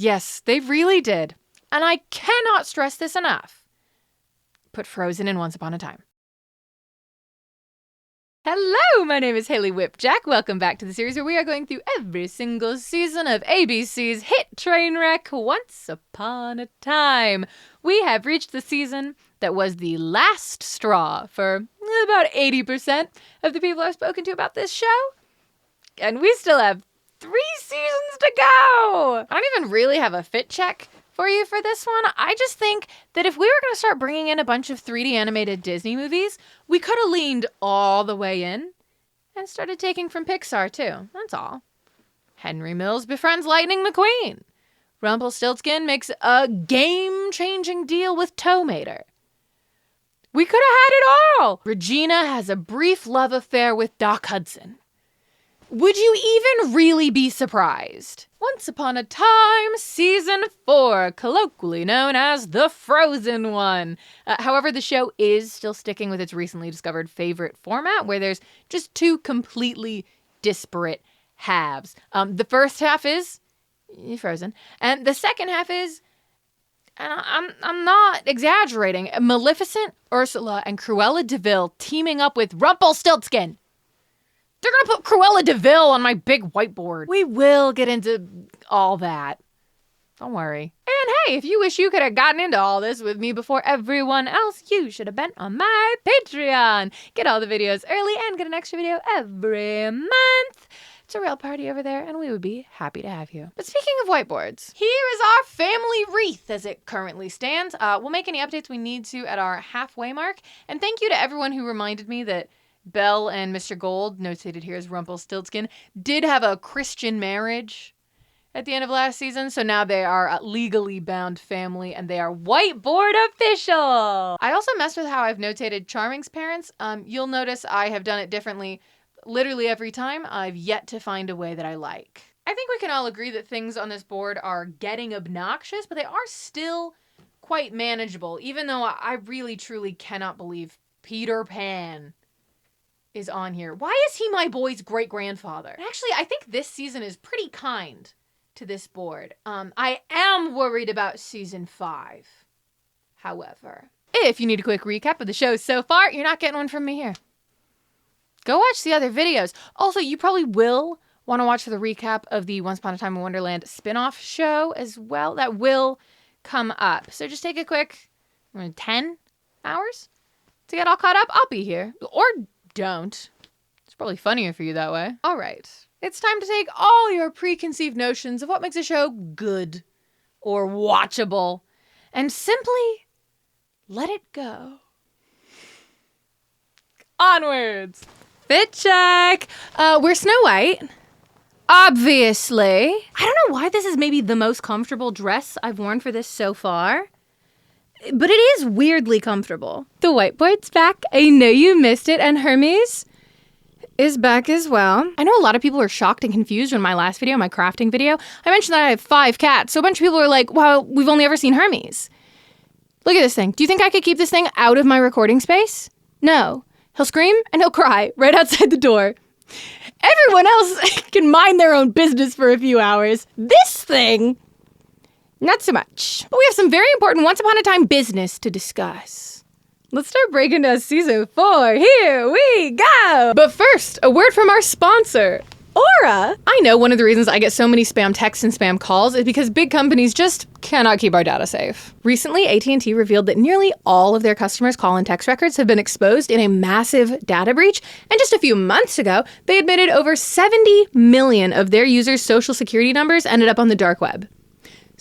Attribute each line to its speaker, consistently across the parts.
Speaker 1: Yes, they really did. And I cannot stress this enough. Put Frozen in Once Upon a Time. Hello, my name is Haley Whipjack. Welcome back to the series where we are going through every single season of ABC's hit train wreck, Once Upon a Time. We have reached the season that was the last straw for about 80% of the people I've spoken to about this show. And we still have 3 seasons to go! I don't even really have a fit check for you for this one. I just think that if we were going to start bringing in a bunch of 3D animated Disney movies, we could have leaned all the way in and started taking from Pixar too. That's all. Henry Mills befriends Lightning McQueen. Rumpelstiltskin makes a game-changing deal with Tow Mater. We could have had it all. Regina has a brief love affair with Doc Hudson. Would you even really be surprised? Once Upon a Time, Season 4, colloquially known as the Frozen one. However, the show is still sticking with its recently discovered favorite format, where there's just 2 completely disparate halves. The first half is Frozen, and the second half is, and I'm not exaggerating, Maleficent, Ursula, and Cruella de Vil teaming up with Rumpelstiltskin. They're gonna put Cruella de Vil on my big whiteboard. We will get into all that. Don't worry. And hey, if you wish you could have gotten into all this with me before everyone else, you should have been on my Patreon. Get all the videos early and get an extra video every month. It's a real party over there, and we would be happy to have you. But speaking of whiteboards, here is our family wreath as it currently stands. We'll make any updates we need to at our halfway mark. And thank you to everyone who reminded me that Belle and Mr. Gold, notated here as Rumpelstiltskin, did have a Christian marriage at the end of last season, so now they are a legally bound family, and they are whiteboard official! I also messed with how I've notated Charming's parents. You'll notice I have done it differently literally every time. I've yet to find a way that I like. I think we can all agree that things on this board are getting obnoxious, but they are still quite manageable, even though I really truly cannot believe Peter Pan is on here. Why is he my boy's great-grandfather? Actually, I think this season is pretty kind to this board. I am worried about season 5, however. If you need a quick recap of the show so far, you're not getting one from me here. Go watch the other videos. Also, you probably will want to watch the recap of the Once Upon a Time in Wonderland spin-off show as well. That will come up. So just take a quick 10 hours to get all caught up. I'll be here. Or don't. It's probably funnier for you that way. All right. It's time to take all your preconceived notions of what makes a show good or watchable and simply let it go. Onwards. Fit check. We're Snow White. Obviously. I don't know why this is maybe the most comfortable dress I've worn for this so far, but it is weirdly comfortable. The whiteboard's back. I know you missed it, and Hermes is back as well. I know a lot of people were shocked and confused when my last video, my crafting video, I mentioned that I have 5 cats, so a bunch of people were like, wow, we've only ever seen Hermes. Look at this thing. Do you think I could keep this thing out of my recording space? No. He'll scream and he'll cry right outside the door. Everyone else can mind their own business for a few hours. This thing, not so much. But we have some very important Once Upon a Time business to discuss. Let's start breaking down season 4. Here we go! But first, a word from our sponsor, Aura. I know one of the reasons I get so many spam texts and spam calls is because big companies just cannot keep our data safe. Recently, AT&T revealed that nearly all of their customers' call and text records have been exposed in a massive data breach, and just a few months ago, they admitted over 70 million of their users' social security numbers ended up on the dark web.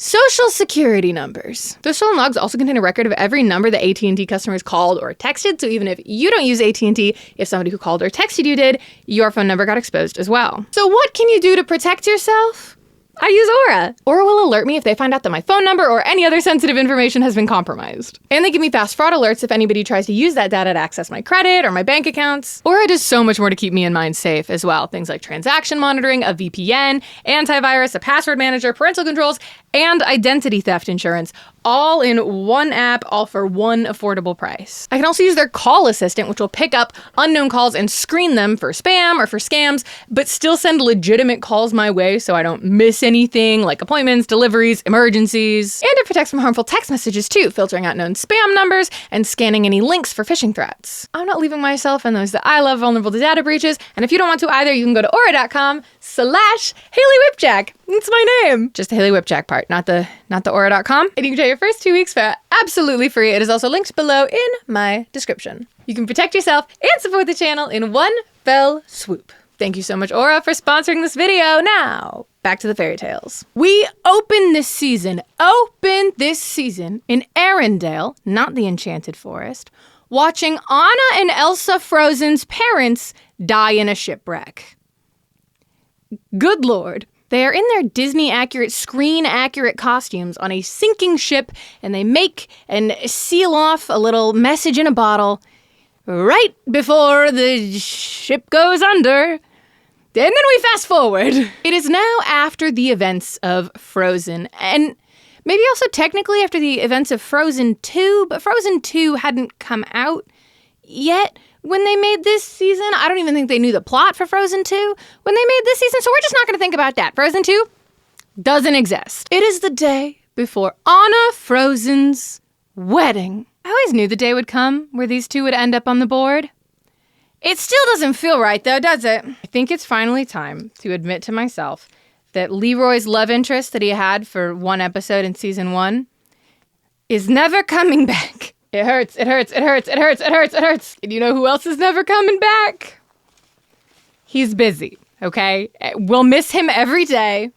Speaker 1: Social security numbers. Those stolen logs also contain a record of every number that AT&T customers called or texted, so even if you don't use AT&T, if somebody who called or texted you did, your phone number got exposed as well. So what can you do to protect yourself? I use Aura. Aura will alert me if they find out that my phone number or any other sensitive information has been compromised. And they give me fast fraud alerts if anybody tries to use that data to access my credit or my bank accounts. Aura does so much more to keep me and mine safe as well. Things like transaction monitoring, a VPN, antivirus, a password manager, parental controls, and identity theft insurance, all in one app, all for one affordable price. I can also use their call assistant, which will pick up unknown calls and screen them for spam or for scams, but still send legitimate calls my way so I don't miss anything like appointments, deliveries, emergencies. And it protects from harmful text messages too, filtering out known spam numbers and scanning any links for phishing threats. I'm not leaving myself and those that I love vulnerable to data breaches. And if you don't want to either, you can go to aura.com/Haley Whipjack. It's my name. Just the Haley Whipjack part, not the aura.com. And you can try your first 2 weeks for absolutely free. It is also linked below in my description. You can protect yourself and support the channel in one fell swoop. Thank you so much, Aura, for sponsoring this video. Now, back to the fairy tales. We open this season in Arendelle, not the Enchanted Forest, watching Anna and Elsa Frozen's parents die in a shipwreck. Good Lord. They are in their Disney-accurate, screen-accurate costumes on a sinking ship, and they make and seal off a little message in a bottle right before the ship goes under. And then we fast forward. It is now after the events of Frozen, and maybe also technically after the events of Frozen 2, but Frozen 2 hadn't come out yet when they made this season. I don't even think they knew the plot for Frozen 2 when they made this season, so we're just not going to think about that. Frozen 2 doesn't exist. It is the day before Anna Frozen's wedding. I always knew the day would come where these two would end up on the board. It still doesn't feel right, though, does it? I think it's finally time to admit to myself that Leroy's love interest that he had for one episode in season 1 is never coming back. It hurts, it hurts, it hurts, it hurts, it hurts, it hurts. And you know who else is never coming back? He's busy, okay? We'll miss him every day,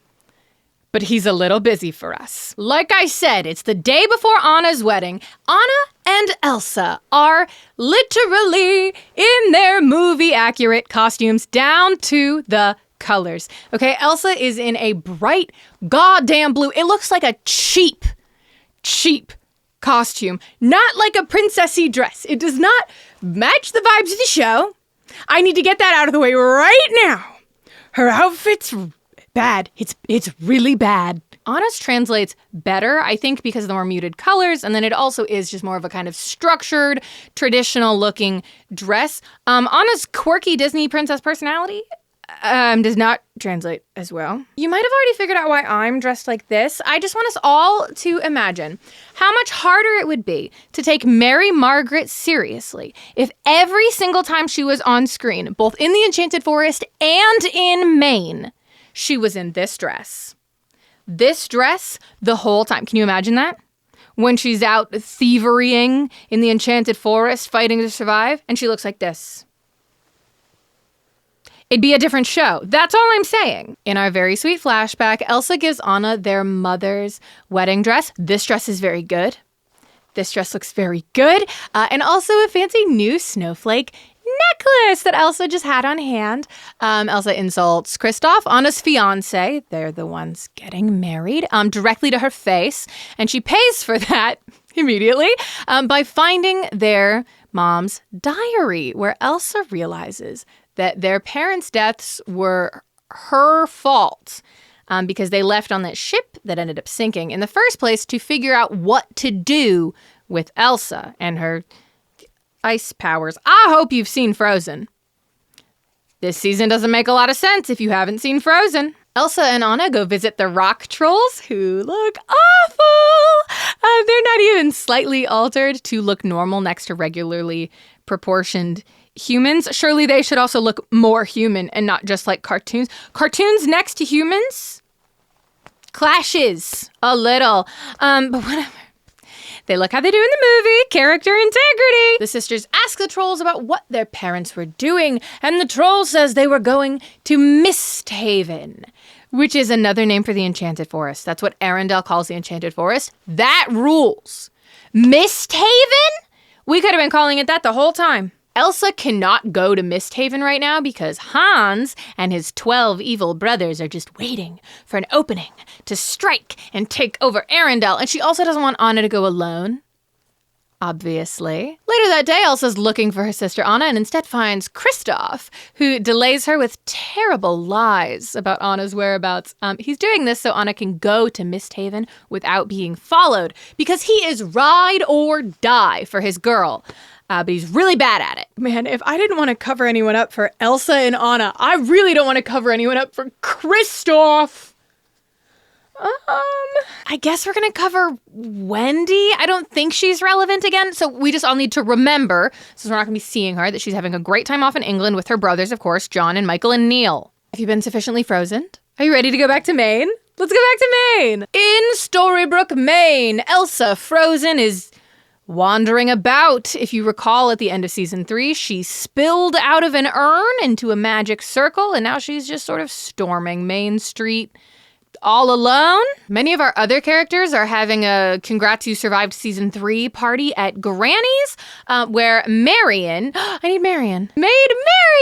Speaker 1: but he's a little busy for us. Like I said, it's the day before Anna's wedding. Anna and Elsa are literally in their movie-accurate costumes down to the colors. Okay, Elsa is in a bright, goddamn blue. It looks like a cheap costume. Not like a princessy dress. It does not match the vibes of the show. I need to get that out of the way right now. Her outfit's bad. It's really bad. Anna's translates better, I think, because of the more muted colors, and then it also is just more of a kind of structured, traditional-looking dress. Anna's quirky Disney princess personality does not translate as well. You might have already figured out why I'm dressed like this. I just want us all to imagine how much harder it would be to take Mary Margaret seriously if every single time she was on screen, both in the Enchanted Forest and in Maine, she was in this dress. This dress the whole time. Can you imagine that? When she's out thieverying in the Enchanted Forest, fighting to survive, and she looks like this. It'd be a different show. That's all I'm saying. In our very sweet flashback, Elsa gives Anna their mother's wedding dress. This dress is very good. This dress looks very good. And also a fancy new snowflake necklace that Elsa just had on hand. Elsa insults Kristoff, Anna's fiance. They're the ones getting married, directly to her face. And she pays for that immediately by finding their mom's diary, where Elsa realizes that their parents' deaths were her fault because they left on that ship that ended up sinking in the first place to figure out what to do with Elsa and her ice powers. I hope you've seen Frozen. This season doesn't make a lot of sense if you haven't seen Frozen. Elsa and Anna go visit the rock trolls, who look awful. They're not even slightly altered to look normal next to regularly proportioned humans. Surely they should also look more human and not just like cartoons. Cartoons next to humans? Clashes a little. But whatever. They look how they do in the movie, character integrity. The sisters ask the trolls about what their parents were doing, and the troll says they were going to Misthaven, which is another name for the Enchanted Forest. That's what Arendelle calls the Enchanted Forest. That rules. Misthaven? We could have been calling it that the whole time. Elsa cannot go to Misthaven right now because Hans and his 12 evil brothers are just waiting for an opening to strike and take over Arendelle. And she also doesn't want Anna to go alone, obviously. Later that day, Elsa's looking for her sister Anna and instead finds Kristoff, who delays her with terrible lies about Anna's whereabouts. He's doing this so Anna can go to Misthaven without being followed because he is ride or die for his girl. But he's really bad at it. Man, if I didn't want to cover anyone up for Elsa and Anna, I really don't want to cover anyone up for Kristoff. I guess we're going to cover Wendy. I don't think she's relevant again, so we just all need to remember, since we're not going to be seeing her, that she's having a great time off in England with her brothers, of course, John and Michael and Neil. Have you been sufficiently frozen? Are you ready to go back to Maine? Let's go back to Maine. In Storybrooke, Maine, Elsa, frozen, is wandering about. If you recall, at the end of season 3, she spilled out of an urn into a magic circle, and now she's just sort of storming Main Street all alone. Many of our other characters are having a congrats you survived season 3 party at Granny's, where Marion, I need Marion, Maid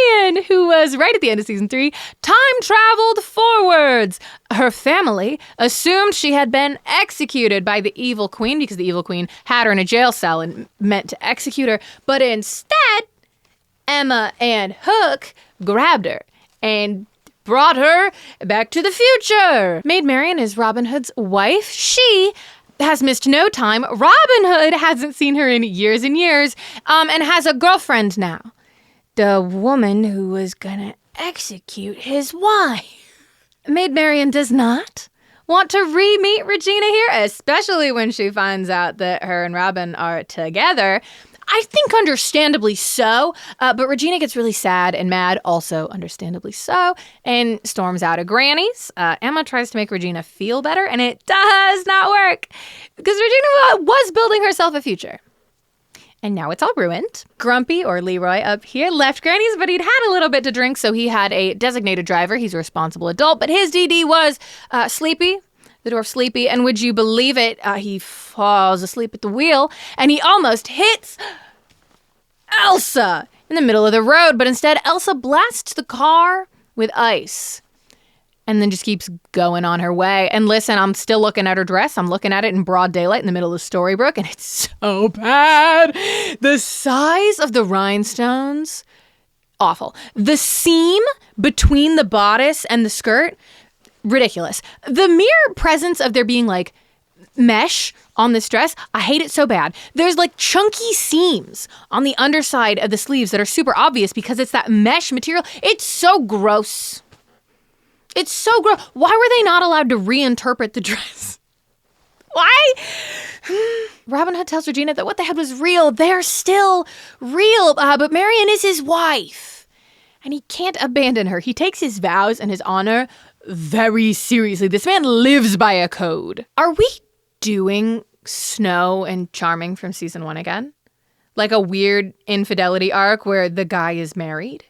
Speaker 1: Marion, who was right at the end of season 3, time traveled forwards. Her family assumed she had been executed by the evil queen because the evil queen had her in a jail cell and meant to execute her. But instead, Emma and Hook grabbed her and brought her back to the future. Maid Marian is Robin Hood's wife. She has missed no time. Robin Hood hasn't seen her in years and years, and has a girlfriend now. The woman who was gonna execute his wife. Maid Marian does not want to re-meet Regina here, especially when she finds out that her and Robin are together. I think understandably so, but Regina gets really sad and mad, also understandably so, and storms out of Granny's. Emma tries to make Regina feel better, and it does not work, because Regina was building herself a future. And now it's all ruined. Grumpy, or Leroy up here, left Granny's, but he'd had a little bit to drink, so he had a designated driver. He's a responsible adult, but his DD was Sleepy. The dwarf Sleepy, and would you believe it, he falls asleep at the wheel, and he almost hits Elsa in the middle of the road, but instead Elsa blasts the car with ice and then just keeps going on her way. And listen, I'm still looking at her dress. I'm looking at it in broad daylight in the middle of Storybrooke, and it's so bad. The size of the rhinestones, awful. The seam between the bodice and the skirt, ridiculous. The mere presence of there being like mesh on this dress, I hate it so bad. There's like chunky seams on the underside of the sleeves that are super obvious because it's that mesh material. It's so gross. It's so gross. Why were they not allowed to reinterpret the dress? Why? Robin Hood tells Regina that what they had was real. They're still real, but Marian is his wife. And he can't abandon her. He takes his vows and his honor very seriously. This man lives by a code. Are we doing Snow and Charming from season 1 again? Like a weird infidelity arc where the guy is married?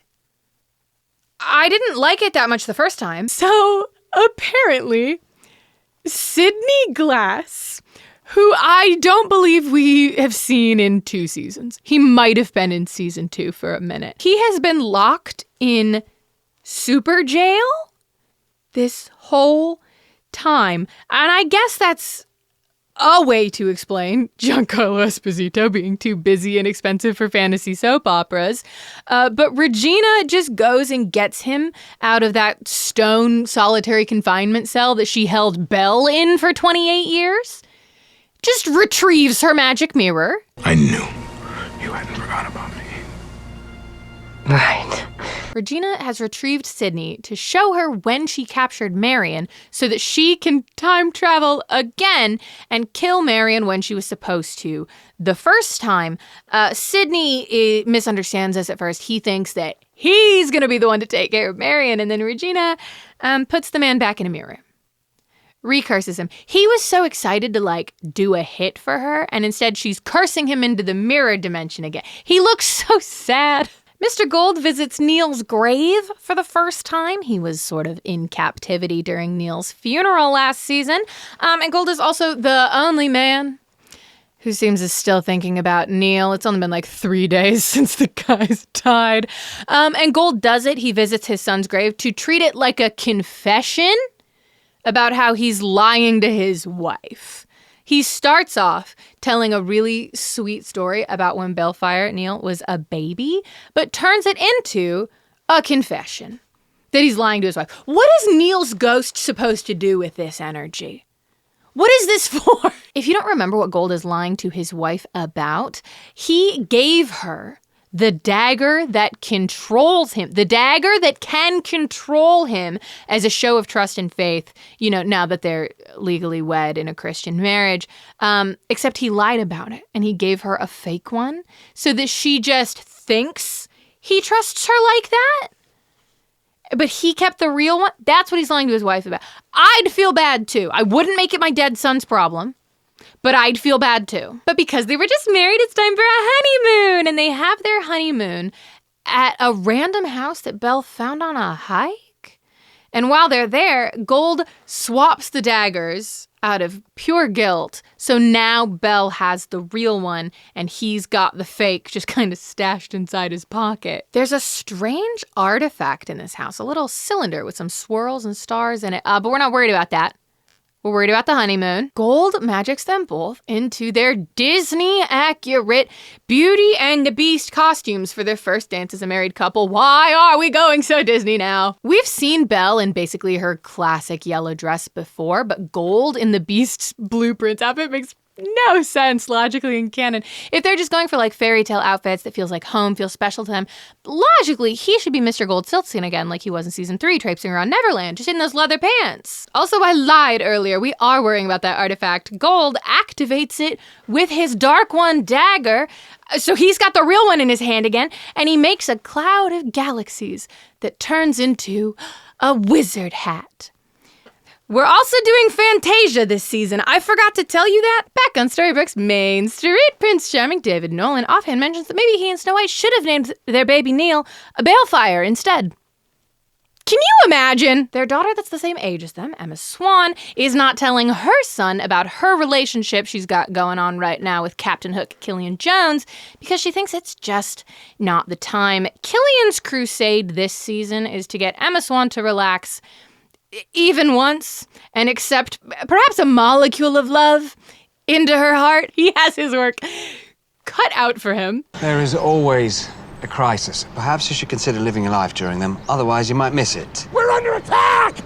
Speaker 1: I didn't like it that much the first time. So apparently, Sydney Glass, who I don't believe we have seen in 2 seasons. He might have been in season 2 for a minute. He has been locked in super jail this whole time. And I guess that's a way to explain Giancarlo Esposito being too busy and expensive for fantasy soap operas. But Regina just goes and gets him out of that stone solitary confinement cell that she held Belle in for 28 years. Just retrieves her magic mirror.
Speaker 2: I knew you hadn't forgotten about me.
Speaker 3: Right.
Speaker 1: Regina has retrieved Sydney to show her when she captured Marian so that she can time travel again and kill Marian when she was supposed to. The first time, Sydney misunderstands us at first. He thinks that he's going to be the one to take care of Marian, and then Regina puts the man back in a mirror. Recurses him. He was so excited to do a hit for her, and instead she's cursing him into the mirror dimension again. He looks so sad. Mr. Gold visits Neil's grave for the first time. He was sort of in captivity during Neil's funeral last season. And Gold is also the only man who seems to still thinking about Neil. It's only been 3 days since the guy's died. And Gold does it. He visits his son's grave to treat it like a confession about how he's lying to his wife. He starts off telling a really sweet story about when Bellfire Neil was a baby, but turns it into a confession that he's lying to his wife. What is Neil's ghost supposed to do with this energy? What is this for? If you don't remember what Gold is lying to his wife about, he gave her the dagger that controls him, the dagger that can control him as a show of trust and faith, now that they're legally wed in a Christian marriage. Except he lied about it and he gave her a fake one so that she just thinks he trusts her like that. But he kept the real one. That's what he's lying to his wife about. I'd feel bad too. I wouldn't make it my dead son's problem, but I'd feel bad too. But because they were just married, it's time for a honeymoon. And they have their honeymoon at a random house that Belle found on a hike. And while they're there, Gold swaps the daggers out of pure guilt. So now Belle has the real one and he's got the fake just kind of stashed inside his pocket. There's a strange artifact in this house, a little cylinder with some swirls and stars in it. But we're not worried about that. We're worried about the honeymoon. Gold magics them both into their Disney-accurate Beauty and the Beast costumes for their first dance as a married couple. Why are we going so Disney now? We've seen Belle in basically her classic yellow dress before, but Gold in the Beast's blueprints outfit makes no sense logically in canon. If they're just going for like fairy tale outfits that feels like home, feels special to them, logically he should be Mr. Gold-Siltskin again like he was in season 3, traipsing around Neverland, just in those leather pants. Also, I lied earlier. We are worrying about that artifact. Gold activates it with his Dark One dagger, so he's got the real one in his hand again, and he makes a cloud of galaxies that turns into a wizard hat. We're also doing Fantasia this season. I forgot to tell you that. Back on Storybook's Main Street, Prince Charming David Nolan offhand mentions that maybe he and Snow White should have named their baby Neil a Balefire instead. Can you imagine? Their daughter that's the same age as them, Emma Swan, is not telling her son about her relationship she's got going on right now with Captain Hook Killian Jones because she thinks it's just not the time. Killian's crusade this season is to get Emma Swan to relax even once and accept perhaps a molecule of love into her heart. He has his work cut out for him.
Speaker 3: There is always a crisis. Perhaps you should consider living your life during them, otherwise you might miss it.
Speaker 2: We're under attack!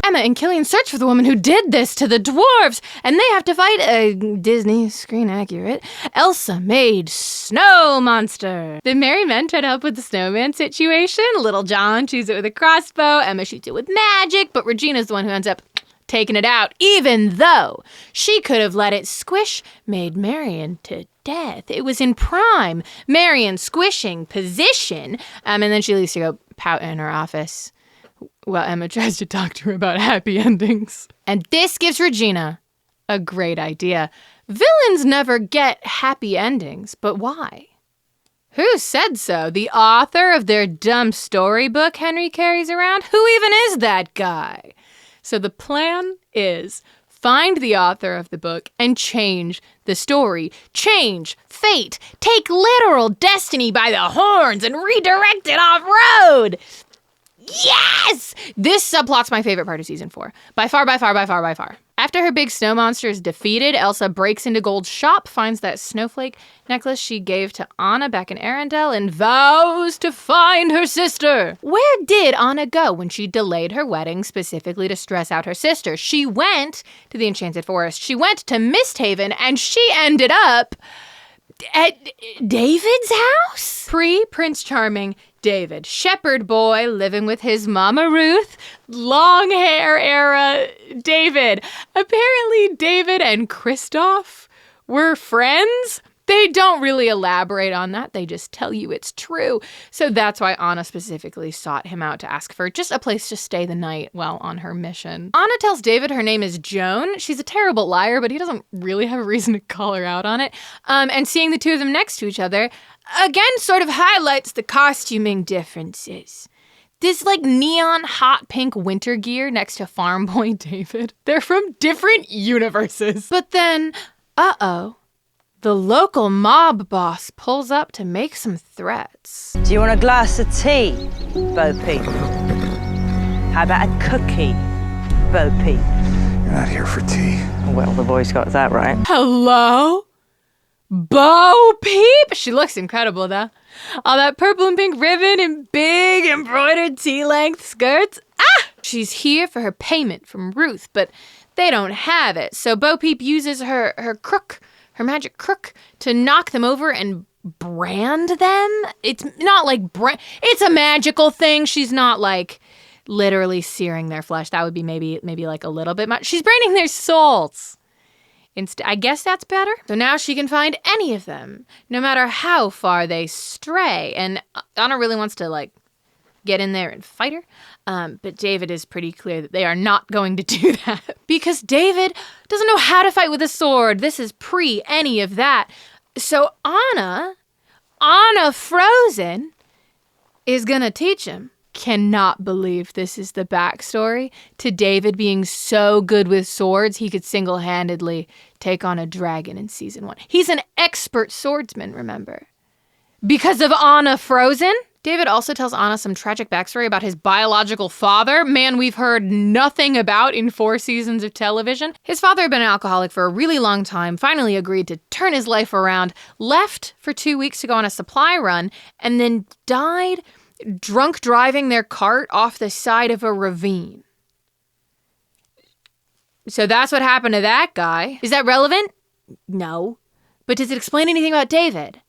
Speaker 1: Emma and Killian search for the woman who did this to the dwarves, and they have to fight a Disney screen-accurate Elsa-made snow monster. The merry men try to help with the snowman situation. Little John shoots it with a crossbow, Emma shoots it with magic, but Regina's the one who ends up taking it out, even though she could have let it squish, made Marion to death. It was in prime Marion squishing position, and then she leaves to go pout in her office. Well, Emma tries to talk to her about happy endings. And this gives Regina a great idea. Villains never get happy endings, but why? Who said so? The author of their dumb storybook Henry carries around? Who even is that guy? So the plan is find the author of the book and change the story. Change fate. Take literal destiny by the horns and redirect it off-road. Yes! This subplot's my favorite part of season 4. By far, by far, by far, by far. After her big snow monster is defeated, Elsa breaks into Gold's shop, finds that snowflake necklace she gave to Anna back in Arendelle, and vows to find her sister. Where did Anna go when she delayed her wedding specifically to stress out her sister? She went to the Enchanted Forest. She went to Misthaven, and she ended up at David's house? Pre-Prince Charming David, shepherd boy living with his mama Ruth, long hair era David. Apparently David and Kristoff were friends. They don't really elaborate on that. They just tell you it's true. So that's why Anna specifically sought him out to ask for just a place to stay the night while on her mission. Anna tells David her name is Joan. She's a terrible liar, but he doesn't really have a reason to call her out on it. And seeing the two of them next to each other, again, sort of highlights the costuming differences. This like neon hot pink winter gear next to Farm Boy David. They're from different universes. But then, the local mob boss pulls up to make some threats.
Speaker 4: Do you want a glass of tea, Bo Peep? How about a cookie, Bo Peep?
Speaker 2: You're not here for tea.
Speaker 4: Well, the boy's got that right.
Speaker 1: Hello? Bo Peep? She looks incredible, though. All that purple and pink ribbon and big embroidered tea-length skirts. She's here for her payment from Ruth, but they don't have it. So Bo Peep uses her crook, her magic crook, to knock them over and brand them. It's not like it's a magical thing. She's not like literally searing their flesh. That would be maybe like a little bit much. She's branding their souls. I guess that's better. So now she can find any of them, no matter how far they stray. And Anna really wants to like get in there and fight her. But David is pretty clear that they are not going to do that because David doesn't know how to fight with a sword. This is pre any of that. So Anna Frozen, is gonna teach him. Cannot believe this is the backstory to David being so good with swords he could single-handedly take on a dragon in season 1. He's an expert swordsman, remember? Because of Anna Frozen? David also tells Anna some tragic backstory about his biological father, man we've heard nothing about in 4 seasons of television. His father had been an alcoholic for a really long time, finally agreed to turn his life around, left for 2 weeks to go on a supply run, and then died drunk driving their cart off the side of a ravine. So that's what happened to that guy. Is that relevant? No. But does it explain anything about David?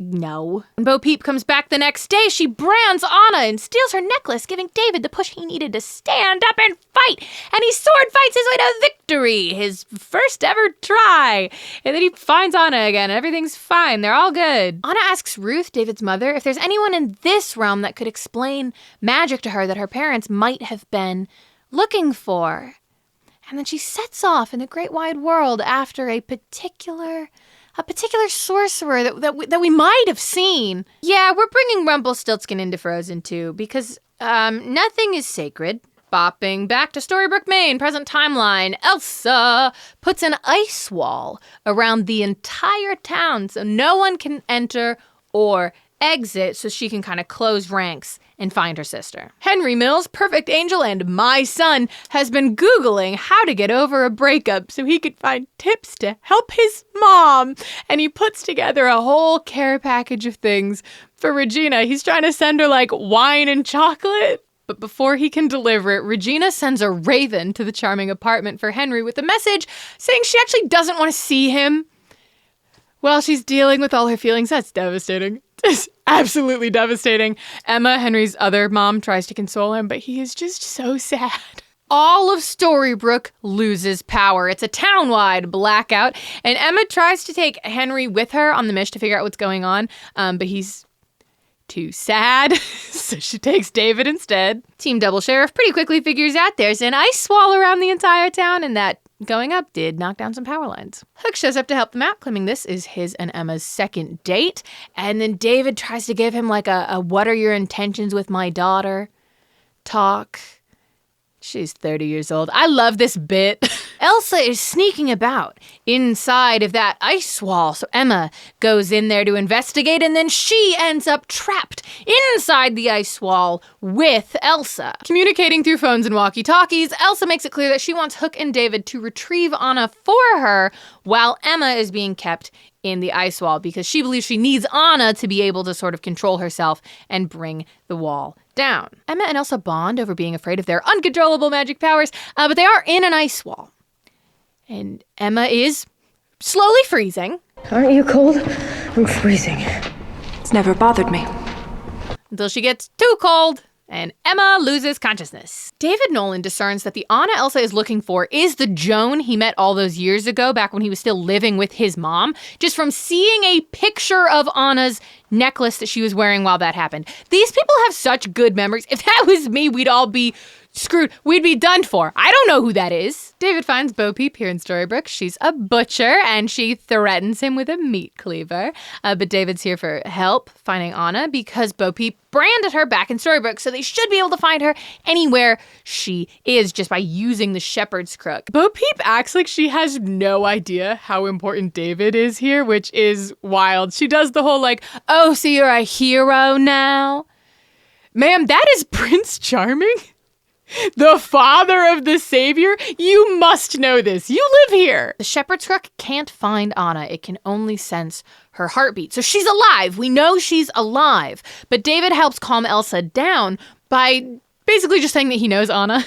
Speaker 1: No. When Bo Peep comes back the next day, she brands Anna and steals her necklace, giving David the push he needed to stand up and fight. And he sword fights his way to victory, his first ever try. And then he finds Anna again, and everything's fine. They're all good. Anna asks Ruth, David's mother, if there's anyone in this realm that could explain magic to her that her parents might have been looking for. And then she sets off in the great wide world after a particular sorcerer that we might have seen. Yeah, we're bringing Rumpelstiltskin into Frozen too, because nothing is sacred. Bopping back to Storybrooke, Maine, present timeline. Elsa puts an ice wall around the entire town so no one can enter or exit, so she can kind of close ranks and find her sister. Henry Mills, perfect angel and my son, has been Googling how to get over a breakup so he could find tips to help his mom. And he puts together a whole care package of things for Regina. He's trying to send her like wine and chocolate. But before he can deliver it, Regina sends a raven to the charming apartment for Henry with a message saying she actually doesn't want to see him while she's dealing with all her feelings. That's devastating. It's absolutely devastating. Emma, Henry's other mom, tries to console him, but he is just so sad. All of Storybrooke loses power. It's a town-wide blackout, and Emma tries to take Henry with her on the mission to figure out what's going on, but he's too sad, so she takes David instead. Team Double Sheriff pretty quickly figures out there's an ice wall around the entire town, and that going up did knock down some power lines. Hook shows up to help them out, claiming this is his and Emma's second date. And then David tries to give him like a what are your intentions with my daughter talk. She's 30 years old. I love this bit. Elsa is sneaking about inside of that ice wall, so Emma goes in there to investigate, and then she ends up trapped inside the ice wall with Elsa. Communicating through phones and walkie-talkies, Elsa makes it clear that she wants Hook and David to retrieve Anna for her while Emma is being kept in the ice wall because she believes she needs Anna to be able to sort of control herself and bring the wall down. Emma and Elsa bond over being afraid of their uncontrollable magic powers, but they are in an ice wall. And Emma is slowly freezing.
Speaker 5: Aren't you cold? I'm freezing. It's never bothered me.
Speaker 1: Until she gets too cold and Emma loses consciousness. David Nolan discerns that the Anna Elsa is looking for is the Joan he met all those years ago, back when he was still living with his mom, just from seeing a picture of Anna's necklace that she was wearing while that happened. These people have such good memories. If that was me, we'd all be screwed. We'd be done for. I don't know who that is. David finds Bo Peep here in Storybrooke. She's a butcher, and she threatens him with a meat cleaver. But David's here for help finding Anna because Bo Peep branded her back in Storybrooke, so they should be able to find her anywhere she is just by using the shepherd's crook. Bo Peep acts like she has no idea how important David is here, which is wild. She does the whole like, oh, so you're a hero now? Ma'am, that is Prince Charming? The father of the savior? You must know this. You live here. The shepherd's crook can't find Anna. It can only sense her heartbeat. So she's alive. We know she's alive. But David helps calm Elsa down by basically just saying that he knows Anna.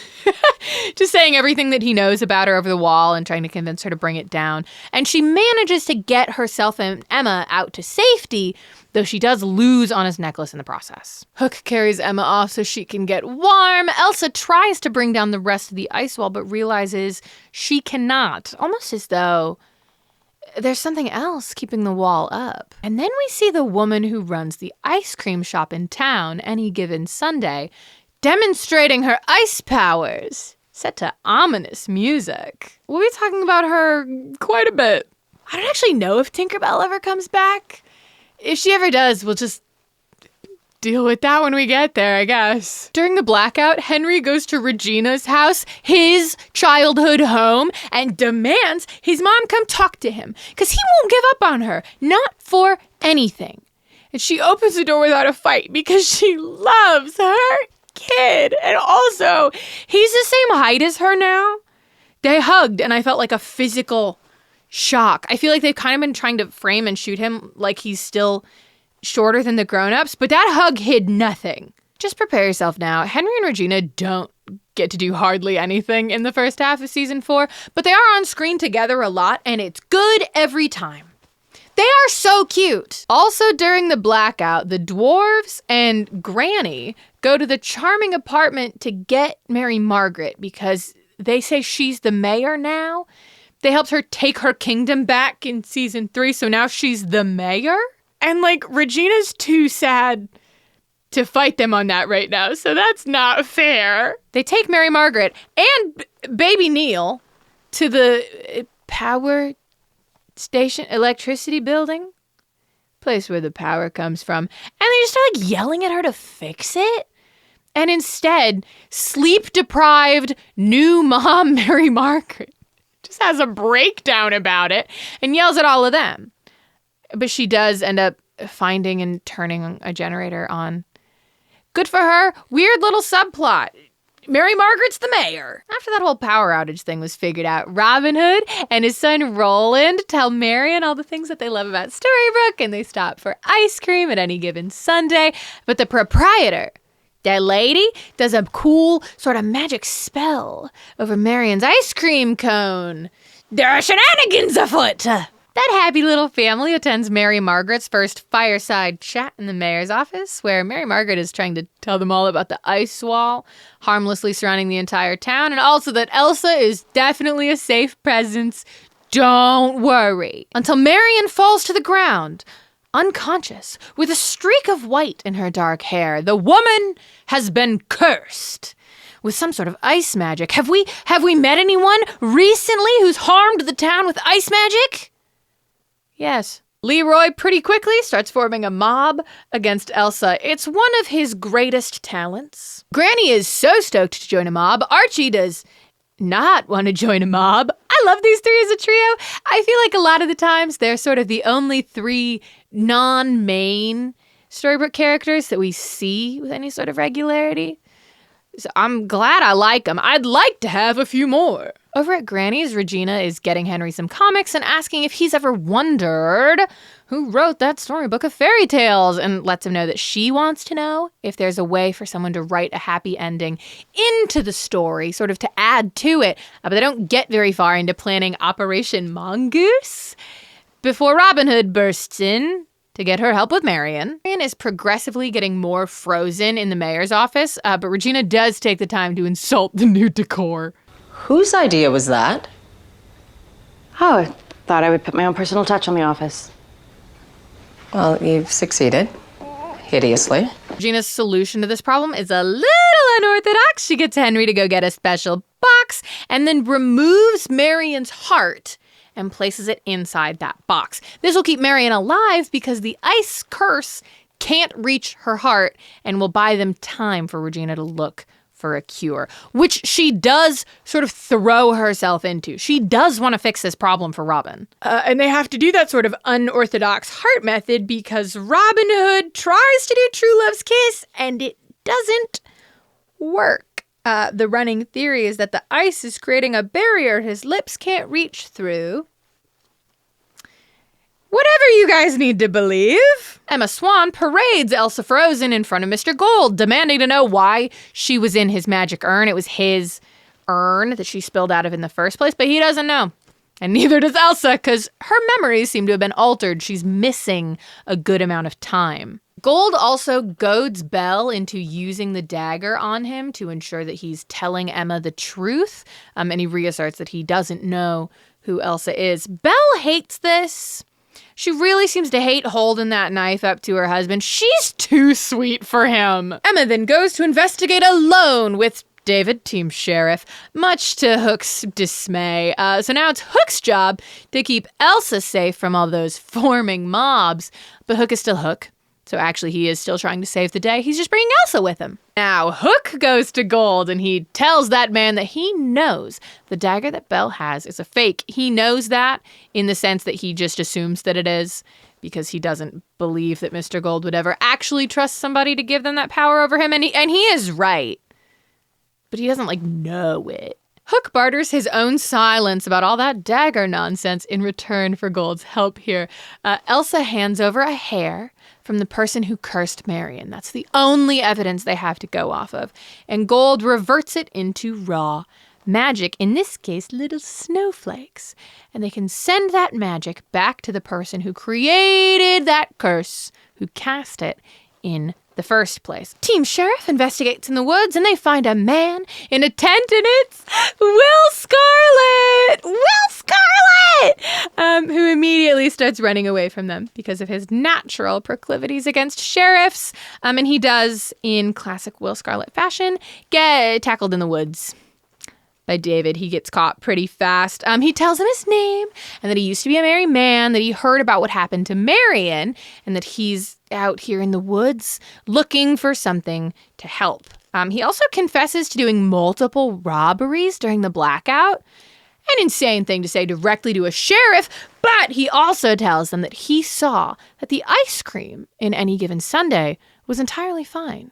Speaker 1: Just saying everything that he knows about her over the wall and trying to convince her to bring it down. And she manages to get herself and Emma out to safety, though she does lose Anna's necklace in the process. Hook carries Emma off so she can get warm. Elsa tries to bring down the rest of the ice wall, but realizes she cannot, almost as though there's something else keeping the wall up. And then we see the woman who runs the ice cream shop in town any given Sunday, demonstrating her ice powers, set to ominous music. We'll be talking about her quite a bit. I don't actually know if Tinkerbell ever comes back. If she ever does, we'll just deal with that when we get there, I guess. During the blackout, Henry goes to Regina's house, his childhood home, and demands his mom come talk to him, because he won't give up on her, not for anything. And she opens the door without a fight because she loves her kid. And also, he's the same height as her now. They hugged, and I felt like a physical shock. I feel like they've kind of been trying to frame and shoot him like he's still shorter than the grown-ups, but that hug hid nothing. Just prepare yourself now. Henry and Regina don't get to do hardly anything in the first half of season 4, but they are on screen together a lot, and it's good every time. They are so cute. Also, during the blackout, the dwarves and Granny go to the charming apartment to get Mary Margaret because they say she's the mayor now. They helped her take her kingdom back in season 3, so now she's the mayor? And, like, Regina's too sad to fight them on that right now, so that's not fair. They take Mary Margaret and baby Neil to the power station, electricity building, place where the power comes from, and they just start like yelling at her to fix it. And instead, sleep-deprived new mom Mary Margaret just has a breakdown about it and yells at all of them. But she does end up finding and turning a generator on. Good for her. Weird little subplot. Mary Margaret's the mayor. After that whole power outage thing was figured out, Robin Hood and his son Roland tell Marion all the things that they love about Storybrooke, and they stop for ice cream at any given Sunday. But the proprietor, that lady, does a cool sort of magic spell over Marion's ice cream cone. There are shenanigans afoot. That happy little family attends Mary Margaret's first fireside chat in the mayor's office, where Mary Margaret is trying to tell them all about the ice wall harmlessly surrounding the entire town, and also that Elsa is definitely a safe presence. Don't worry. Until Marion falls to the ground, unconscious, with a streak of white in her dark hair. The woman has been cursed with some sort of ice magic. Have we met anyone recently who's harmed the town with ice magic? Yes. Leroy pretty quickly starts forming a mob against Elsa. It's one of his greatest talents. Granny is so stoked to join a mob. Archie does not want to join a mob. I love these three as a trio. I feel like a lot of the times they're sort of the only 3 non-main Storybrooke characters that we see with any sort of regularity. So I'm glad I like them. I'd like to have a few more. Over at Granny's, Regina is getting Henry some comics and asking if he's ever wondered who wrote that storybook of fairy tales, and lets him know that she wants to know if there's a way for someone to write a happy ending into the story, sort of to add to it. But they don't get very far into planning Operation Mongoose before Robin Hood bursts in to get her help with Marion. Marion is progressively getting more frozen in the mayor's office, but Regina does take the time to insult the new decor.
Speaker 6: Whose idea was that?
Speaker 5: Oh, I thought I would put my own personal touch on the office.
Speaker 6: Well, you've succeeded. Hideously.
Speaker 1: Regina's solution to this problem is a little unorthodox. She gets Henry to go get a special box and then removes Marion's heart and places it inside that box. This will keep Marion alive because the ice curse can't reach her heart and will buy them time for Regina to look for a cure, which she does sort of throw herself into. She does want to fix this problem for Robin. And they have to do that sort of unorthodox heart method because Robin Hood tries to do True Love's Kiss and it doesn't work. The running theory is that the ice is creating a barrier his lips can't reach through. Whatever you guys need to believe. Emma Swan parades Elsa Frozen in front of Mr. Gold, demanding to know why she was in his magic urn. It was his urn that she spilled out of in the first place, but he doesn't know. And neither does Elsa, because her memories seem to have been altered. She's missing a good amount of time. Gold also goads Belle into using the dagger on him to ensure that he's telling Emma the truth, and he reasserts that he doesn't know who Elsa is. Belle hates this. She really seems to hate holding that knife up to her husband. She's too sweet for him. Emma then goes to investigate alone with David, team sheriff, much to Hook's dismay. So now it's Hook's job to keep Elsa safe from all those forming mobs. But Hook is still Hook. So actually he is still trying to save the day. He's just bringing Elsa with him. Now Hook goes to Gold and he tells that man that he knows the dagger that Belle has is a fake. He knows that in the sense that he just assumes that it is, because he doesn't believe that Mr. Gold would ever actually trust somebody to give them that power over him. And he is right. But he doesn't, know it. Hook barters his own silence about all that dagger nonsense in return for Gold's help here. Elsa hands over a hair from the person who cursed Marion. That's the only evidence they have to go off of. And Gold reverts it into raw magic, in this case, little snowflakes. And they can send that magic back to the person who created that curse, who cast it in the first place. Team Sheriff investigates in the woods and they find a man in a tent, and it's Will Scarlet! Will Scarlet! Who immediately starts running away from them because of his natural proclivities against sheriffs. And he does, in classic Will Scarlet fashion, get tackled in the woods by David. He gets caught pretty fast. He tells him his name and that he used to be a married man, that he heard about what happened to Marion, and that he's out here in the woods looking for something to help. He also confesses to doing multiple robberies during the blackout. An insane thing to say directly to a sheriff, but he also tells them that he saw that the ice cream in Any Given Sunday was entirely fine,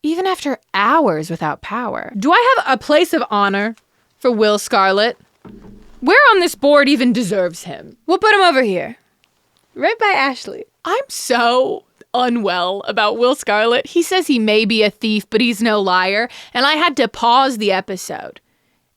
Speaker 1: even after hours without power. Do I have a place of honor for Will Scarlet? Where on this board even deserves him? We'll put him over here, right by Ashley. I'm so unwell about Will Scarlet. He says he may be a thief, but he's no liar. And I had to pause the episode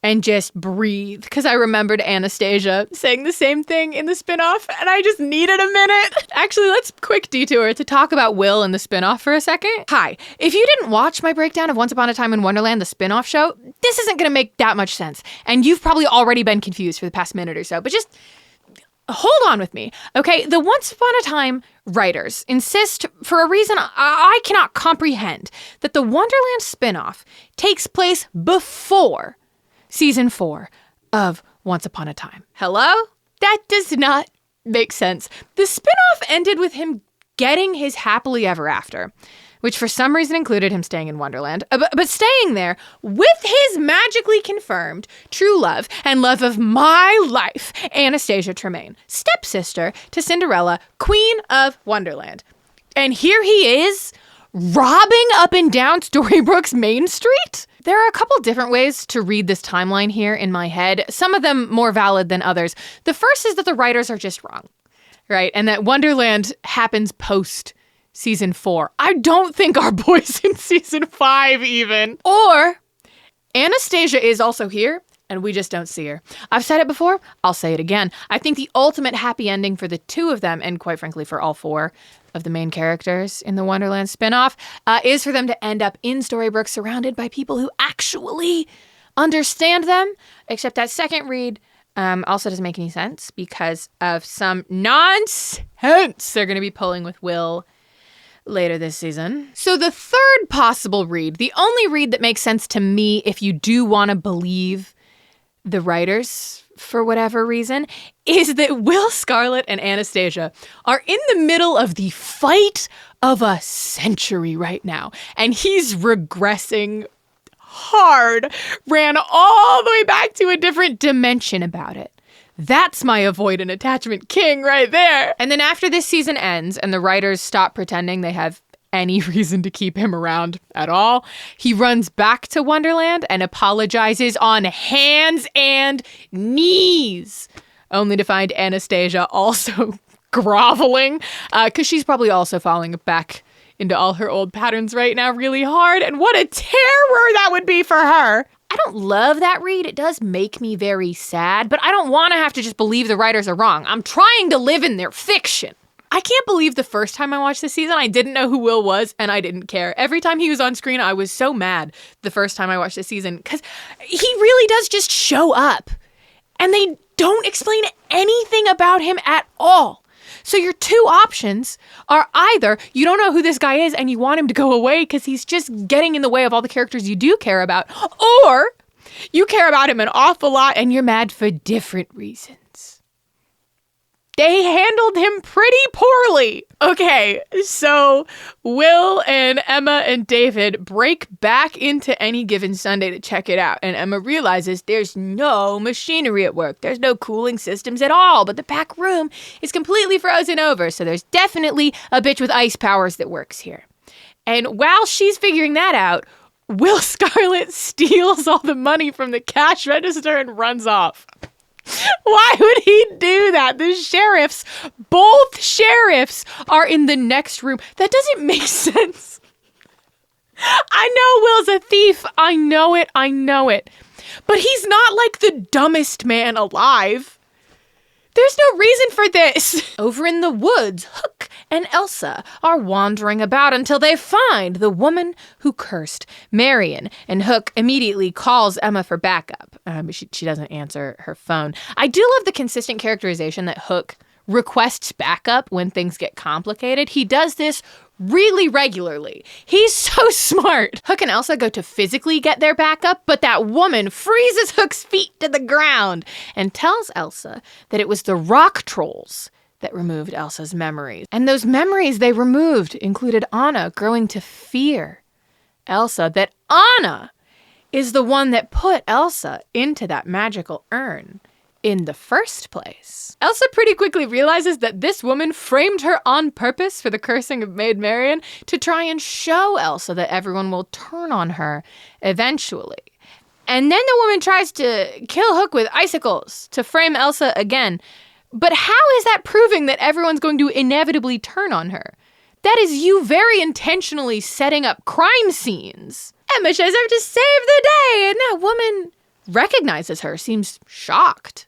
Speaker 1: and just breathe, because I remembered Anastasia saying the same thing in the spinoff, and I just needed a minute. Actually, let's quick detour to talk about Will in the spinoff for a second. Hi, if you didn't watch my breakdown of Once Upon a Time in Wonderland, the spinoff show, this isn't going to make that much sense. And you've probably already been confused for the past minute or so, but just hold on with me, okay? The Once Upon a Time writers insist, for a reason I cannot comprehend, that the Wonderland spinoff takes place before Season 4 of Once Upon a Time. Hello? That does not make sense. The spinoff ended with him getting his happily ever after, which for some reason included him staying in Wonderland, but staying there with his magically confirmed true love and love of my life, Anastasia Tremaine, stepsister to Cinderella, Queen of Wonderland. And here he is, robbing up and down Storybrooke's Main Street? There are a couple different ways to read this timeline here in my head, some of them more valid than others. The first is that the writers are just wrong, right? And that Wonderland happens post Season 4. I don't think our boy's in Season 5 even. Or Anastasia is also here and we just don't see her. I've said it before, I'll say it again. I think the ultimate happy ending for the two of them, and quite frankly for all four of the main characters in the Wonderland spinoff, is for them to end up in Storybrooke surrounded by people who actually understand them. Except that second read also doesn't make any sense because of some nonsense they're going to be pulling with Will later this season. So the third possible read, the only read that makes sense to me if you do want to believe the writers for whatever reason, is that Will Scarlet and Anastasia are in the middle of the fight of a century right now. And he's regressing hard, ran all the way back to a different dimension about it. That's my avoid an attachment king right there. And then after this season ends and the writers stop pretending they have any reason to keep him around at all, he runs back to Wonderland and apologizes on hands and knees, only to find Anastasia also groveling, because she's probably also falling back into all her old patterns right now really hard, and what a terror that would be for her. I don't love that read. It does make me very sad, but I don't want to have to just believe the writers are wrong. I'm trying to live in their fiction. I can't believe the first time I watched this season, I didn't know who Will was, and I didn't care. Every time he was on screen, I was so mad the first time I watched this season, because he really does just show up, and they don't explain anything about him at all. So your two options are either you don't know who this guy is and you want him to go away because he's just getting in the way of all the characters you do care about, or you care about him an awful lot and you're mad for different reasons. They handled him pretty poorly. Okay, so Will and Emma and David break back into Any Given Sunday to check it out, and Emma realizes there's no machinery at work. There's no cooling systems at all, but the back room is completely frozen over, so there's definitely a bitch with ice powers that works here. And while she's figuring that out, Will Scarlet steals all the money from the cash register and runs off. Why would he do that? Both sheriffs are in the next room. That doesn't make sense. I know Will's a thief. I know it. But he's not like the dumbest man alive. There's no reason for this. Over in the woods, Hook and Elsa are wandering about until they find the woman who cursed Marion. And Hook immediately calls Emma for backup. But she doesn't answer her phone. I do love the consistent characterization that Hook requests backup when things get complicated. He does this really regularly. He's so smart. Hook and Elsa go to physically get their backup, but that woman freezes Hook's feet to the ground and tells Elsa that it was the rock trolls that removed Elsa's memories. And those memories they removed included Anna growing to fear Elsa, that Anna is the one that put Elsa into that magical urn in the first place. Elsa pretty quickly realizes that this woman framed her on purpose for the cursing of Maid Marian to try and show Elsa that everyone will turn on her eventually. And then the woman tries to kill Hook with icicles to frame Elsa again. But how is that proving that everyone's going to inevitably turn on her? That is you very intentionally setting up crime scenes. Emma shows up to save the day, and that woman recognizes her, seems shocked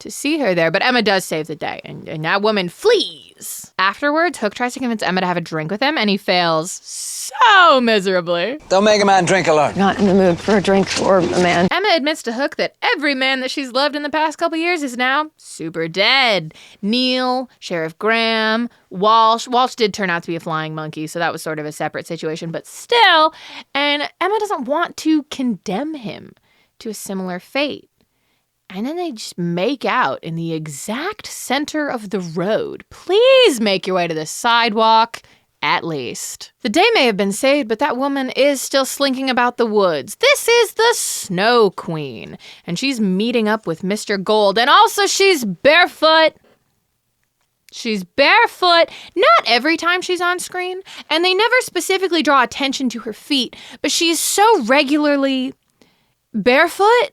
Speaker 1: to see her there, but Emma does save the day, and that woman flees. Afterwards, Hook tries to convince Emma to have a drink with him, and he fails so miserably.
Speaker 3: Don't make a man drink alone.
Speaker 5: Not in the mood for a drink or a man.
Speaker 1: Emma admits to Hook that every man that she's loved in the past couple years is now super dead. Neil, Sheriff Graham, Walsh. Walsh did turn out to be a flying monkey, so that was sort of a separate situation, but still. And Emma doesn't want to condemn him to a similar fate. And then they just make out in the exact center of the road. Please make your way to the sidewalk, at least. The day may have been saved, but that woman is still slinking about the woods. This is the Snow Queen, and she's meeting up with Mr. Gold, and also she's barefoot. She's barefoot, not every time she's on screen, and they never specifically draw attention to her feet, but she's so regularly barefoot.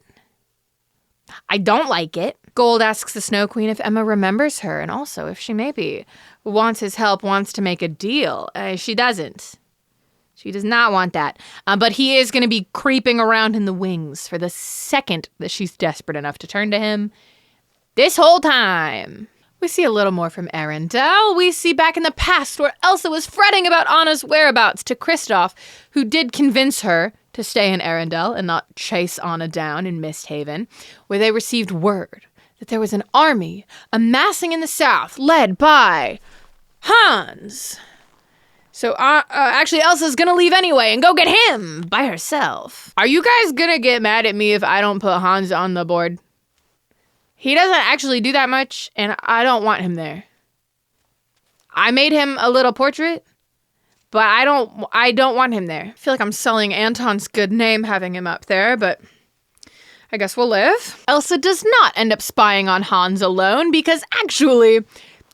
Speaker 1: I don't like it. Gold asks the Snow Queen if Emma remembers her, and also if she maybe wants his help, wants to make a deal. She doesn't. She does not want that. But he is going to be creeping around in the wings for the second that she's desperate enough to turn to him. This whole time. We see a little more from Arendelle. We see back in the past where Elsa was fretting about Anna's whereabouts to Kristoff, who did convince her to stay in Arendelle and not chase Anna down in Misthaven, where they received word that there was an army amassing in the south led by Hans. So actually Elsa's gonna leave anyway and go get him by herself. Are you guys gonna get mad at me if I don't put Hans on the board? He doesn't actually do that much, and I don't want him there. I made him a little portrait, but I don't want him there. I feel like I'm selling Anton's good name having him up there, but I guess we'll live. Elsa does not end up spying on Hans alone because actually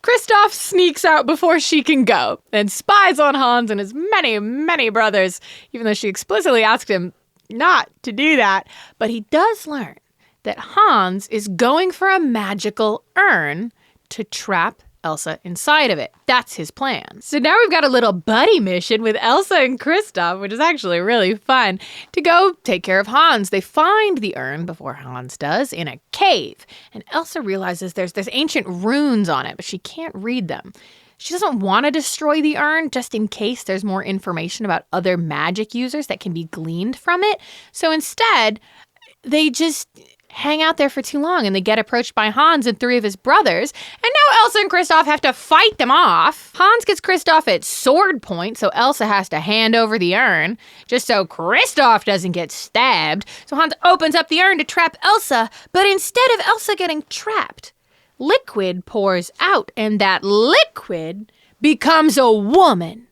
Speaker 1: Kristoff sneaks out before she can go and spies on Hans and his many, many brothers, even though she explicitly asked him not to do that. But he does learn that Hans is going for a magical urn to trap Elsa inside of it. That's his plan. So now we've got a little buddy mission with Elsa and Kristoff, which is actually really fun, to go take care of Hans. They find the urn before Hans does in a cave, and Elsa realizes there's ancient runes on it, but she can't read them. She doesn't want to destroy the urn just in case there's more information about other magic users that can be gleaned from it. So instead, they just hang out there for too long and they get approached by Hans and 3 of his brothers. And now Elsa and Kristoff have to fight them off. Hans gets Kristoff at sword point, so Elsa has to hand over the urn just so Kristoff doesn't get stabbed. So Hans opens up the urn to trap Elsa, but instead of Elsa getting trapped, liquid pours out, and that liquid becomes a woman.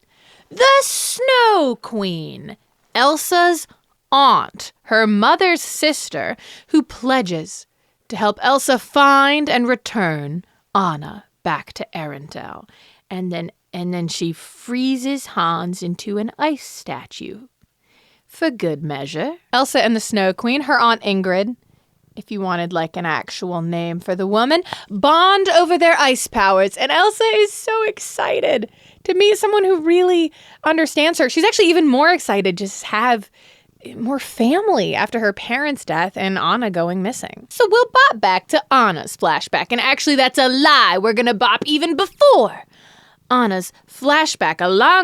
Speaker 1: The Snow Queen, Elsa's aunt, her mother's sister, who pledges to help Elsa find and return Anna back to Arendelle. And then she freezes Hans into an ice statue. For good measure. Elsa and the Snow Queen, her Aunt Ingrid, if you wanted like an actual name for the woman, bond over their ice powers. And Elsa is so excited to meet someone who really understands her. She's actually even more excited to just have more family after her parents' death and Anna going missing. So we'll bop back to Anna's flashback. And actually, that's a lie. We're going to bop even before Anna's flashback a long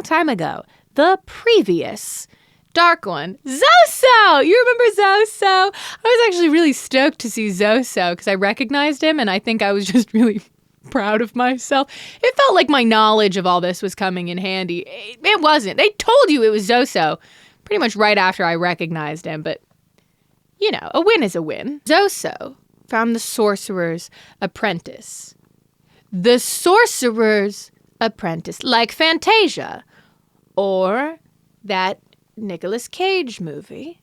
Speaker 1: time ago. The previous Dark One. Zoso! You remember Zoso? I was actually really stoked to see Zoso because I recognized him and I think I was just really proud of myself. It felt like my knowledge of all this was coming in handy. It wasn't. They told you it was Zoso pretty much right after I recognized him, but you know, a win is a win. Zoso found the Sorcerer's Apprentice. The Sorcerer's Apprentice, like Fantasia, or that Nicolas Cage movie.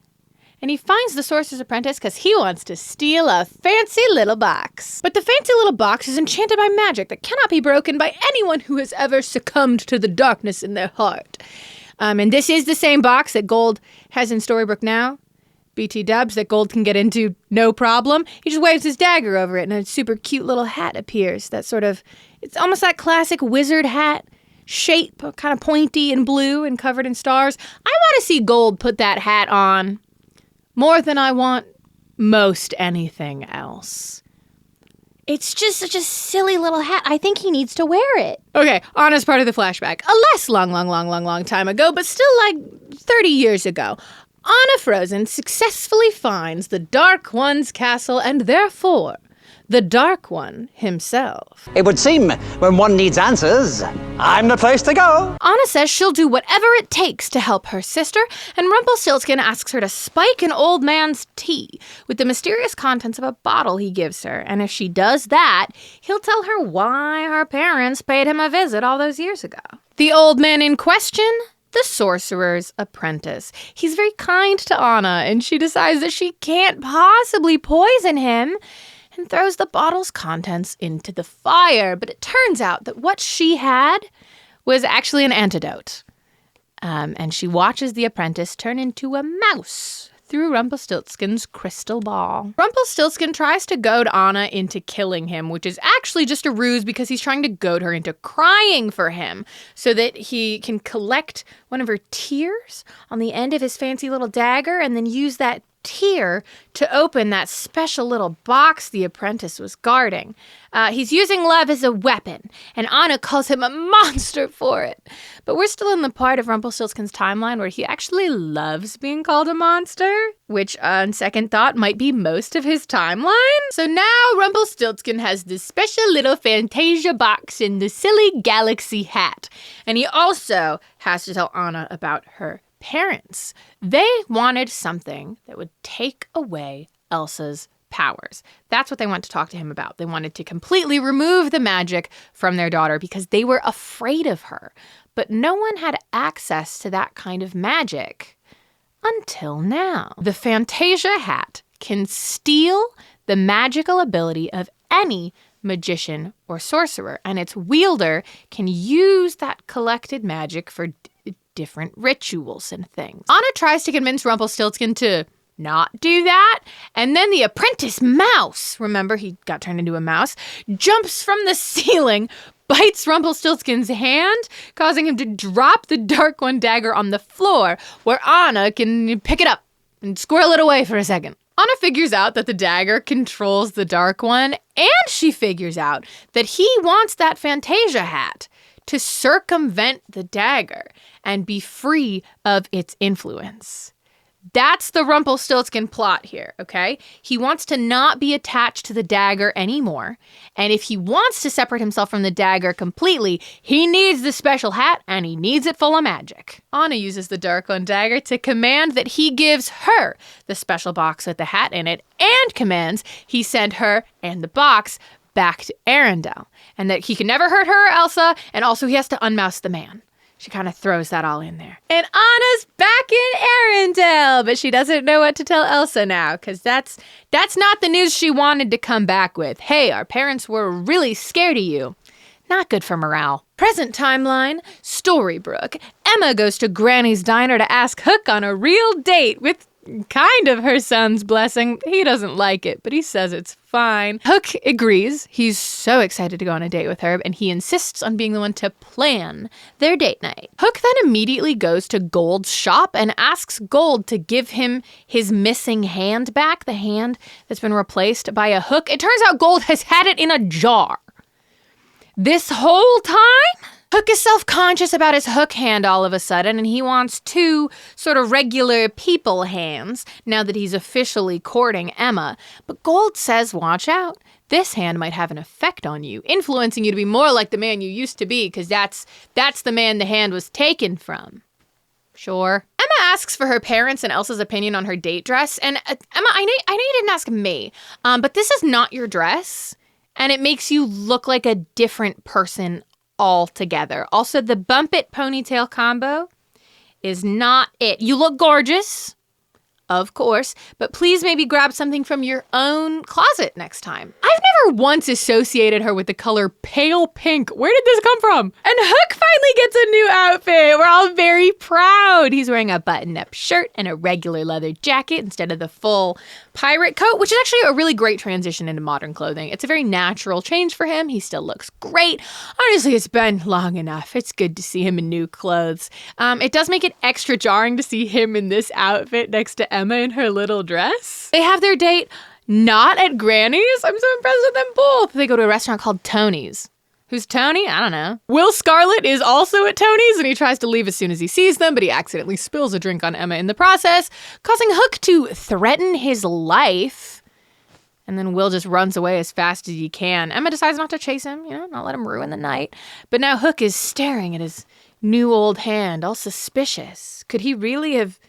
Speaker 1: And he finds the Sorcerer's Apprentice because he wants to steal a fancy little box. But the fancy little box is enchanted by magic that cannot be broken by anyone who has ever succumbed to the darkness in their heart. And this is the same box that Gold has in Storybrooke now. BT dubs that Gold can get into no problem. He just waves his dagger over it and a super cute little hat appears. That sort of, it's almost that classic wizard hat shape, kind of pointy and blue and covered in stars. I want to see Gold put that hat on more than I want most anything else. It's just such a silly little hat. I think he needs to wear it. Okay, Anna's part of the flashback. A less long time ago, but still like 30 years ago. Anna Frozen successfully finds the Dark One's castle and therefore the Dark One himself.
Speaker 7: It would seem when one needs answers, I'm the place to go.
Speaker 1: Anna says she'll do whatever it takes to help her sister, and Rumpelstiltskin asks her to spike an old man's tea with the mysterious contents of a bottle he gives her. And if she does that, he'll tell her why her parents paid him a visit all those years ago. The old man in question? The Sorcerer's Apprentice. He's very kind to Anna, and she decides that she can't possibly poison him and throws the bottle's contents into the fire. But it turns out that what she had was actually an antidote. And she watches the apprentice turn into a mouse through Rumpelstiltskin's crystal ball. Rumpelstiltskin tries to goad Anna into killing him, which is actually just a ruse because he's trying to goad her into crying for him so that he can collect one of her tears on the end of his fancy little dagger and then use that tear to open that special little box the apprentice was guarding. He's using love as a weapon, and Anna calls him a monster for it. But we're still in the part of Rumpelstiltskin's timeline where he actually loves being called a monster, which on second thought might be most of his timeline. So now Rumpelstiltskin has this special little Fantasia box in the silly galaxy hat. And he also has to tell Anna about her parents. They wanted something that would take away Elsa's powers. That's what they want to talk to him about. They wanted to completely remove the magic from their daughter because they were afraid of her. But no one had access to that kind of magic until now. The Fantasia hat can steal the magical ability of any magician or sorcerer, and its wielder can use that collected magic for different rituals and things. Anna tries to convince Rumpelstiltskin to not do that. And then the apprentice mouse, remember he got turned into a mouse, jumps from the ceiling, bites Rumpelstiltskin's hand, causing him to drop the Dark One dagger on the floor, where Anna can pick it up and squirrel it away for a second. Anna figures out that the dagger controls the Dark One, and she figures out that he wants that Fantasia hat to circumvent the dagger and be free of its influence. That's the Rumpelstiltskin plot here, okay? He wants to not be attached to the dagger anymore, and if he wants to separate himself from the dagger completely, he needs the special hat, and he needs it full of magic. Anna uses the Dark One dagger to command that he gives her the special box with the hat in it, and commands he send her and the box back to Arendelle, and that he can never hurt her or Elsa, and also he has to unmouse the man. She kind of throws that all in there. And Anna's back in Arendelle, but she doesn't know what to tell Elsa now, because that's not the news she wanted to come back with. Hey, our parents were really scared of you. Not good for morale. Present timeline, Storybrooke. Emma goes to Granny's diner to ask Hook on a real date with kind of her son's blessing. He doesn't like it, but he says it's fine. Hook agrees. He's so excited to go on a date with her, and he insists on being the one to plan their date night. Hook then immediately goes to Gold's shop and asks Gold to give him his missing hand back, the hand that's been replaced by a hook. It turns out Gold has had it in a jar this whole time? Hook is self-conscious about his hook hand all of a sudden, and he wants two sort of regular people hands now that he's officially courting Emma. But Gold says, watch out. This hand might have an effect on you, influencing you to be more like the man you used to be, because that's the man the hand was taken from. Sure. Emma asks for her parents' and Elsa's opinion on her date dress. And Emma, I know you didn't ask me, but this is not your dress, and it makes you look like a different person altogether. Also, the bump it ponytail combo is not it. You look gorgeous, of course, but please maybe grab something from your own closet next time. I've never once associated her with the color pale pink. Where did this come from? And Hook finally gets a new outfit. We're all very proud. He's wearing a button-up shirt and a regular leather jacket instead of the full pirate coat, which is actually a really great transition into modern clothing. It's a very natural change for him. He still looks great. Honestly, it's been long enough. It's good to see him in new clothes. It does make it extra jarring to see him in this outfit next to Emma in her little dress. They have their date not at Granny's. I'm so impressed with them both. They go to a restaurant called Tony's. Who's Tony? I don't know. Will Scarlet is also at Tony's, and he tries to leave as soon as he sees them, but he accidentally spills a drink on Emma in the process, causing Hook to threaten his life. And then Will just runs away as fast as he can. Emma decides not to chase him, not let him ruin the night. But now Hook is staring at his new old hand, all suspicious. Could he really have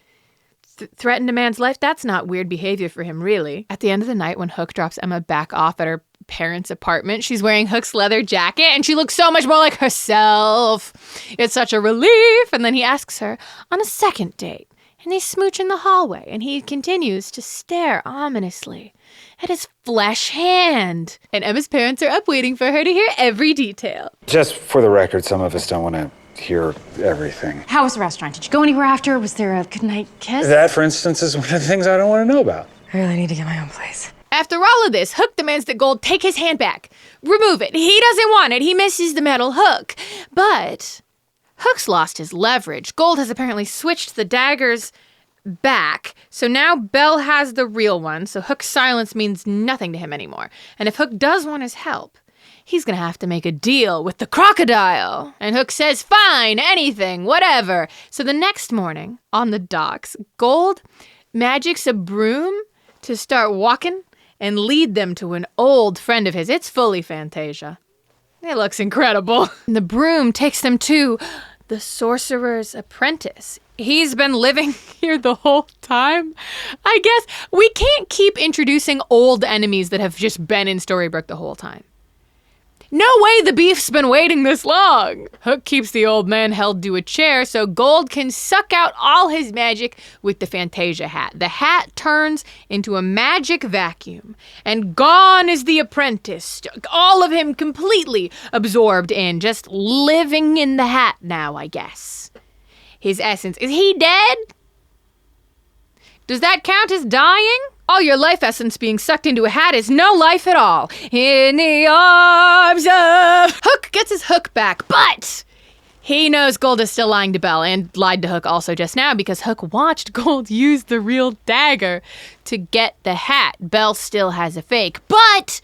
Speaker 1: threatened a man's life? That's not weird behavior for him, really. At the end of the night, when Hook drops Emma back off at her parents' apartment, she's wearing Hook's leather jacket, and she looks so much more like herself. It's such a relief. And then he asks her on a second date, and they smooch in the hallway, and he continues to stare ominously at his flesh hand. And Emma's parents are up waiting for her to hear every detail.
Speaker 2: Just for the record, some of us don't want to hear everything.
Speaker 5: How was the restaurant? Did you go anywhere after? Was there a goodnight kiss?
Speaker 2: That, for instance, is one of the things I don't want to know about.
Speaker 5: I really need to get my own place.
Speaker 1: After all of this, Hook demands that Gold take his hand back. Remove it. He doesn't want it. He misses the metal hook. But Hook's lost his leverage. Gold has apparently switched the daggers back. So now Belle has the real one. So Hook's silence means nothing to him anymore. And if Hook does want his help, he's gonna have to make a deal with the crocodile. And Hook says, fine, anything, whatever. So the next morning, on the docks, Gold magics a broom to start walking and lead them to an old friend of his. It's fully Fantasia. It looks incredible. And the broom takes them to the sorcerer's apprentice. He's been living here the whole time. I guess we can't keep introducing old enemies that have just been in Storybrooke the whole time. No way the beef's been waiting this long. Hook keeps the old man held to a chair so Gold can suck out all his magic with the Fantasia hat. The hat turns into a magic vacuum, and gone is the apprentice. All of him completely absorbed in, just living in the hat now, I guess. His essence. Is he dead? Does that count as dying? All your life essence being sucked into a hat is no life at all. In the arms of... Hook gets his hook back, but he knows Gold is still lying to Belle, and lied to Hook also just now because Hook watched Gold use the real dagger to get the hat. Belle still has a fake, but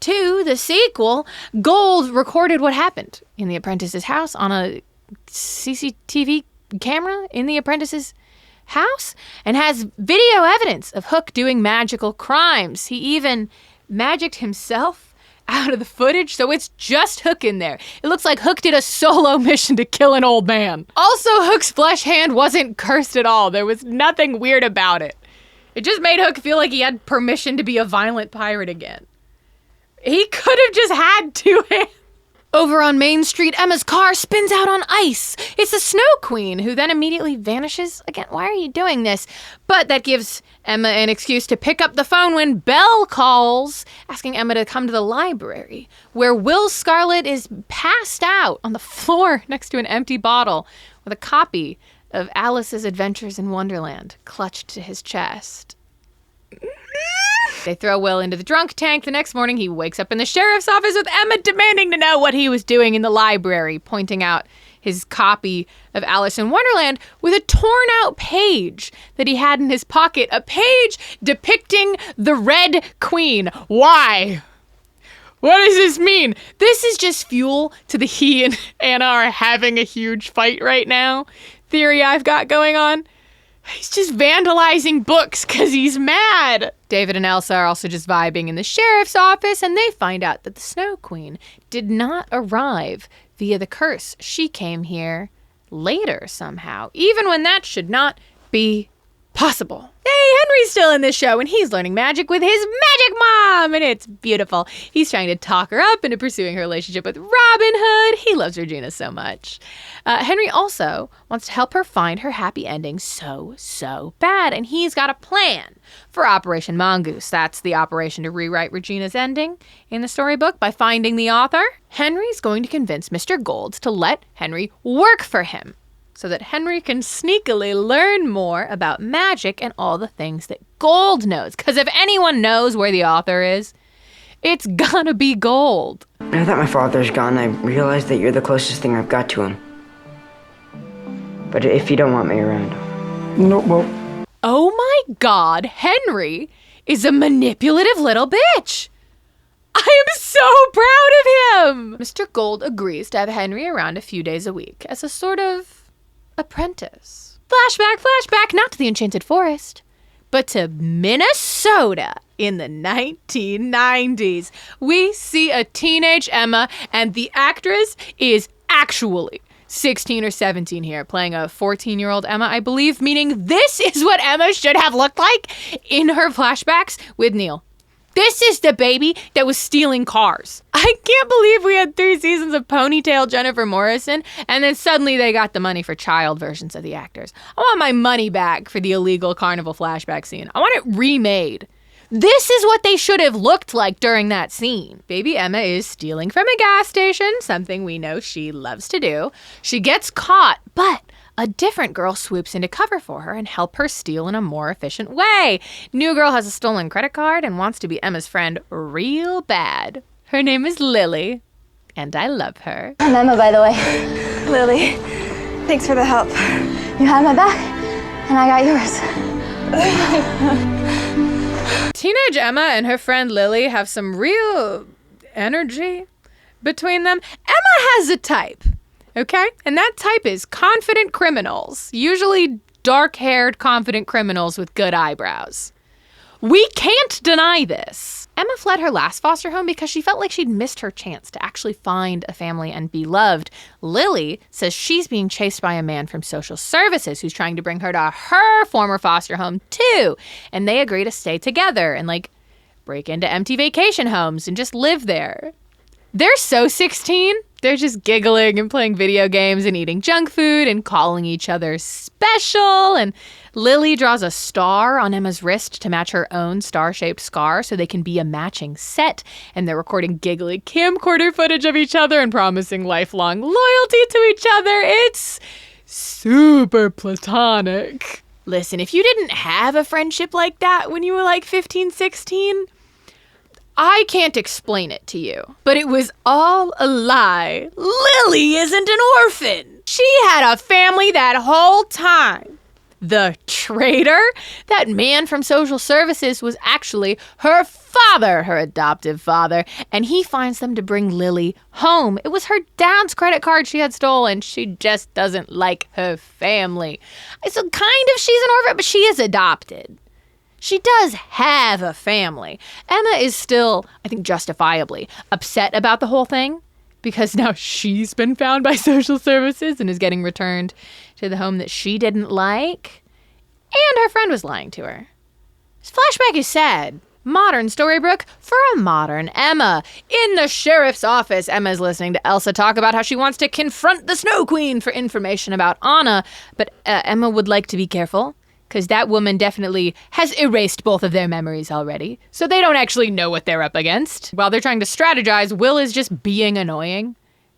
Speaker 1: to the sequel, Gold recorded what happened in the apprentice's house on a CCTV camera in the apprentice's house and has video evidence of Hook doing magical crimes. He even magicked himself out of the footage, so it's just Hook in there. It looks like Hook did a solo mission to kill an old man. Also, Hook's flesh hand wasn't cursed at all. There was nothing weird about it. It just made Hook feel like he had permission to be a violent pirate again. He could have just had two hands. Over on Main Street, Emma's car spins out on ice. It's the Snow Queen, who then immediately vanishes. Again, why are you doing this? But that gives Emma an excuse to pick up the phone when Belle calls, asking Emma to come to the library, where Will Scarlet is passed out on the floor next to an empty bottle with a copy of Alice's Adventures in Wonderland clutched to his chest. They throw Will into the drunk tank. The next morning, he wakes up in the sheriff's office with Emma demanding to know what he was doing in the library, pointing out his copy of Alice in Wonderland with a torn out page that he had in his pocket, a page depicting the Red Queen. Why? What does this mean? This is just fuel to the he and Anna are having a huge fight right now theory I've got going on. He's just vandalizing books because he's mad. David and Elsa are also just vibing in the sheriff's office, and they find out that the Snow Queen did not arrive via the curse. She came here later somehow, even when that should not be possible. Hey, Henry's still in this show, and he's learning magic with his magic mom, and it's beautiful. He's trying to talk her up into pursuing her relationship with Robin Hood. He loves Regina so much. Henry also wants to help her find her happy ending so bad, and he's got a plan for Operation Mongoose. That's the operation to rewrite Regina's ending in the storybook by finding the author. Henry's going to convince Mr. Gold to let Henry work for him, so that Henry can sneakily learn more about magic and all the things that Gold knows. Because if anyone knows where the author is, it's gonna be Gold.
Speaker 8: Now that my father's gone, I realize that you're the closest thing I've got to him. But if you don't want me around...
Speaker 7: No, well...
Speaker 1: Oh my God, Henry is a manipulative little bitch. I am so proud of him. Mr. Gold agrees to have Henry around a few days a week as a sort of apprentice. Flashback, not to the Enchanted Forest, but to Minnesota in the 1990s. We see a teenage Emma, and the actress is actually 16 or 17 here, playing a 14-year-old Emma, I believe, meaning this is what Emma should have looked like in her flashbacks with Neil. This is the baby that was stealing cars. I can't believe we had 3 seasons of ponytail Jennifer Morrison, and then suddenly they got the money for child versions of the actors. I want my money back for the illegal carnival flashback scene. I want it remade. This is what they should have looked like during that scene. Baby Emma is stealing from a gas station, something we know she loves to do. She gets caught, but a different girl swoops in to cover for her and help her steal in a more efficient way. New girl has a stolen credit card and wants to be Emma's friend real bad. Her name is Lily, and I love her.
Speaker 9: I'm Emma, by the way. Lily, thanks for the help. You had my back, and I got yours.
Speaker 1: Teenage Emma and her friend Lily have some real energy between them. Emma has a type. Okay? And that type is confident criminals. Usually dark-haired, confident criminals with good eyebrows. We can't deny this. Emma fled her last foster home because she felt like she'd missed her chance to actually find a family and be loved. Lily says she's being chased by a man from social services who's trying to bring her to her former foster home too. And they agree to stay together and break into empty vacation homes and just live there. They're so 16. They're just giggling and playing video games and eating junk food and calling each other special. And Lily draws a star on Emma's wrist to match her own star-shaped scar so they can be a matching set. And they're recording giggly camcorder footage of each other and promising lifelong loyalty to each other. It's super platonic. Listen, if you didn't have a friendship like that when you were like 15, 16, I can't explain it to you. But it was all a lie. Lily isn't an orphan. She had a family that whole time. The traitor? That man from social services was actually her father, her adoptive father, and he finds them to bring Lily home. It was her dad's credit card she had stolen. She just doesn't like her family. So kind of she's an orphan, but she is adopted. She does have a family. Emma is still, I think justifiably, upset about the whole thing because now she's been found by social services and is getting returned to the home that she didn't like. And her friend was lying to her. This flashback is sad. Modern Storybrooke for a modern Emma. In the sheriff's office, Emma's listening to Elsa talk about how she wants to confront the Snow Queen for information about Anna, but Emma would like to be careful, because that woman definitely has erased both of their memories already, so they don't actually know what they're up against. While they're trying to strategize, Will is just being annoying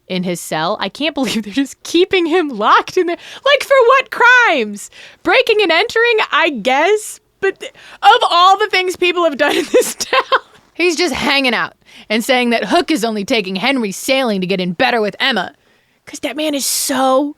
Speaker 1: in his cell. I can't believe they're just keeping him locked in there. Like, for what crimes? Breaking and entering, I guess, but of all the things people have done in this town, he's just hanging out and saying that Hook is only taking Henry sailing to get in better with Emma. Because that man is so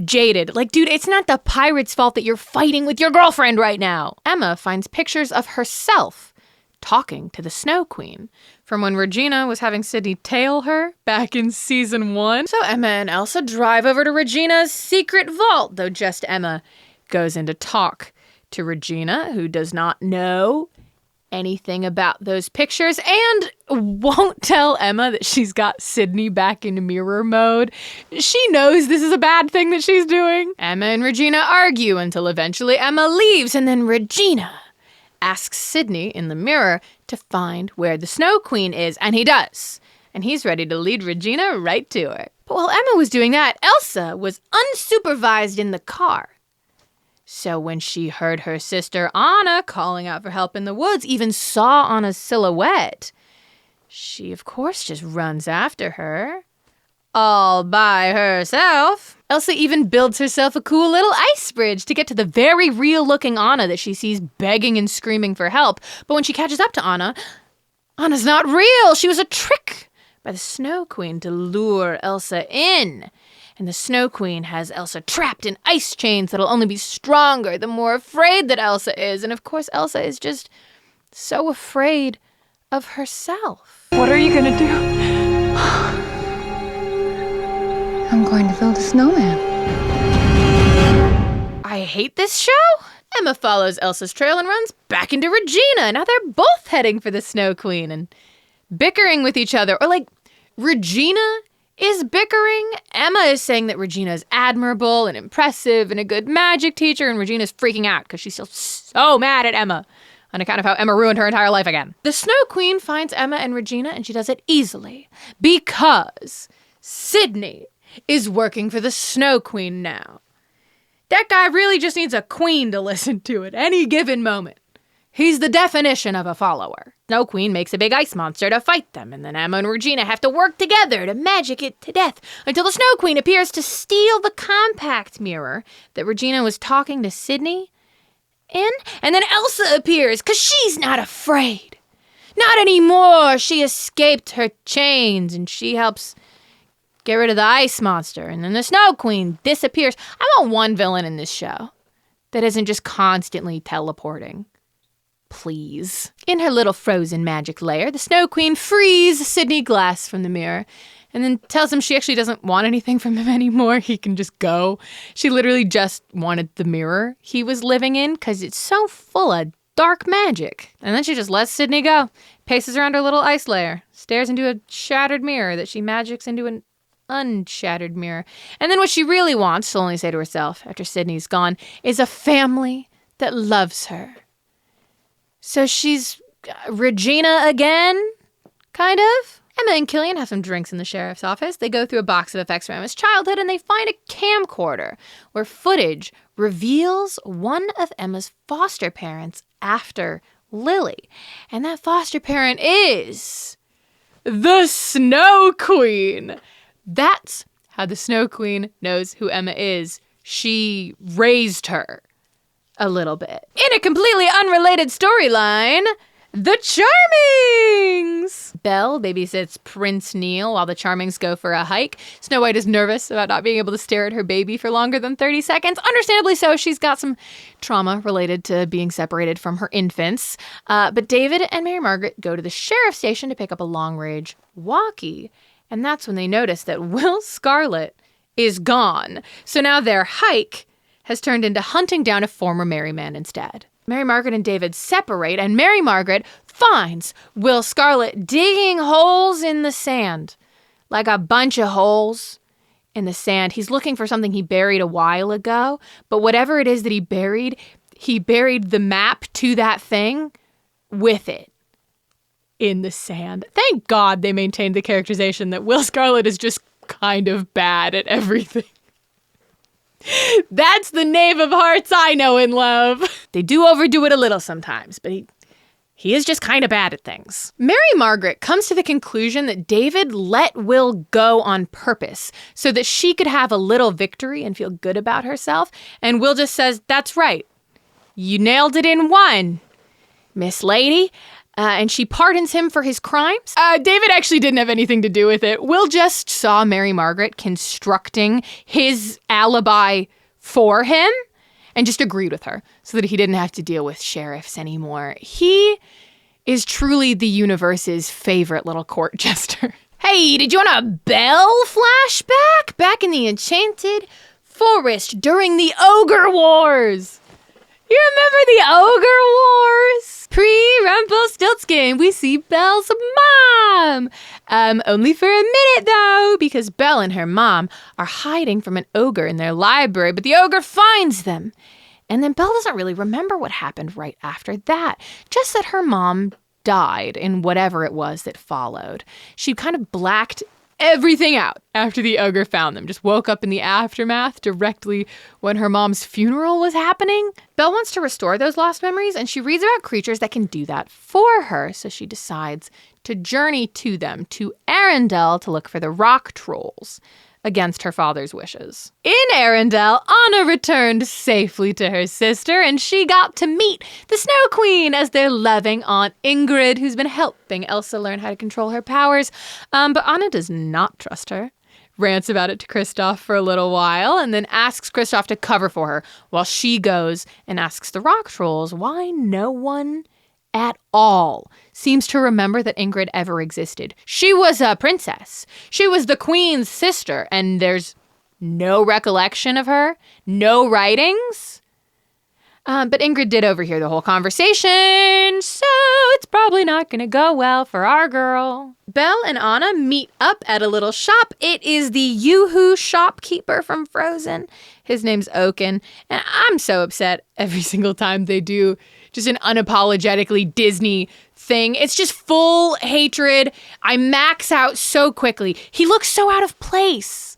Speaker 1: jaded. Like, dude, it's not the pirate's fault that you're fighting with your girlfriend right now. Emma finds pictures of herself talking to the Snow Queen from when Regina was having Sydney tail her back in season 1. So Emma and Elsa drive over to Regina's secret vault, though just Emma goes in to talk to Regina, who does not know anything about those pictures and won't tell Emma that she's got Sydney back in mirror mode. She knows this is a bad thing that she's doing. Emma and Regina argue until eventually Emma leaves, and then Regina asks Sydney in the mirror to find where the Snow Queen is, and he does. And he's ready to lead Regina right to her. But while Emma was doing that, Elsa was unsupervised in the car. So when she heard her sister Anna calling out for help in the woods, even saw Anna's silhouette, she of course just runs after her, all by herself. Elsa even builds herself a cool little ice bridge to get to the very real-looking Anna that she sees begging and screaming for help. But when she catches up to Anna, Anna's not real. She was a trick by the Snow Queen to lure Elsa in. And the Snow Queen has Elsa trapped in ice chains that'll only be stronger the more afraid that Elsa is. And of course, Elsa is just so afraid of herself.
Speaker 9: What are you gonna do? I'm going to build a snowman.
Speaker 1: I hate this show. Emma follows Elsa's trail and runs back into Regina. Now they're both heading for the Snow Queen and bickering with each other. Or like, Regina is bickering. Emma is saying that Regina is admirable and impressive and a good magic teacher, and Regina's freaking out because she's still so mad at Emma on account of how Emma ruined her entire life again. The Snow Queen finds Emma and Regina, and she does it easily because Sydney is working for the Snow Queen now. That guy really just needs a queen to listen to at any given moment. He's the definition of a follower. Snow Queen makes a big ice monster to fight them, and then Emma and Regina have to work together to magic it to death until the Snow Queen appears to steal the compact mirror that Regina was talking to Sydney in, and then Elsa appears because she's not afraid. Not anymore. She escaped her chains, and she helps get rid of the ice monster, and then the Snow Queen disappears. I want one villain in this show that isn't just constantly teleporting. Please. In her little frozen magic lair, the Snow Queen frees Sydney Glass from the mirror and then tells him she actually doesn't want anything from him anymore. He can just go. She literally just wanted the mirror he was living in because it's so full of dark magic. And then she just lets Sydney go, paces around her little ice lair, stares into a shattered mirror that she magics into an unshattered mirror. And then what she really wants, she'll only say to herself after Sydney's gone, is a family that loves her. So she's Regina again, kind of. Emma and Killian have some drinks in the sheriff's office. They go through a box of effects from Emma's childhood and they find a camcorder where footage reveals one of Emma's foster parents after Lily. And that foster parent is the Snow Queen. That's how the Snow Queen knows who Emma is. She raised her. a little bit. In a completely unrelated storyline, the Charmings! Belle babysits Prince Neil while the Charmings go for a hike. Snow White is nervous about not being able to stare at her baby for longer than 30 seconds. Understandably so, she's got some trauma related to being separated from her infants. But David and Mary Margaret go to the sheriff's station to pick up a long-range walkie. And that's when they notice that Will Scarlet is gone. So now their hike has turned into hunting down a former merry man instead. Mary Margaret and David separate, and Mary Margaret finds Will Scarlet digging holes in the sand. Like a bunch of holes in the sand. He's looking for something he buried a while ago, but whatever it is that he buried the map to that thing with it in the sand. Thank God they maintained the characterization that Will Scarlet is just kind of bad at everything. That's the Knave of Hearts I know and love. They do overdo it a little sometimes, but he is just kind of bad at things. Mary Margaret comes to the conclusion that David let Will go on purpose so that she could have a little victory and feel good about herself. And Will just says, "That's right. You nailed it in one, Miss Lady." And she pardons him for his crimes. David actually didn't have anything to do with it. Will just saw Mary Margaret constructing his alibi for him and just agreed with her so that he didn't have to deal with sheriffs anymore. He is truly the universe's favorite little court jester. Hey, did you want a Belle flashback? Back in the Enchanted Forest during the Ogre Wars. You remember the Ogre Wars? Pre-Rumpelstiltskin, we see Belle's mom. Only for a minute, though, because Belle and her mom are hiding from an ogre in their library, but the ogre finds them. And then Belle doesn't really remember what happened right after that, just that her mom died in whatever it was that followed. She kind of blacked everything out after the ogre found them. Just woke up in the aftermath directly when her mom's funeral was happening. Belle wants to restore those lost memories, and she reads about creatures that can do that for her. So she decides to journey to them, to Arendelle, to look for the rock trolls, against her father's wishes. In Arendelle, Anna returned safely to her sister, and she got to meet the Snow Queen as their loving Aunt Ingrid, who's been helping Elsa learn how to control her powers. But Anna does not trust her, rants about it to Kristoff for a little while, and then asks Kristoff to cover for her while she goes and asks the rock trolls why no one at all seems to remember that Ingrid ever existed. She was a princess. She was the queen's sister, and there's no recollection of her, no writings. But Ingrid did overhear the whole conversation, so it's probably not going to go well for our girl. Belle and Anna meet up at a little shop. It is the Yoo-hoo shopkeeper from Frozen. His name's Oaken, and I'm so upset every single time they do just an unapologetically Disney thing. It's just full hatred. I max out so quickly. He looks so out of place.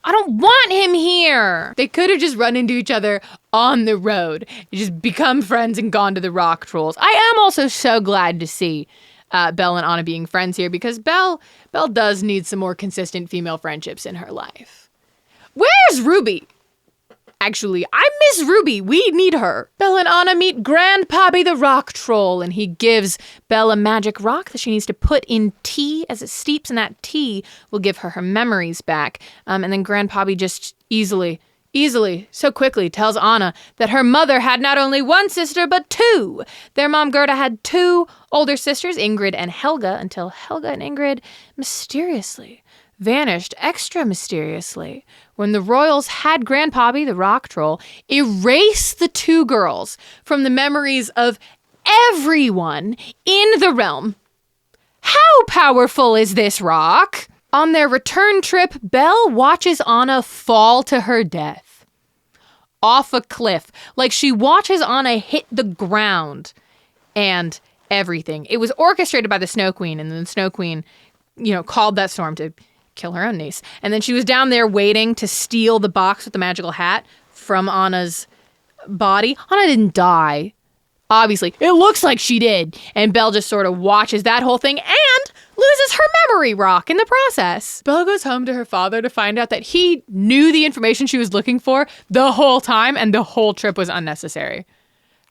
Speaker 1: I don't want him here. They could have just run into each other on the road, just become friends and gone to the rock trolls. I am also so glad to see Belle and Anna being friends here, because Belle does need some more consistent female friendships in her life. Where's Ruby? Actually, I miss Ruby. We need her. Belle and Anna meet Grandpappy the Rock Troll, and he gives Belle a magic rock that she needs to put in tea. As it steeps in that tea, will give her her memories back. And then Grandpappy just easily, so quickly tells Anna that her mother had not only one sister, but two. Their mom, Gerda, had two older sisters, Ingrid and Helga, until Helga and Ingrid mysteriously vanished extra mysteriously when the royals had Grandpappy, the rock troll, erase the two girls from the memories of everyone in the realm. How powerful is this rock? On their return trip, Belle watches Anna fall to her death off a cliff. Like, she watches Anna hit the ground and everything. It was orchestrated by the Snow Queen, and then the Snow Queen, called that storm to kill her own niece. And then she was down there waiting to steal the box with the magical hat from Anna's body. Anna didn't die. obviously, it looks like she did. And Belle just sort of watches that whole thing and loses her memory rock in the process. Belle goes home to her father to find out that he knew the information she was looking for the whole time and the whole trip was unnecessary.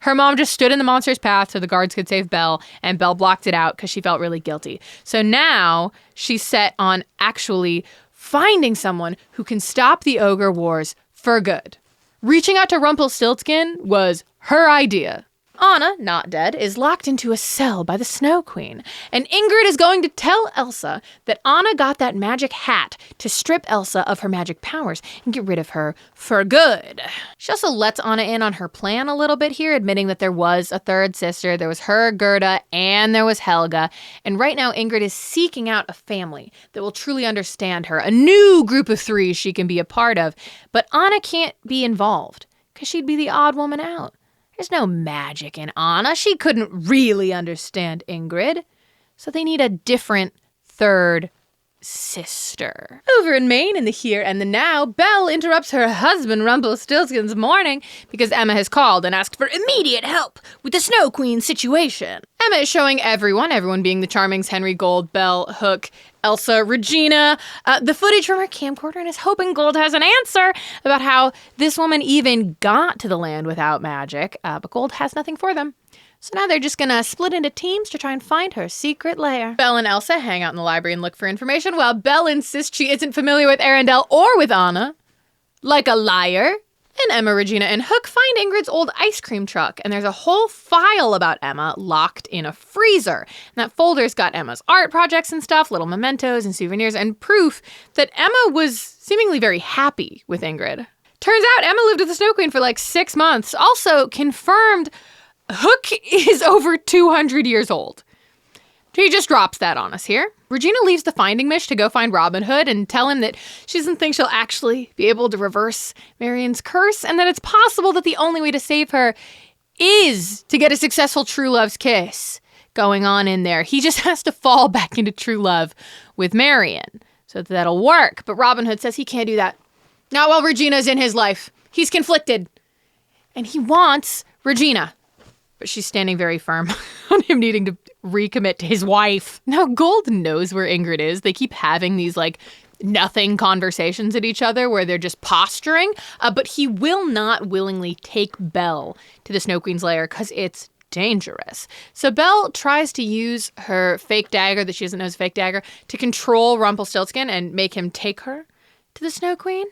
Speaker 1: Her mom just stood in the monster's path so the guards could save Belle, and Belle blocked it out because she felt really guilty. So now she's set on actually finding someone who can stop the ogre wars for good. Reaching out to Rumpelstiltskin was her idea. Anna, not dead, is locked into a cell by the Snow Queen, and Ingrid is going to tell Elsa that Anna got that magic hat to strip Elsa of her magic powers and get rid of her for good. She also lets Anna in on her plan a little bit here, admitting that there was a third sister. There was her, Gerda, and there was Helga. And right now, Ingrid is seeking out a family that will truly understand her, a new group of three she can be a part of. But Anna can't be involved because she'd be the odd woman out. There's no magic in Anna. She couldn't really understand Ingrid. So they need a different third sister. Over in Maine, in the here and the now, Belle interrupts her husband Rumpelstiltskin's morning because Emma has called and asked for immediate help with the Snow Queen situation. Emma is showing everyone being the Charmings, Henry, Gold, Belle, Hook, Elsa, Regina, the footage from her camcorder and is hoping Gold has an answer about how this woman even got to the land without magic, but Gold has nothing for them. So now they're just gonna split into teams to try and find her secret lair. Belle and Elsa hang out in the library and look for information while Belle insists she isn't familiar with Arendelle or with Anna. Like a liar. And Emma, Regina, and Hook find Ingrid's old ice cream truck, and there's a whole file about Emma locked in a freezer. And that folder's got Emma's art projects and stuff, little mementos and souvenirs, and proof that Emma was seemingly very happy with Ingrid. Turns out Emma lived with the Snow Queen for like 6 months. Also confirmed Hook is over 200 years old. He just drops that on us here. Regina leaves the finding mish to go find Robin Hood and tell him that she doesn't think she'll actually be able to reverse Marian's curse and that it's possible that the only way to save her is to get a successful true love's kiss going on in there. He just has to fall back into true love with Marian so that'll work. But Robin Hood says he can't do that. Not while Regina's in his life. He's conflicted. And he wants Regina. But she's standing very firm on him needing to recommit to his wife. Now, Gold knows where Ingrid is. They keep having these, nothing conversations at each other where they're just posturing. But he will not willingly take Belle to the Snow Queen's lair because it's dangerous. So Belle tries to use her fake dagger that she doesn't know is a fake dagger to control Rumpelstiltskin and make him take her to the Snow Queen.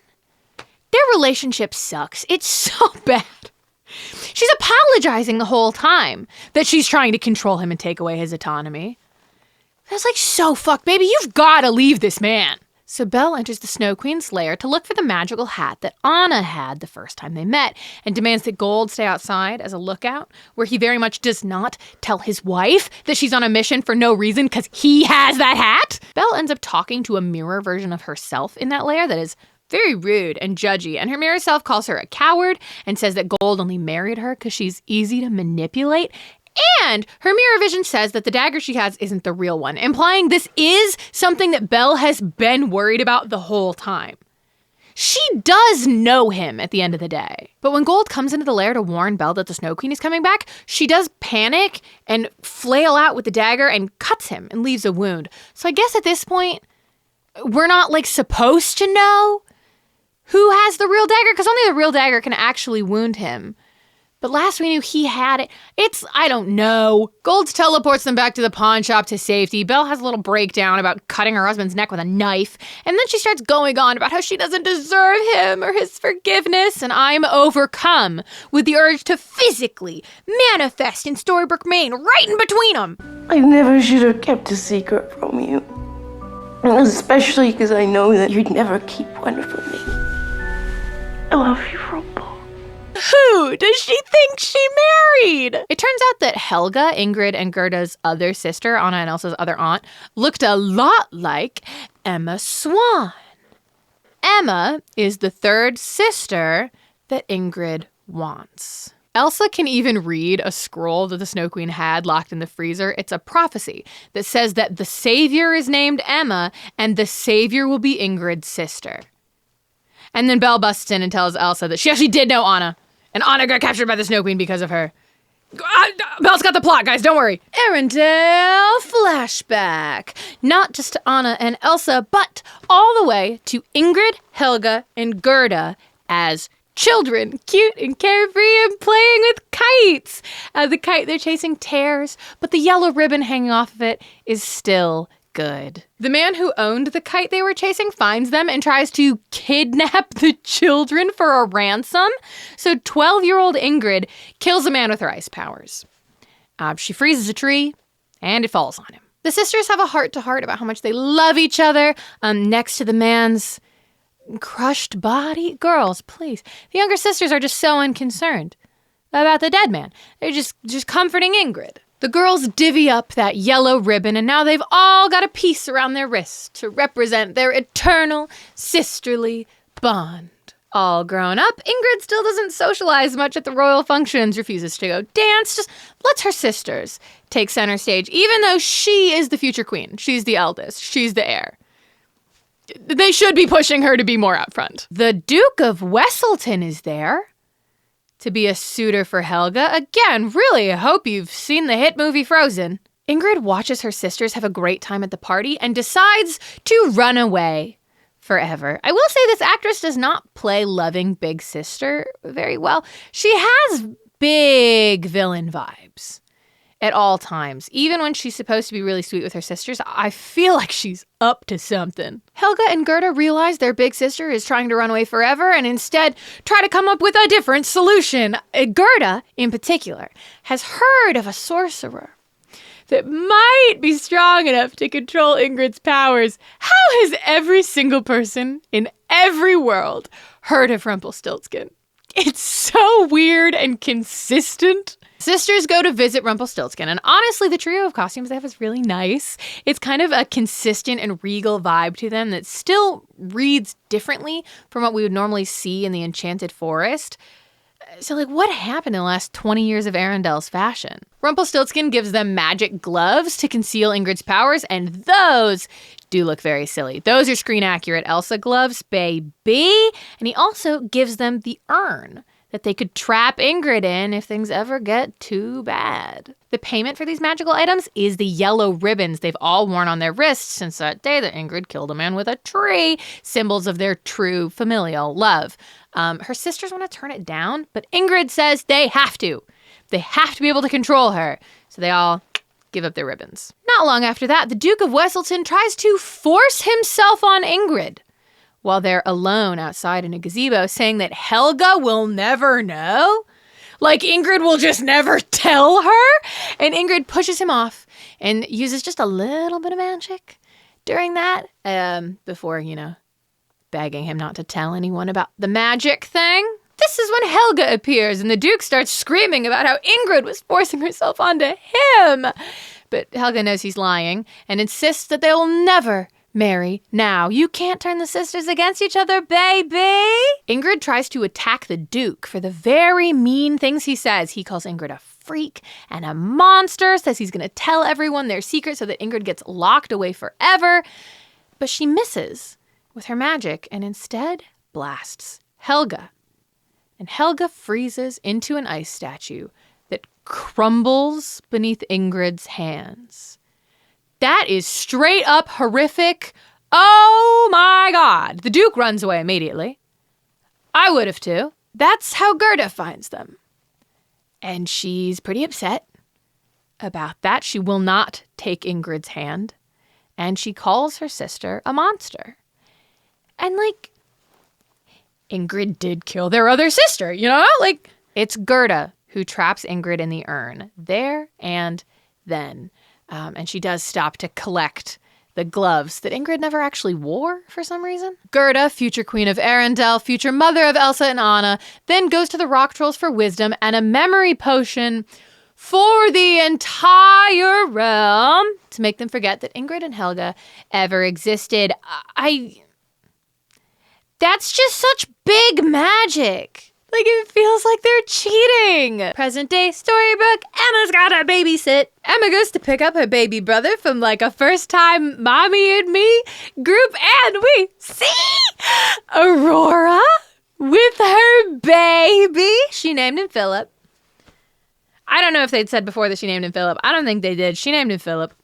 Speaker 1: Their relationship sucks. It's so bad. She's apologizing the whole time that she's trying to control him and take away his autonomy. That's so fucked, baby. You've got to leave this man. So Belle enters the Snow Queen's lair to look for the magical hat that Anna had the first time they met and demands that Gold stay outside as a lookout, where he very much does not tell his wife that she's on a mission for no reason because he has that hat. Belle ends up talking to a mirror version of herself in that lair that is very rude and judgy, and her mirror self calls her a coward and says that Gold only married her because she's easy to manipulate. And her mirror vision says that the dagger she has isn't the real one, implying this is something that Belle has been worried about the whole time. She does know him at the end of the day. But when Gold comes into the lair to warn Belle that the Snow Queen is coming back, she does panic and flail out with the dagger and cuts him and leaves a wound. So I guess at this point, we're not supposed to know who has the real dagger? Because only the real dagger can actually wound him. But last we knew he had it. I don't know. Gold teleports them back to the pawn shop to safety. Belle has a little breakdown about cutting her husband's neck with a knife. And then she starts going on about how she doesn't deserve him or his forgiveness. And I'm overcome with the urge to physically manifest in Storybrooke, Maine, right in between them.
Speaker 10: I never should have kept a secret from you. Especially because I know that you'd never keep one from me. I love you, Rumple.
Speaker 1: Who does she think she married? It turns out that Helga, Ingrid and Gerda's other sister, Anna and Elsa's other aunt, looked a lot like Emma Swan. Emma is the third sister that Ingrid wants. Elsa can even read a scroll that the Snow Queen had locked in the freezer. It's a prophecy that says that the savior is named Emma and the savior will be Ingrid's sister. And then Belle busts in and tells Elsa that she actually did know Anna. And Anna got captured by the Snow Queen because of her. Belle's got the plot, guys, don't worry. Arendelle flashback. Not just to Anna and Elsa, but all the way to Ingrid, Helga, and Gerda as children, cute and carefree and playing with kites. The kite they're chasing tears, but the yellow ribbon hanging off of it is still good. The man who owned the kite they were chasing finds them and tries to kidnap the children for a ransom. So 12-year-old Ingrid kills a man with her ice powers. She freezes a tree and it falls on him. The sisters have a heart-to-heart about how much they love each other next to the man's crushed body. Girls, please. The younger sisters are just so unconcerned about the dead man. They're just comforting Ingrid. The girls divvy up that yellow ribbon, and now they've all got a piece around their wrist to represent their eternal sisterly bond. All grown up, Ingrid still doesn't socialize much at the royal functions, refuses to go dance, just lets her sisters take center stage, even though she is the future queen. She's the eldest. She's the heir. They should be pushing her to be more out front. The Duke of Wesselton is there to be a suitor for Helga. Again, really, I hope you've seen the hit movie Frozen. Ingrid watches her sisters have a great time at the party and decides to run away forever. I will say this actress does not play loving big sister very well. She has big villain vibes at all times. Even when she's supposed to be really sweet with her sisters, I feel like she's up to something. Helga and Gerda realize their big sister is trying to run away forever and instead try to come up with a different solution. Gerda, in particular, has heard of a sorcerer that might be strong enough to control Ingrid's powers. How has every single person in every world heard of Rumpelstiltskin? It's so weird and consistent. Sisters go to visit Rumpelstiltskin, and honestly, the trio of costumes they have is really nice. It's kind of a consistent and regal vibe to them that still reads differently from what we would normally see in the Enchanted Forest. So, what happened in the last 20 years of Arendelle's fashion? Rumpelstiltskin gives them magic gloves to conceal Ingrid's powers, and those do look very silly. Those are screen-accurate Elsa gloves, baby. And he also gives them the urn that they could trap Ingrid in if things ever get too bad. The payment for these magical items is the yellow ribbons they've all worn on their wrists since that day that Ingrid killed a man with a tree, symbols of their true familial love. Her sisters want to turn it down, but Ingrid says they have to. They have to be able to control her. So they all give up their ribbons. Not long after that, the Duke of Wesselton tries to force himself on Ingrid while they're alone outside in a gazebo, saying that Helga will never know. Ingrid will just never tell her. And Ingrid pushes him off and uses just a little bit of magic during that, before, begging him not to tell anyone about the magic thing. This is when Helga appears and the Duke starts screaming about how Ingrid was forcing herself onto him. But Helga knows he's lying and insists that they'll never marry now. You can't turn the sisters against each other, baby. Ingrid tries to attack the Duke for the very mean things he says. He calls Ingrid a freak and a monster, says he's going to tell everyone their secret so that Ingrid gets locked away forever. But she misses with her magic and instead blasts Helga. And Helga freezes into an ice statue that crumbles beneath Ingrid's hands. That is straight up horrific. Oh my God. The Duke runs away immediately. I would have too. That's how Gerda finds them. And she's pretty upset about that. She will not take Ingrid's hand. And she calls her sister a monster. And Ingrid did kill their other sister, It's Gerda who traps Ingrid in the urn there and then. And she does stop to collect the gloves that Ingrid never actually wore for some reason. Gerda, future queen of Arendelle, future mother of Elsa and Anna, then goes to the rock trolls for wisdom and a memory potion for the entire realm to make them forget that Ingrid and Helga ever existed. That's just such big magic. It feels like they're cheating. Present day storybook, Emma's gotta babysit. Emma goes to pick up her baby brother from a first time mommy and me group, and we see Aurora with her baby. She named him Philip. I don't know if they'd said before that she named him Philip. I don't think they did. She named him Philip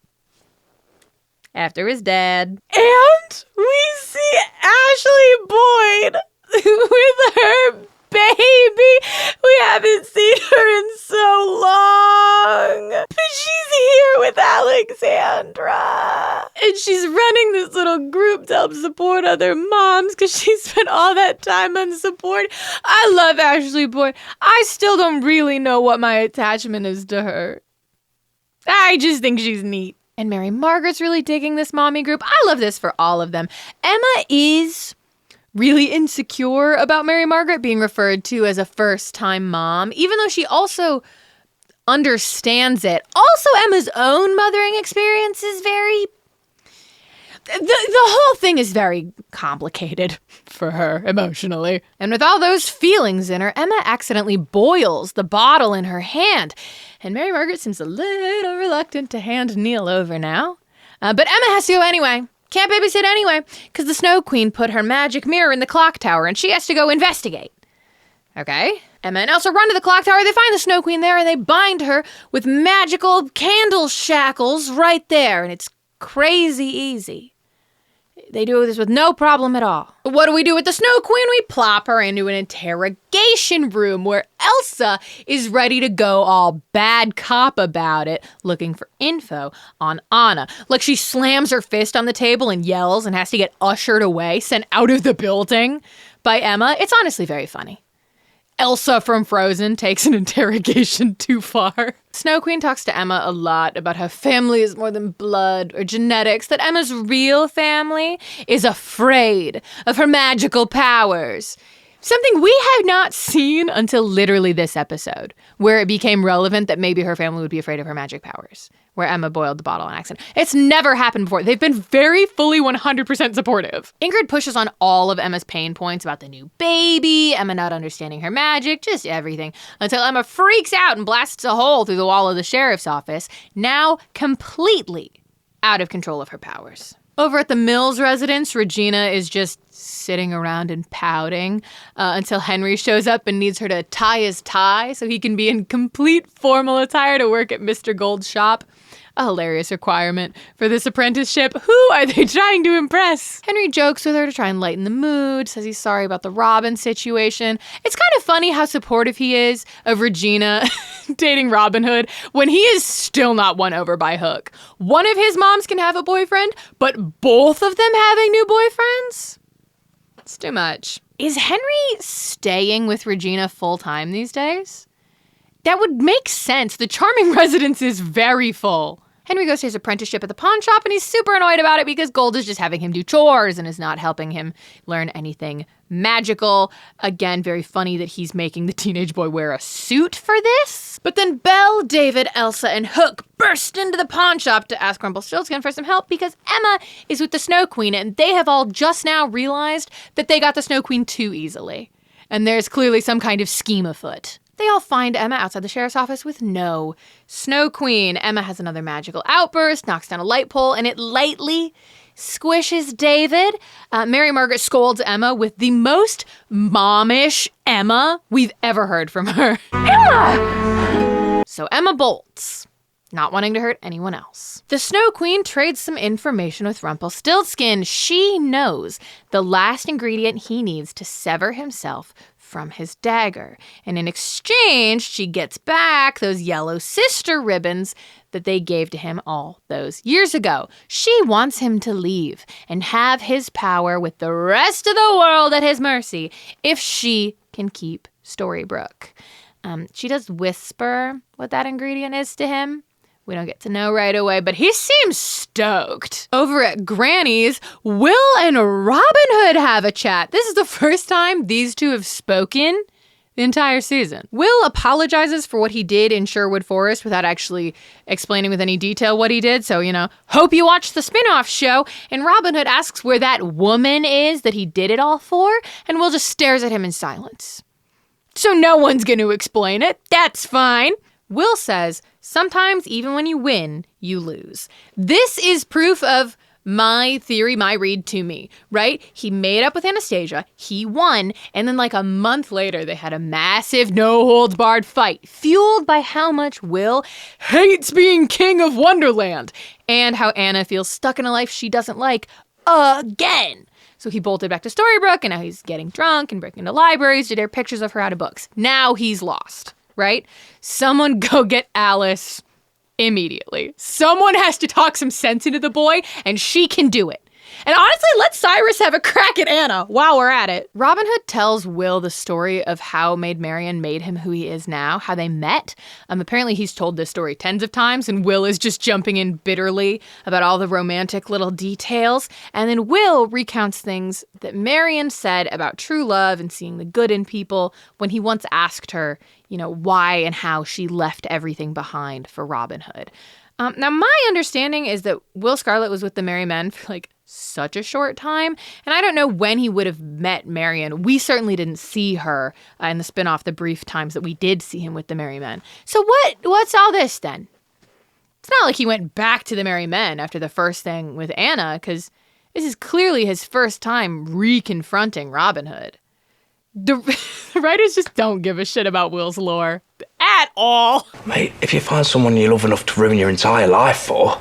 Speaker 1: after his dad. And we see Ashley Boyd with her baby. We haven't seen her in so long. But she's here with Alexandra. And she's running this little group to help support other moms because she spent all that time unsupported. I love Ashley Boyd. I still don't really know what my attachment is to her. I just think she's neat. And Mary Margaret's really digging this mommy group. I love this for all of them. Emma is really insecure about Mary Margaret being referred to as a first-time mom, even though she also understands it. Also, Emma's own mothering experience is very... The whole thing is very complicated for her emotionally. And with all those feelings in her, Emma accidentally boils the bottle in her hand. And Mary Margaret seems a little reluctant to hand Neil over now. But Emma has to go anyway. Can't babysit anyway, because the Snow Queen put her magic mirror in the clock tower and she has to go investigate. Okay? Emma and Elsa run to the clock tower, they find the Snow Queen there, and they bind her with magical candle shackles right there, and it's crazy easy. They do this with no problem at all. What do we do with the Snow Queen? We plop her into an interrogation room where Elsa is ready to go all bad cop about it, looking for info on Anna. Like she slams her fist on the table and yells and has to get ushered away, sent out of the building by Emma. It's honestly very funny. Elsa from Frozen takes an interrogation too far. Snow Queen talks to Emma a lot about how family is more than blood or genetics, that Emma's real family is afraid of her magical powers. Something we have not seen until literally this episode, where it became relevant that maybe her family would be afraid of her magic powers, where Emma boiled the bottle on accident. It's never happened before. They've been very fully 100% supportive. Ingrid pushes on all of Emma's pain points about the new baby, Emma not understanding her magic, just everything, until Emma freaks out and blasts a hole through the wall of the sheriff's office, now completely out of control of her powers. Over at the Mills residence, Regina is just sitting around and pouting until Henry shows up and needs her to tie his tie so he can be in complete formal attire to work at Mr. Gold's shop. A hilarious requirement for this apprenticeship. Who are they trying to impress? Henry jokes with her to try and lighten the mood, says he's sorry about the Robin situation. It's kind of funny how supportive he is of Regina dating Robin Hood when he is still not won over by Hook. One of his moms can have a boyfriend, but both of them having new boyfriends? It's too much. Is Henry staying with Regina full time these days? That would make sense. The charming residence is very full. Henry goes to his apprenticeship at the pawn shop and he's super annoyed about it because Gold is just having him do chores and is not helping him learn anything magical. Again, very funny that he's making the teenage boy wear a suit for this. But then Belle, David, Elsa, and Hook burst into the pawn shop to ask Rumpelstiltskin for some help because Emma is with the Snow Queen and they have all just now realized that they got the Snow Queen too easily. And there's clearly some kind of scheme afoot. They all find Emma outside the sheriff's office with no Snow Queen. Emma has another magical outburst, knocks down a light pole, and it lightly squishes David. Mary Margaret scolds Emma with the most momish Emma we've ever heard from her. Emma! So Emma bolts, not wanting to hurt anyone else. The Snow Queen trades some information with Rumpelstiltskin. She knows the last ingredient he needs to sever himself from his dagger. And in exchange, she gets back those yellow sister ribbons that they gave to him all those years ago. She wants him to leave and have his power with the rest of the world at his mercy if she can keep Storybrooke. She does whisper what that ingredient is to him. We don't get to know right away, but he seems stoked. Over at Granny's, Will and Robin Hood have a chat. This is the first time these two have spoken the entire season. Will apologizes for what he did in Sherwood Forest without actually explaining with any detail what he did. So, hope you watch the spin-off show. And Robin Hood asks where that woman is that he did it all for. And Will just stares at him in silence. So no one's going to explain it. That's fine. Will says, sometimes even when you win, you lose. This is proof of my theory, my read to me, right? He made up with Anastasia, he won, and then like a month later, they had a massive no-holds-barred fight, fueled by how much Will hates being king of Wonderland, and how Anna feels stuck in a life she doesn't like again. So he bolted back to Storybrooke, and now he's getting drunk and breaking into libraries to dare pictures of her out of books. Now he's lost, right? Someone go get Alice immediately. Someone has to talk some sense into the boy, and she can do it. And honestly, let Cyrus have a crack at Anna while we're at it. Robin Hood tells Will the story of how Maid Marian made him who he is now, how they met. Apparently he's told this story tens of times, and Will is just jumping in bitterly about all the romantic little details. And then Will recounts things that Marian said about true love and seeing the good in people when he once asked her, why and how she left everything behind for Robin Hood. Now, my understanding is that Will Scarlet was with the Merry Men for such a short time, and I don't know when he would have met Marian. We certainly didn't see her in the spinoff, the brief times that we did see him with the Merry Men. So what's all this then? It's not like he went back to the Merry Men after the first thing with Anna, because this is clearly his first time reconfronting Robin Hood. The writers just don't give a shit about Will's lore at all.
Speaker 11: Mate, if you find someone you love enough to ruin your entire life for,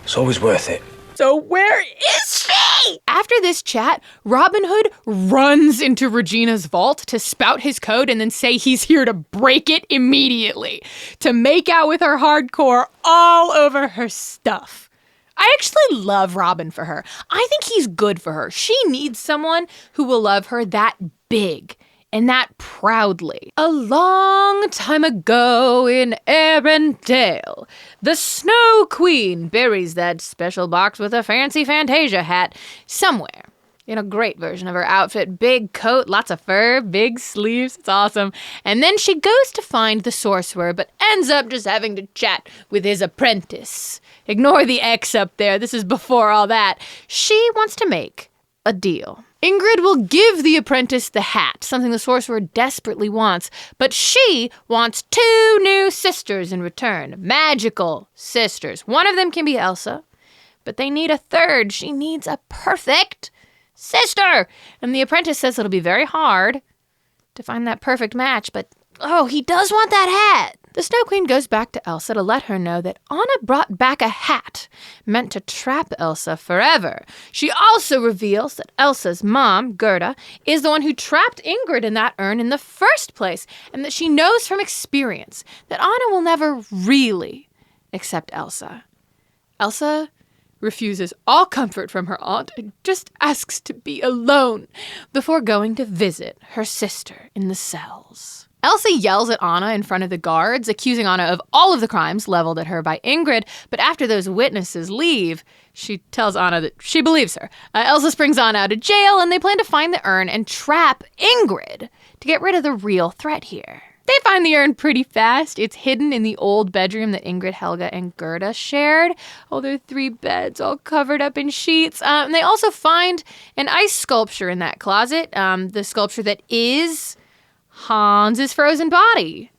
Speaker 11: it's always worth it.
Speaker 1: So where is she? After this chat, Robin Hood runs into Regina's vault to spout his code and then say he's here to break it immediately, to make out with her hardcore all over her stuff. I actually love Robin for her. I think he's good for her. She needs someone who will love her that big and that proudly. A long time ago in Arendelle, the Snow Queen buries that special box with a fancy Fantasia hat somewhere. In a great version of her outfit, big coat, lots of fur, big sleeves, it's awesome. And then she goes to find the sorcerer, but ends up just having to chat with his apprentice. Ignore the X up there, this is before all that. She wants to make a deal. Ingrid will give the apprentice the hat, something the sorcerer desperately wants, but she wants 2 new sisters in return, magical sisters. One of them can be Elsa, but they need a third. She needs a perfect sister! And the apprentice says it'll be very hard to find that perfect match, but he does want that hat. The Snow Queen goes back to Elsa to let her know that Anna brought back a hat meant to trap Elsa forever. She also reveals that Elsa's mom, Gerda, is the one who trapped Ingrid in that urn in the first place, and that she knows from experience that Anna will never really accept Elsa. Elsa refuses all comfort from her aunt and just asks to be alone before going to visit her sister in the cells. Elsa yells at Anna in front of the guards, accusing Anna of all of the crimes leveled at her by Ingrid, but after those witnesses leave, she tells Anna that she believes her. Elsa springs Anna out of jail, and they plan to find the urn and trap Ingrid to get rid of the real threat here. They find the urn pretty fast. It's hidden in the old bedroom that Ingrid, Helga, and Gerda shared. There are 3 beds all covered up in sheets. And they also find an ice sculpture in that closet, the sculpture that is Hans's frozen body.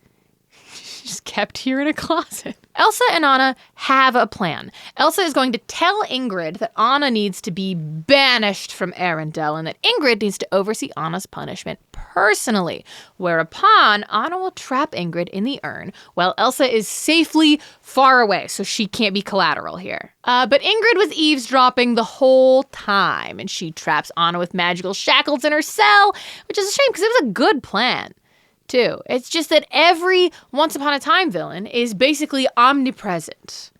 Speaker 1: Just kept here in a closet. Elsa and Anna have a plan. Elsa is going to tell Ingrid that Anna needs to be banished from Arendelle and that Ingrid needs to oversee Anna's punishment personally, whereupon Anna will trap Ingrid in the urn while Elsa is safely far away, so she can't be collateral here. But Ingrid was eavesdropping the whole time, and she traps Anna with magical shackles in her cell, which is a shame because it was a good plan too. It's just that every Once Upon a Time villain is basically omnipresent.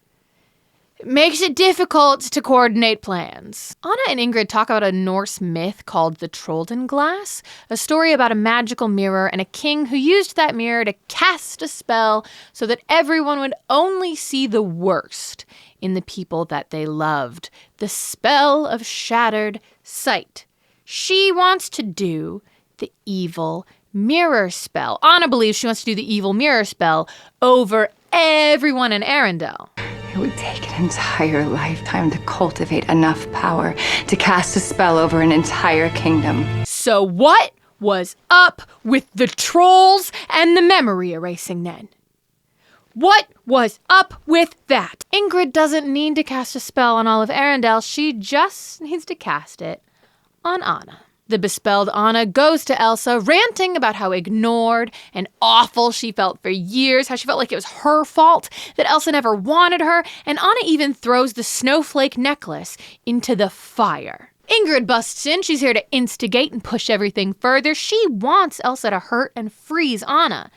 Speaker 1: It makes it difficult to coordinate plans. Anna and Ingrid talk about a Norse myth called the Trollden Glass, a story about a magical mirror and a king who used that mirror to cast a spell so that everyone would only see the worst in the people that they loved. The spell of shattered sight. She wants to do the evil mirror spell. Anna believes she wants to do the evil mirror spell over everyone in Arendelle.
Speaker 5: It would take an entire lifetime to cultivate enough power to cast a spell over an entire kingdom.
Speaker 1: So what was up with the trolls and the memory erasing then? What was up with that? Ingrid doesn't need to cast a spell on all of Arendelle. She just needs to cast it on Anna. The bespelled Anna goes to Elsa, ranting about how ignored and awful she felt for years, how she felt like it was her fault that Elsa never wanted her, and Anna even throws the snowflake necklace into the fire. Ingrid busts in. She's here to instigate and push everything further. She wants Elsa to hurt and freeze Anna,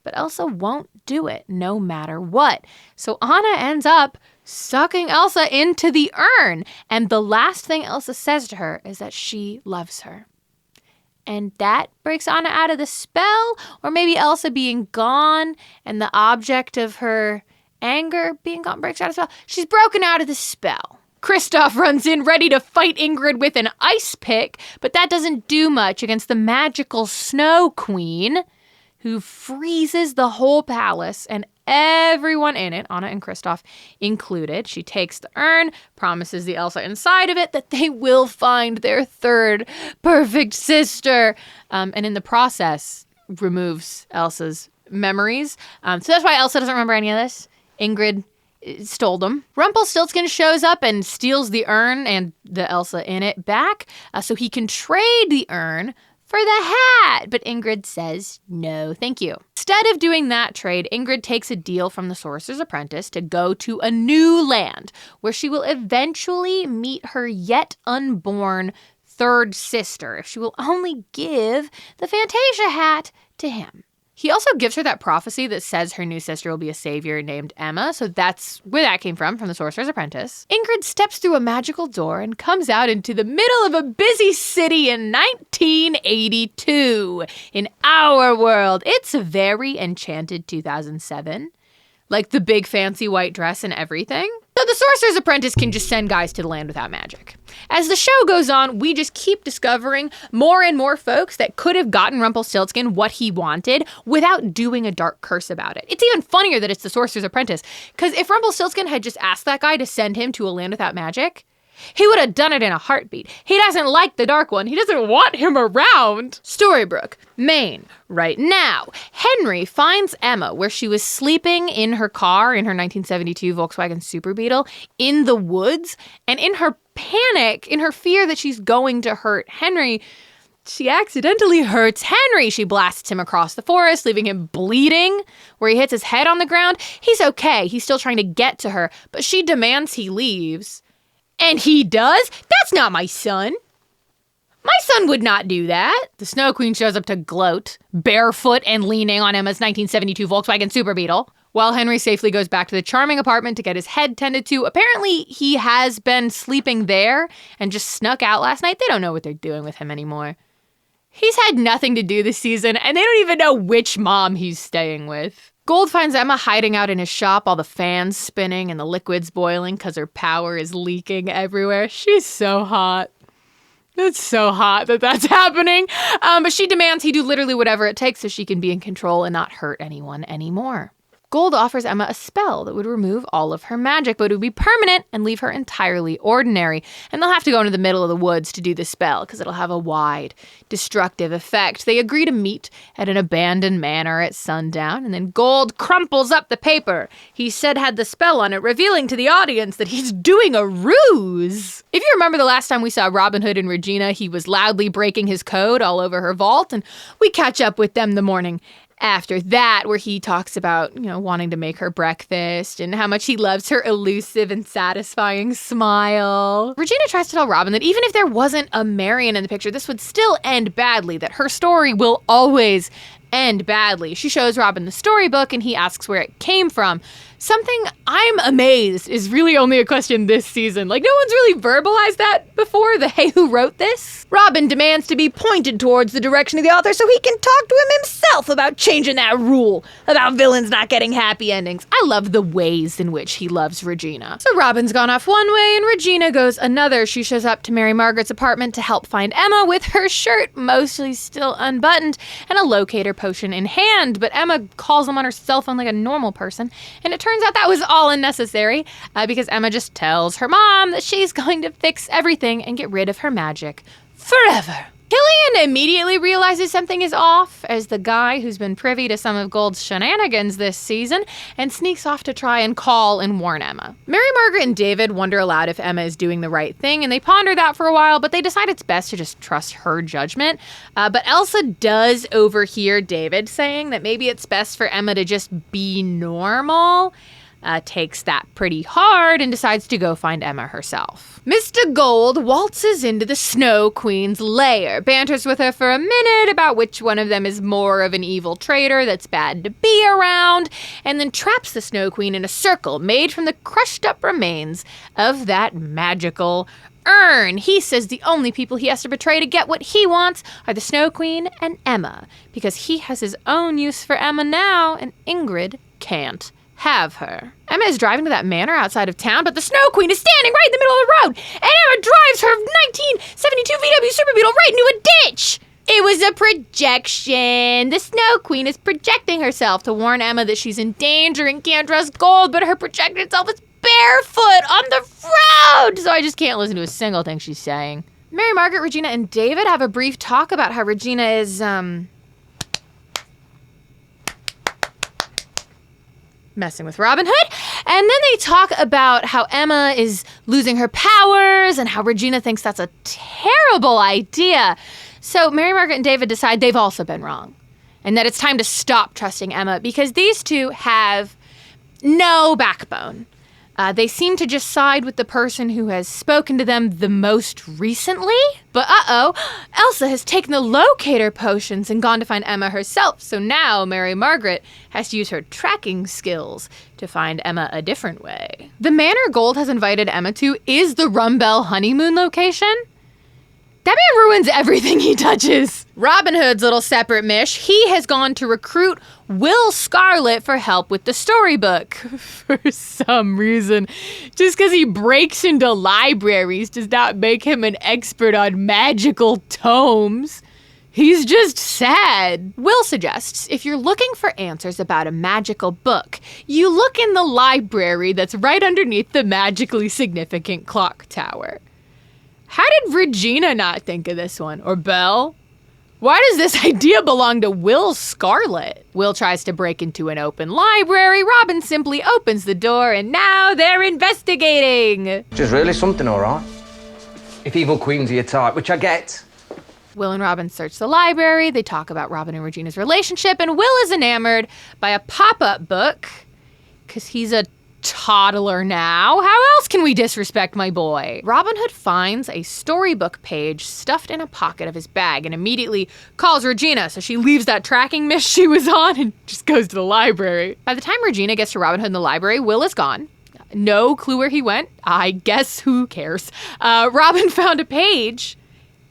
Speaker 1: but Elsa won't do it no matter what. So Anna ends up sucking Elsa into the urn. And the last thing Elsa says to her is that she loves her. And that breaks Anna out of the spell, or maybe Elsa being gone and the object of her anger being gone breaks out of the spell. She's broken out of the spell. Kristoff runs in ready to fight Ingrid with an ice pick, but that doesn't do much against the magical Snow Queen, who freezes the whole palace and everyone in it, Anna and Kristoff included. She takes the urn, promises the Elsa inside of it that they will find their third perfect sister, and in the process removes Elsa's memories. So that's why Elsa doesn't remember any of this. Ingrid stole them. Rumpelstiltskin shows up and steals the urn and the Elsa in it back, so he can trade the urn for the hat, but Ingrid says no, thank you. Instead of doing that trade, Ingrid takes a deal from the Sorcerer's Apprentice to go to a new land where she will eventually meet her yet unborn third sister if she will only give the Fantasia hat to him. He also gives her that prophecy that says her new sister will be a savior named Emma, so that's where that came from the Sorcerer's Apprentice. Ingrid steps through a magical door and comes out into the middle of a busy city in 1982. In our world, it's a very enchanted 2007. Like the big fancy white dress and everything. So the Sorcerer's Apprentice can just send guys to the land without magic. As the show goes on, we just keep discovering more and more folks that could have gotten Rumpelstiltskin what he wanted without doing a dark curse about it. It's even funnier that it's the Sorcerer's Apprentice, because if Rumpelstiltskin had just asked that guy to send him to a land without magic, he would have done it in a heartbeat. He doesn't like the Dark One. He doesn't want him around. Storybrooke, Maine, right now. Henry finds Emma where she was sleeping in her car, in her 1972 Volkswagen Super Beetle, in the woods. And in her panic, in her fear that she's going to hurt Henry, she accidentally hurts Henry. She blasts him across the forest, leaving him bleeding, where he hits his head on the ground. He's okay. He's still trying to get to her, but she demands he leaves. And he does? That's not my son. My son would not do that. The Snow Queen shows up to gloat, barefoot and leaning on Emma's 1972 Volkswagen Super Beetle, while Henry safely goes back to the charming apartment to get his head tended to. Apparently, he has been sleeping there and just snuck out last night. They don't know what they're doing with him anymore. He's had nothing to do this season, and they don't even know which mom he's staying with. Gold finds Emma hiding out in his shop, all the fans spinning and the liquids boiling because her power is leaking everywhere. She's so hot. It's so hot that that's happening. But she demands he do literally whatever it takes so she can be in control and not hurt anyone anymore. Gold offers Emma a spell that would remove all of her magic, but it would be permanent and leave her entirely ordinary. And they'll have to go into the middle of the woods to do the spell because it'll have a wide, destructive effect. They agree to meet at an abandoned manor at sundown, and then Gold crumples up the paper he said had the spell on it, revealing to the audience that he's doing a ruse. If you remember the last time we saw Robin Hood and Regina, he was loudly breaking his code all over her vault, and we catch up with them the morning after that, where he talks about, wanting to make her breakfast and how much he loves her elusive and satisfying smile. Regina tries to tell Robin that even if there wasn't a Marion in the picture, this would still end badly, that her story will always end badly. She shows Robin the storybook and he asks where it came from. Something I'm amazed is really only a question this season. Like, no one's really verbalized that before, the hey, who wrote this? Robin demands to be pointed towards the direction of the author so he can talk to him himself about changing that rule about villains not getting happy endings. I love the ways in which he loves Regina. So Robin's gone off one way and Regina goes another. She shows up to Mary Margaret's apartment to help find Emma with her shirt mostly still unbuttoned and a locator potion in hand, but Emma calls them on her cell phone like a normal person, and it turns out that was all unnecessary because Emma just tells her mom that she's going to fix everything and get rid of her magic forever. Killian immediately realizes something is off as the guy who's been privy to some of Gold's shenanigans this season and sneaks off to try and call and warn Emma. Mary Margaret and David wonder aloud if Emma is doing the right thing, and they ponder that for a while, but they decide it's best to just trust her judgment. But Elsa does overhear David saying that maybe it's best for Emma to just be normal. Takes that pretty hard and decides to go find Emma herself. Mr. Gold waltzes into the Snow Queen's lair, banters with her for a minute about which one of them is more of an evil traitor that's bad to be around, and then traps the Snow Queen in a circle made from the crushed up remains of that magical urn. He says the only people he has to betray to get what he wants are the Snow Queen and Emma, because he has his own use for Emma now, and Ingrid can't have her. Emma is driving to that manor outside of town, but the Snow Queen is standing right in the middle of the road, and Emma drives her 1972 VW Super Beetle right into a ditch. It was a projection. The Snow Queen is projecting herself to warn Emma that she's in danger and can't trust Gold, but her projected self is barefoot on the road, so I just can't listen to a single thing she's saying. Mary Margaret, Regina, and David have a brief talk about how Regina is, messing with Robin Hood, and then they talk about how Emma is losing her powers and how Regina thinks that's a terrible idea. So Mary Margaret and David decide they've also been wrong and that it's time to stop trusting Emma because these two have no backbone. They seem to just side with the person who has spoken to them the most recently. But Elsa has taken the locator potions and gone to find Emma herself. So now Mary Margaret has to use her tracking skills to find Emma a different way. The manor Gold has invited Emma to is the Rumbell honeymoon location. That man ruins everything he touches. Robin Hood's little separate mish, he has gone to recruit Will Scarlet for help with the storybook. For some reason. Just because he breaks into libraries does not make him an expert on magical tomes. He's just sad. Will suggests if you're looking for answers about a magical book, you look in the library that's right underneath the magically significant clock tower. How did Regina not think of this one? Or Belle? Why does this idea belong to Will Scarlet? Will tries to break into an open library. Robin simply opens the door, and now they're investigating.
Speaker 3: Which is really something, all right. If evil queens are your type, which I get.
Speaker 1: Will and Robin search the library. They talk about Robin and Regina's relationship, and Will is enamored by a pop-up book because he's a toddler now. How else can we disrespect my boy? Robin Hood finds a storybook page stuffed in a pocket of his bag and immediately calls Regina, so she leaves that tracking miss she was on and just goes to the library. By the time Regina gets to Robin Hood in the library, Will is gone. No clue where he went. I guess who cares? Robin found a page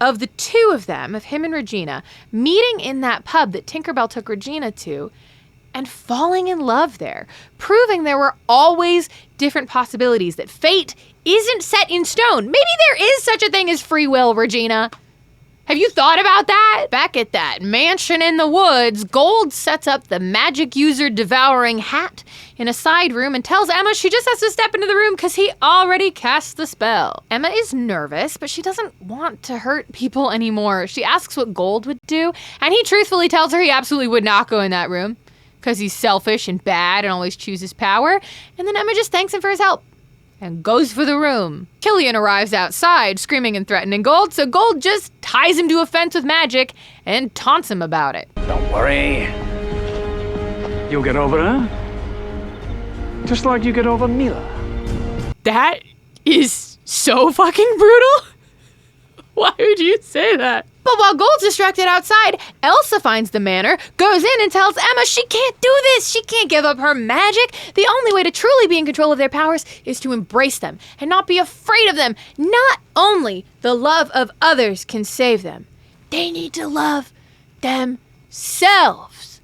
Speaker 1: of the two of them, of him and Regina, meeting in that pub that Tinkerbell took Regina to, and falling in love there, proving there were always different possibilities, that fate isn't set in stone. Maybe there is such a thing as free will, Regina. Have you thought about that? Back at that mansion in the woods, Gold sets up the magic user devouring hat in a side room and tells Emma she just has to step into the room because he already cast the spell. Emma is nervous, but she doesn't want to hurt people anymore. She asks what Gold would do, and he truthfully tells her he absolutely would not go in that room because he's selfish and bad and always chooses power. And then Emma just thanks him for his help and goes for the room. Killian arrives outside, screaming and threatening Gold, so Gold just ties him to a fence with magic and taunts him about it.
Speaker 11: Don't worry. You'll get over her. Just like you get over Mila.
Speaker 1: That is so fucking brutal. Why would you say that? But while Gold's distracted outside, Elsa finds the manor, goes in and tells Emma she can't do this. She can't give up her magic. The only way to truly be in control of their powers is to embrace them and not be afraid of them. Not only the love of others can save them, they need to love themselves.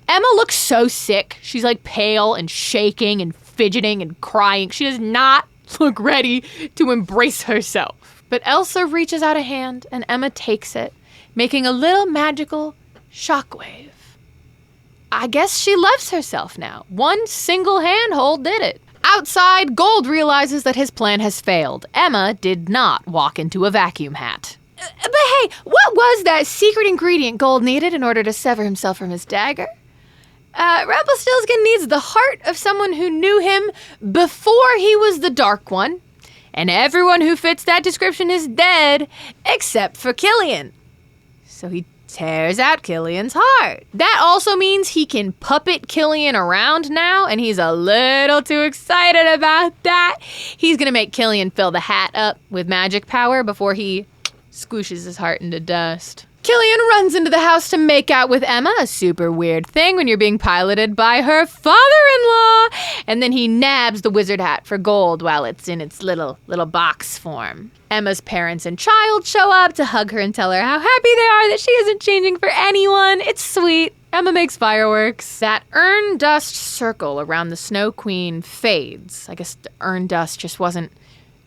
Speaker 1: Emma looks so sick. She's like pale and shaking and fidgeting and crying. She does not look ready to embrace herself. But Elsa reaches out a hand, and Emma takes it, making a little magical shockwave. I guess she loves herself now. One single handhold did it. Outside, Gold realizes that his plan has failed. Emma did not walk into a vacuum hat. But hey, what was that secret ingredient Gold needed in order to sever himself from his dagger? Rumpelstiltskin needs the heart of someone who knew him before he was the Dark One. And everyone who fits that description is dead, except for Killian. So he tears out Killian's heart. That also means he can puppet Killian around now, and he's a little too excited about that. He's gonna make Killian fill the hat up with magic power before he squishes his heart into dust. Killian runs into the house to make out with Emma, a super weird thing when you're being piloted by her father-in-law. And then he nabs the wizard hat for Gold while it's in its little box form. Emma's parents and child show up to hug her and tell her how happy they are that she isn't changing for anyone. It's sweet. Emma makes fireworks. That urn dust circle around the Snow Queen fades. I guess the urn dust just wasn't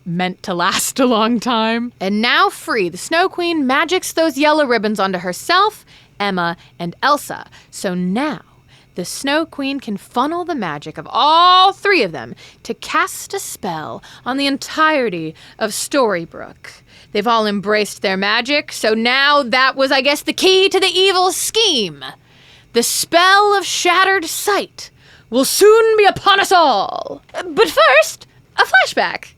Speaker 1: meant to last a long time. And now free, the Snow Queen magics those yellow ribbons onto herself, Emma, and Elsa. So now the Snow Queen can funnel the magic of all three of them to cast a spell on the entirety of Storybrooke. They've all embraced their magic, so now that was, I guess, the key to the evil scheme. The spell of Shattered Sight will soon be upon us all. But first, a flashback.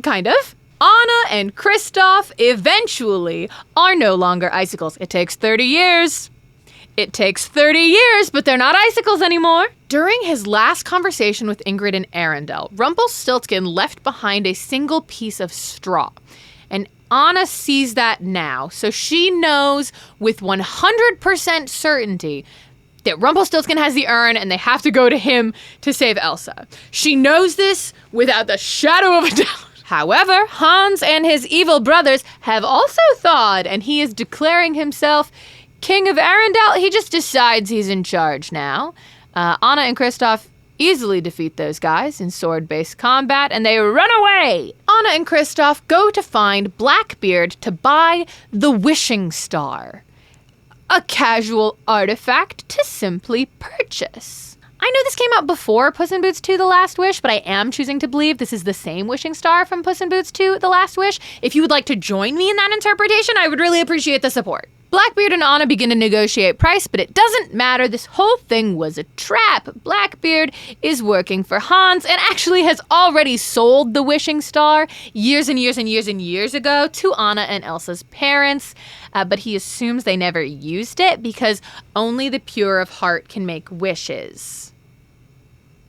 Speaker 1: Kind of. Anna and Kristoff eventually are no longer icicles. It takes 30 years. It takes 30 years, but they're not icicles anymore. During his last conversation with Ingrid and Arendelle, Rumpelstiltskin left behind a single piece of straw. And Anna sees that now, so she knows with 100% certainty that Rumpelstiltskin has the urn and they have to go to him to save Elsa. She knows this without the shadow of a doubt. However, Hans and his evil brothers have also thawed, and he is declaring himself King of Arendelle. He just decides he's in charge now. Anna and Kristoff easily defeat those guys in sword-based combat, and they run away. Anna and Kristoff go to find Blackbeard to buy the Wishing Star, a casual artifact to simply purchase. I know this came out before Puss in Boots 2 The Last Wish, but I am choosing to believe this is the same wishing star from Puss in Boots 2 The Last Wish. If you would like to join me in that interpretation, I would really appreciate the support. Blackbeard and Anna begin to negotiate price, but it doesn't matter. This whole thing was a trap. Blackbeard is working for Hans and actually has already sold the wishing star years and years and years and years ago to Anna and Elsa's parents, but he assumes they never used it because only the pure of heart can make wishes.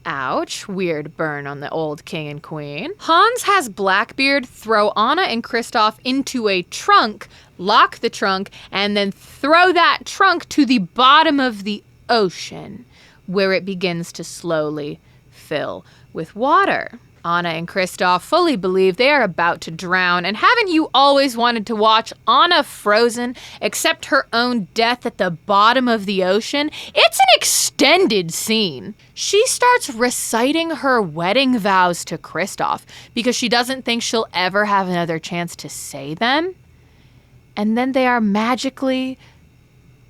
Speaker 1: Ouch, weird burn on the old king and queen. Hans has Blackbeard throw Anna and Kristoff into a trunk, lock the trunk, and then throw that trunk to the bottom of the ocean, where it begins to slowly fill with water. Anna and Kristoff fully believe they are about to drown, and haven't you always wanted to watch Anna frozen, accept her own death at the bottom of the ocean? It's an extended scene. She starts reciting her wedding vows to Kristoff because she doesn't think she'll ever have another chance to say them. And then they are magically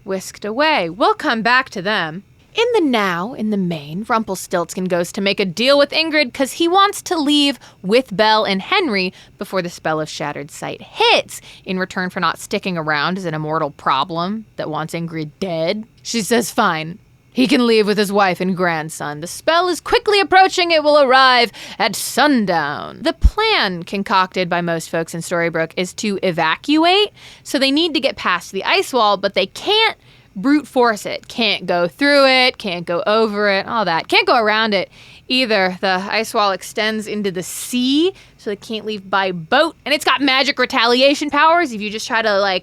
Speaker 1: whisked away. We'll come back to them. In the now, in the main, Rumpelstiltskin goes to make a deal with Ingrid because he wants to leave with Belle and Henry before the spell of Shattered Sight hits, in return for not sticking around as an immortal problem that wants Ingrid dead. She says fine. He can leave with his wife and grandson. The spell is quickly approaching. It will arrive at sundown. The plan concocted by most folks in Storybrooke is to evacuate, so they need to get past the ice wall, but they can't brute force it. Can't go through it, can't go over it, all that. Can't go around it either. The ice wall extends into the sea, so they can't leave by boat. And it's got magic retaliation powers. If you just try to,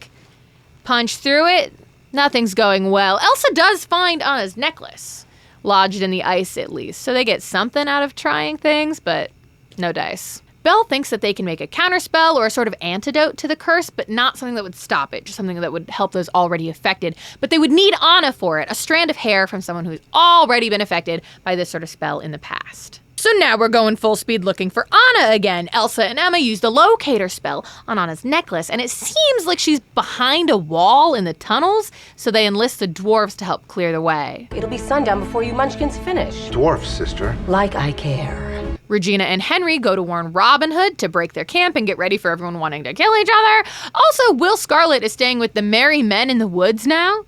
Speaker 1: punch through it, nothing's going well. Elsa does find Anna's necklace, lodged in the ice at least. So they get something out of trying things, but no dice. Belle thinks that they can make a counterspell or a sort of antidote to the curse, but not something that would stop it, just something that would help those already affected. But they would need Anna for it, a strand of hair from someone who's already been affected by this sort of spell in the past. So now we're going full speed looking for Anna again. Elsa and Emma used a locator spell on Anna's necklace, and it seems like she's behind a wall in the tunnels, so they enlist the dwarves to help clear the way.
Speaker 6: It'll be sundown before you munchkins finish.
Speaker 3: Dwarf, sister.
Speaker 6: Like I care.
Speaker 1: Regina and Henry go to warn Robin Hood to break their camp and get ready for everyone wanting to kill each other. Also, Will Scarlet is staying with the merry men in the woods now.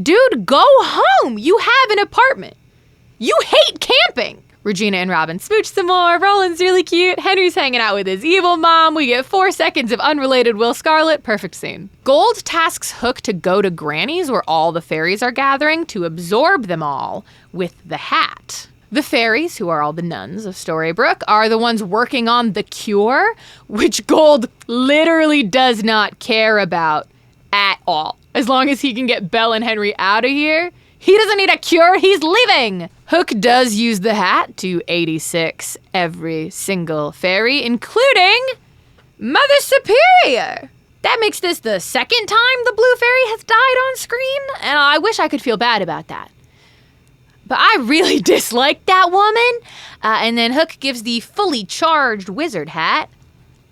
Speaker 1: Dude, go home! You have an apartment. You hate camping! Regina and Robin smooch some more. Roland's really cute. Henry's hanging out with his evil mom. We get 4 seconds of unrelated Will Scarlet. Perfect scene. Gold tasks Hook to go to Granny's, where all the fairies are gathering, to absorb them all with the hat. The fairies, who are all the nuns of Storybrooke, are the ones working on the cure, which Gold literally does not care about at all. As long as he can get Belle and Henry out of here, he doesn't need a cure, he's leaving! Hook does use the hat to 86 every single fairy, including Mother Superior. That makes this the second time the blue fairy has died on screen, and I wish I could feel bad about that. But I really dislike that woman. And then Hook gives the fully charged wizard hat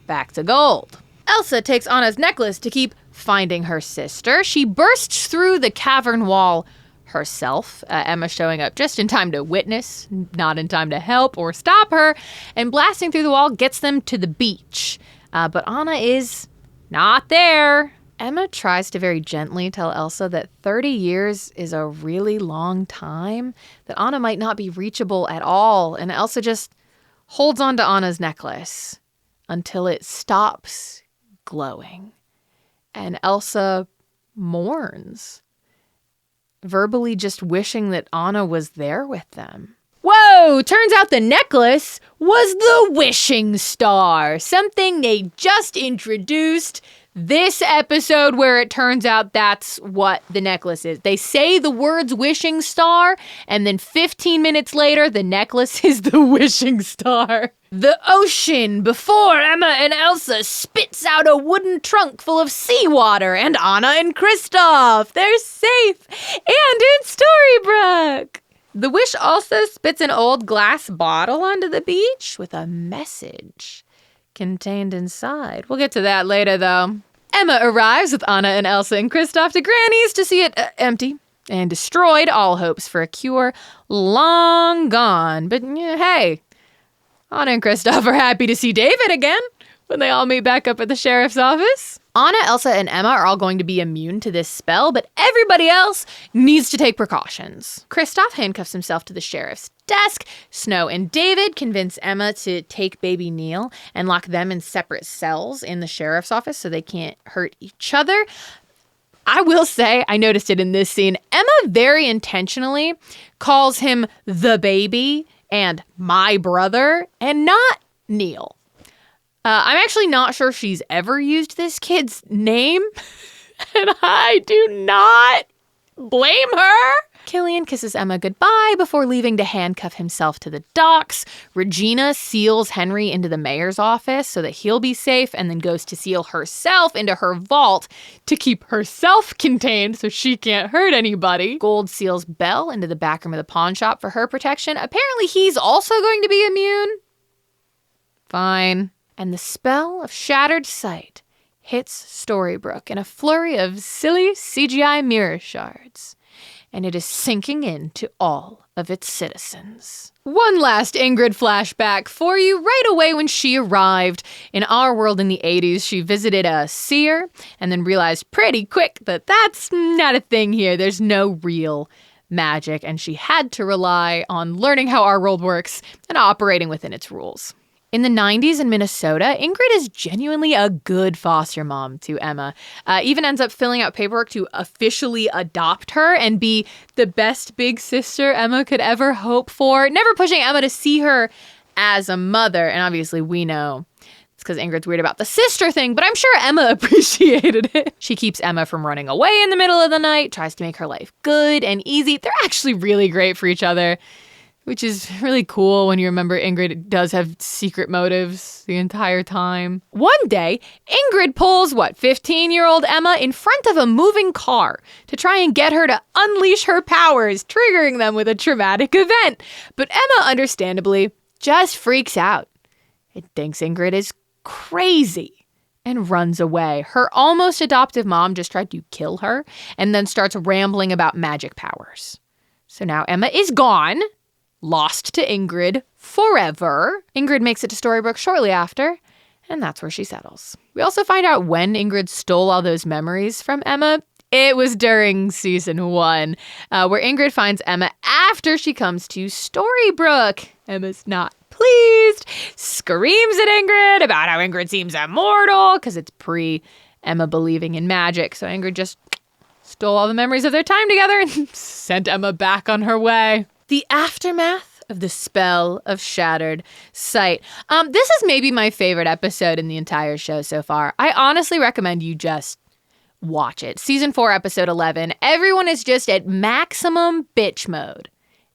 Speaker 1: back to Gold. Elsa takes Anna's necklace to keep finding her sister. She bursts through the cavern wall herself, Emma showing up just in time to witness, not in time to help or stop her, and blasting through the wall gets them to the beach. But Anna is not there. Emma tries to very gently tell Elsa that 30 years is a really long time, that Anna might not be reachable at all, and Elsa just holds on to Anna's necklace until it stops glowing. And Elsa mourns, verbally just wishing that Anna was there with them. Whoa! Turns out the necklace was the wishing star, something they just introduced this episode, where it turns out that's what the necklace is. They say the words wishing star, and then 15 minutes later, the necklace is the wishing star. The ocean before Emma and Elsa spits out a wooden trunk full of seawater, and Anna and Kristoff, they're safe and in Storybrooke. The wish also spits an old glass bottle onto the beach with a message contained inside. We'll get to that later, though. Emma arrives with Anna and Elsa and Kristoff to Granny's to see it empty and destroyed. All hopes for a cure long gone. But hey, Anna and Kristoff are happy to see David again when they all meet back up at the sheriff's office. Anna, Elsa, and Emma are all going to be immune to this spell, but everybody else needs to take precautions. Kristoff handcuffs himself to the sheriff's desk. Snow and David convince Emma to take baby Neil and lock them in separate cells in the sheriff's office so they can't hurt each other. I will say, I noticed it in this scene, Emma very intentionally calls him the baby and my brother and not Neil. I'm actually not sure she's ever used this kid's name, and I do not blame her. Killian kisses Emma goodbye before leaving to handcuff himself to the docks. Regina seals Henry into the mayor's office so that he'll be safe, and then goes to seal herself into her vault to keep herself contained so she can't hurt anybody. Gold seals Belle into the back room of the pawn shop for her protection. Apparently he's also going to be immune. Fine. And the spell of Shattered Sight hits Storybrooke in a flurry of silly CGI mirror shards, and it is sinking into all of its citizens. One last Ingrid flashback for you. Right away when she arrived in our world in the 80s, she visited a seer and then realized pretty quick that that's not a thing here. There's no real magic, and she had to rely on learning how our world works and operating within its rules. In the 90s in Minnesota, Ingrid is genuinely a good foster mom to Emma. Even ends up filling out paperwork to officially adopt her and be the best big sister Emma could ever hope for. Never pushing Emma to see her as a mother. And obviously we know it's because Ingrid's weird about the sister thing, but I'm sure Emma appreciated it. She keeps Emma from running away in the middle of the night, tries to make her life good and easy. They're actually really great for each other, which is really cool when you remember Ingrid does have secret motives the entire time. One day, Ingrid pulls, 15-year-old Emma in front of a moving car to try and get her to unleash her powers, triggering them with a traumatic event. But Emma, understandably, just freaks out. It thinks Ingrid is crazy and runs away. Her almost adoptive mom just tried to kill her and then starts rambling about magic powers. So now Emma is gone. lost to Ingrid forever. Ingrid makes it to Storybrooke shortly after, and that's where she settles. We also find out when Ingrid stole all those memories from Emma. It was during season 1, where Ingrid finds Emma after she comes to Storybrooke. Emma's not pleased, screams at Ingrid about how Ingrid seems immortal, because it's pre-Emma believing in magic. So Ingrid just stole all the memories of their time together and sent Emma back on her way. The aftermath of the spell of shattered sight. This is maybe my favorite episode in the entire show so far. I honestly recommend you just watch it. Season 4, episode 11. Everyone is just at maximum bitch mode.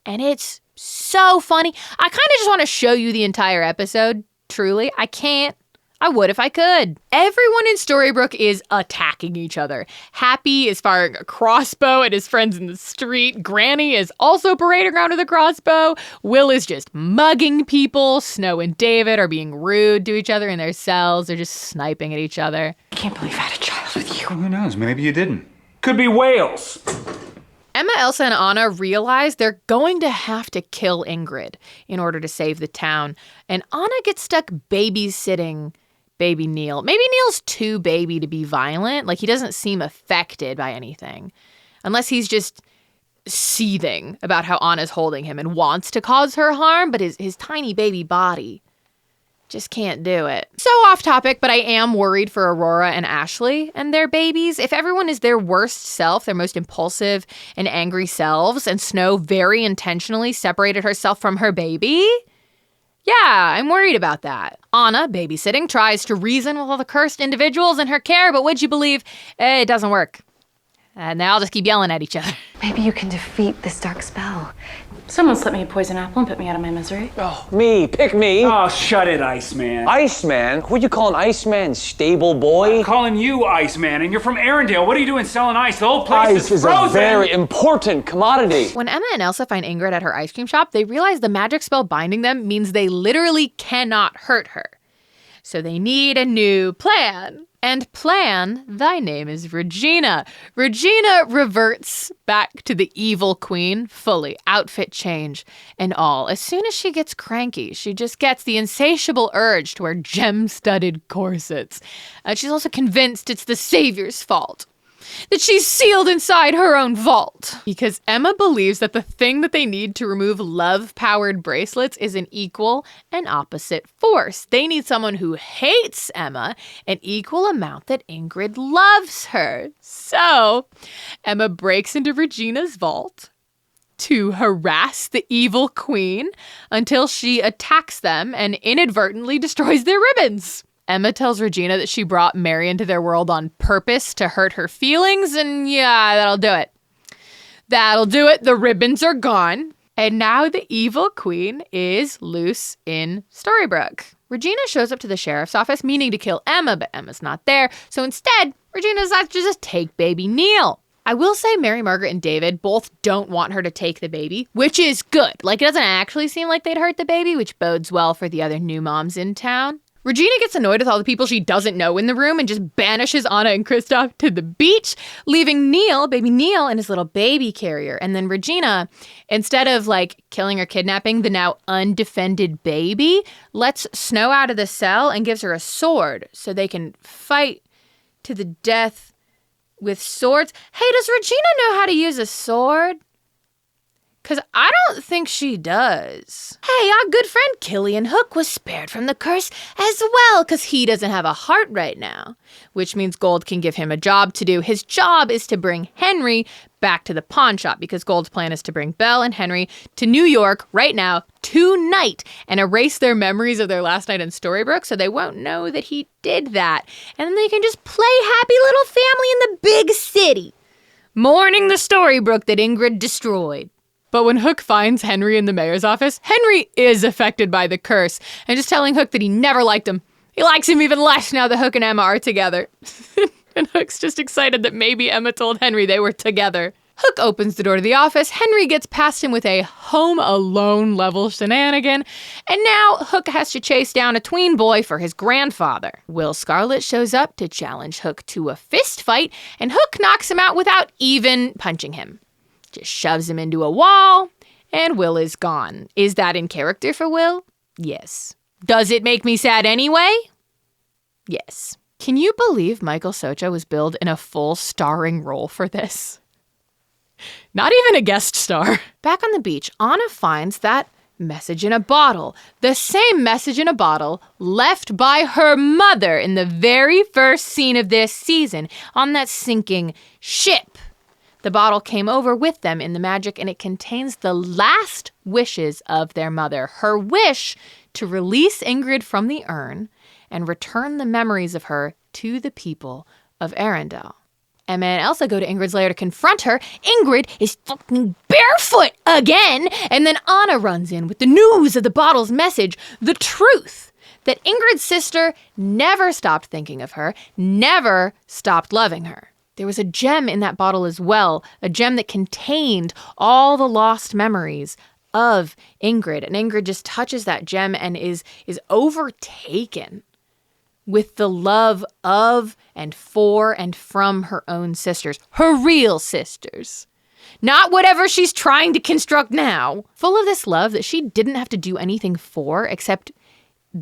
Speaker 1: And it's so funny. I kind of just want to show you the entire episode. Truly, I can't. I would if I could. Everyone in Storybrooke is attacking each other. Happy is firing a crossbow at his friends in the street. Granny is also parading around with a crossbow. Will is just mugging people. Snow and David are being rude to each other in their cells. They're just sniping at each other.
Speaker 9: I can't believe I had a child with you.
Speaker 2: Who knows? Maybe you didn't.
Speaker 11: Could be whales.
Speaker 1: Emma, Elsa, and Anna realize they're going to have to kill Ingrid in order to save the town. And Anna gets stuck babysitting baby Neil. Maybe Neil's too baby to be violent. Like, he doesn't seem affected by anything. Unless he's just seething about how Anna's holding him and wants to cause her harm, but his tiny baby body just can't do it. So off topic, but I am worried for Aurora and Ashley and their babies. If everyone is their worst self, their most impulsive and angry selves, and Snow very intentionally separated herself from her baby, yeah, I'm worried about that. Anna, babysitting, tries to reason with all the cursed individuals in her care, but would you believe it doesn't work? And they all just keep yelling at each other.
Speaker 5: Maybe you can defeat this dark spell.
Speaker 9: Someone slipped me a poison apple and put me out of my misery.
Speaker 7: Oh, me. Pick me.
Speaker 11: Oh, shut it, Iceman.
Speaker 7: Iceman? Who'd you call an Iceman? Stable boy?
Speaker 11: I'm calling you Iceman, and you're from Arendelle. What are you doing selling ice? The whole place
Speaker 7: Ice is
Speaker 11: frozen.
Speaker 7: a very important commodity.
Speaker 1: When Emma and Elsa find Ingrid at her ice cream shop, they realize the magic spell binding them means they literally cannot hurt her. So they need a new plan. And plan, thy name is Regina. Regina reverts back to the evil queen, fully, outfit change and all. As soon as she gets cranky, she just gets the insatiable urge to wear gem-studded corsets. She's also convinced it's the savior's fault, that she's sealed inside her own vault. Because Emma believes that the thing that they need to remove love-powered bracelets is an equal and opposite force. They need someone who hates Emma an equal amount that Ingrid loves her. So, Emma breaks into Regina's vault to harass the evil queen until she attacks them and inadvertently destroys their ribbons. Emma tells Regina that she brought Mary into their world on purpose to hurt her feelings, and yeah, that'll do it. That'll do it. The ribbons are gone. And now the evil queen is loose in Storybrooke. Regina shows up to the sheriff's office meaning to kill Emma, but Emma's not there. So instead, Regina decides to just take baby Neil. I will say Mary, Margaret, and David both don't want her to take the baby, which is good. Like, it doesn't actually seem like they'd hurt the baby, which bodes well for the other new moms in town. Regina gets annoyed with all the people she doesn't know in the room and just banishes Anna and Kristoff to the beach, leaving Neil, baby Neil, and his little baby carrier. And then Regina, instead of like killing or kidnapping the now undefended baby, lets Snow out of the cell and gives her a sword so they can fight to the death with swords. Hey, does Regina know how to use a sword? Because I don't think she does. Hey, our good friend Killian Hook was spared from the curse as well, because he doesn't have a heart right now, which means Gold can give him a job to do. His job is to bring Henry back to the pawn shop, because Gold's plan is to bring Belle and Henry to New York right now, tonight, and erase their memories of their last night in Storybrooke so they won't know that he did that. And then they can just play happy little family in the big city, mourning the Storybrooke that Ingrid destroyed. But when Hook finds Henry in the mayor's office, Henry is affected by the curse and just telling Hook that he never liked him. He likes him even less now that Hook and Emma are together. And Hook's just excited that maybe Emma told Henry they were together. Hook opens the door to the office. Henry gets past him with a Home Alone level shenanigan. And now Hook has to chase down a tween boy for his grandfather. Will Scarlet shows up to challenge Hook to a fist fight, and Hook knocks him out without even punching him. Just shoves him into a wall And Will is gone. Is that in character for Will? Yes. Does it make me sad anyway? Yes. Can you believe Michael Socha was billed in a full starring role for this? Not even a guest star. Back on the beach, Anna finds that message in a bottle. The same message in a bottle left by her mother in the very first scene of this season on that sinking ship. The bottle came over with them in the magic, and it contains the last wishes of their mother. Her wish to release Ingrid from the urn and return the memories of her to the people of Arendelle. Emma and Elsa go to Ingrid's lair to confront her. Ingrid is fucking barefoot again! And then Anna runs in with the news of the bottle's message, the truth that Ingrid's sister never stopped thinking of her, never stopped loving her. There was a gem in that bottle as well, a gem that contained all the lost memories of Ingrid. And Ingrid just touches that gem and is overtaken with the love of and for and from her own sisters, her real sisters. Not whatever she's trying to construct now. Full of this love that she didn't have to do anything for except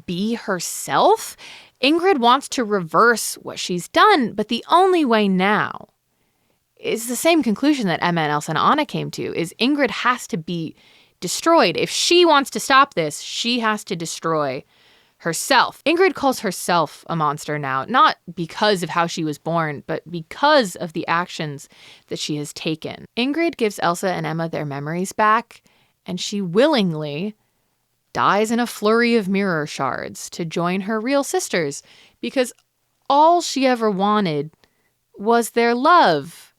Speaker 1: be herself, Ingrid wants to reverse what she's done, but the only way now is the same conclusion that Emma and Elsa and Anna came to, is Ingrid has to be destroyed. If she wants to stop this, she has to destroy herself. Ingrid calls herself a monster now, not because of how she was born, but because of the actions that she has taken. Ingrid gives Elsa and Emma their memories back, and she willingly dies in a flurry of mirror shards to join her real sisters, because all she ever wanted was their love.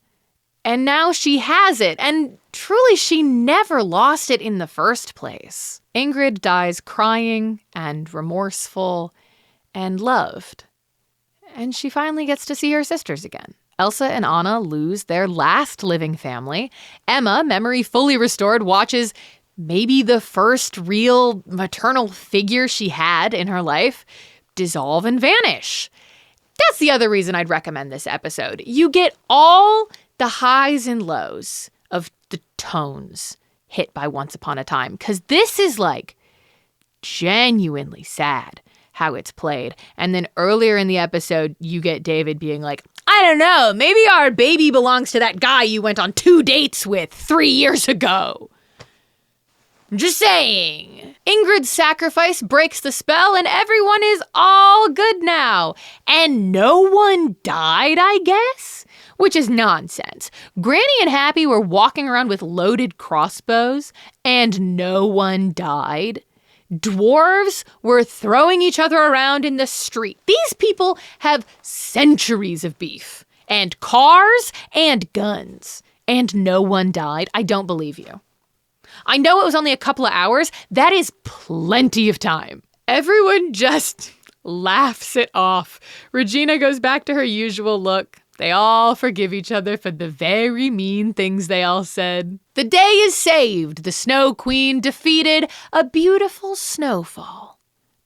Speaker 1: And now she has it, and truly she never lost it in the first place. Ingrid dies crying and remorseful and loved. And she finally gets to see her sisters again. Elsa and Anna lose their last living family. Emma, memory fully restored, watches maybe the first real maternal figure she had in her life dissolve and vanish. That's the other reason I'd recommend this episode. You get all the highs and lows of the tones hit by Once Upon a Time, because this is like genuinely sad how it's played. And then earlier in the episode, you get David being like, I don't know, maybe our baby belongs to that guy you went on 2 dates with 3 years ago. I'm just saying. Ingrid's sacrifice breaks the spell and everyone is all good now. And no one died, I guess? Which is nonsense. Granny and Happy were walking around with loaded crossbows and no one died. Dwarves were throwing each other around in the street. These people have centuries of beef and cars and guns. And no one died. I don't believe you. I know it was only a couple of hours. That is plenty of time. Everyone just laughs it off. Regina goes back to her usual look. They all forgive each other for the very mean things they all said. The day is saved. The Snow Queen defeated. A beautiful snowfall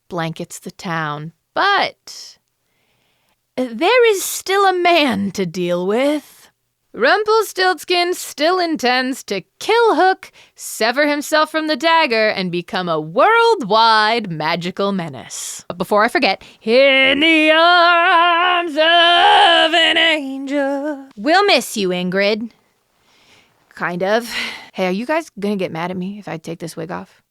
Speaker 1: blankets the town. But there is still a man to deal with. Rumpelstiltskin still intends to kill Hook, sever himself from the dagger, and become a worldwide magical menace. But before I forget, in the arms of an angel. We'll miss you, Ingrid. Kind of. Hey, are you guys gonna get mad at me if I take this wig off?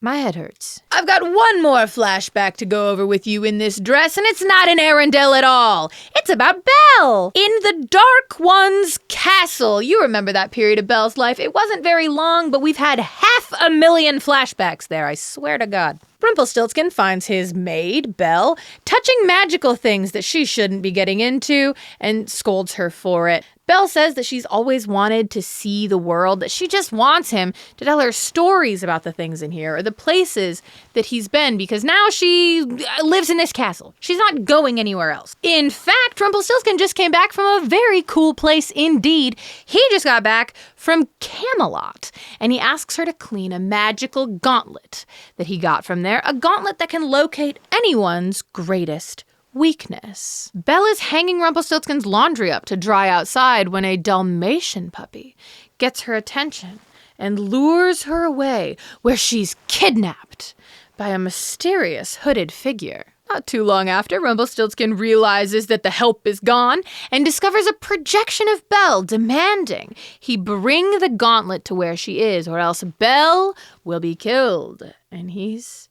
Speaker 1: My head hurts. I've got one more flashback to go over with you in this dress, and it's not in Arendelle at all. It's about Belle in the Dark One's castle. You remember that period of Belle's life. It wasn't very long, but we've had 500,000 flashbacks there, I swear to God. Rumpelstiltskin finds his maid, Belle, touching magical things that she shouldn't be getting into and scolds her for it. Belle says that she's always wanted to see the world, that she just wants him to tell her stories about the things in here or the places that he's been, because now she lives in this castle. She's not going anywhere else. In fact, Rumpelstiltskin just came back from a very cool place indeed. He just got back from Camelot, and he asks her to clean a magical gauntlet that he got from there, a gauntlet that can locate anyone's greatest weakness. Belle is hanging Rumpelstiltskin's laundry up to dry outside when a Dalmatian puppy gets her attention and lures her away, where she's kidnapped by a mysterious hooded figure. Not too long after, Rumpelstiltskin realizes that the help is gone and discovers a projection of Belle demanding he bring the gauntlet to where she is, or else Belle will be killed. And he's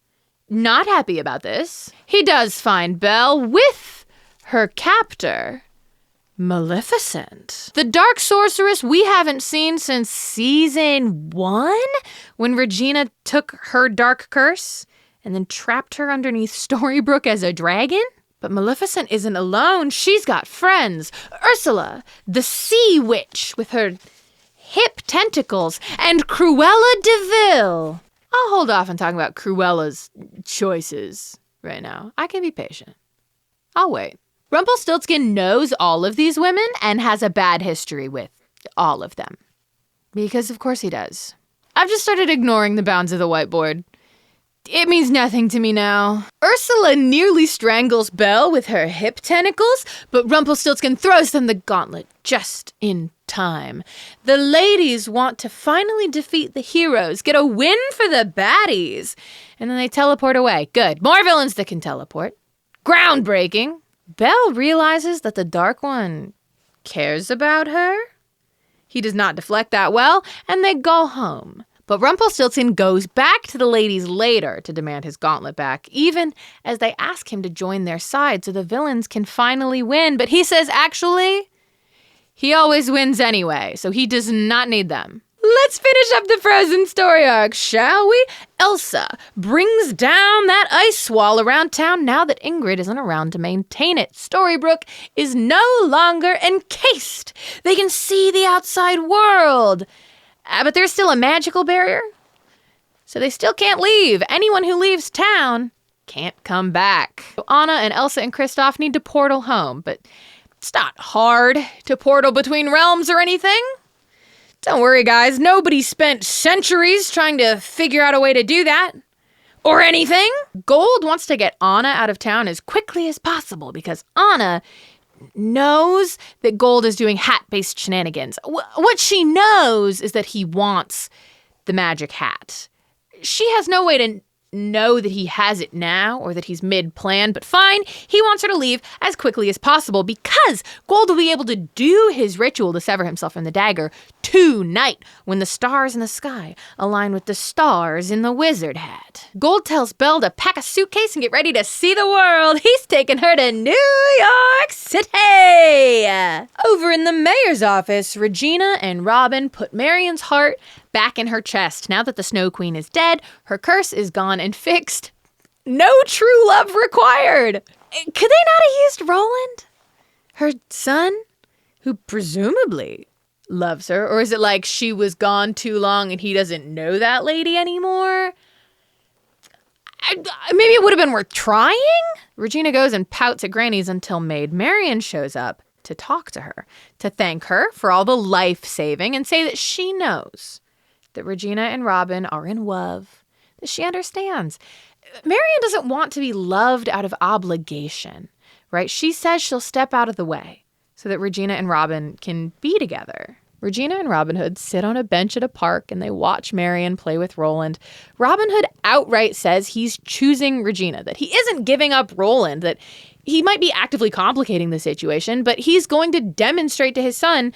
Speaker 1: not happy about this. He does find Belle with her captor, Maleficent, the dark sorceress we haven't seen since season 1, when Regina took her dark curse and then trapped her underneath Storybrooke as a dragon. But Maleficent isn't alone. She's got friends. Ursula, the sea witch with her hip tentacles, and Cruella de Vil. I'll hold off on talking about Cruella's choices right now. I can be patient. I'll wait. Rumpelstiltskin knows all of these women and has a bad history with all of them. Because of course he does. I've just started ignoring the bounds of the whiteboard. It means nothing to me now. Ursula nearly strangles Belle with her hip tentacles, but Rumpelstiltskin throws them the gauntlet just in time. The ladies want to finally defeat the heroes, get a win for the baddies, and then they teleport away. Good. More villains that can teleport. Groundbreaking. Belle realizes that the Dark One cares about her. He does not deflect that well, and they go home. But Rumpelstiltskin goes back to the ladies later to demand his gauntlet back, even as they ask him to join their side so the villains can finally win. But he says, actually, he always wins anyway, so he does not need them. Let's finish up the Frozen story arc, shall we? Elsa brings down that ice wall around town now that Ingrid isn't around to maintain it. Storybrooke is no longer encased. They can see the outside world. But there's still a magical barrier, so they still can't leave. Anyone who leaves town can't come back. So Anna and Elsa and Kristoff need to portal home, but it's not hard to portal between realms or anything. Don't worry, guys. Nobody spent centuries trying to figure out a way to do that. Or anything. Gold wants to get Anna out of town as quickly as possible because Anna knows that Gold is doing hat-based shenanigans. What she knows is that he wants the magic hat. She has no way to know that he has it now or that he's mid-plan, but fine, he wants her to leave as quickly as possible because Gold will be able to do his ritual to sever himself from the dagger tonight when the stars in the sky align with the stars in the wizard hat. Gold tells Belle to pack a suitcase and get ready to see the world. He's taking her to New York City. Over in the mayor's office, Regina and Robin put Marion's heart back in her chest. Now that the Snow Queen is dead, her curse is gone and fixed. No true love required. Could they not have used Roland, her son, who presumably loves her? Or is it like she was gone too long and he doesn't know that lady anymore? Maybe it would have been worth trying? Regina goes and pouts at Granny's until Maid Marian shows up to talk to her, to thank her for all the life-saving and say that she knows that Regina and Robin are in love, that she understands. Marian doesn't want to be loved out of obligation, right? She says she'll step out of the way so that Regina and Robin can be together. Regina and Robin Hood sit on a bench at a park and they watch Marian play with Roland. Robin Hood outright says he's choosing Regina, that he isn't giving up Roland, that he might be actively complicating the situation, but he's going to demonstrate to his son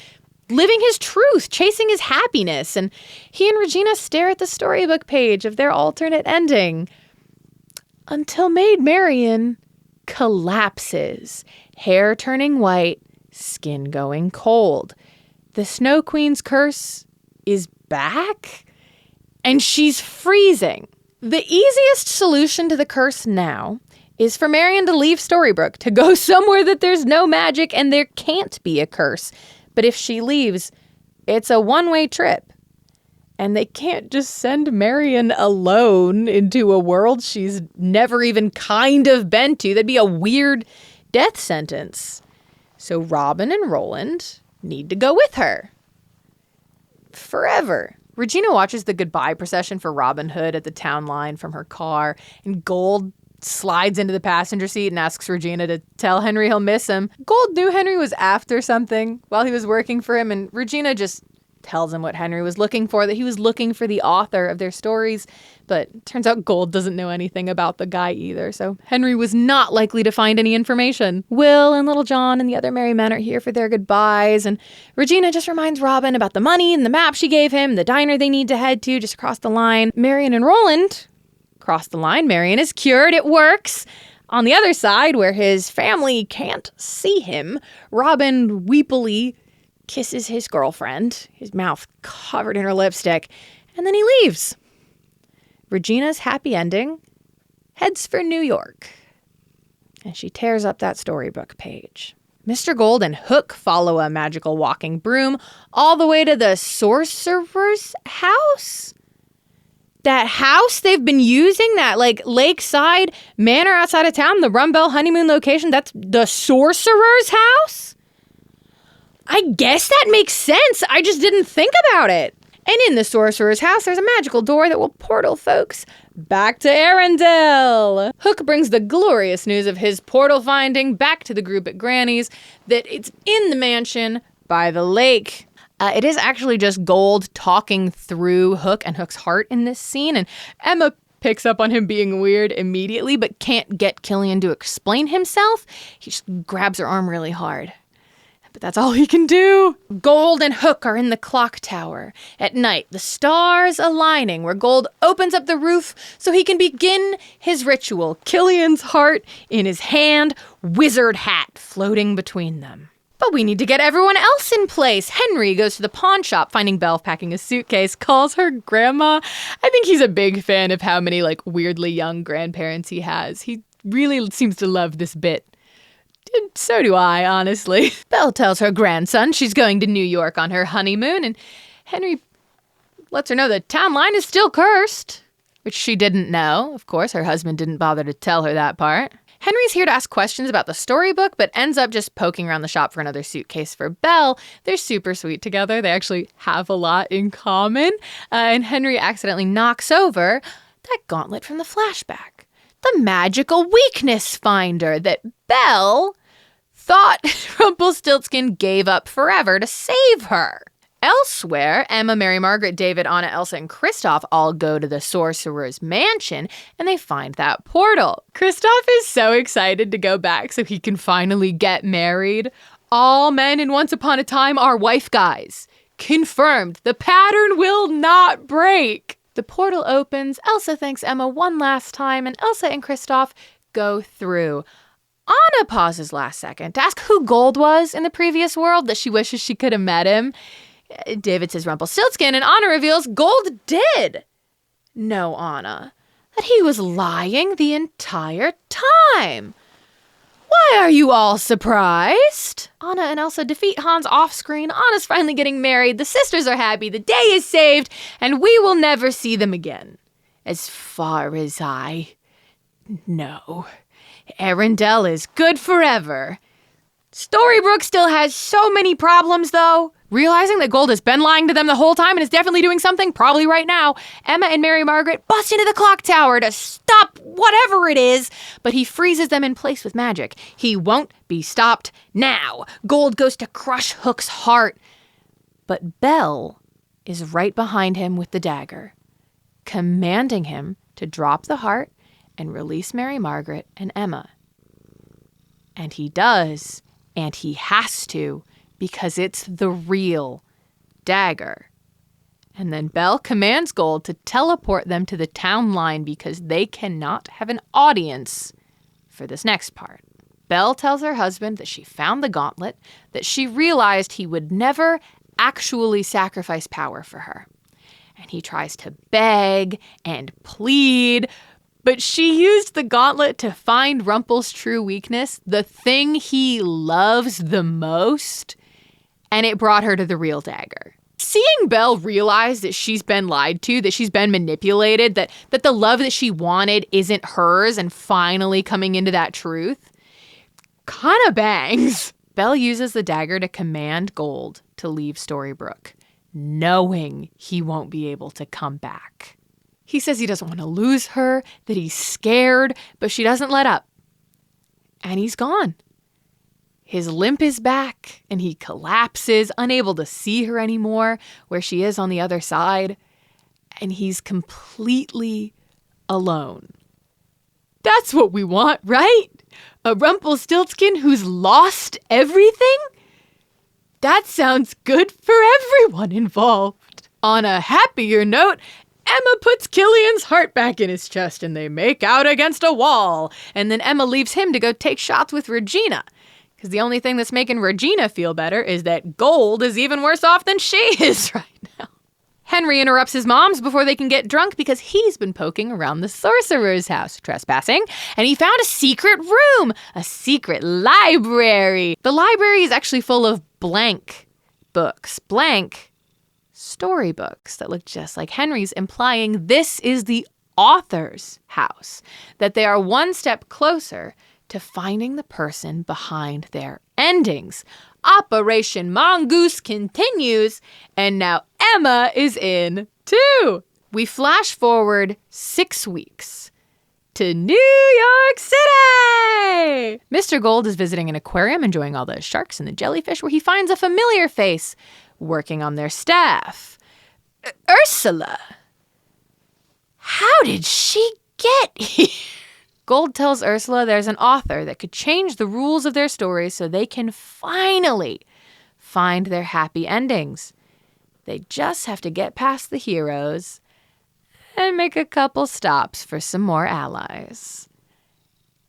Speaker 1: living his truth, chasing his happiness. And he and Regina stare at the storybook page of their alternate ending until Maid Marian collapses, hair turning white, skin going cold. The Snow Queen's curse is back, and she's freezing. The easiest solution to the curse now is for Marian to leave Storybrooke, to go somewhere that there's no magic and there can't be a curse. But if she leaves, it's a one-way trip. And they can't just send Marian alone into a world she's never even kind of been to. That'd be a weird death sentence. So Robin and Roland need to go with her. Forever. Regina watches the goodbye procession for Robin Hood at the town line from her car, and Gold slides into the passenger seat and asks Regina to tell Henry he'll miss him. Gold knew Henry was after something while he was working for him, and Regina just tells him what Henry was looking for, that he was looking for the author of their stories. But it turns out Gold doesn't know anything about the guy either, so Henry was not likely to find any information. Will and Little John and the other merry men are here for their goodbyes, and Regina just reminds Robin about the money and the map she gave him, the diner they need to head to just across the line. Marion and Roland cross the line. Marion is cured. It works. On the other side, where his family can't see him, Robin weepily kisses his girlfriend, his mouth covered in her lipstick, and then he leaves. Regina's happy ending heads for New York, and she tears up that storybook page. Mr. Gold and Hook follow a magical walking broom all the way to the sorcerer's house. That house they've been using, that like lakeside manor outside of town, the Rumbell honeymoon location, that's the sorcerer's house? I guess that makes sense. I just didn't think about it. And in the sorcerer's house, there's a magical door that will portal folks back to Arendelle. Hook brings the glorious news of his portal finding back to the group at Granny's, that it's in the mansion by the lake. It is actually just Gold talking through Hook and Hook's heart in this scene, and Emma picks up on him being weird immediately, but can't get Killian to explain himself. He just grabs her arm really hard. But that's all he can do. Gold and Hook are in the clock tower. At night, the stars aligning, where Gold opens up the roof so he can begin his ritual. Killian's heart in his hand, wizard hat floating between them. But we need to get everyone else in place. Henry goes to the pawn shop, finding Belle packing a suitcase, calls her grandma. I think he's a big fan of how many weirdly young grandparents he has. He really seems to love this bit. And so do I, honestly. Belle tells her grandson she's going to New York on her honeymoon, and Henry lets her know the town line is still cursed, which she didn't know. Of course, her husband didn't bother to tell her that part. Henry's here to ask questions about the storybook, but ends up just poking around the shop for another suitcase for Belle. They're super sweet together. They actually have a lot in common. And Henry accidentally knocks over that gauntlet from the flashback. The magical weakness finder that Belle thought Rumpelstiltskin gave up forever to save her. Elsewhere, Emma, Mary Margaret, David, Anna, Elsa, and Kristoff all go to the sorcerer's mansion, and they find that portal. Kristoff is so excited to go back so he can finally get married. All men in Once Upon a Time are wife guys. Confirmed. The pattern will not break. The portal opens, Elsa thanks Emma one last time, and Elsa and Kristoff go through. Anna pauses last second to ask who Gold was in the previous world, that she wishes she could have met him. David says Rumpelstiltskin, and Anna reveals Gold did know Anna, that he was lying the entire time. Why are you all surprised? Anna and Elsa defeat Hans off-screen. Anna's finally getting married. The sisters are happy. The day is saved, and we will never see them again. As far as I know. Arendelle is good forever. Storybrooke still has so many problems, though. Realizing that Gold has been lying to them the whole time and is definitely doing something, probably right now, Emma and Mary Margaret bust into the clock tower to stop whatever it is, but he freezes them in place with magic. He won't be stopped now. Gold goes to crush Hook's heart, but Belle is right behind him with the dagger, commanding him to drop the heart and release Mary Margaret and Emma. And he does, and he has to, because it's the real dagger. And then Belle commands Gold to teleport them to the town line because they cannot have an audience for this next part. Belle tells her husband that she found the gauntlet, that she realized he would never actually sacrifice power for her. And he tries to beg and plead, but she used the gauntlet to find Rumpel's true weakness, the thing he loves the most, and it brought her to the real dagger. Seeing Belle realize that she's been lied to, that she's been manipulated, that the love that she wanted isn't hers, and finally coming into that truth, kind of bangs. Belle uses the dagger to command Gold to leave Storybrooke, knowing he won't be able to come back. He says he doesn't want to lose her, that he's scared, but she doesn't let up. And he's gone. His limp is back, and he collapses, unable to see her anymore, where she is on the other side. And he's completely alone. That's what we want, right? A Rumpelstiltskin who's lost everything? That sounds good for everyone involved. On a happier note, Emma puts Killian's heart back in his chest and they make out against a wall. And then Emma leaves him to go take shots with Regina. Because the only thing that's making Regina feel better is that Gold is even worse off than she is right now. Henry interrupts his moms before they can get drunk because he's been poking around the sorcerer's house, trespassing, and he found a secret room, a secret library. The library is actually full of blank books, blank storybooks that look just like Henry's, implying this is the author's house, that they are one step closer to finding the person behind their endings. Operation Mongoose continues, and now Emma is in too. We flash forward 6 weeks to New York City. Mr. Gold is visiting an aquarium, enjoying all the sharks and the jellyfish, where he finds a familiar face working on their staff. Ursula. How did she get here? Gold tells Ursula there's an author that could change the rules of their stories so they can finally find their happy endings. They just have to get past the heroes and make a couple stops for some more allies.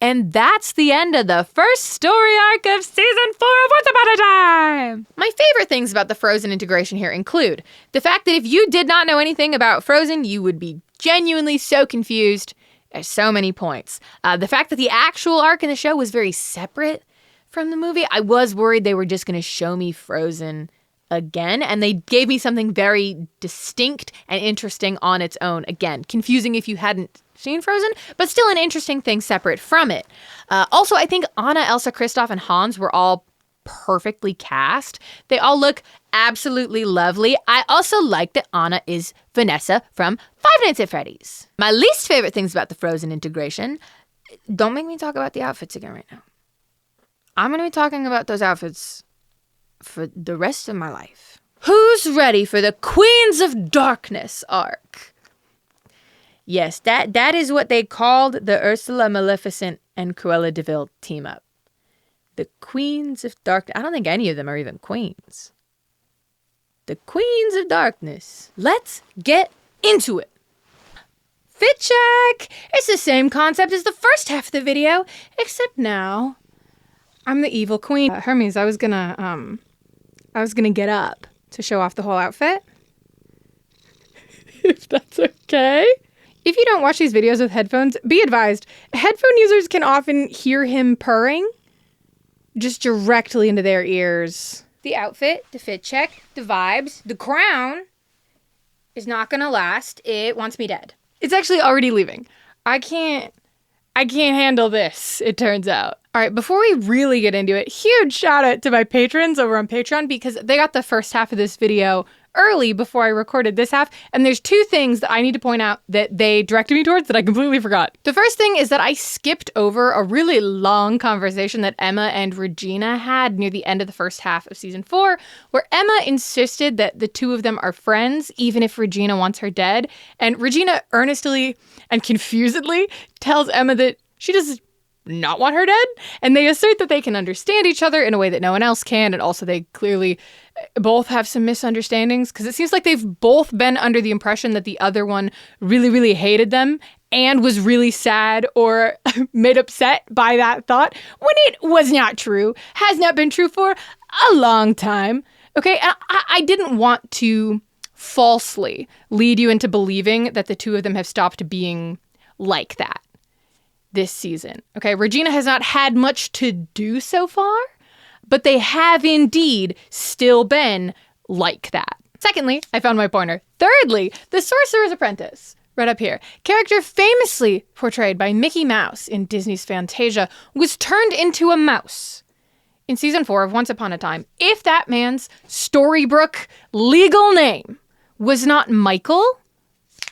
Speaker 1: And that's the end of the first story arc of Season 4 of Once Upon a Time! My favorite things about the Frozen integration here include the fact that if you did not know anything about Frozen, you would be genuinely so confused at so many points. The fact that the actual arc in the show was very separate from the movie. I was worried they were just going to show me Frozen again, and they gave me something very distinct and interesting on its own. Again, confusing if you hadn't seen Frozen, but still an interesting thing separate from it. Also, I think Anna, Elsa, Kristoff, and Hans were all perfectly cast. They all look absolutely lovely. I also like that Anna is Vanessa from Five Nights at Freddy's. My least favorite things about the Frozen integration, don't make me talk about the outfits again right now. I'm going to be talking about those outfits for the rest of my life. Who's ready for the Queens of Darkness arc? Yes, that is what they called the Ursula Maleficent and Cruella de Vil team up. The Queens of Darkness. I don't think any of them are even queens. The Queens of Darkness. Let's get into it. Fit check! It's the same concept as the first half of the video, except now I'm the evil queen. Hermes, I was gonna get up to show off the whole outfit. If that's okay. If you don't watch these videos with headphones, be advised, headphone users can often hear him purring just directly into their ears. The outfit, the fit check, the vibes, the crown is not gonna last. It wants me dead. It's actually already leaving. I can't handle this, it turns out. All right, before we really get into it, huge shout out to my patrons over on Patreon because they got the first half of this video early before I recorded this half, and there's two things that I need to point out that they directed me towards that I completely forgot. The first thing is that I skipped over a really long conversation that Emma and Regina had near the end of the first half of Season 4, where Emma insisted that the two of them are friends, even if Regina wants her dead, and Regina earnestly and confusedly tells Emma that she does not want her dead, and they assert that they can understand each other in a way that no one else can, and also they clearly both have some misunderstandings, because it seems like they've both been under the impression that the other one really, really hated them and was really sad or made upset by that thought, when it was not true, has not been true for a long time. Okay, I didn't want to falsely lead you into believing that the two of them have stopped being like that this season. Okay, Regina has not had much to do so far, but they have indeed still been like that. Secondly, I found my pointer. Thirdly, the Sorcerer's Apprentice, right up here, character famously portrayed by Mickey Mouse in Disney's Fantasia, was turned into a mouse in Season 4 of Once Upon a Time. If that man's Storybrooke legal name was not Michael,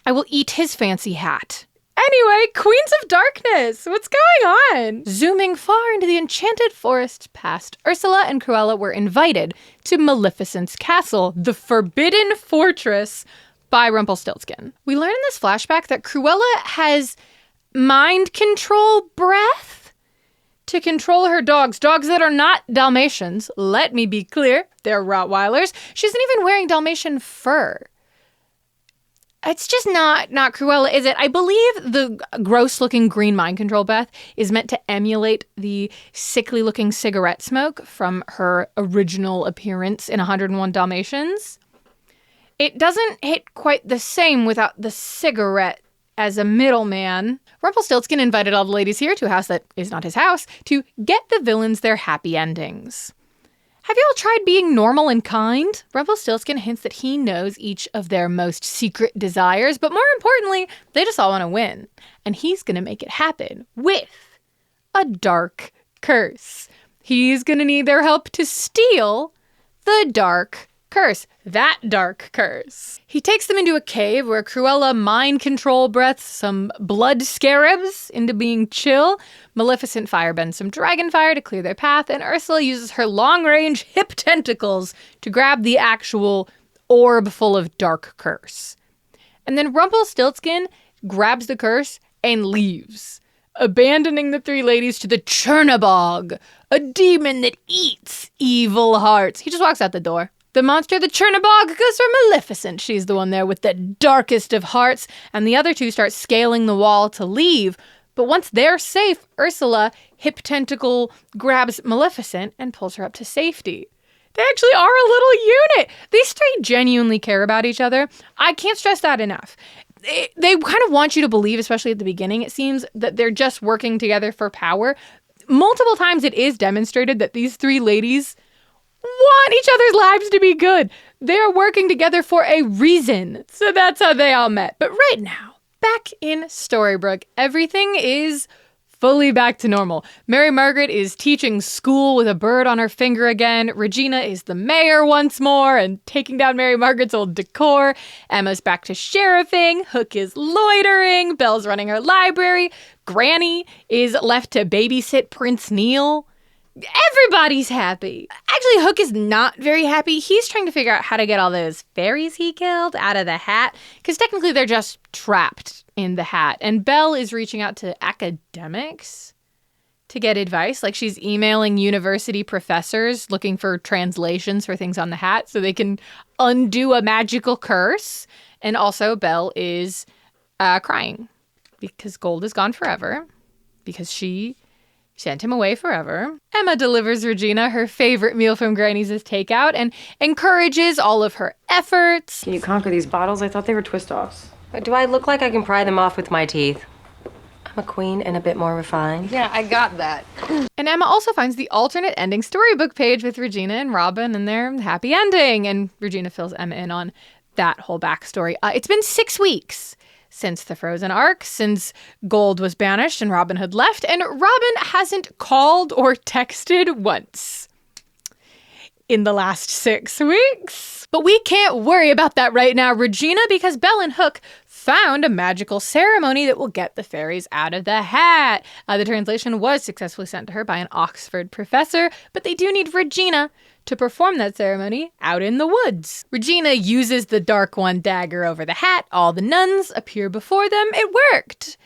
Speaker 1: I will eat his fancy hat Anyway, Queens of Darkness, what's going on? Zooming far into the enchanted forest past, Ursula and Cruella were invited to Maleficent's castle, the Forbidden Fortress, by Rumpelstiltskin. We learn in this flashback that Cruella has mind control breath to control her dogs that are not Dalmatians. Let me be clear, they're Rottweilers. She isn't even wearing Dalmatian fur. It's just not Cruella, is it? I believe the gross-looking green mind control breath is meant to emulate the sickly-looking cigarette smoke from her original appearance in 101 Dalmatians. It doesn't hit quite the same without the cigarette as a middleman. Rumpelstiltskin invited all the ladies here to a house that is not his house to get the villains their happy endings. Have you all tried being normal and kind? Rumpelstiltskin hints that he knows each of their most secret desires, but more importantly, they just all want to win. And he's going to make it happen with a dark curse. He's going to need their help to steal the dark curse. That dark curse. He takes them into a cave where Cruella mind control breaths some blood scarabs into being chill. Maleficent firebends some dragon fire to clear their path, and Ursula uses her long-range hip tentacles to grab the actual orb full of dark curse. And then Rumpelstiltskin grabs the curse and leaves, abandoning the three ladies to the Chernabog, a demon that eats evil hearts. He just walks out the door. The monster, the Chernabog, goes for Maleficent. She's the one there with the darkest of hearts, and the other two start scaling the wall to leave. But once they're safe, Ursula, hip tentacle, grabs Maleficent and pulls her up to safety. They actually are a little unit. These three genuinely care about each other. I can't stress that enough. They kind of want you to believe, especially at the beginning, it seems, that they're just working together for power. Multiple times it is demonstrated that these three ladies want each other's lives to be good. They are working together for a reason. So that's how they all met. But right now, back in Storybrooke, everything is fully back to normal. Mary Margaret is teaching school with a bird on her finger again. Regina is the mayor once more and taking down Mary Margaret's old decor. Emma's back to sheriffing. Hook is loitering. Belle's running her library. Granny is left to babysit Prince Neil. Everybody's happy. Actually, Hook is not very happy. He's trying to figure out how to get all those fairies he killed out of the hat, because technically they're just trapped in the hat. And Belle is reaching out to academics to get advice. Like, she's emailing university professors looking for translations for things on the hat so they can undo a magical curse. And also, Belle is crying because Gold is gone forever, because she sent him away forever. Emma delivers Regina her favorite meal from Granny's takeout and encourages all of her efforts.
Speaker 8: Can you conquer these bottles? I thought they were twist-offs.
Speaker 6: Do I look like I can pry them off with my teeth? I'm a queen and a bit more refined. Yeah, I got that.
Speaker 1: And Emma also finds the alternate ending storybook page with Regina and Robin and their happy ending. And Regina fills Emma in on that whole backstory. It's been 6 weeks since the Frozen arc, since Gold was banished and Robin Hood left, and Robin hasn't called or texted once in the last 6 weeks. But we can't worry about that right now, Regina, because Belle and Hook found a magical ceremony that will get the fairies out of the hat. The translation was successfully sent to her by an Oxford professor, but they do need Regina to perform that ceremony out in the woods. Regina uses the Dark One dagger over the hat. All the nuns appear before them. It worked.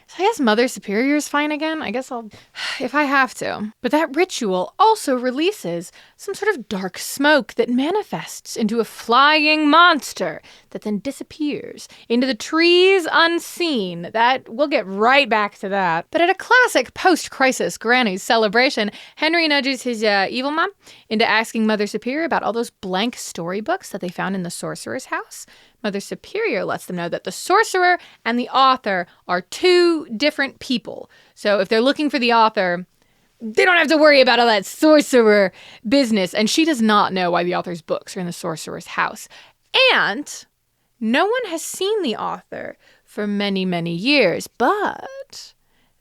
Speaker 1: So I guess Mother Superior is fine again. I guess I'll, if I have to. But that ritual also releases some sort of dark smoke that manifests into a flying monster that then disappears into the trees unseen. We'll get right back to that. But at a classic post-crisis Granny's celebration, Henry nudges his evil mom into asking Mother Superior about all those blank storybooks that they found in the sorcerer's house. Mother Superior lets them know that the sorcerer and the author are two different people. So if they're looking for the author, they don't have to worry about all that sorcerer business. And she does not know why the author's books are in the sorcerer's house. And no one has seen the author for many, many years, but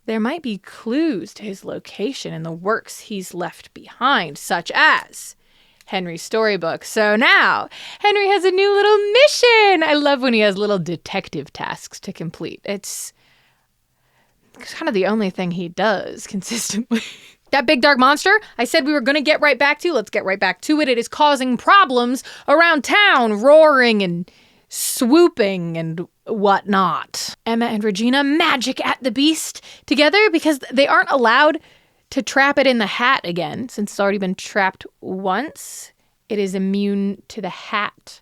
Speaker 1: there might be clues to his location in the works he's left behind, such as Henry's storybook. So now Henry has a new little mission. I love when he has little detective tasks to complete. It's It's kind of the only thing he does consistently. That big dark monster I said we were going to get right back to, let's get right back to it. It is causing problems around town, roaring and swooping and whatnot. Emma and Regina magic at the beast together because they aren't allowed to trap it in the hat again. Since it's already been trapped once, it is immune to the hat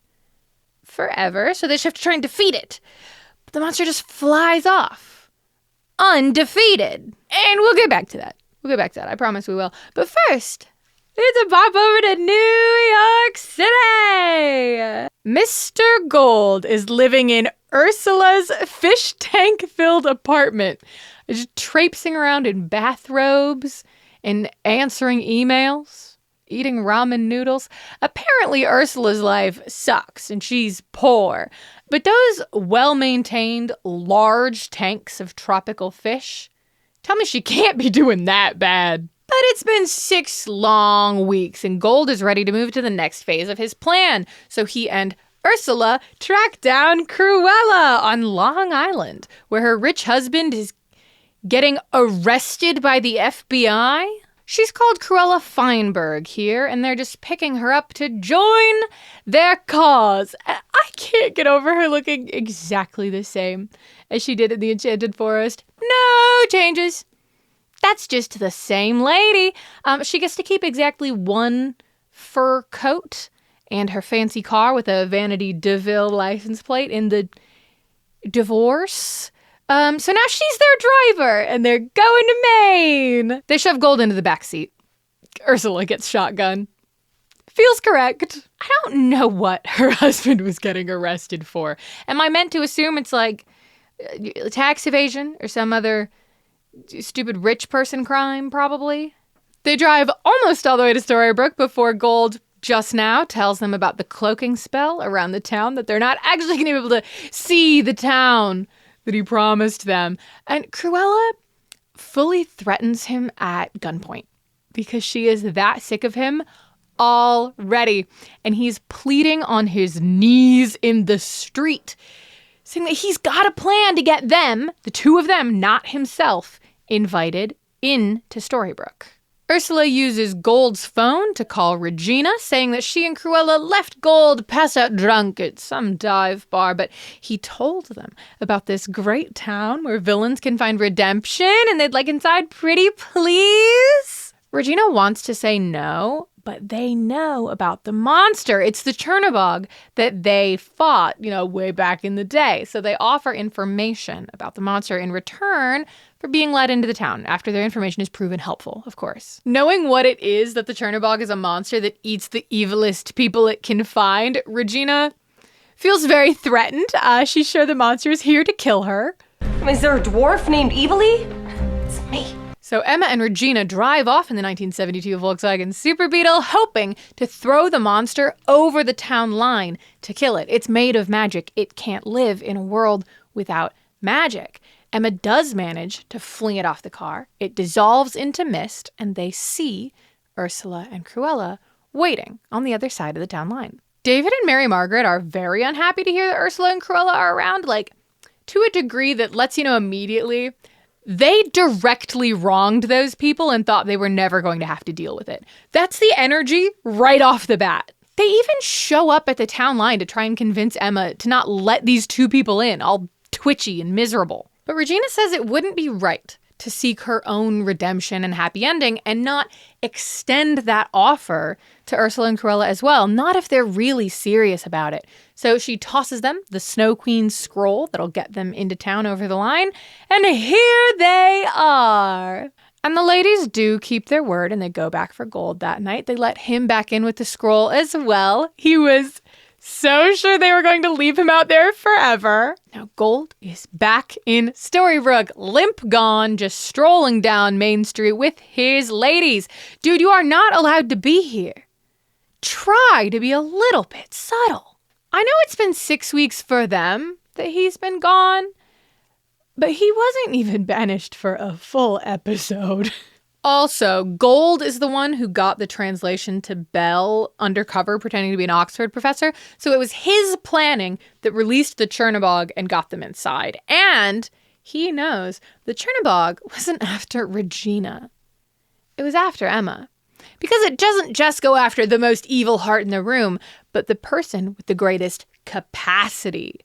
Speaker 1: forever. So they just have to try and defeat it. But the monster just flies off, undefeated. And we'll get back to that. We'll get back to that. I promise we will. But first, it's a pop over to New York City. Mr. Gold is living in Ursula's fish tank-filled apartment, just traipsing around in bathrobes and answering emails, eating ramen noodles. Apparently, Ursula's life sucks and she's poor. But those well-maintained, large tanks of tropical fish, tell me she can't be doing that bad. But it's been 6 long weeks and Gold is ready to move to the next phase of his plan. So he and Ursula track down Cruella on Long Island, where her rich husband is getting arrested by the FBI. She's called Cruella Feinberg here, and they're just picking her up to join their cause. I can't get over her looking exactly the same as she did in the Enchanted Forest. No changes. That's just the same lady. She gets to keep exactly one fur coat and her fancy car with a Vanity DeVille license plate in the divorce. So now she's their driver, and they're going to Maine. They shove Gold into the backseat. Ursula gets shotgun. Feels correct. I don't know what her husband was getting arrested for. Am I meant to assume it's like tax evasion or some other stupid rich person crime, probably? They drive almost all the way to Storybrooke before Gold just now tells them about the cloaking spell around the town, that they're not actually going to be able to see the town that he promised them. And Cruella fully threatens him at gunpoint because she is that sick of him already. And he's pleading on his knees in the street, saying that he's got a plan to get them, the two of them, not himself, invited into Storybrooke. Ursula uses Gold's phone to call Regina, saying that she and Cruella left Gold passed out drunk at some dive bar, but he told them about this great town where villains can find redemption and they'd like inside pretty please. Regina wants to say no, but they know about the monster. It's the Chernobog that they fought, way back in the day. So they offer information about the monster in return for being let into the town after their information is proven helpful, of course. Knowing what it is that the Chernobog is a monster that eats the evilest people it can find, Regina feels very threatened. She's sure the monster is here to kill her.
Speaker 6: Is there a dwarf named Evilly? It's me.
Speaker 1: So Emma and Regina drive off in the 1972 Volkswagen Super Beetle, hoping to throw the monster over the town line to kill it. It's made of magic. It can't live in a world without magic. Emma does manage to fling it off the car. It dissolves into mist, and they see Ursula and Cruella waiting on the other side of the town line. David and Mary Margaret are very unhappy to hear that Ursula and Cruella are around, to a degree that lets you know immediately they directly wronged those people and thought they were never going to have to deal with it. That's the energy right off the bat. They even show up at the town line to try and convince Emma to not let these two people in, all twitchy and miserable. But Regina says it wouldn't be right to seek her own redemption and happy ending and not extend that offer to Ursula and Cruella as well, not if they're really serious about it. So she tosses them the Snow Queen's scroll that'll get them into town over the line, and here they are. And the ladies do keep their word and they go back for Gold that night. They let him back in with the scroll as well. He was so sure they were going to leave him out there forever. Now Gold is back in Storybrooke, limp gone, just strolling down Main Street with his ladies. Dude, you are not allowed to be here. Try to be a little bit subtle. I know it's been 6 weeks for them that he's been gone, but he wasn't even banished for a full episode. Also, Gold is the one who got the translation to Belle undercover, pretending to be an Oxford professor. So it was his planning that released the Chernobog and got them inside. And he knows the Chernobog wasn't after Regina. It was after Emma. Because it doesn't just go after the most evil heart in the room, but the person with the greatest capacity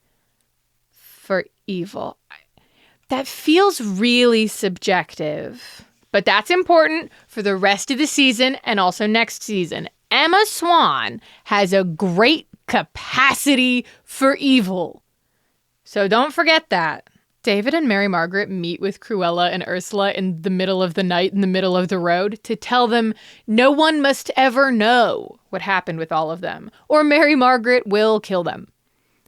Speaker 1: for evil. That feels really subjective, but that's important for the rest of the season and also next season. Emma Swan has a great capacity for evil. So don't forget that. David and Mary Margaret meet with Cruella and Ursula in the middle of the night, in the middle of the road, to tell them no one must ever know what happened with all of them, or Mary Margaret will kill them.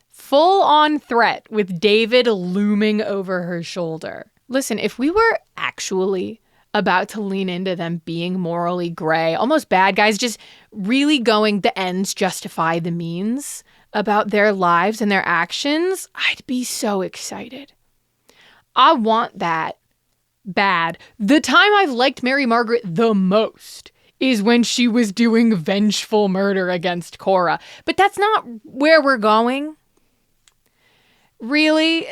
Speaker 1: Full-on threat with David looming over her shoulder. Listen, if we were actually about to lean into them being morally gray, almost bad guys, just really going the ends justify the means about their lives and their actions, I'd be so excited. I want that bad. The time I've liked Mary Margaret the most is when she was doing vengeful murder against Cora. But that's not where we're going. Really?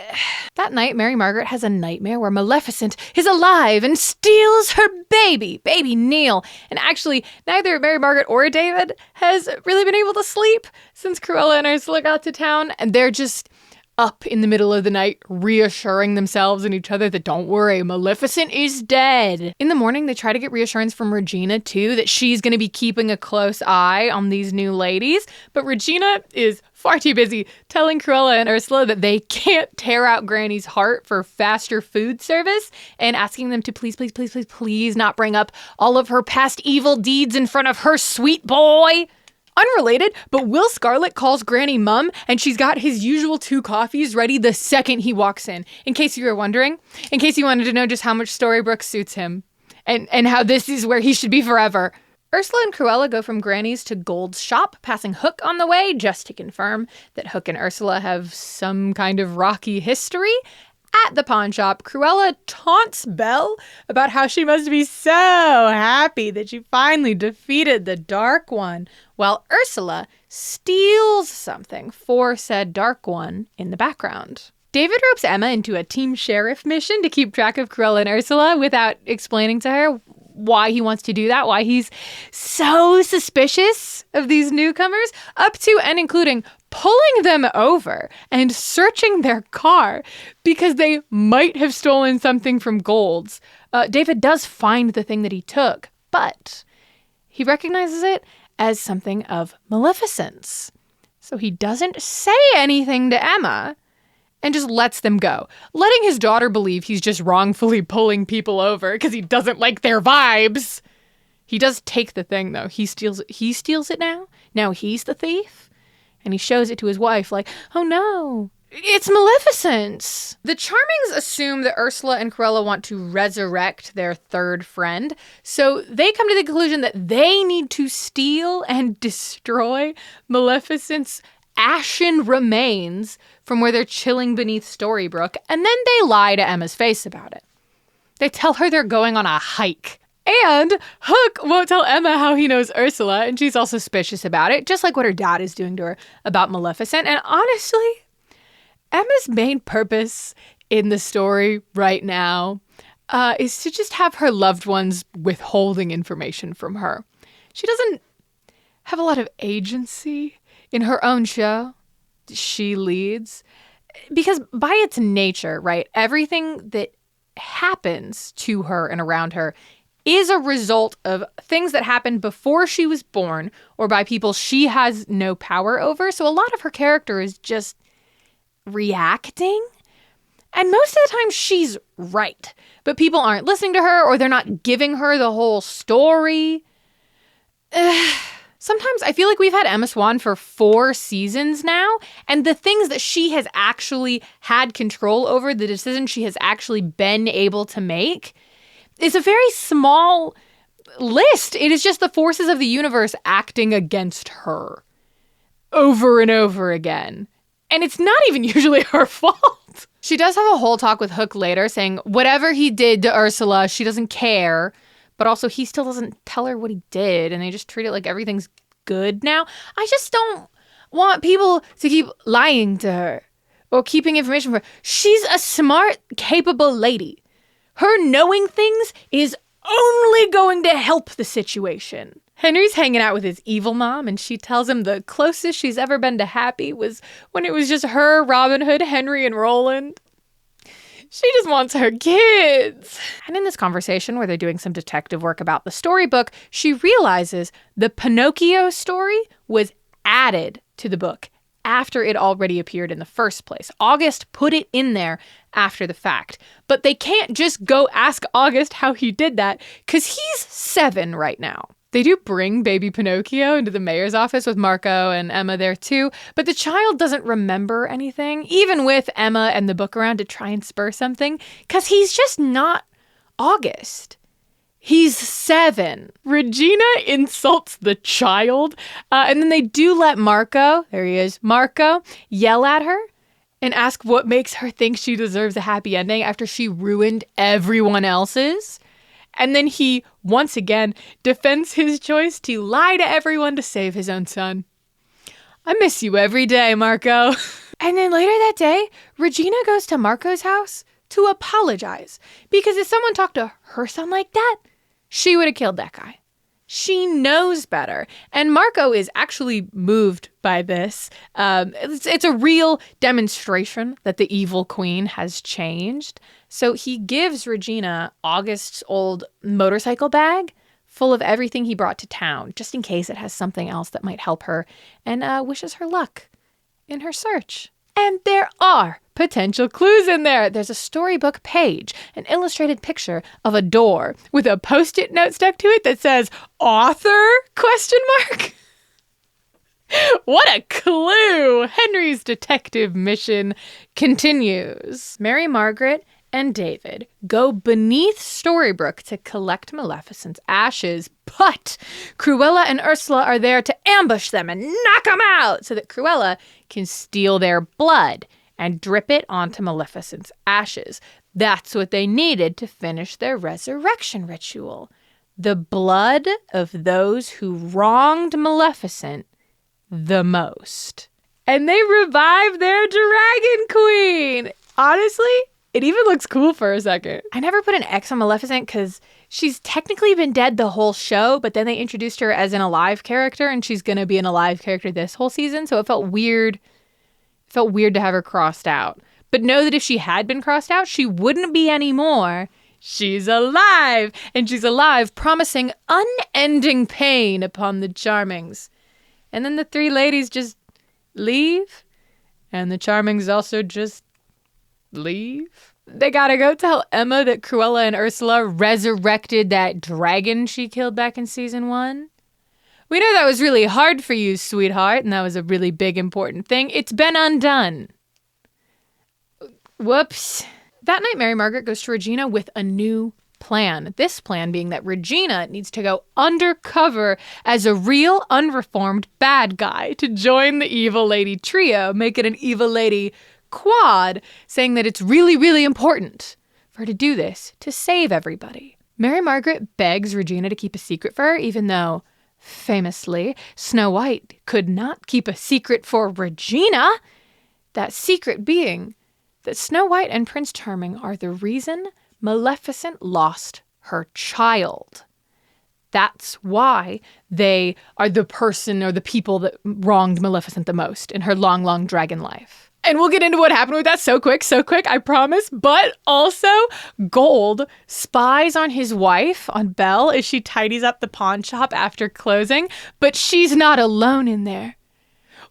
Speaker 1: That night, Mary Margaret has a nightmare where Maleficent is alive and steals her baby Neil. And actually, neither Mary Margaret or David has really been able to sleep since Cruella and Ursula got to town. And they're just up in the middle of the night, reassuring themselves and each other that don't worry, Maleficent is dead. In the morning, they try to get reassurance from Regina, too, that she's going to be keeping a close eye on these new ladies. But Regina is far too busy telling Cruella and Ursula that they can't tear out Granny's heart for faster food service and asking them to please not bring up all of her past evil deeds in front of her sweet boy. Unrelated, but Will Scarlet calls Granny Mum, and she's got his usual 2 coffees ready the second he walks in case you were wondering, in case you wanted to know just how much Storybrooke suits him, and how this is where he should be forever. Ursula and Cruella go from Granny's to Gold's shop, passing Hook on the way, just to confirm that Hook and Ursula have some kind of rocky history. At the pawn shop, Cruella taunts Belle about how she must be so happy that she finally defeated the Dark One, while Ursula steals something for said Dark One in the background. David ropes Emma into a Team Sheriff mission to keep track of Cruella and Ursula without explaining to her why he wants to do that, why he's so suspicious of these newcomers, up to and including pulling them over and searching their car because they might have stolen something from Gold's. David does find the thing that he took, but he recognizes it as something of Maleficent's. So he doesn't say anything to Emma and just lets them go, letting his daughter believe he's just wrongfully pulling people over because he doesn't like their vibes. He does take the thing, though. He steals it now. Now he's the thief. And he shows it to his wife like, oh no, it's Maleficent's. The Charmings assume that Ursula and Cruella want to resurrect their third friend. So they come to the conclusion that they need to steal and destroy Maleficent's ashen remains from where they're chilling beneath Storybrooke. And then they lie to Emma's face about it. They tell her they're going on a hike. And Hook won't tell Emma how he knows Ursula, and she's all suspicious about it, just like what her dad is doing to her about Maleficent. And honestly, Emma's main purpose in the story right now is to just have her loved ones withholding information from her. She doesn't have a lot of agency in her own show she leads, because by its nature, right, everything that happens to her and around her is a result of things that happened before she was born or by people she has no power over. So a lot of her character is just reacting. And most of the time she's right. But people aren't listening to her or they're not giving her the whole story. Sometimes I feel like we've had Emma Swan for 4 seasons now, and the things that she has actually had control over, the decisions she has actually been able to make, is a very small list. It is just the forces of the universe acting against her over and over again. And it's not even usually her fault. She does have a whole talk with Hook later saying whatever he did to Ursula, she doesn't care. But also he still doesn't tell her what he did and they just treat it like everything's good now. I just don't want people to keep lying to her or keeping information from her. She's a smart, capable lady. Her knowing things is only going to help the situation. Henry's hanging out with his evil mom, and she tells him the closest she's ever been to happy was when it was just her, Robin Hood, Henry, and Roland. She just wants her kids. And in this conversation where they're doing some detective work about the storybook, she realizes the Pinocchio story was added to the book after it already appeared in the first place. August put it in there after the fact. But they can't just go ask August how he did that because he's 7 right now. They do bring baby Pinocchio into the mayor's office with Marco and Emma there too, but the child doesn't remember anything, even with Emma and the book around to try and spur something, because he's just not August. He's 7. Regina insults the child, and then they do let Marco, there he is, Marco, yell at her and ask what makes her think she deserves a happy ending after she ruined everyone else's. And then he, once again, defends his choice to lie to everyone to save his own son. I miss you every day, Marco. And then later that day, Regina goes to Marco's house to apologize. Because if someone talked to her son like that, she would have killed that guy. She knows better. And Marco is actually moved by this. It's a real demonstration that the evil queen has changed. So he gives Regina August's old motorcycle bag full of everything he brought to town, just in case it has something else that might help her, and wishes her luck in her search. And there are potential clues in there. There's a storybook page, an illustrated picture of a door with a Post-it note stuck to it that says, author? ? What a clue! Henry's detective mission continues. Mary Margaret and David go beneath Storybrooke to collect Maleficent's ashes, but Cruella and Ursula are there to ambush them and knock them out so that Cruella can steal their blood and drip it onto Maleficent's ashes. That's what they needed to finish their resurrection ritual. The blood of those who wronged Maleficent the most. And they revive their dragon queen. Honestly, it even looks cool for a second. I never put an X on Maleficent because she's technically been dead the whole show, but then they introduced her as an alive character, and she's going to be an alive character this whole season, so it felt weird. It felt weird to have her crossed out. But know that if she had been crossed out, she wouldn't be anymore. She's alive, and she's alive, promising unending pain upon the Charmings. And then the 3 ladies just leave, and the Charmings also just leave. They gotta go tell Emma that Cruella and Ursula resurrected that dragon she killed back in season 1. We know that was really hard for you, sweetheart, and that was a really big, important thing. It's been undone. Whoops. That night, Mary Margaret goes to Regina with a new plan. This plan being that Regina needs to go undercover as a real, unreformed bad guy to join the evil lady trio, make it an evil lady quad, saying that it's really, really important for her to do this to save everybody. Mary Margaret begs Regina to keep a secret for her, even though, famously, Snow White could not keep a secret for Regina. That secret being that Snow White and Prince Charming are the reason Maleficent lost her child. That's why they are the person or the people that wronged Maleficent the most in her long, long dragon life. And we'll get into what happened with that so quick, I promise. But also, Gold spies on his wife, on Belle, as she tidies up the pawn shop after closing. But she's not alone in there.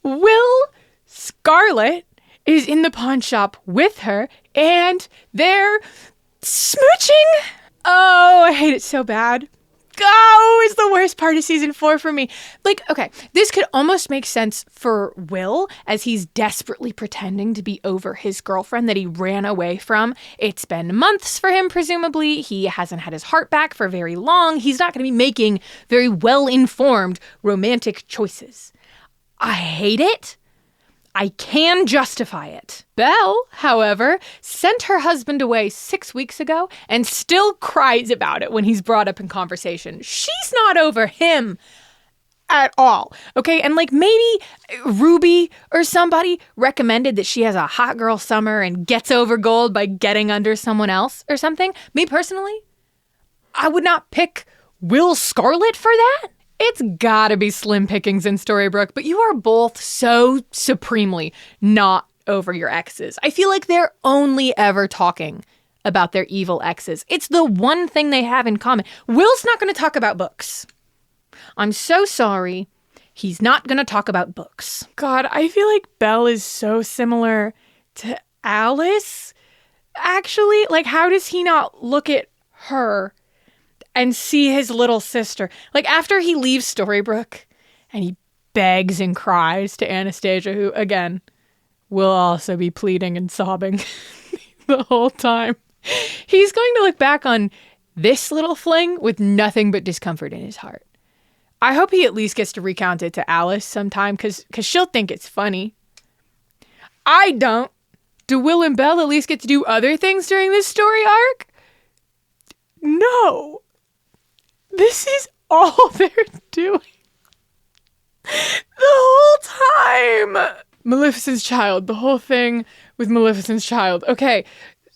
Speaker 1: Will Scarlet is in the pawn shop with her, and they're smooching. Oh, I hate it so bad. Oh, it's the worst part of season 4 for me. Like, okay, this could almost make sense for Will as he's desperately pretending to be over his girlfriend that he ran away from. It's been months for him, presumably. He hasn't had his heart back for very long. He's not going to be making very well-informed romantic choices. I hate it. I can justify it. Belle, however, sent her husband away 6 weeks ago and still cries about it when he's brought up in conversation. She's not over him. at all. Okay, and like maybe Ruby or somebody recommended that she has a hot girl summer and gets over gold by getting under someone else or something. Me personally, I would not pick Will Scarlet for that. It's gotta be slim pickings in Storybrooke, but you are both so supremely not over your exes. I feel like they're only ever talking about their evil exes. It's the one thing they have in common. Will's not going to talk about books. I'm so sorry. He's not going to talk about books. God, I feel like Belle is so similar to Alice. Actually, like, how does he not look at her and see his little sister? Like, after he leaves Storybrooke and he begs and cries to Anastasia, who, again, will also be pleading and sobbing the whole time. He's going to look back on this little fling with nothing but discomfort in his heart. I hope he at least gets to recount it to Alice sometime, because she'll think it's funny. I don't. Do Will and Belle at least get to do other things during this story arc? No. This is all they're doing the whole time. Maleficent's child, the whole thing with Maleficent's child. Okay,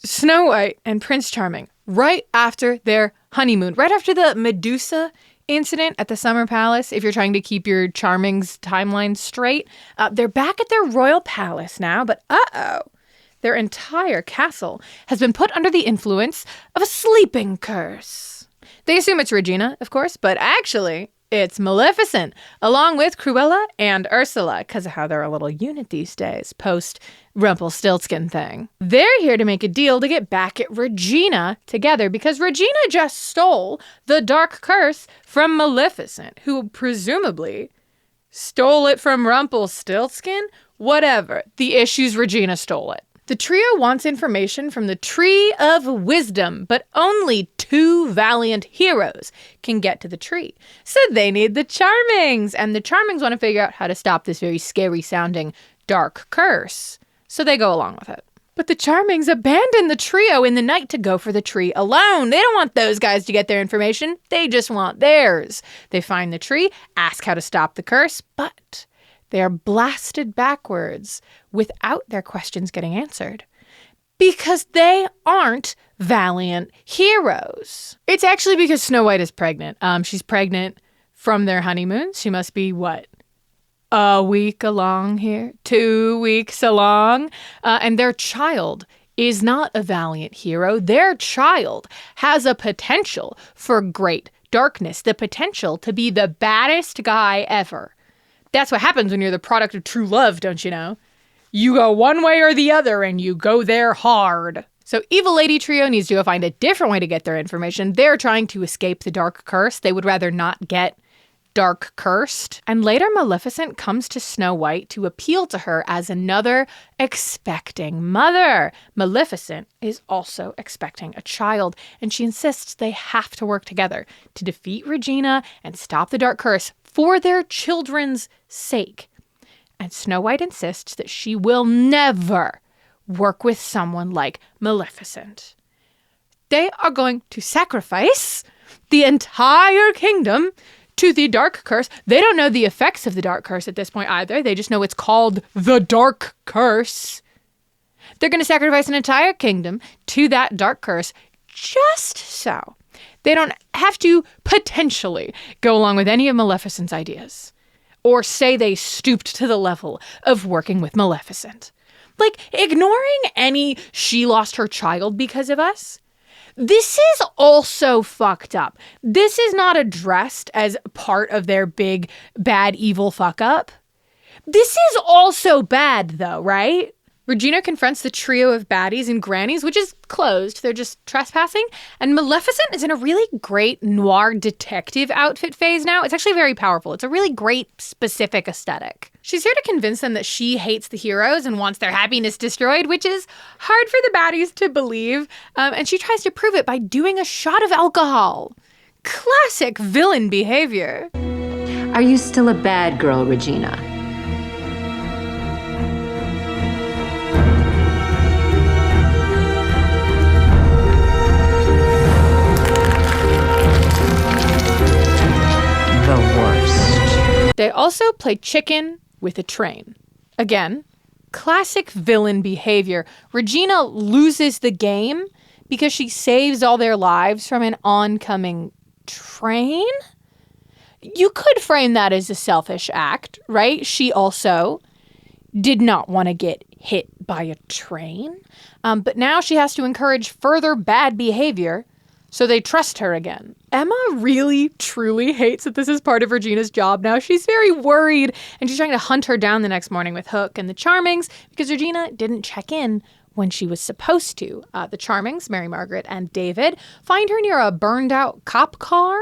Speaker 1: Snow White and Prince Charming, right after their honeymoon, right after the Medusa incident at the Summer Palace, if you're trying to keep your Charming's timeline straight, they're back at their royal palace now, but their entire castle has been put under the influence of a sleeping curse. They assume it's Regina, of course, but actually, it's Maleficent, along with Cruella and Ursula, because of how they're a little unit these days, post Rumpelstiltskin thing. They're here to make a deal to get back at Regina together, because Regina just stole the dark curse from Maleficent, who presumably stole it from Rumpelstiltskin? Whatever. The issue's Regina stole it. The trio wants information from the Tree of Wisdom, but only 2 valiant heroes can get to the tree. So they need the Charmings, and the Charmings want to figure out how to stop this very scary-sounding dark curse. So they go along with it. But the Charmings abandon the trio in the night to go for the tree alone. They don't want those guys to get their information. They just want theirs. They find the tree, ask how to stop the curse, but they are blasted backwards without their questions getting answered, because they aren't valiant heroes. It's actually because Snow White is pregnant. She's pregnant from their honeymoon. She must be, what, a week along here? 2 weeks along? And their child is not a valiant hero. Their child has a potential for great darkness, the potential to be the baddest guy ever. That's what happens when you're the product of true love, don't you know? You go one way or the other, and you go there hard. So Evil Lady Trio needs to go find a different way to get their information. They're trying to escape the dark curse. They would rather not get dark cursed. And later, Maleficent comes to Snow White to appeal to her as another expecting mother. Maleficent is also expecting a child, and she insists they have to work together to defeat Regina and stop the dark curse for their children's sake. And Snow White insists that she will never work with someone like Maleficent. They are going to sacrifice the entire kingdom to the dark curse. They don't know the effects of the dark curse at this point either. They just know it's called the dark curse. They're going to sacrifice an entire kingdom to that dark curse just so they don't have to potentially go along with any of Maleficent's ideas or say they stooped to the level of working with Maleficent. Like, ignoring any she lost her child because of us. This is also fucked up. This is not addressed as part of their big, bad, evil fuck up. This is also bad, though, right? Regina confronts the trio of baddies and grannies, which is closed. They're just trespassing. And Maleficent is in a really great noir detective outfit phase now. It's actually very powerful. It's a really great, specific aesthetic. She's here to convince them that she hates the heroes and wants their happiness destroyed, which is hard for the baddies to believe. And she tries to prove it by doing a shot of alcohol. Classic villain behavior.
Speaker 12: Are you still a bad girl, Regina?
Speaker 8: The worst.
Speaker 1: They also play chicken with a train. Again, classic villain behavior. Regina loses the game because she saves all their lives from an oncoming train? You could frame that as a selfish act, right? She also did not want to get hit by a train. But now she has to encourage further bad behavior, so they trust her again. Emma really, truly hates that this is part of Regina's job now. She's very worried, and she's trying to hunt her down the next morning with Hook and the Charmings because Regina didn't check in when she was supposed to. The Charmings, Mary Margaret and David, find her near a burned-out cop car,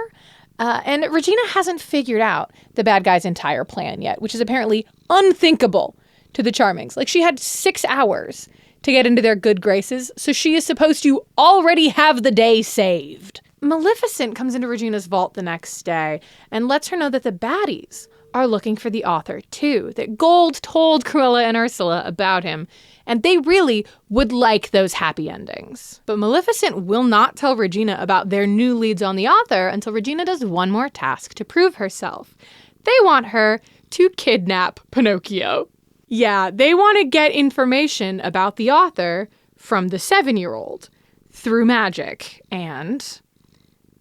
Speaker 1: and Regina hasn't figured out the bad guy's entire plan yet, which is apparently unthinkable to the Charmings. Like, she had 6 hours to get into their good graces, so she is supposed to already have the day saved. Maleficent comes into Regina's vault the next day and lets her know that the baddies are looking for the author too, that Gold told Cruella and Ursula about him, and they really would like those happy endings. But Maleficent will not tell Regina about their new leads on the author until Regina does one more task to prove herself. They want her to kidnap Pinocchio. Yeah, they want to get information about the author from the 7-year-old through magic and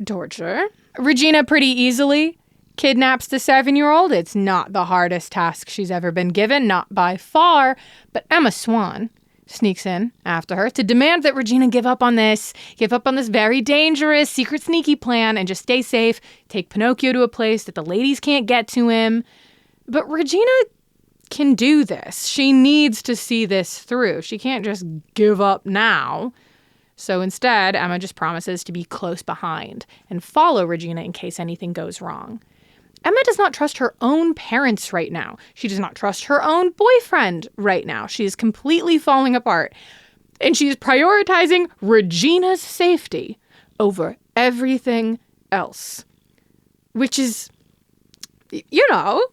Speaker 1: torture. Regina pretty easily kidnaps the 7-year-old. It's not the hardest task she's ever been given, not by far, but Emma Swan sneaks in after her to demand that Regina give up on this very dangerous, secret, sneaky plan and just stay safe, take Pinocchio to a place that the ladies can't get to him. But Regina can do this. She needs to see this through. She can't just give up now. So instead, Emma just promises to be close behind and follow Regina in case anything goes wrong. Emma does not trust her own parents right now. She does not trust her own boyfriend right now. She is completely falling apart. And she is prioritizing Regina's safety over everything else. Which is, you know,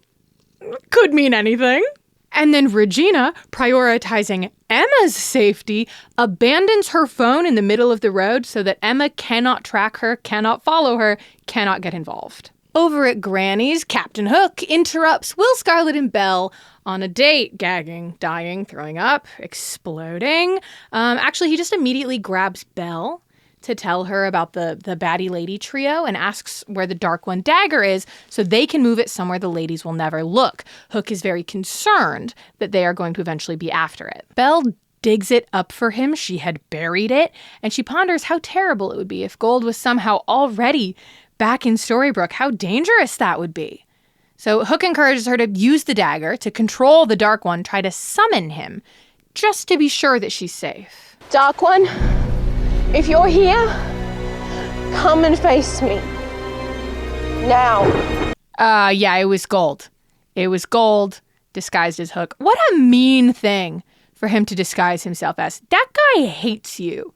Speaker 1: could mean anything. And then Regina, prioritizing Emma's safety, abandons her phone in the middle of the road so that Emma cannot track her, cannot follow her, cannot get involved. Over at Granny's, Captain Hook interrupts Will Scarlet and Belle on a date, gagging, dying, throwing up, exploding. Actually, he just immediately grabs Belle to tell her about the baddie lady trio and asks where the Dark One dagger is so they can move it somewhere the ladies will never look. Hook is very concerned that they are going to eventually be after it. Belle digs it up for him. She had buried it, and she ponders how terrible it would be if Gold was somehow already back in Storybrooke, how dangerous that would be. So Hook encourages her to use the dagger to control the Dark One, try to summon him, just to be sure that she's safe.
Speaker 10: Dark One, if you're here, come and face me. Now.
Speaker 1: Yeah, it was Gold. It was Gold disguised as Hook. What a mean thing for him to disguise himself as. That guy hates you.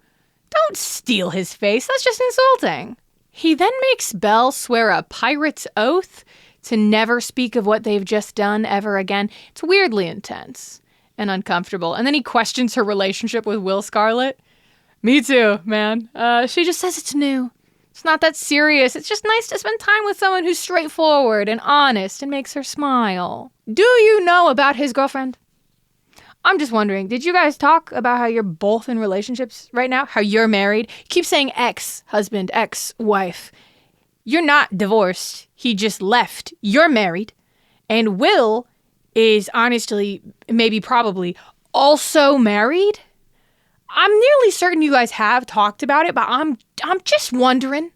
Speaker 1: Don't steal his face. That's just insulting. He then makes Belle swear a pirate's oath to never speak of what they've just done ever again. It's weirdly intense and uncomfortable. And then he questions her relationship with Will Scarlet. Me too, man. She just says it's new. It's not that serious. It's just nice to spend time with someone who's straightforward and honest and makes her smile. Do you know about his girlfriend? I'm just wondering, did you guys talk about how you're both in relationships right now? How you're married? You keep saying ex-husband, ex-wife. You're not divorced. He just left. You're married. And Will is honestly, maybe probably, also married. I'm nearly certain you guys have talked about it, but I'm just wondering.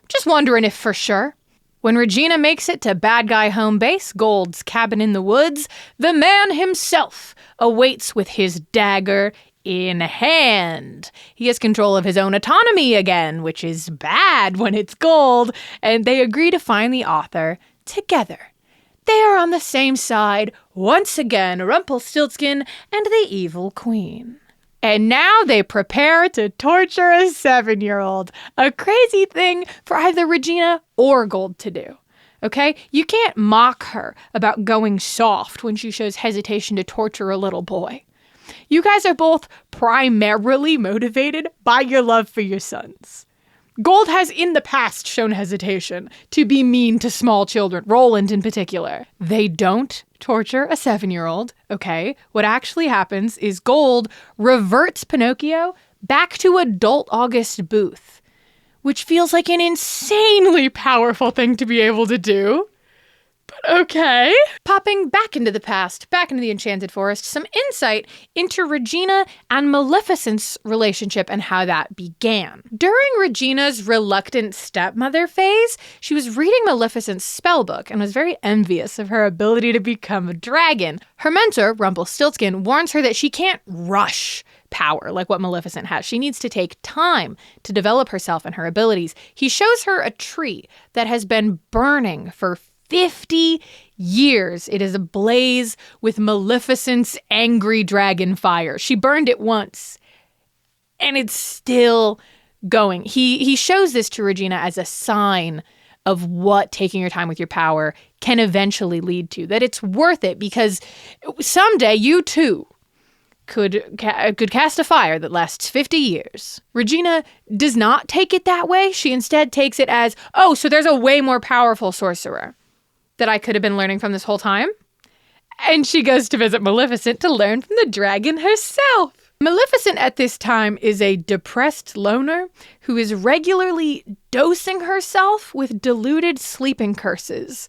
Speaker 1: Just wondering if for sure. When Regina makes it to Bad Guy Home Base, Gold's cabin in the woods, the man himself awaits with his dagger in hand. He has control of his own autonomy again, which is bad when it's Gold, and they agree to find the author together. They are on the same side, once again, Rumpelstiltskin and the evil queen. And now they prepare to torture a 7-year-old. A crazy thing for either Regina or Gold to do. Okay? You can't mock her about going soft when she shows hesitation to torture a little boy. You guys are both primarily motivated by your love for your sons. Gold has in the past shown hesitation to be mean to small children, Roland in particular. They don't torture a 7-year-old, okay? What actually happens is Gold reverts Pinocchio back to adult August Booth, which feels like an insanely powerful thing to be able to do. But okay. Popping back into the past, back into the Enchanted Forest, some insight into Regina and Maleficent's relationship and how that began. During Regina's reluctant stepmother phase, she was reading Maleficent's spellbook and was very envious of her ability to become a dragon. Her mentor, Rumpelstiltskin, warns her that she can't rush power like what Maleficent has. She needs to take time to develop herself and her abilities. He shows her a tree that has been burning for 50 years. It is ablaze with Maleficent's angry dragon fire. She burned it once, and it's still going. He shows this to Regina as a sign of what taking your time with your power can eventually lead to, that it's worth it because someday you too could cast a fire that lasts 50 years. Regina does not take it that way. She instead takes it as, oh, so there's a way more powerful sorcerer that I could have been learning from this whole time. And she goes to visit Maleficent to learn from the dragon herself. Maleficent at this time is a depressed loner who is regularly dosing herself with diluted sleeping curses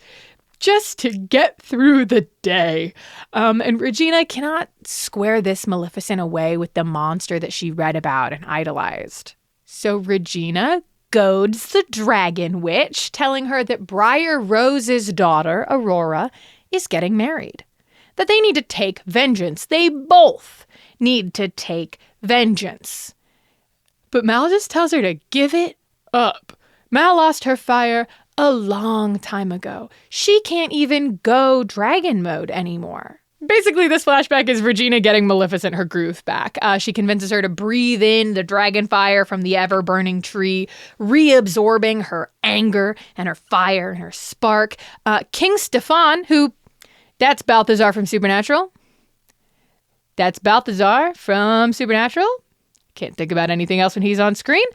Speaker 1: just to get through the day. And Regina cannot square this Maleficent away with the monster that she read about and idolized. So Regina goads the dragon witch, telling her that Briar Rose's daughter, Aurora, is getting married. That they need to take vengeance. They both need to take vengeance. But Mal just tells her to give it up. Mal lost her fire a long time ago. She can't even go dragon mode anymore. Basically, this flashback is Regina getting Maleficent her groove back. She convinces her to breathe in the dragon fire from the ever-burning tree, reabsorbing her anger and her fire and her spark. King Stefan, who, that's Balthazar from Supernatural. That's Balthazar from Supernatural. Can't think about anything else when he's on screen.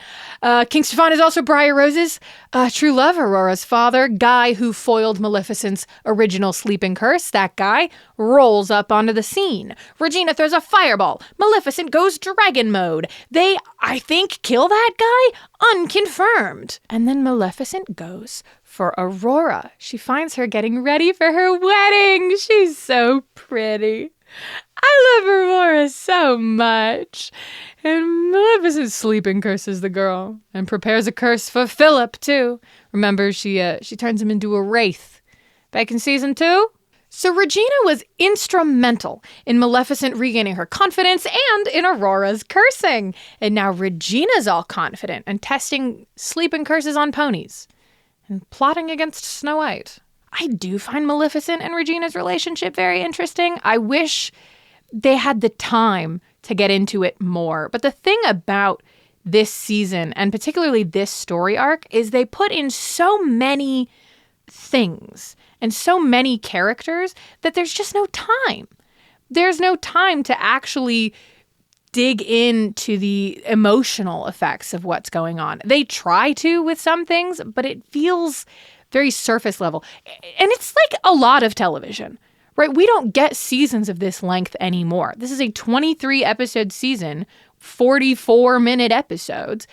Speaker 1: King Stefan is also Briar Rose's true love, Aurora's father, guy who foiled Maleficent's original sleeping curse. That guy rolls up onto the scene. Regina throws a fireball. Maleficent goes dragon mode. They, I think, kill that guy? Unconfirmed. And then Maleficent goes for Aurora. She finds her getting ready for her wedding. She's so pretty. I love Aurora so much. And Maleficent sleeping curses the girl and prepares a curse for Philip, too. Remember, she turns him into a wraith back in season 2. So Regina was instrumental in Maleficent regaining her confidence and in Aurora's cursing. And now Regina's all confident and testing sleeping curses on ponies and plotting against Snow White. I do find Maleficent and Regina's relationship very interesting. I wish they had the time to get into it more. But the thing about this season, and particularly this story arc, is they put in so many things and so many characters that there's just no time. There's no time to actually dig into the emotional effects of what's going on. They try to with some things, but it feels very surface level. And it's like a lot of television. Right? We don't get seasons of this length anymore. This is a 23-episode season, 44-minute episodes,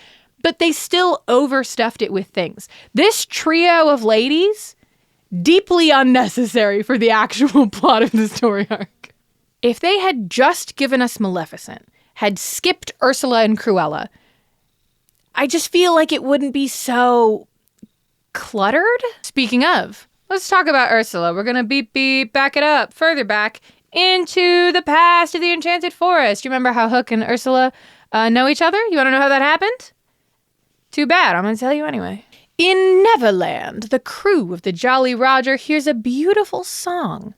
Speaker 1: but they still overstuffed it with things. This trio of ladies, deeply unnecessary for the actual plot of the story arc. If they had just given us Maleficent, had skipped Ursula and Cruella, I just feel like it wouldn't be so cluttered. Speaking of, let's talk about Ursula. We're going to back it up further back into the past of the Enchanted Forest. You remember how Hook and Ursula know each other? You want to know how that happened? Too bad. I'm going to tell you anyway. In Neverland, the crew of the Jolly Roger hears a beautiful song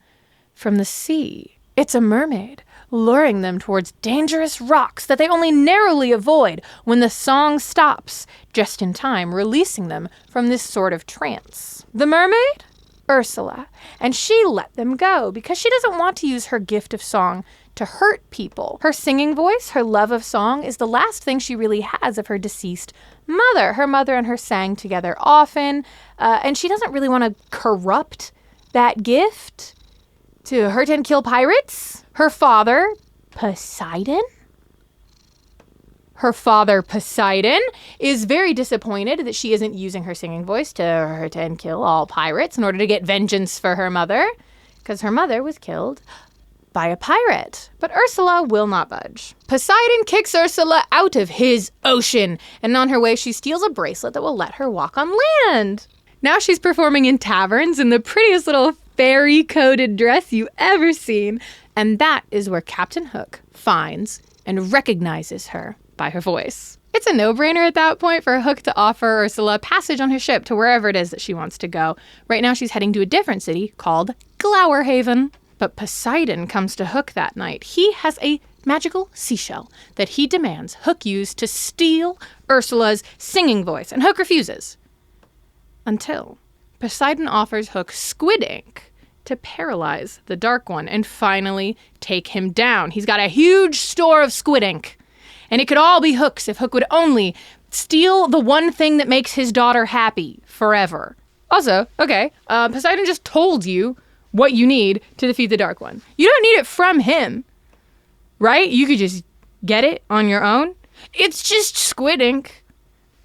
Speaker 1: from the sea. It's a mermaid luring them towards dangerous rocks that they only narrowly avoid when the song stops, just in time, releasing them from this sort of trance. The mermaid? Ursula, and she let them go because she doesn't want to use her gift of song to hurt people. Her singing voice, her love of song, is the last thing she really has of her deceased mother. Her mother and her sang together often, and she doesn't really want to corrupt that gift to hurt and kill pirates. Her father, Poseidon, is very disappointed that she isn't using her singing voice to hurt and kill all pirates in order to get vengeance for her mother, because her mother was killed by a pirate. But Ursula will not budge. Poseidon kicks Ursula out of his ocean, and on her way she steals a bracelet that will let her walk on land. Now she's performing in taverns in the prettiest little fairy-coated dress you ever seen, and that is where Captain Hook finds and recognizes her by her voice. It's a no-brainer at that point for Hook to offer Ursula passage on his ship to wherever it is that she wants to go. Right now she's heading to a different city called Glowerhaven. But Poseidon comes to Hook that night. He has a magical seashell that he demands Hook use to steal Ursula's singing voice, and Hook refuses. Until Poseidon offers Hook squid ink to paralyze the Dark One and finally take him down. He's got a huge store of squid ink, and it could all be Hook's if Hook would only steal the one thing that makes his daughter happy forever. Also, okay, Poseidon just told you what you need to defeat the Dark One. You don't need it from him, right? You could just get it on your own. It's just squid ink.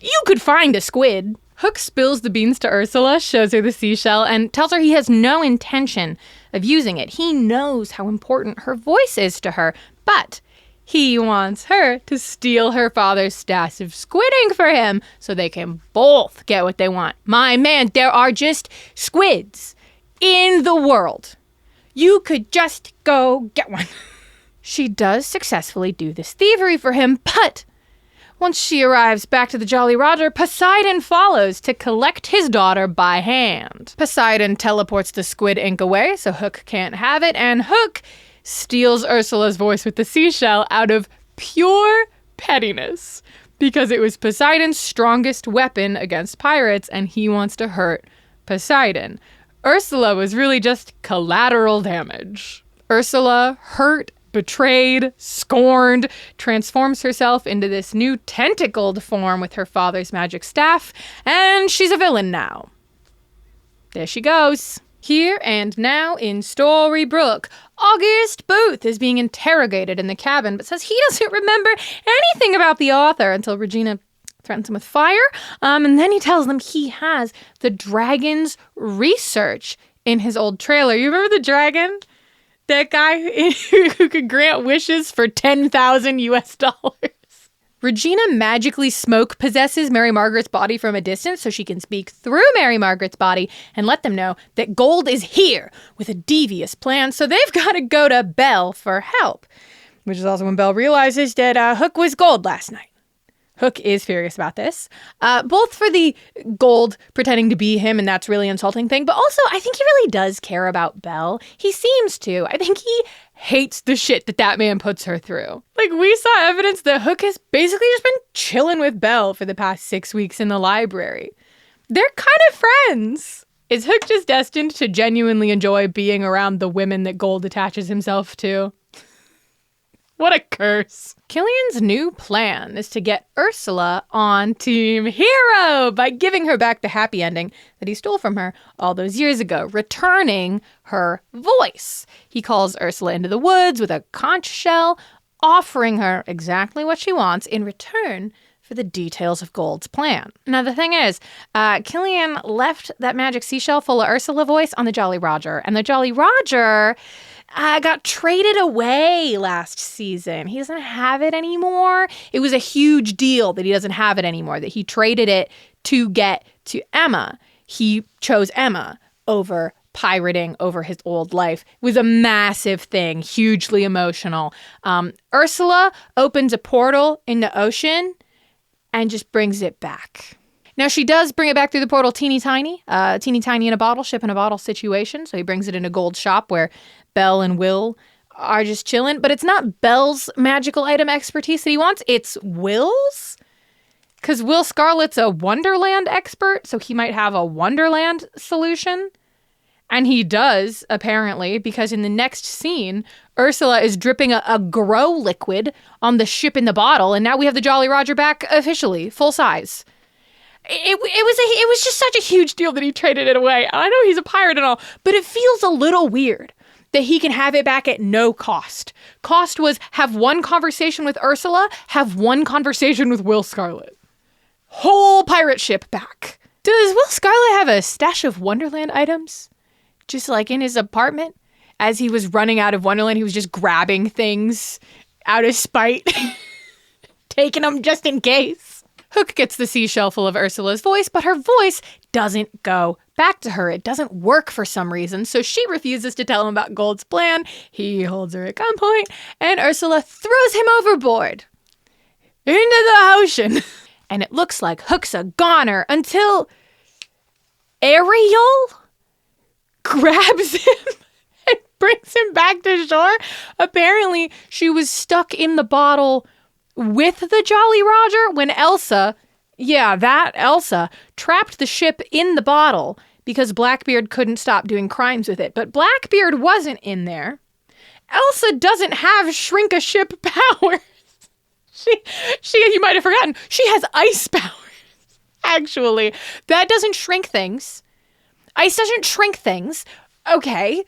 Speaker 1: You could find a squid. Hook spills the beans to Ursula, shows her the seashell, and tells her he has no intention of using it. He knows how important her voice is to her, but he wants her to steal her father's stash of squid ink for him so they can both get what they want. My man, there are just squids in the world. You could just go get one. She does successfully do this thievery for him, but once she arrives back to the Jolly Roger, Poseidon follows to collect his daughter by hand. Poseidon teleports the squid ink away so Hook can't have it, and Hook steals Ursula's voice with the seashell out of pure pettiness because it was Poseidon's strongest weapon against pirates and he wants to hurt Poseidon. Ursula was really just collateral damage. Ursula, hurt, betrayed, scorned, transforms herself into this new tentacled form with her father's magic staff, and she's a villain now. There she goes. Here and now in Storybrooke, August Booth is being interrogated in the cabin, but says he doesn't remember anything about the author until Regina threatens him with fire, and then he tells them he has the dragon's research in his old trailer. You remember the dragon? That guy who could grant wishes for $10,000 US. Regina magically smoke possesses Mary Margaret's body from a distance so she can speak through Mary Margaret's body and let them know that Gold is here with a devious plan, so they've got to go to Belle for help. Which is also when Belle realizes that Hook was Gold last night. Hook is furious about this, both for the Gold pretending to be him, and that's really insulting thing, but also I think he really does care about Belle. He seems to. I think he hates the shit that man puts her through. Like, we saw evidence that Hook has basically just been chilling with Belle for the past 6 weeks in the library. They're kind of friends. Is Hook just destined to genuinely enjoy being around the women that Gold attaches himself to? What a curse. Killian's new plan is to get Ursula on Team Hero by giving her back the happy ending that he stole from her all those years ago, returning her voice. He calls Ursula into the woods with a conch shell, offering her exactly what she wants in return for the details of Gold's plan. Now, the thing is, Killian left that magic seashell full of Ursula voice on the Jolly Roger, and the Jolly Roger got traded away last season. He doesn't have it anymore. It was a huge deal that he doesn't have it anymore, that he traded it to get to Emma. He chose Emma over pirating over his old life. It was a massive thing, hugely emotional. Ursula opens a portal in the ocean and just brings it back. Now, she does bring it back through the portal teeny tiny in a bottle, ship in a bottle situation. So he brings it in a gold shop where Belle and Will are just chilling. But it's not Belle's magical item expertise that he wants. It's Will's. Because Will Scarlet's a Wonderland expert, so he might have a Wonderland solution. And he does, apparently, because in the next scene, Ursula is dripping a grow liquid on the ship in the bottle, and now we have the Jolly Roger back officially, full size. It was just such a huge deal that he traded it away. I know he's a pirate and all, but it feels a little weird that he can have it back at no cost. Cost was have one conversation with Ursula, have one conversation with Will Scarlet. Whole pirate ship back. Does Will Scarlet have a stash of Wonderland items? Just like in his apartment? As he was running out of Wonderland, he was just grabbing things out of spite. Taking them just in case. Hook gets the seashell full of Ursula's voice, but her voice doesn't go back to her. It doesn't work for some reason, so she refuses to tell him about Gold's plan. He holds her at gunpoint, and Ursula throws him overboard into the ocean. And it looks like Hook's a goner until Ariel grabs him and brings him back to shore. Apparently, she was stuck in the bottle with the Jolly Roger when Elsa trapped the ship in the bottle because Blackbeard couldn't stop doing crimes with it. But Blackbeard wasn't in there. Elsa doesn't have shrink-a-ship powers. You might have forgotten, she has ice powers, actually. That doesn't shrink things. Ice doesn't shrink things. Okay.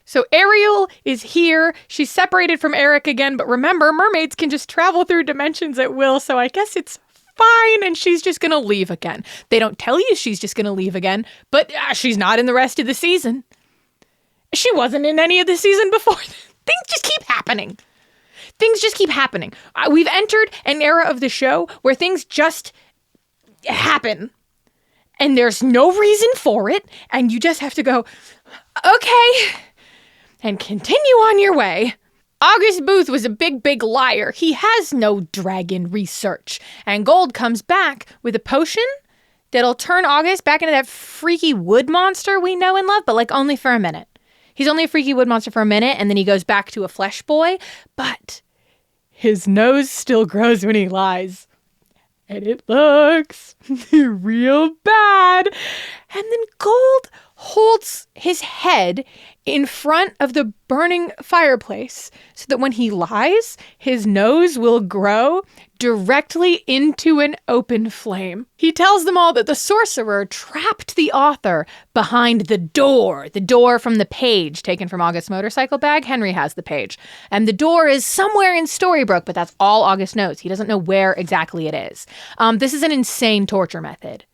Speaker 1: So Ariel is here. She's separated from Eric again, but remember, mermaids can just travel through dimensions at will, so I guess it's fine, and she's just gonna leave again. They don't tell you she's just gonna leave again, but she's not in the rest of the season. She wasn't in any of the season before. Things just keep happening. Things just keep happening. We've entered an era of the show where things just happen. And there's no reason for it. And you just have to go, okay, and continue on your way. August Booth was a big liar. He has no dragon research. And Gold comes back with a potion that'll turn August back into that freaky wood monster we know and love, but like only for a minute. He's only a freaky wood monster for a minute, and then he goes back to a flesh boy, but his nose still grows when he lies. And it looks real bad. And then Gold holds his head in front of the burning fireplace so that when he lies, his nose will grow directly into an open flame. He tells them all that the sorcerer trapped the author behind the door from the page taken from August's motorcycle bag. Henry has the page. And the door is somewhere in Storybrooke, but that's all August knows. He doesn't know where exactly it is. This is an insane torture method.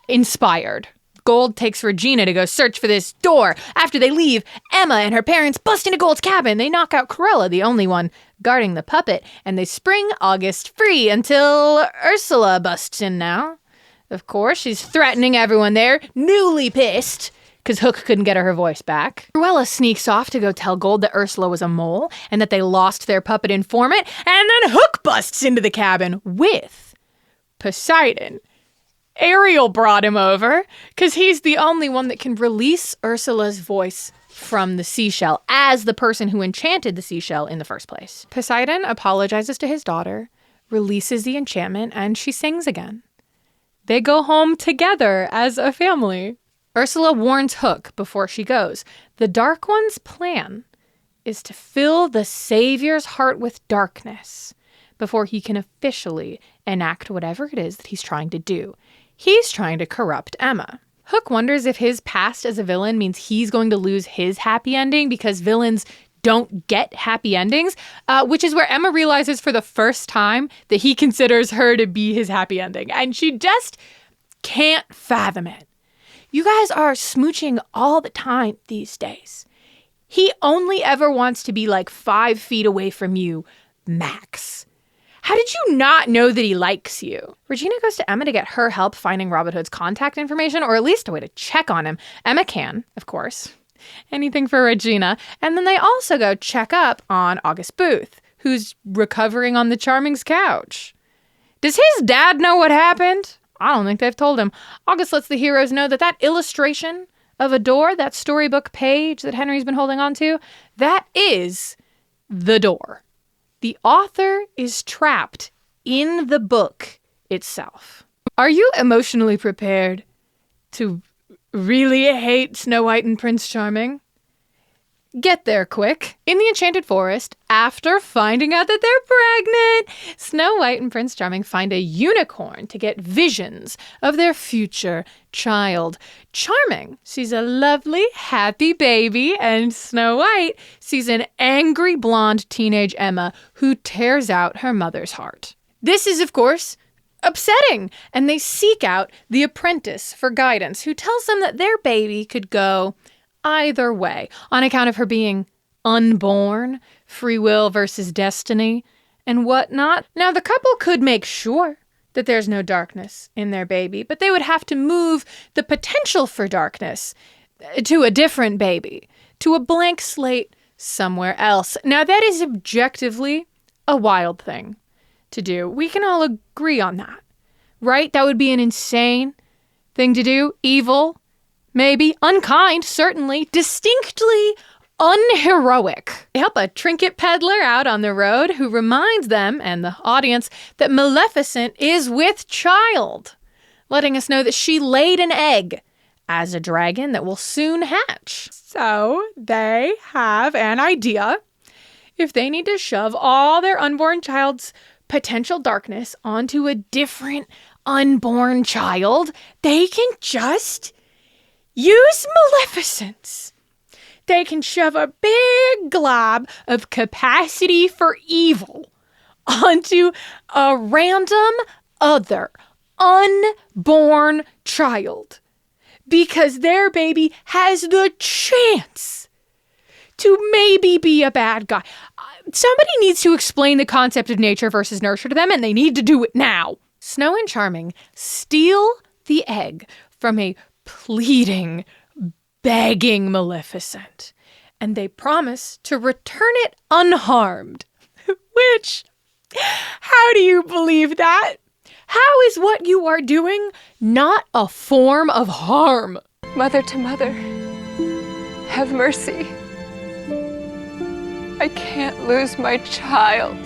Speaker 1: Inspired. Gold takes Regina to go search for this door. After they leave, Emma and her parents bust into Gold's cabin. They knock out Corella, the only one guarding the puppet, and they spring August free until Ursula busts in now. Of course, she's threatening everyone there, newly pissed, because Hook couldn't get her voice back. Cruella sneaks off to go tell Gold that Ursula was a mole and that they lost their puppet informant, and then Hook busts into the cabin with Poseidon. Ariel brought him over because he's the only one that can release Ursula's voice from the seashell as the person who enchanted the seashell in the first place. Poseidon apologizes to his daughter, releases the enchantment, and she sings again. They go home together as a family. Ursula warns Hook before she goes. The Dark One's plan is to fill the Savior's heart with darkness before he can officially enact whatever it is that he's trying to do. He's trying to corrupt Emma. Hook wonders if his past as a villain means he's going to lose his happy ending because villains don't get happy endings, which is where Emma realizes for the first time that he considers her to be his happy ending. And she just can't fathom it. You guys are smooching all the time these days. He only ever wants to be like 5 feet away from you, max. How did you not know that he likes you? Regina goes to Emma to get her help finding Robin Hood's contact information, or at least a way to check on him. Emma can, of course. Anything for Regina. And then they also go check up on August Booth, who's recovering on the Charming's couch. Does his dad know what happened? I don't think they've told him. August lets the heroes know that illustration of a door, that storybook page that Henry's been holding on to, that is the door. The author is trapped in the book itself. Are you emotionally prepared to really hate Snow White and Prince Charming get there quick. In the Enchanted Forest, after finding out that they're pregnant, Snow White and Prince Charming find a unicorn to get visions of their future child. Charming sees a lovely, happy baby, and Snow White sees an angry blonde teenage Emma who tears out her mother's heart. This is, of course, upsetting, and they seek out the apprentice for guidance, who tells them that their baby could go either way on account of her being unborn, free will versus destiny, and whatnot. Now, the couple could make sure that there's no darkness in their baby, but they would have to move the potential for darkness to a different baby, to a blank slate somewhere else. Now, that is objectively a wild thing to do. We can all agree on that, right? That would be an insane thing to do. Evil, maybe. Unkind, certainly. Distinctly unheroic. They help a trinket peddler out on the road who reminds them and the audience that Maleficent is with child, letting us know that she laid an egg as a dragon that will soon hatch. So they have an idea. If they need to shove all their unborn child's potential darkness onto a different unborn child, they can just use Maleficence. They can shove a big glob of capacity for evil onto a random other unborn child because their baby has the chance to maybe be a bad guy. Somebody needs to explain the concept of nature versus nurture to them, and they need to do it now. Snow and Charming steal the egg from a pleading, begging Maleficent, and they promise to return it unharmed. Which, how do you believe that? How is what you are doing not a form of harm?
Speaker 5: Mother to mother, have mercy. I can't lose my child.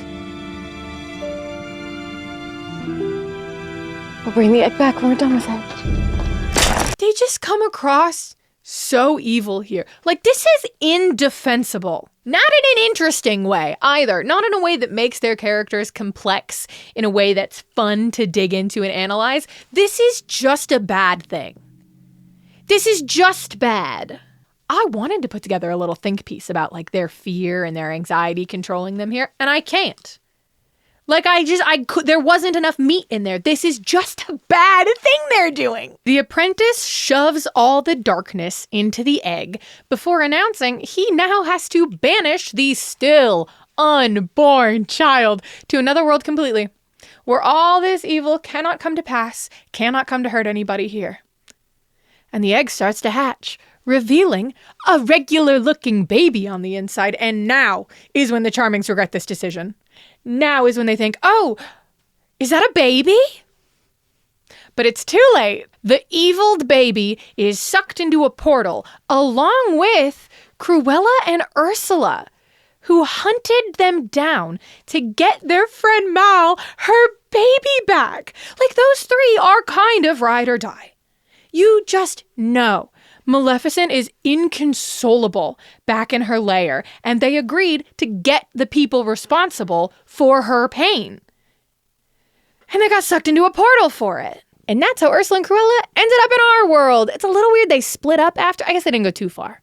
Speaker 9: We'll bring the egg back when we're done with it.
Speaker 1: They just come across so evil here. Like, this is indefensible. Not in an interesting way either. Not in a way that makes their characters complex, in a way that's fun to dig into and analyze. This is just a bad thing. This is just bad. I wanted to put together a little think piece about like their fear and their anxiety controlling them here, and I can't. Like, there wasn't enough meat in there. This is just a bad thing they're doing. The apprentice shoves all the darkness into the egg before announcing he now has to banish the still unborn child to another world completely, where all this evil cannot come to pass, cannot come to hurt anybody here. And the egg starts to hatch, revealing a regular-looking baby on the inside, and now is when the Charmings regret this decision. Now is when they think, oh, is that a baby? But it's too late. The eviled baby is sucked into a portal, along with Cruella and Ursula, who hunted them down to get their friend Mal her baby back. Like, those three are kind of ride or die. You just know Maleficent is inconsolable back in her lair, and they agreed to get the people responsible for her pain. And they got sucked into a portal for it. And that's how Ursula and Cruella ended up in our world. It's a little weird they split up after. I guess they didn't go too far.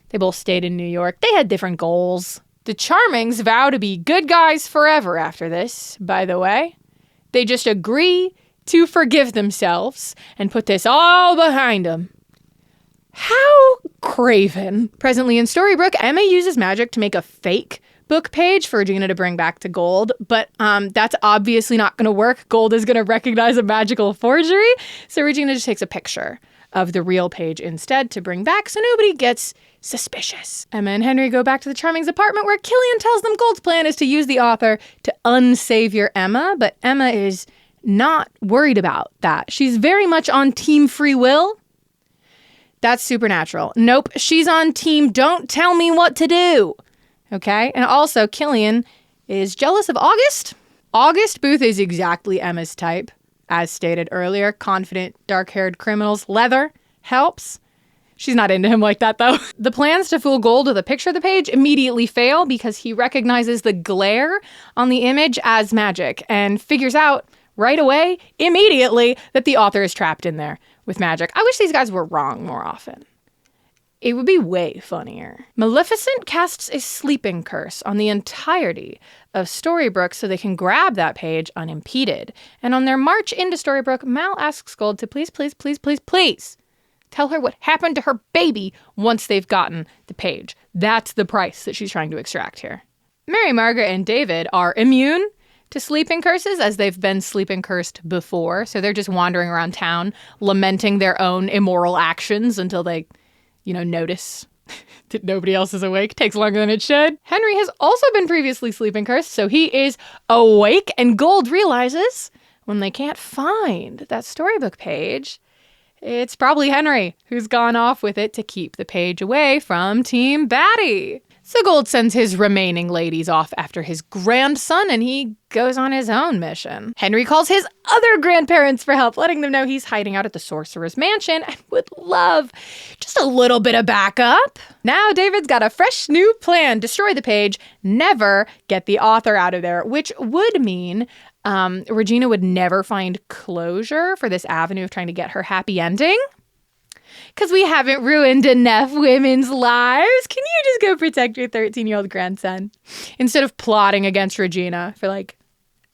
Speaker 1: They both stayed in New York. They had different goals. The Charmings vow to be good guys forever after this, by the way. They just agree to forgive themselves and put this all behind them. How craven. Presently in Storybrooke, Emma uses magic to make a fake book page for Regina to bring back to Gold, but that's obviously not going to work. Gold is going to recognize a magical forgery, so Regina just takes a picture of the real page instead to bring back so nobody gets suspicious. Emma and Henry go back to the Charmings' apartment where Killian tells them Gold's plan is to use the author to unsavior Emma, but Emma is not worried about that. She's very much on Team Free Will. That's supernatural. Nope, she's on team don't tell me what to do. Okay? And also, Killian is jealous of August. August Booth is exactly Emma's type, as stated earlier. Confident, dark-haired criminals. Leather helps. She's not into him like that, though. The plans to fool Gold with a picture of the page immediately fail because he recognizes the glare on the image as magic and figures out right away, immediately, that the author is trapped in there with magic. I wish these guys were wrong more often. It would be way funnier. Maleficent casts a sleeping curse on the entirety of Storybrooke so they can grab that page unimpeded. And on their march into Storybrooke, Mal asks Gold to please tell her what happened to her baby once they've gotten the page. That's the price that she's trying to extract here. Mary Margaret and David are immune to sleeping curses as they've been sleeping cursed before. So they're just wandering around town lamenting their own immoral actions until they notice that nobody else is awake. Takes longer than it should. Henry has also been previously sleeping cursed, so he is awake, and Gold realizes when they can't find that storybook page, it's probably Henry who's gone off with it to keep the page away from Team Batty. So Gold sends his remaining ladies off after his grandson, and he goes on his own mission. Henry calls his other grandparents for help, letting them know he's hiding out at the Sorcerer's Mansion and would love just a little bit of backup. Now David's got a fresh new plan: destroy the page, never get the author out of there, which would mean Regina would never find closure for this avenue of trying to get her happy ending. Because we haven't ruined enough women's lives. Can you just go protect your 13-year-old grandson? Instead of plotting against Regina for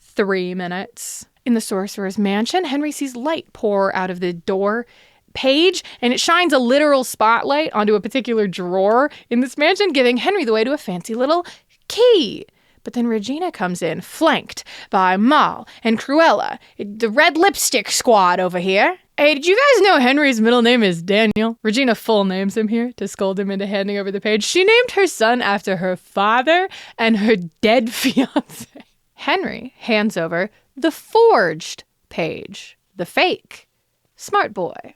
Speaker 1: 3 minutes. In the Sorcerer's Mansion, Henry sees light pour out of the door page, and it shines a literal spotlight onto a particular drawer in this mansion, giving Henry the way to a fancy little key. But then Regina comes in, flanked by Mal and Cruella, the red lipstick squad over here. Hey, did you guys know Henry's middle name is Daniel? Regina full names him here to scold him into handing over the page. She named her son after her father and her dead fiancé. Henry hands over the forged page, the fake. Smart boy.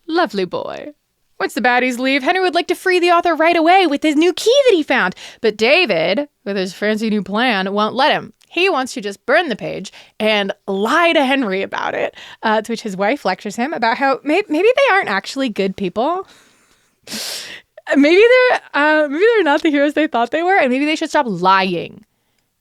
Speaker 1: Lovely boy. Once the baddies leave, Henry would like to free the author right away with his new key that he found. But David, with his fancy new plan, won't let him. He wants to just burn the page and lie to Henry about it, to which his wife lectures him about how maybe they aren't actually good people. Maybe they're not the heroes they thought they were, and maybe they should stop lying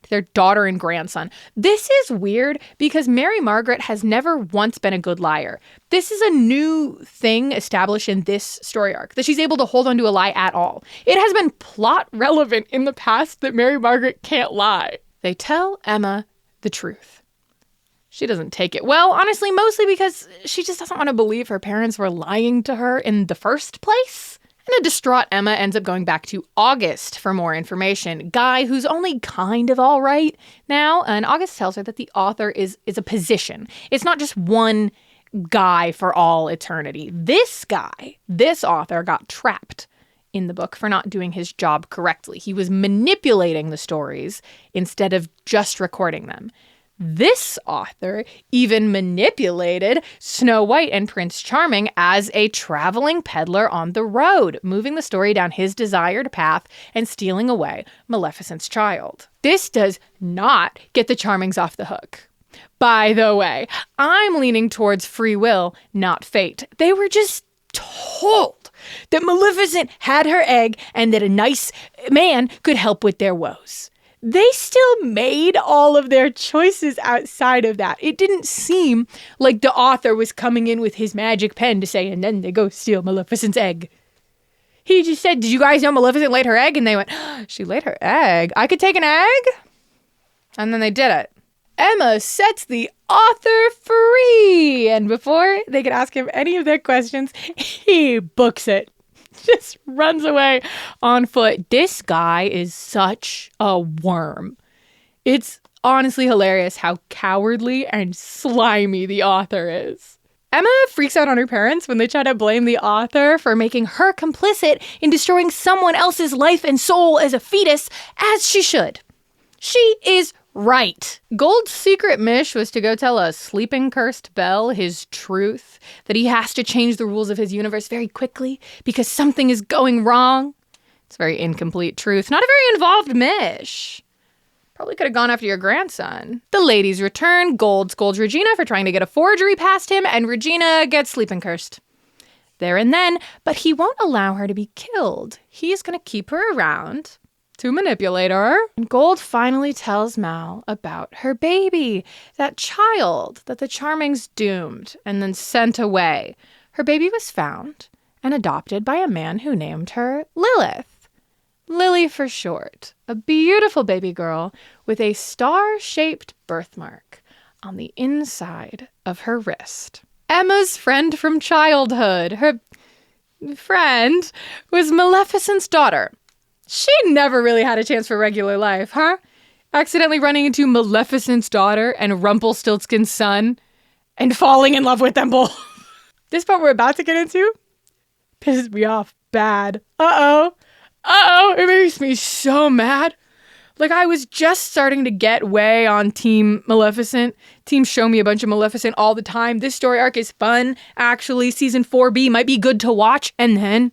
Speaker 1: to their daughter and grandson. This is weird because Mary Margaret has never once been a good liar. This is a new thing established in this story arc, that she's able to hold on to a lie at all. It has been plot relevant in the past that Mary Margaret can't lie. They tell Emma the truth. She doesn't take it well, honestly, mostly because she just doesn't want to believe her parents were lying to her in the first place. And a distraught Emma ends up going back to August for more information. Guy, who's only kind of all right now, and August tells her that the author is a position. It's not just one guy for all eternity. This guy, this author, got trapped in the book for not doing his job correctly. He was manipulating the stories instead of just recording them. This author even manipulated Snow White and Prince Charming as a traveling peddler on the road, moving the story down his desired path and stealing away Maleficent's child. This does not get the Charmings off the hook. By the way, I'm leaning towards free will, not fate. They were just told that Maleficent had her egg and that a nice man could help with their woes. They still made all of their choices outside of that. It didn't seem like the author was coming in with his magic pen to say, and then they go steal Maleficent's egg. He just said, did you guys know Maleficent laid her egg? And they went, she laid her egg? I could take an egg? And then they did it. Emma sets the author free. And before they could ask him any of their questions, he books it. Just runs away on foot. This guy is such a worm. It's honestly hilarious how cowardly and slimy the author is. Emma freaks out on her parents when they try to blame the author for making her complicit in destroying someone else's life and soul as a fetus, as she should. She is right. Gold's secret mish was to go tell a sleeping cursed Belle his truth, that he has to change the rules of his universe very quickly because something is going wrong. It's a very incomplete truth, not a very involved mish. Probably could have gone after your grandson. The ladies return. Gold scolds Regina for trying to get a forgery past him, and Regina gets sleeping cursed. there and then, but he won't allow her to be killed. He's going to keep her around to manipulate her. And Gold finally tells Mal about her baby, that child that the Charmings doomed and then sent away. Her baby was found and adopted by a man who named her Lilith. Lily for short. A beautiful baby girl with a star-shaped birthmark on the inside of her wrist. Emma's friend from childhood, her friend, was Maleficent's daughter. She never really had a chance for regular life, huh? Accidentally running into Maleficent's daughter and Rumpelstiltskin's son and falling in love with them both. This part we're about to get into pisses me off bad. Uh-oh, it makes me so mad. Like, I was just starting to get way on Team Maleficent. Team show me a bunch of Maleficent all the time. This story arc is fun. Actually, season 4B might be good to watch. And then...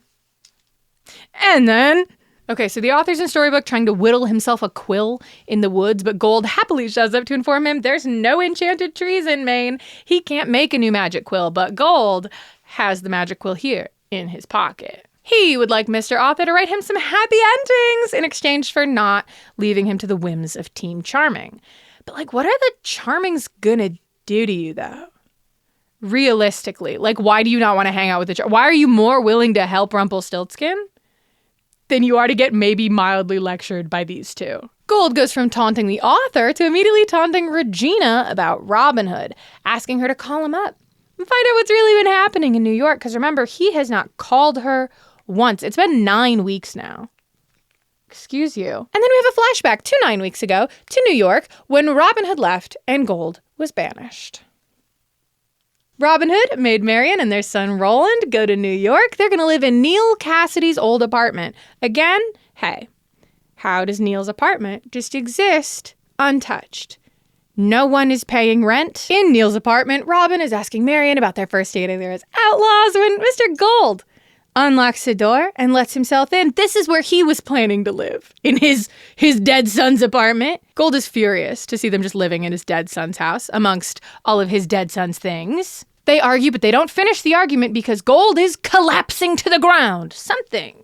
Speaker 1: Okay, so the author's in Storybook trying to whittle himself a quill in the woods, but Gold happily shows up to inform him there's no enchanted trees in Maine. He can't make a new magic quill, but Gold has the magic quill here in his pocket. He would like Mr. Author to write him some happy endings in exchange for not leaving him to the whims of Team Charming. But, like, what are the Charmings gonna do to you, though? Realistically, like, why do you not want to hang out with the Why are you more willing to help Rumpelstiltskin than you are to get maybe mildly lectured by these two? Gold goes from taunting the author to immediately taunting Regina about Robin Hood, asking her to call him up and find out what's really been happening in New York, because remember, he has not called her once. It's been 9 weeks now. Excuse you. And then we have a flashback to 9 weeks ago to New York when Robin Hood left and Gold was banished. Robin Hood made Marian and their son Roland go to New York. They're going to live in Neil Cassidy's old apartment. Again, hey, how does Neil's apartment just exist untouched? No one is paying rent. In Neil's apartment, Robin is asking Marian about their first date together as outlaws when Mr. Gold unlocks the door and lets himself in. This is where he was planning to live, in his dead son's apartment. Gold is furious to see them just living in his dead son's house amongst all of his dead son's things. They argue, but they don't finish the argument because Gold is collapsing to the ground. Something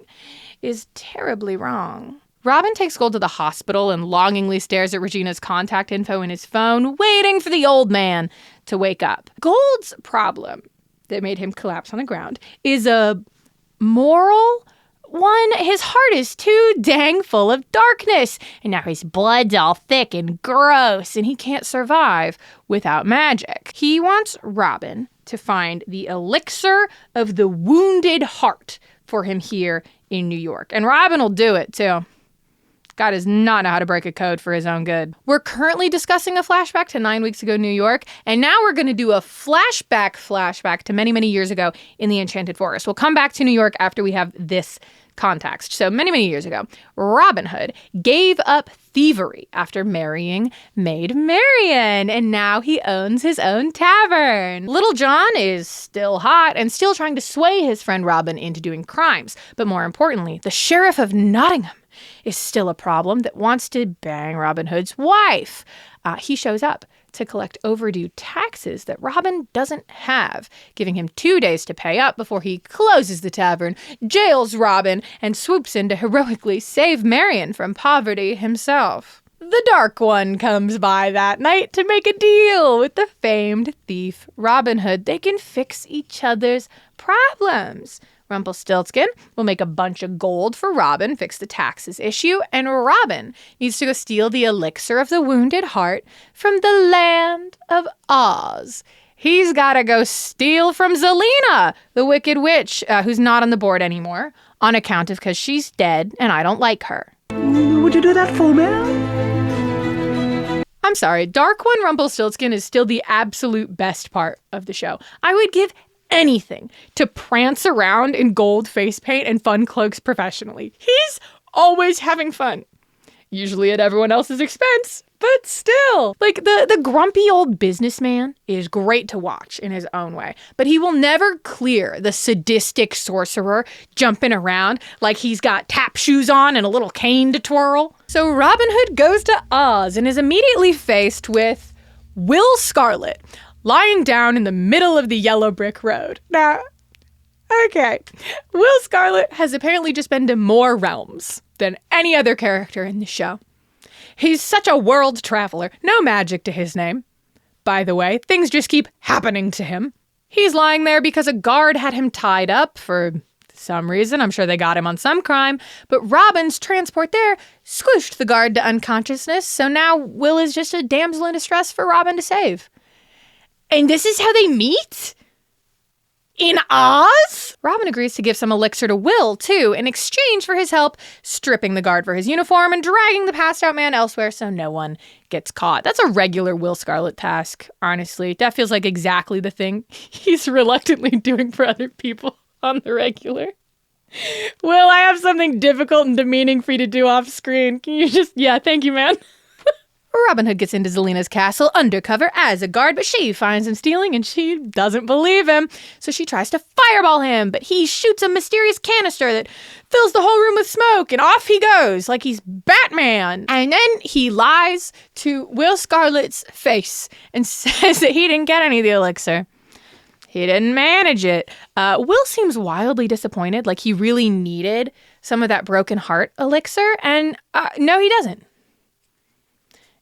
Speaker 1: is terribly wrong. Robin takes Gold to the hospital and longingly stares at Regina's contact info in his phone, waiting for the old man to wake up. Gold's problem that made him collapse on the ground is a moral one. His heart is too dang full of darkness, and now his blood's all thick and gross, and he can't survive without magic. He wants Robin to find the elixir of the wounded heart for him here in New York. And Robin will do it, too. God does not know how to break a code for his own good. We're currently discussing a flashback to 9 weeks ago, New York, and now we're going to do a flashback to many, many years ago in the Enchanted Forest. We'll come back to New York after we have this context. So many, many years ago, Robin Hood gave up thievery after marrying Maid Marian, and now he owns his own tavern. Little John is still hot and still trying to sway his friend Robin into doing crimes. But more importantly, the Sheriff of Nottingham is still a problem that wants to bang Robin Hood's wife. He shows up to collect overdue taxes that Robin doesn't have, giving him 2 days to pay up before he closes the tavern, jails Robin, and swoops in to heroically save Marian from poverty himself. The Dark One comes by that night to make a deal with the famed thief Robin Hood. They can fix each other's problems. Rumpelstiltskin will make a bunch of gold for Robin, fix the taxes issue, and Robin needs to go steal the elixir of the wounded heart from the land of Oz. He's got to go steal from Zelina, the Wicked Witch, who's not on the board anymore, on account of because she's dead and I don't like her.
Speaker 7: Would you do that for me?
Speaker 1: I'm sorry, Dark One Rumpelstiltskin is still the absolute best part of the show. I would give anything to prance around in gold face paint and fun cloaks professionally. He's always having fun. Usually at everyone else's expense, but still. Like, the grumpy old businessman is great to watch in his own way, but he will never clear the sadistic sorcerer jumping around like he's got tap shoes on and a little cane to twirl. So Robin Hood goes to Oz and is immediately faced with Will Scarlet, lying down in the middle of the yellow brick road. Now, Okay. Will Scarlet has apparently just been to more realms than any other character in the show. He's such a world traveler. No magic to his name. By the way, things just keep happening to him. He's lying there because a guard had him tied up for some reason. I'm sure they got him on some crime. But Robin's transport there squished the guard to unconsciousness, so now Will is just a damsel in distress for Robin to save. And this is how they meet? In Oz? Robin agrees to give some elixir to Will, too, in exchange for his help stripping the guard for his uniform and dragging the passed-out man elsewhere so no one gets caught. That's a regular Will Scarlet task, honestly. That feels like exactly the thing he's reluctantly doing for other people on the regular. Will, I have something difficult and demeaning for you to do off screen. Can you just... Yeah, thank you, man. Robin Hood gets into Zelina's castle undercover as a guard, but she finds him stealing and she doesn't believe him. So she tries to fireball him, but he shoots a mysterious canister that fills the whole room with smoke, and off he goes like he's Batman. And then he lies to Will Scarlet's face and says that he didn't get any of the elixir. He didn't manage it. Will seems wildly disappointed, like he really needed some of that broken heart elixir, and no, he doesn't.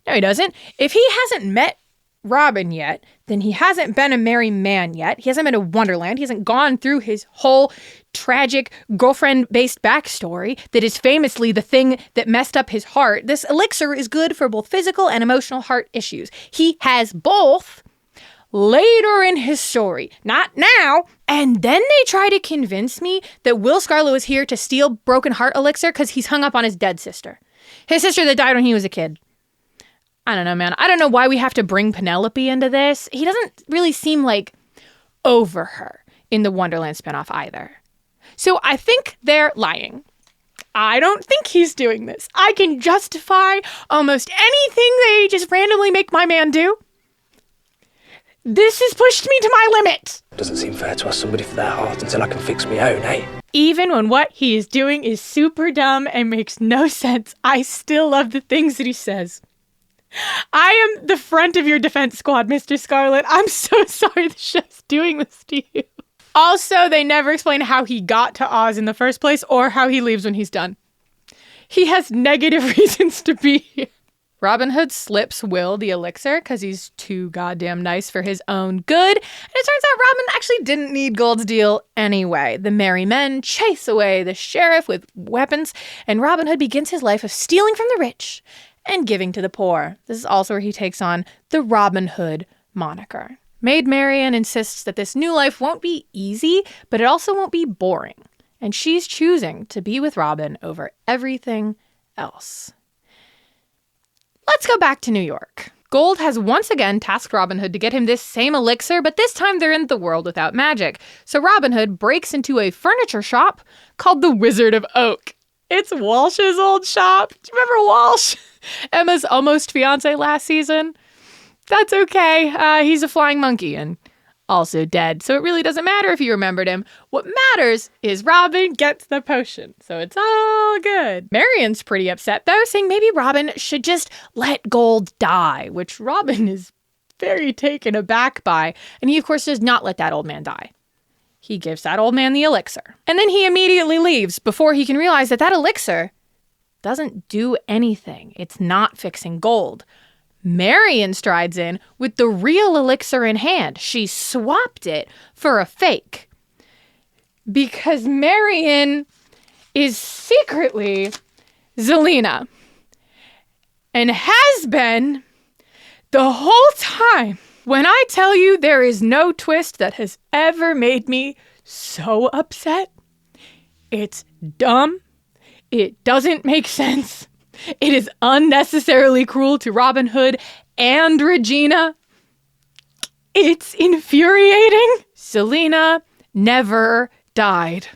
Speaker 1: No, he doesn't. If he hasn't met Robin yet, then he hasn't been a merry man yet. He hasn't been to Wonderland. He hasn't gone through his whole tragic girlfriend-based backstory that is famously the thing that messed up his heart. This elixir is good for both physical and emotional heart issues. He has both later in his story, not now. And then they try to convince me that Will Scarlet was here to steal broken heart elixir because he's hung up on his dead sister. His sister that died when he was a kid. I don't know, man. I don't know why we have to bring Penelope into this. He doesn't really seem like over her in the Wonderland spinoff either. So I think they're lying. I don't think he's doing this. I can justify almost anything they just randomly make my man do. This has pushed me to my limit.
Speaker 13: Doesn't seem fair to ask somebody for their heart until I can fix my own, eh?
Speaker 1: Even when what he is doing is super dumb and makes no sense, I still love the things that he says. I am the front of your defense squad, Mr. Scarlet. I'm so sorry the show's doing this to you. Also, they never explain how he got to Oz in the first place or how he leaves when he's done. He has negative reasons to be here. Robin Hood slips Will the elixir because he's too goddamn nice for his own good. And it turns out Robin actually didn't need Gold's deal anyway. The merry men chase away the sheriff with weapons, and Robin Hood begins his life of stealing from the rich and giving to the poor. This is also where he takes on the Robin Hood moniker. Maid Marian insists that this new life won't be easy, but it also won't be boring. And she's choosing to be with Robin over everything else. Let's go back to New York. Gold has once again tasked Robin Hood to get him this same elixir, but this time they're in the world without magic. So Robin Hood breaks into a furniture shop called the Wizard of Oak. It's Walsh's old shop. Do you remember Walsh? Emma's almost fiance last season. That's okay. He's a flying monkey and also dead. So it really doesn't matter if you remembered him. What matters is Robin gets the potion. So it's all good. Marian's pretty upset though, saying maybe Robin should just let Gold die, which Robin is very taken aback by. And he, of course, does not let that old man die. He gives that old man the elixir. And then he immediately leaves before he can realize that that elixir doesn't do anything. It's not fixing Gold. Marian strides in with the real elixir in hand. She swapped it for a fake. Because Marian is secretly Zelina. And has been the whole time. When I tell you there is no twist that has ever made me so upset, it's dumb. It doesn't make sense. It is unnecessarily cruel to Robin Hood and Regina. It's infuriating. Zelina never died.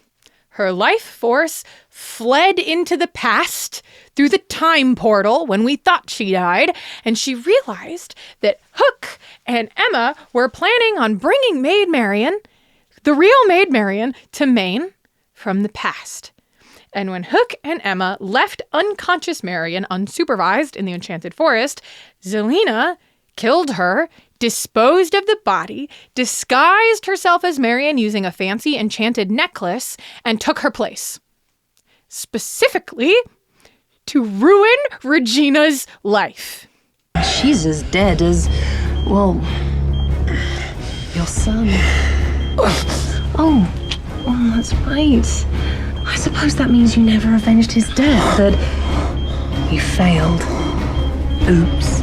Speaker 1: Her life force fled into the past through the time portal when we thought she died, and she realized that Hook and Emma were planning on bringing Maid Marian, the real Maid Marian, to Maine from the past. And when Hook and Emma left unconscious Marian unsupervised in the Enchanted Forest, Zelina killed her, disposed of the body, disguised herself as Marion using a fancy enchanted necklace, and took her place. Specifically, to ruin Regina's life.
Speaker 12: She's as dead as, well, your son. Oh, that's right. I suppose that means you never avenged his death, that you failed. Oops.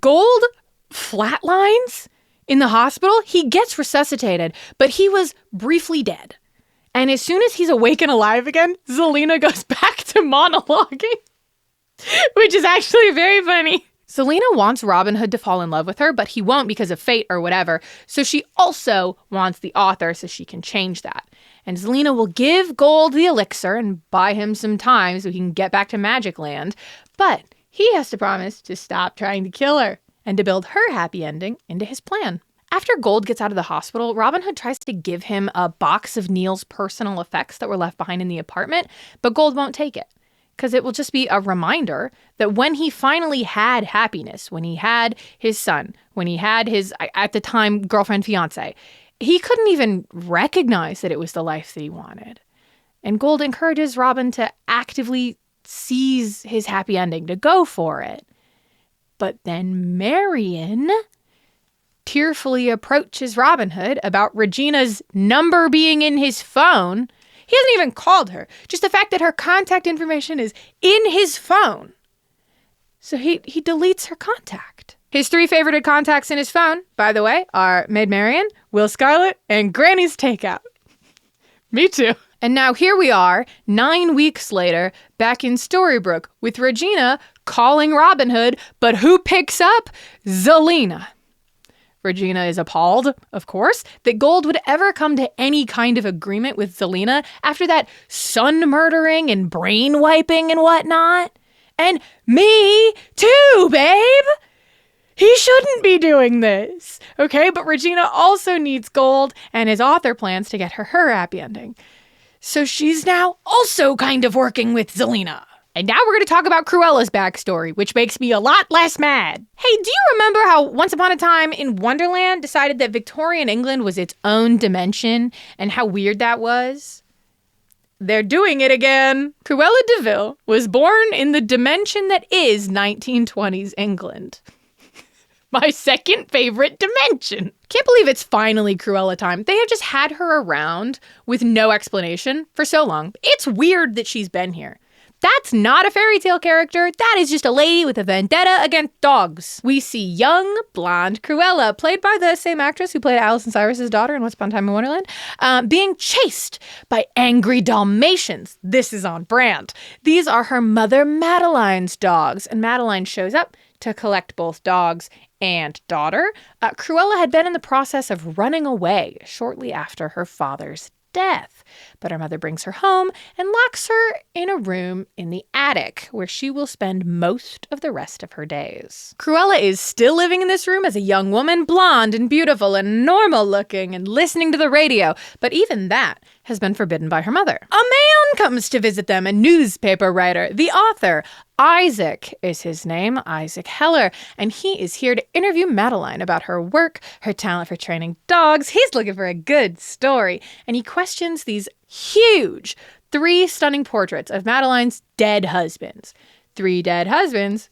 Speaker 1: Gold flatlines in the hospital. He gets resuscitated, but he was briefly dead. And as soon as he's awake and alive again, Zelena goes back to monologuing, which is actually very funny. Zelena wants Robin Hood to fall in love with her, but he won't because of fate or whatever. So she also wants the author so she can change that. And Zelena will give Gold the elixir and buy him some time so he can get back to Magic Land. But he has to promise to stop trying to kill her and to build her happy ending into his plan. After Gold gets out of the hospital, Robin Hood tries to give him a box of Neil's personal effects that were left behind in the apartment, but Gold won't take it because it will just be a reminder that when he finally had happiness, when he had his son, when he had his, at the time, girlfriend, fiance, he couldn't even recognize that it was the life that he wanted. And Gold encourages Robin to actively seize his happy ending, to go for it. But then Marion tearfully approaches Robin Hood about Regina's number being in his phone. He hasn't even called her. Just the fact that her contact information is in his phone. So he deletes her contact. His 3 favorited contacts in his phone, by the way, are Maid Marian, Will Scarlet, and Granny's Takeout. Me too. And now here we are, 9 weeks later, back in Storybrooke with Regina calling Robin Hood, but who picks up? Zelena. Regina is appalled, of course, that Gold would ever come to any kind of agreement with Zelena after that son murdering and brain wiping and whatnot. And me too, babe! He shouldn't be doing this, okay? But Regina also needs Gold, and his author plans to get her happy ending. So she's now also kind of working with Zelena. And now we're going to talk about Cruella's backstory, which makes me a lot less mad. Hey, do you remember how Once Upon a Time in Wonderland decided that Victorian England was its own dimension and how weird that was? They're doing it again. Cruella de Vil was born in the dimension that is 1920s England. My second favorite dimension. Can't believe it's finally Cruella time. They have just had her around with no explanation for so long. It's weird that she's been here. That's not a fairy tale character. That is just a lady with a vendetta against dogs. We see young, blonde Cruella, played by the same actress who played Alice and Cyrus's daughter in Once Upon a Time in Wonderland, being chased by angry Dalmatians. This is on brand. These are her mother Madeline's dogs, and Madeline shows up to collect both dogs and daughter. Cruella had been in the process of running away shortly after her father's death, but her mother brings her home and locks her in a room in the attic where she will spend most of the rest of her days. Cruella is still living in this room as a young woman, blonde and beautiful and normal looking and listening to the radio, but even that has been forbidden by her mother. A man comes to visit them, a newspaper writer, the author. Isaac is his name, Isaac Heller, and he is here to interview Madeline about her work, her talent for training dogs. He's looking for a good story, and he questions these huge 3 stunning portraits of Madeline's dead husbands. 3 dead husbands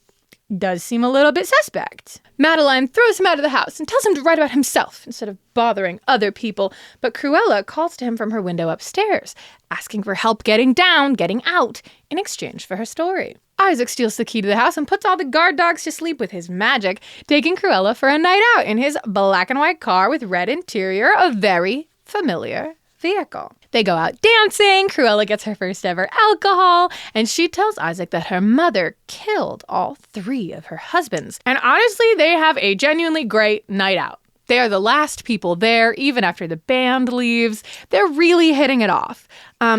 Speaker 1: does seem a little bit suspect. Madeline throws him out of the house and tells him to write about himself instead of bothering other people, but Cruella calls to him from her window upstairs, asking for help getting out, in exchange for her story. Isaac steals the key to the house and puts all the guard dogs to sleep with his magic, taking Cruella for a night out in his black and white car with red interior, a very familiar vehicle. They go out dancing, Cruella gets her first ever alcohol, and she tells Isaac that her mother killed all 3 of her husbands. And honestly, they have a genuinely great night out. They are the last people there, even after the band leaves. They're really hitting it off.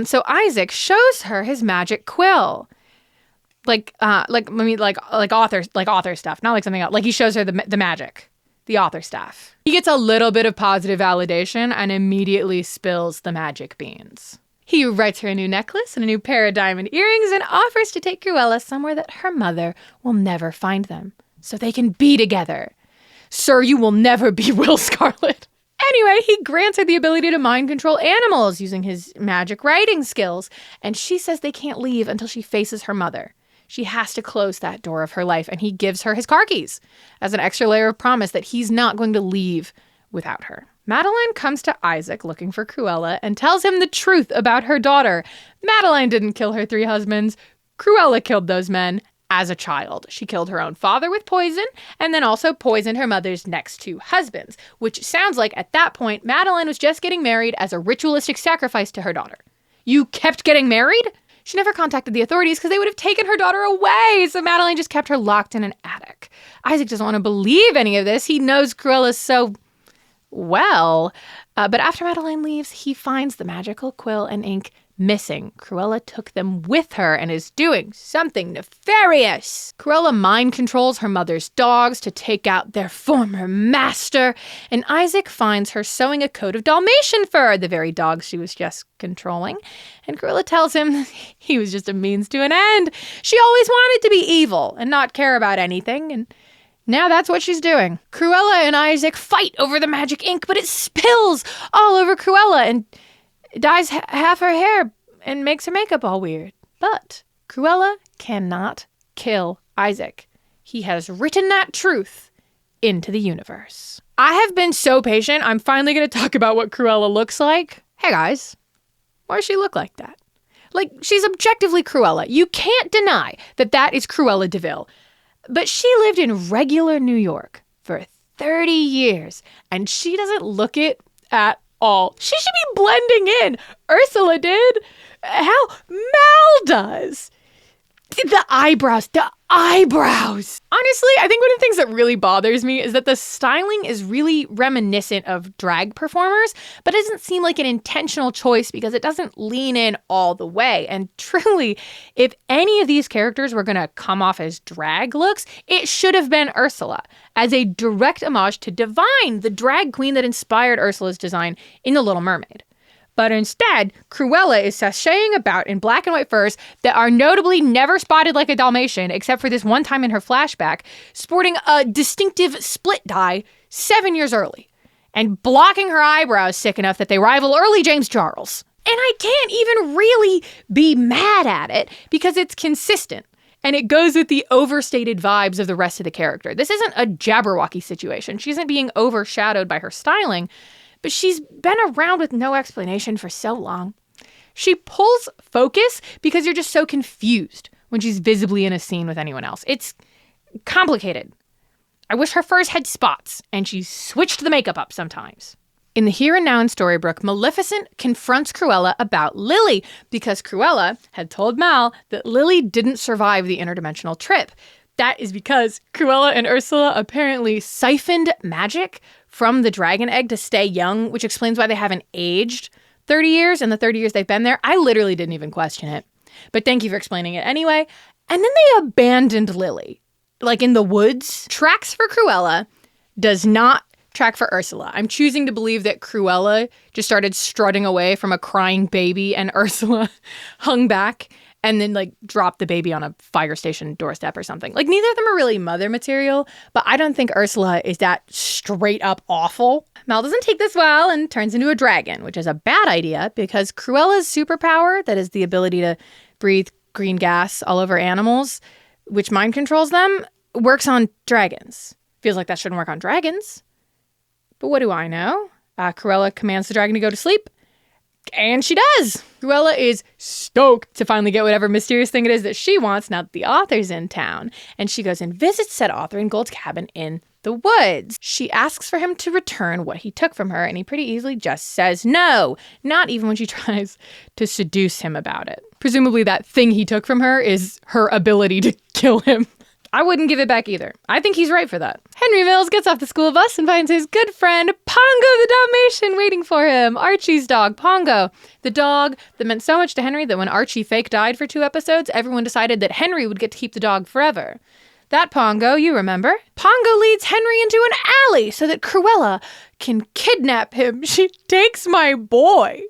Speaker 1: So Isaac shows her his magic quill. Like author stuff, not like something else. Like he shows her the magic, the author stuff. He gets a little bit of positive validation and immediately spills the magic beans. He writes her a new necklace and a new pair of diamond earrings and offers to take Cruella somewhere that her mother will never find them, so they can be together. Sir, you will never be Will Scarlet. Anyway, he grants her the ability to mind control animals using his magic writing skills, and she says they can't leave until she faces her mother. She has to close that door of her life, and he gives her his car keys as an extra layer of promise that he's not going to leave without her. Madeline comes to Isaac looking for Cruella and tells him the truth about her daughter. Madeline didn't kill her 3 husbands. Cruella killed those men as a child. She killed her own father with poison and then also poisoned her mother's next 2 husbands, which sounds like at that point, Madeline was just getting married as a ritualistic sacrifice to her daughter. You kept getting married? She never contacted the authorities because they would have taken her daughter away, so Madeline just kept her locked in an attic. Isaac doesn't want to believe any of this. He knows Cruella so well. But after Madeline leaves, he finds the magical quill and ink missing. Cruella took them with her and is doing something nefarious. Cruella mind controls her mother's dogs to take out their former master, and Isaac finds her sewing a coat of Dalmatian fur, the very dog she was just controlling. And Cruella tells him he was just a means to an end. She always wanted to be evil and not care about anything, and now that's what she's doing. Cruella and Isaac fight over the magic ink, but it spills all over Cruella and dyes half her hair and makes her makeup all weird. But Cruella cannot kill Isaac. He has written that truth into the universe. I have been so patient, I'm finally going to talk about what Cruella looks like. Hey guys, why does she look like that? Like, she's objectively Cruella. You can't deny that that is Cruella DeVille. But she lived in regular New York for 30 years, and she doesn't look it at all. She should be blending in. Ursula did. How Mal does. The eyebrows. Honestly, I think one of the things that really bothers me is that the styling is really reminiscent of drag performers, but it doesn't seem like an intentional choice because it doesn't lean in all the way. And truly, if any of these characters were going to come off as drag looks, it should have been Ursula, as a direct homage to Divine, the drag queen that inspired Ursula's design in The Little Mermaid. But instead, Cruella is sashaying about in black and white furs that are notably never spotted like a Dalmatian, except for this one time in her flashback, sporting a distinctive split dye 7 years early, and blocking her eyebrows sick enough that they rival early James Charles. And I can't even really be mad at it because it's consistent, and it goes with the overstated vibes of the rest of the character. This isn't a Jabberwocky situation. She isn't being overshadowed by her styling, but she's been around with no explanation for so long. She pulls focus because you're just so confused when she's visibly in a scene with anyone else. It's complicated. I wish her furs had spots, and she switched the makeup up sometimes. In the Here and Now in Storybrooke, Maleficent confronts Cruella about Lily because Cruella had told Mal that Lily didn't survive the interdimensional trip. That is because Cruella and Ursula apparently siphoned magic from the dragon egg to stay young, which explains why they haven't aged 30 years in the 30 years they've been there. I literally didn't even question it. But thank you for explaining it anyway. And then they abandoned Lily, like in the woods. Tracks for Cruella does not track for Ursula. I'm choosing to believe that Cruella just started strutting away from a crying baby and Ursula hung back and then like dropped the baby on a fire station doorstep or something. Like, neither of them are really mother material, but I don't think Ursula is that straight up awful. Mal doesn't take this well and turns into a dragon, which is a bad idea because Cruella's superpower, that is the ability to breathe green gas all over animals, which mind controls them, works on dragons. Feels like that shouldn't work on dragons. But what do I know? Cruella commands the dragon to go to sleep, and she does. Cruella is stoked to finally get whatever mysterious thing it is that she wants now that the author's in town. And she goes and visits said author in Gold's cabin in the woods. She asks for him to return what he took from her, and he pretty easily just says no, not even when she tries to seduce him about it. Presumably that thing he took from her is her ability to kill him. I wouldn't give it back either. I think he's right for that. Henry Mills gets off the school bus and finds his good friend Pongo the Dalmatian waiting for him. Archie's dog, Pongo. The dog that meant so much to Henry that when Archie fake died for 2 episodes, everyone decided that Henry would get to keep the dog forever. That Pongo, you remember. Pongo leads Henry into an alley so that Cruella can kidnap him. She takes my boy.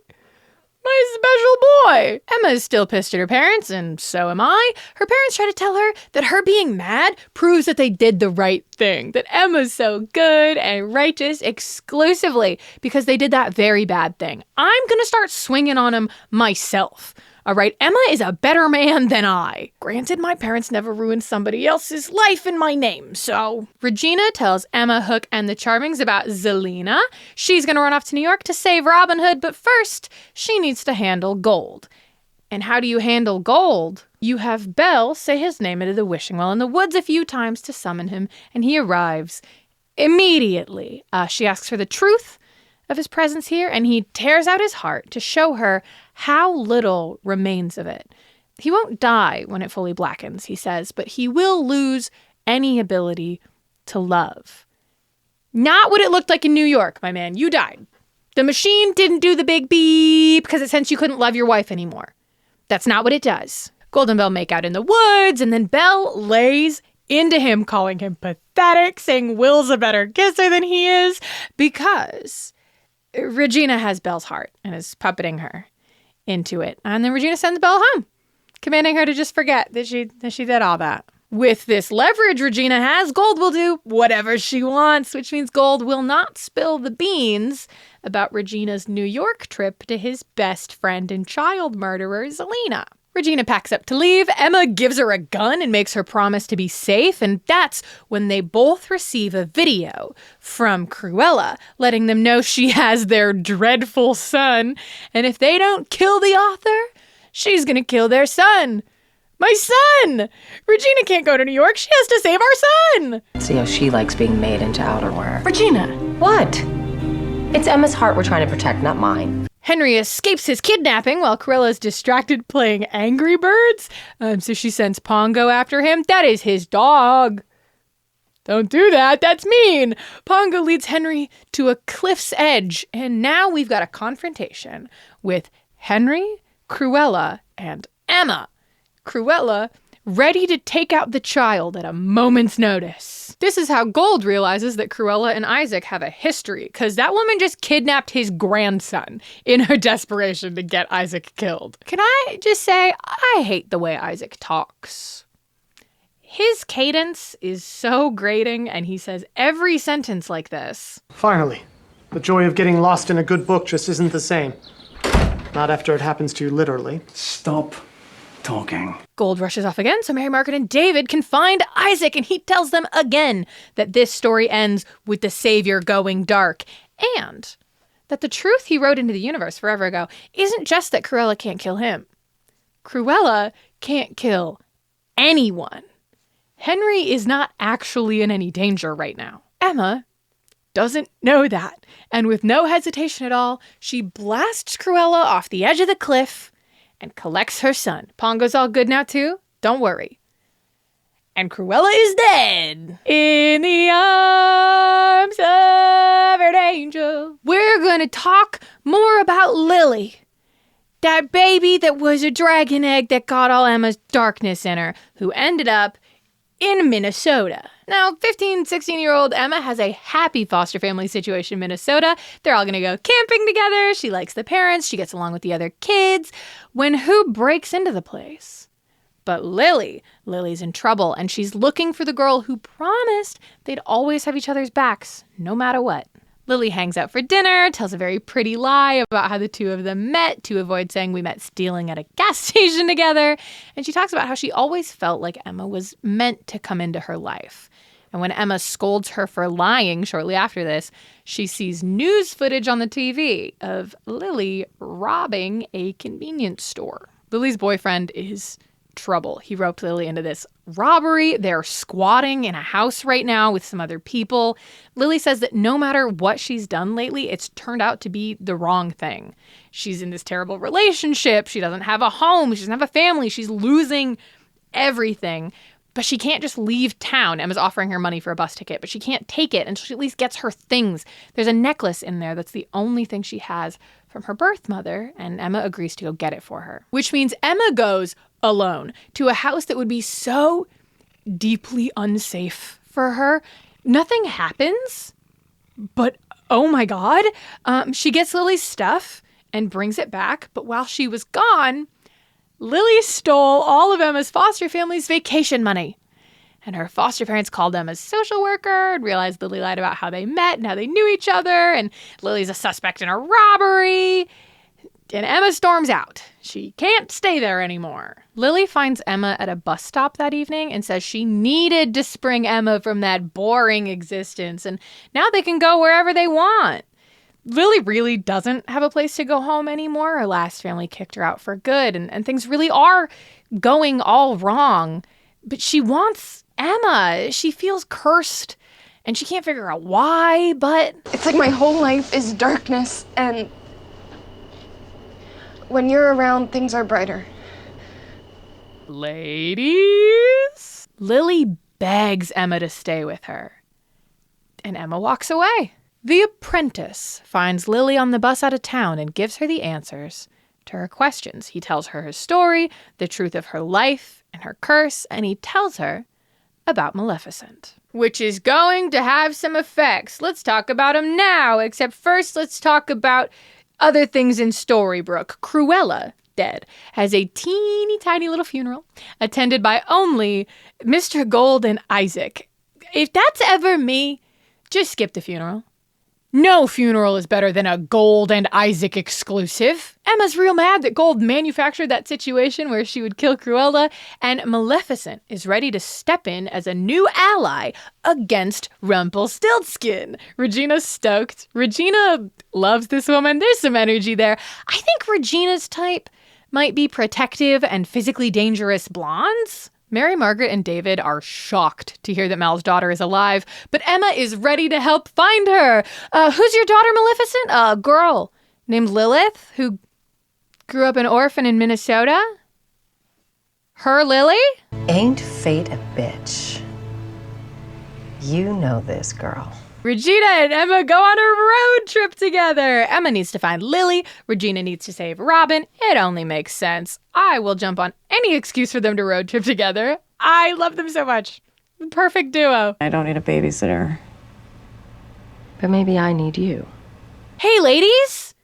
Speaker 1: My special boy. Emma is still pissed at her parents, and so am I. Her parents try to tell her that her being mad proves that they did the right thing, that Emma's so good and righteous exclusively because they did that very bad thing. I'm gonna start swinging on him myself. All right, Emma is a better man than I. Granted, my parents never ruined somebody else's life in my name, so... Regina tells Emma, Hook, and the Charmings about Zelina. She's gonna run off to New York to save Robin Hood, but first, she needs to handle Gold. And how do you handle Gold? You have Belle say his name into the wishing well in the woods a few times to summon him, and he arrives immediately. She asks for the truth of his presence here, and he tears out his heart to show her how little remains of it. He won't die when it fully blackens, he says, but he will lose any ability to love. Not what it looked like in New York, my man. You died. The machine didn't do the big beep because it sensed you couldn't love your wife anymore. That's not what it does. Gold and Belle make out in the woods, and then Belle lays into him, calling him pathetic, saying Will's a better kisser than he is, because Regina has Belle's heart and is puppeting her into it. And then Regina sends Belle home, commanding her to just forget that she did all that. With this leverage Regina has, Gold will do whatever she wants, which means Gold will not spill the beans about Regina's New York trip to his best friend and child murderer, Zelina. Regina packs up to leave. Emma gives her a gun and makes her promise to be safe, and that's when they both receive a video from Cruella, letting them know she has their dreadful son, and if they don't kill the author, she's gonna kill their son. My son! Regina can't go to New York. She has to save our son!
Speaker 6: See how she likes being made into outerwear.
Speaker 1: Regina!
Speaker 6: What? It's Emma's heart we're trying to protect, not mine.
Speaker 1: Henry escapes his kidnapping while Cruella's distracted playing Angry Birds. So she sends Pongo after him. That is his dog. Don't do that. That's mean. Pongo leads Henry to a cliff's edge. And now we've got a confrontation with Henry, Cruella, and Emma. Cruella ready to take out the child at a moment's notice. This is how Gold realizes that Cruella and Isaac have a history, because that woman just kidnapped his grandson in her desperation to get Isaac killed. Can I just say, I hate the way Isaac talks. His cadence is so grating, and he says every sentence like this.
Speaker 14: Finally, the joy of getting lost in a good book just isn't the same. Not after it happens to you literally.
Speaker 11: Stop talking.
Speaker 1: Gold rushes off again so Mary Margaret and David can find Isaac, and he tells them again that this story ends with the savior going dark, and that the truth he wrote into the universe forever ago isn't just that Cruella can't kill him. Cruella can't kill anyone. Henry is not actually in any danger right now. Emma doesn't know that, and with no hesitation at all, she blasts Cruella off the edge of the cliff and collects her son. Pongo's all good now too, don't worry. And Cruella is dead in the arms of an angel. We're gonna talk more about Lily, that baby that was a dragon egg that got all Emma's darkness in her, who ended up in Minnesota. Now, 15, 16-year-old Emma has a happy foster family situation in Minnesota. They're all gonna go camping together. She likes the parents. She gets along with the other kids. When who breaks into the place? But Lily. Lily's in trouble, and she's looking for the girl who promised they'd always have each other's backs, no matter what. Lily hangs out for dinner, tells a very pretty lie about how the two of them met to avoid saying we met stealing at a gas station together. And she talks about how she always felt like Emma was meant to come into her life. And when Emma scolds her for lying shortly after this, she sees news footage on the TV of Lily robbing a convenience store. Lily's boyfriend is trouble. He roped Lily into this robbery. They're squatting in a house right now with some other people. Lily says that no matter what she's done lately, it's turned out to be the wrong thing. She's in this terrible relationship. She doesn't have a home. She doesn't have a family. She's losing everything. But she can't just leave town. Emma's offering her money for a bus ticket, but she can't take it until she at least gets her things. There's a necklace in there that's the only thing she has from her birth mother, and Emma agrees to go get it for her. Which means Emma goes alone to a house that would be so deeply unsafe for her. Nothing happens, but oh my God. She gets Lily's stuff and brings it back. But while she was gone, Lily stole all of Emma's foster family's vacation money. And her foster parents called Emma's social worker and realized Lily lied about how they met and how they knew each other. And Lily's a suspect in a robbery. And Emma storms out. She can't stay there anymore. Lily finds Emma at a bus stop that evening and says she needed to spring Emma from that boring existence. And now they can go wherever they want. Lily really doesn't have a place to go home anymore. Her last family kicked her out for good. And things really are going all wrong. But she wants Emma. She feels cursed. And she can't figure out why, but...
Speaker 9: It's like my whole life is darkness, and when you're around, things are brighter.
Speaker 1: Ladies? Lily begs Emma to stay with her. And Emma walks away. The apprentice finds Lily on the bus out of town and gives her the answers to her questions. He tells her her story, the truth of her life and her curse, and he tells her about Maleficent, which is going to have some effects. Let's talk about them now, except first let's talk about other things in Storybrooke. Cruella, dead, has a teeny tiny little funeral attended by only Mr. Gold and Isaac. If that's ever me, just skip the funeral. No funeral is better than a Gold and Isaac exclusive. Emma's real mad that Gold manufactured that situation where she would kill Cruella, and Maleficent is ready to step in as a new ally against Rumpelstiltskin. Regina's stoked. Regina loves this woman. There's some energy there. I think Regina's type might be protective and physically dangerous blondes. Mary Margaret and David are shocked to hear that Mal's daughter is alive, but Emma is ready to help find her. Who's your daughter, Maleficent? A girl named Lilith who grew up an orphan in Minnesota. Her Lily?
Speaker 15: Ain't fate a bitch? You know this, girl.
Speaker 1: Regina and Emma go on a road trip together. Emma needs to find Lily. Regina needs to save Robin. It only makes sense. I will jump on any excuse for them to road trip together. I love them so much. Perfect duo.
Speaker 16: I don't need a babysitter.
Speaker 6: But maybe I need you.
Speaker 1: Hey, ladies!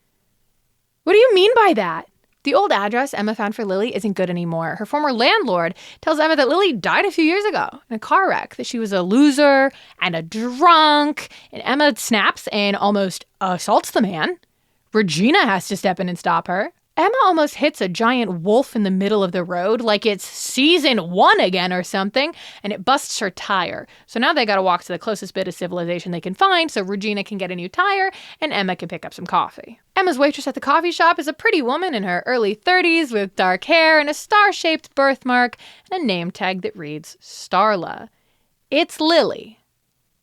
Speaker 1: What do you mean by that? The old address Emma found for Lily isn't good anymore. Her former landlord tells Emma that Lily died a few years ago in a car wreck, that she was a loser and a drunk, and Emma snaps and almost assaults the man. Regina has to step in and stop her. Emma almost hits a giant wolf in the middle of the road, like it's season 1 again or something, and it busts her tire. So now they gotta walk to the closest bit of civilization they can find so Regina can get a new tire and Emma can pick up some coffee. Emma's waitress at the coffee shop is a pretty woman in her early 30s with dark hair and a star-shaped birthmark and a name tag that reads Starla. It's Lily,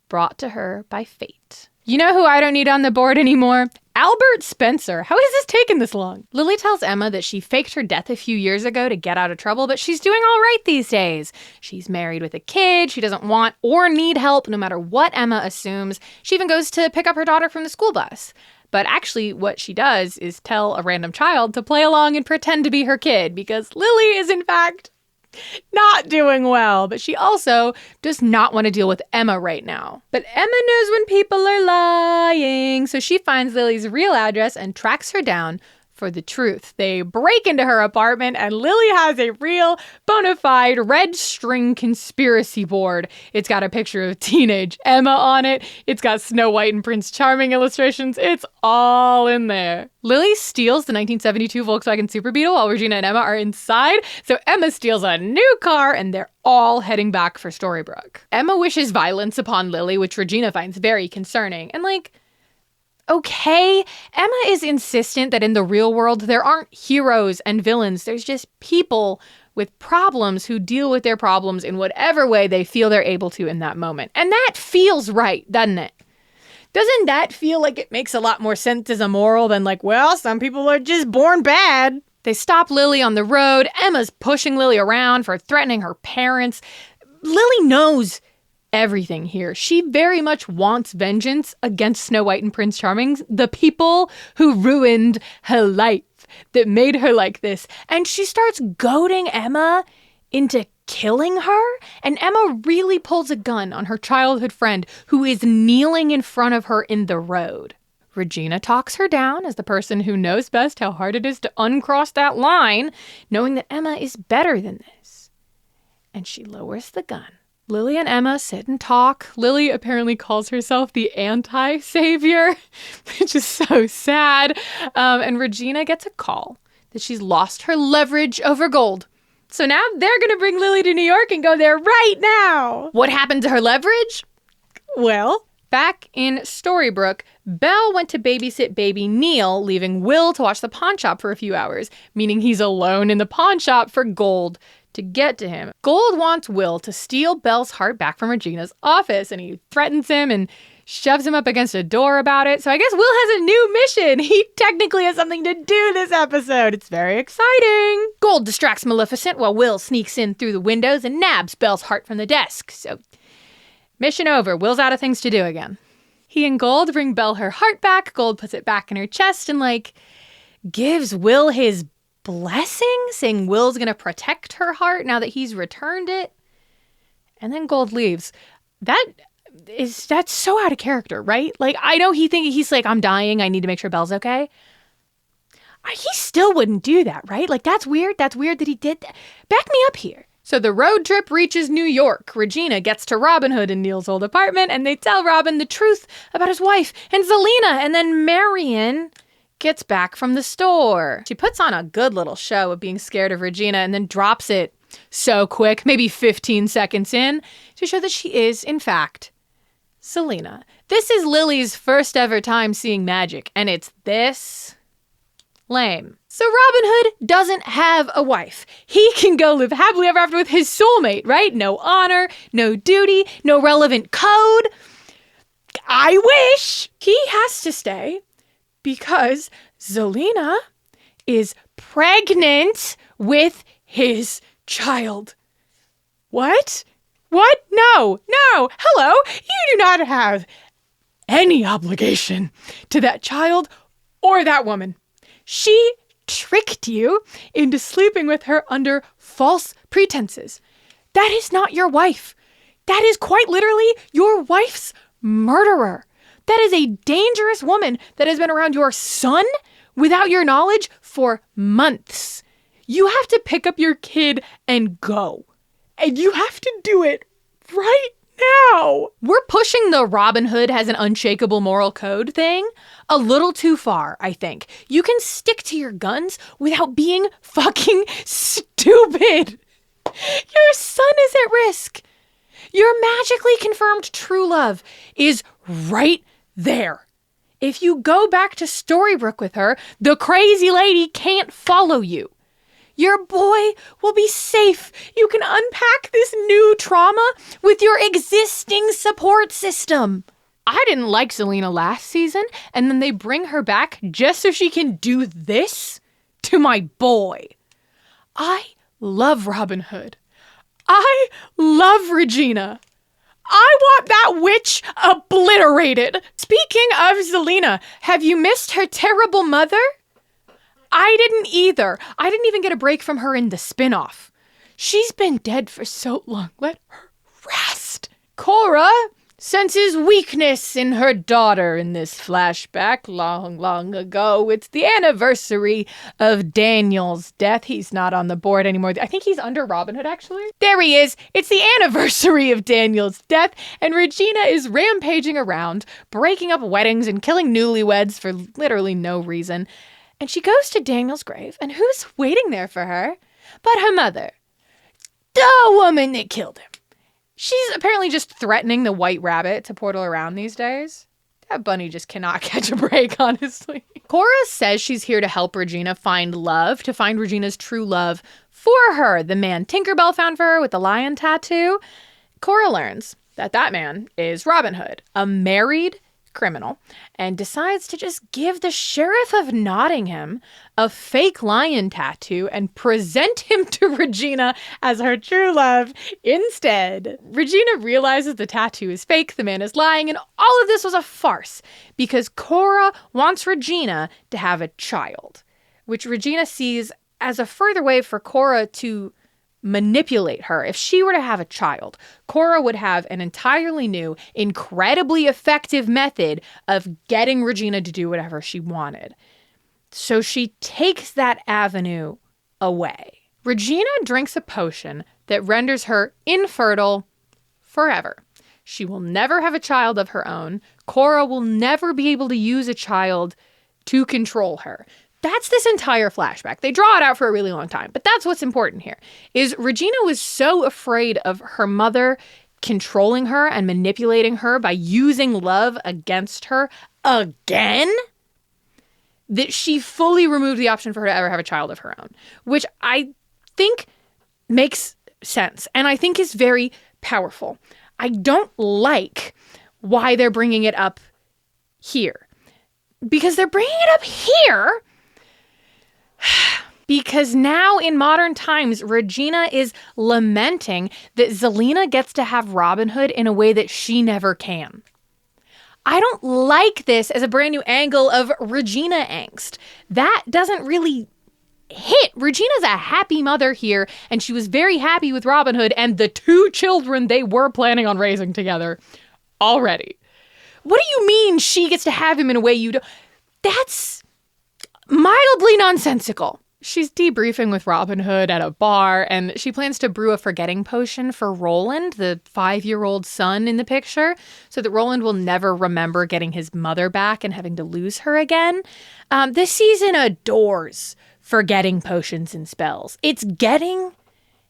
Speaker 1: brought to her by fate. You know who I don't need on the board anymore? Albert Spencer. How has this taken this long? Lily tells Emma that she faked her death a few years ago to get out of trouble, but she's doing all right these days. She's married with a kid. She doesn't want or need help, no matter what Emma assumes. She even goes to pick up her daughter from the school bus. But actually, what she does is tell a random child to play along and pretend to be her kid, because Lily is, in fact, not doing well, but she also does not want to deal with Emma right now. But Emma knows when people are lying, so she finds Lily's real address and tracks her down for the truth. They break into her apartment, and Lily has a real bona fide red string conspiracy board. It's got a picture of teenage Emma on it. It's got Snow White and Prince Charming illustrations. It's all in there. Lily steals the 1972 Volkswagen Super Beetle while Regina and Emma are inside. So Emma steals a new car, and they're all heading back for Storybrooke. Emma wishes violence upon Lily, which Regina finds very concerning. And okay, Emma is insistent that in the real world, there aren't heroes and villains. There's just people with problems who deal with their problems in whatever way they feel they're able to in that moment. And that feels right, doesn't it? Doesn't that feel like it makes a lot more sense as a moral than some people are just born bad? They stop Lily on the road. Emma's pushing Lily around for threatening her parents. Lily knows everything here. She very much wants vengeance against Snow White and Prince Charming, the people who ruined her life, that made her like this. And she starts goading Emma into killing her. And Emma really pulls a gun on her childhood friend who is kneeling in front of her in the road. Regina talks her down as the person who knows best how hard it is to uncross that line, knowing that Emma is better than this. And she lowers the gun. Lily and Emma sit and talk. Lily apparently calls herself the anti-savior, which is so sad. And Regina gets a call that she's lost her leverage over Gold. So now they're going to bring Lily to New York and go there right now. What happened to her leverage? Well, back in Storybrooke, Belle went to babysit baby Neil, leaving Will to watch the pawn shop for a few hours, meaning he's alone in the pawn shop for Gold to get to him. Gold wants Will to steal Belle's heart back from Regina's office, and he threatens him and shoves him up against a door about it. So I guess Will has a new mission. He technically has something to do this episode. It's very exciting. Gold distracts Maleficent while Will sneaks in through the windows and nabs Belle's heart from the desk. So mission over. Will's out of things to do again. He and Gold bring Belle her heart back. Gold puts it back in her chest and gives Will his blessing, saying Will's gonna protect her heart now that he's returned it. And then Gold leaves. That's so out of character, right? I know he's like, I'm dying, I need to make sure Belle's okay. He still wouldn't do that, right? That's weird. That's weird that he did that. Back me up here. So the road trip reaches New York. Regina gets to Robin Hood in Neil's old apartment, and they tell Robin the truth about his wife and Zelina, and then Marion gets back from the store. She puts on a good little show of being scared of Regina and then drops it so quick, maybe 15 seconds in, to show that she is, in fact, Zelina. This is Lily's first ever time seeing magic, and it's this lame. So Robin Hood doesn't have a wife. He can go live happily ever after with his soulmate, right? No honor, no duty, no relevant code. I wish. He has to stay because Zelina is pregnant with his child. What? What? No. Hello. You do not have any obligation to that child or that woman. She tricked you into sleeping with her under false pretenses. That is not your wife. That is quite literally your wife's murderer. That is a dangerous woman that has been around your son without your knowledge for months. You have to pick up your kid and go. And you have to do it right now. We're pushing the Robin Hood has an unshakable moral code thing a little too far, I think. You can stick to your guns without being fucking stupid. Your son is at risk. Your magically confirmed true love is right there. If you go back to Storybrooke with her, the crazy lady can't follow you. Your boy will be safe. You can unpack this new trauma with your existing support system. I didn't like Zelina last season, and then they bring her back just so she can do this to my boy. I love Robin Hood. I love Regina. I want that witch obliterated. Speaking of Zelina, have you missed her terrible mother? I didn't either. I didn't even get a break from her in the spinoff. She's been dead for so long. Let her rest. Cora senses weakness in her daughter in this flashback long, long ago. It's the anniversary of Daniel's death. He's not on the board anymore. I think he's under Robin Hood, actually. There he is. It's the anniversary of Daniel's death, and Regina is rampaging around, breaking up weddings and killing newlyweds for literally no reason. And she goes to Daniel's grave, and who's waiting there for her but her mother, the woman that killed him. She's apparently just threatening the White Rabbit to portal around these days. That bunny just cannot catch a break, honestly. Cora says she's here to help Regina find love, to find Regina's true love for her, the man Tinkerbell found for her with the lion tattoo. Cora learns that that man is Robin Hood, a married criminal, and decides to just give the Sheriff of Nottingham a fake lion tattoo and present him to Regina as her true love instead. Regina realizes the tattoo is fake, the man is lying, and all of this was a farce because Cora wants Regina to have a child, which Regina sees as a further way for Cora to manipulate her. If she were to have a child, Cora would have an entirely new, incredibly effective method of getting Regina to do whatever she wanted. So she takes that avenue away. Regina drinks a potion that renders her infertile forever. She will never have a child of her own. Cora will never be able to use a child to control her. That's this entire flashback. They draw it out for a really long time, but that's what's important here, is Regina was so afraid of her mother controlling her and manipulating her by using love against her again that she fully removed the option for her to ever have a child of her own, which I think makes sense and I think is very powerful. I don't like why they're bringing it up here. Because they're bringing it up here because now in modern times, Regina is lamenting that Zelena gets to have Robin Hood in a way that she never can. I don't like this as a brand new angle of Regina angst. That doesn't really hit. Regina's a happy mother here, and she was very happy with Robin Hood and the 2 children they were planning on raising together already. What do you mean she gets to have him in a way you don't? That's mildly nonsensical. She's debriefing with Robin Hood at a bar, and she plans to brew a forgetting potion for Roland, the 5-year-old son in the picture, so that Roland will never remember getting his mother back and having to lose her again. This season adores forgetting potions and spells. It's getting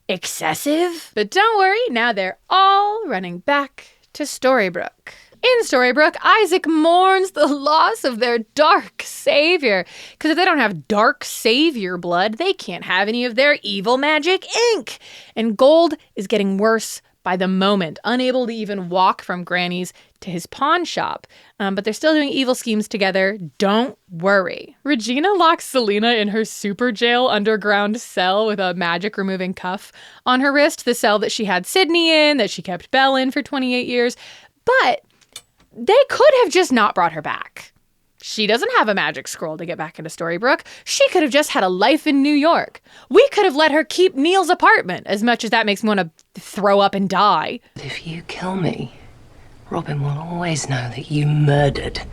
Speaker 1: excessive. But don't worry, now they're all running back to Storybrooke. In Storybrooke, Isaac mourns the loss of their dark savior. Because if they don't have dark savior blood, they can't have any of their evil magic ink. And Gold is getting worse by the moment, unable to even walk from Granny's to his pawn shop. But they're still doing evil schemes together. Don't worry. Regina locks Zelena in her super jail underground cell with a magic removing cuff on her wrist, the cell that she had Sydney in, that she kept Belle in for 28 years. But they could have just not brought her back. She doesn't have a magic scroll to get back into Storybrooke. She could have just had a life in New York. We could have let her keep Neil's apartment, as much as that makes me want to throw up and die.
Speaker 12: If you kill me, Robin will always know that you murdered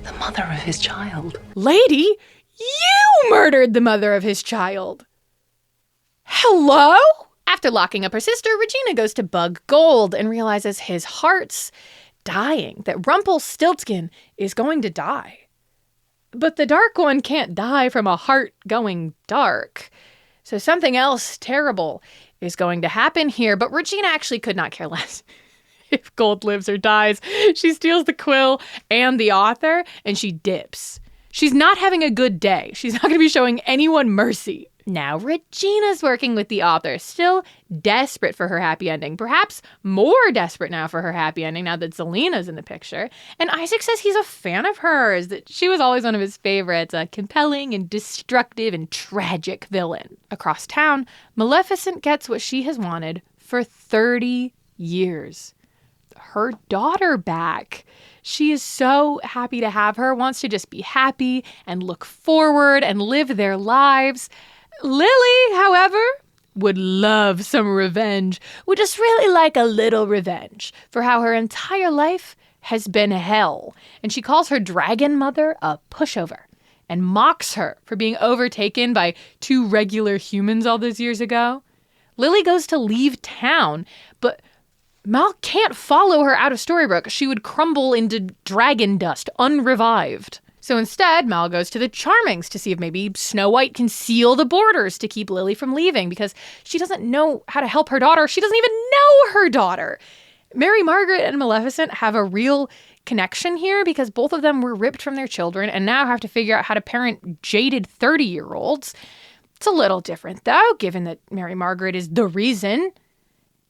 Speaker 12: the mother of his child.
Speaker 1: Lady, you murdered the mother of his child. Hello? After locking up her sister, Regina goes to bug Gold and realizes his heart's dying, that Rumpelstiltskin is going to die. But the Dark One can't die from a heart going dark. So something else terrible is going to happen here, but Regina actually could not care less if Gold lives or dies. She steals the quill and the author, and she dips. She's not having a good day. She's not going to be showing anyone mercy. Now Regina's working with the author, still desperate for her happy ending. Perhaps more desperate now for her happy ending now that Zelena's in the picture. And Isaac says he's a fan of hers, that she was always one of his favorites, a compelling and destructive and tragic villain. Across town, Maleficent gets what she has wanted for 30 years. Her daughter back. She is so happy to have her, wants to just be happy and look forward and live their lives. Lily, however, would love some revenge, would just really like a little revenge for how her entire life has been hell. And she calls her dragon mother a pushover and mocks her for being overtaken by 2 regular humans all those years ago. Lily goes to leave town, but Mal can't follow her out of Storybrooke. She would crumble into dragon dust, unrevived. So instead, Mal goes to the Charmings to see if maybe Snow White can seal the borders to keep Lily from leaving, because she doesn't know how to help her daughter. She doesn't even know her daughter. Mary Margaret and Maleficent have a real connection here because both of them were ripped from their children and now have to figure out how to parent jaded 30-year-olds. It's a little different, though, given that Mary Margaret is the reason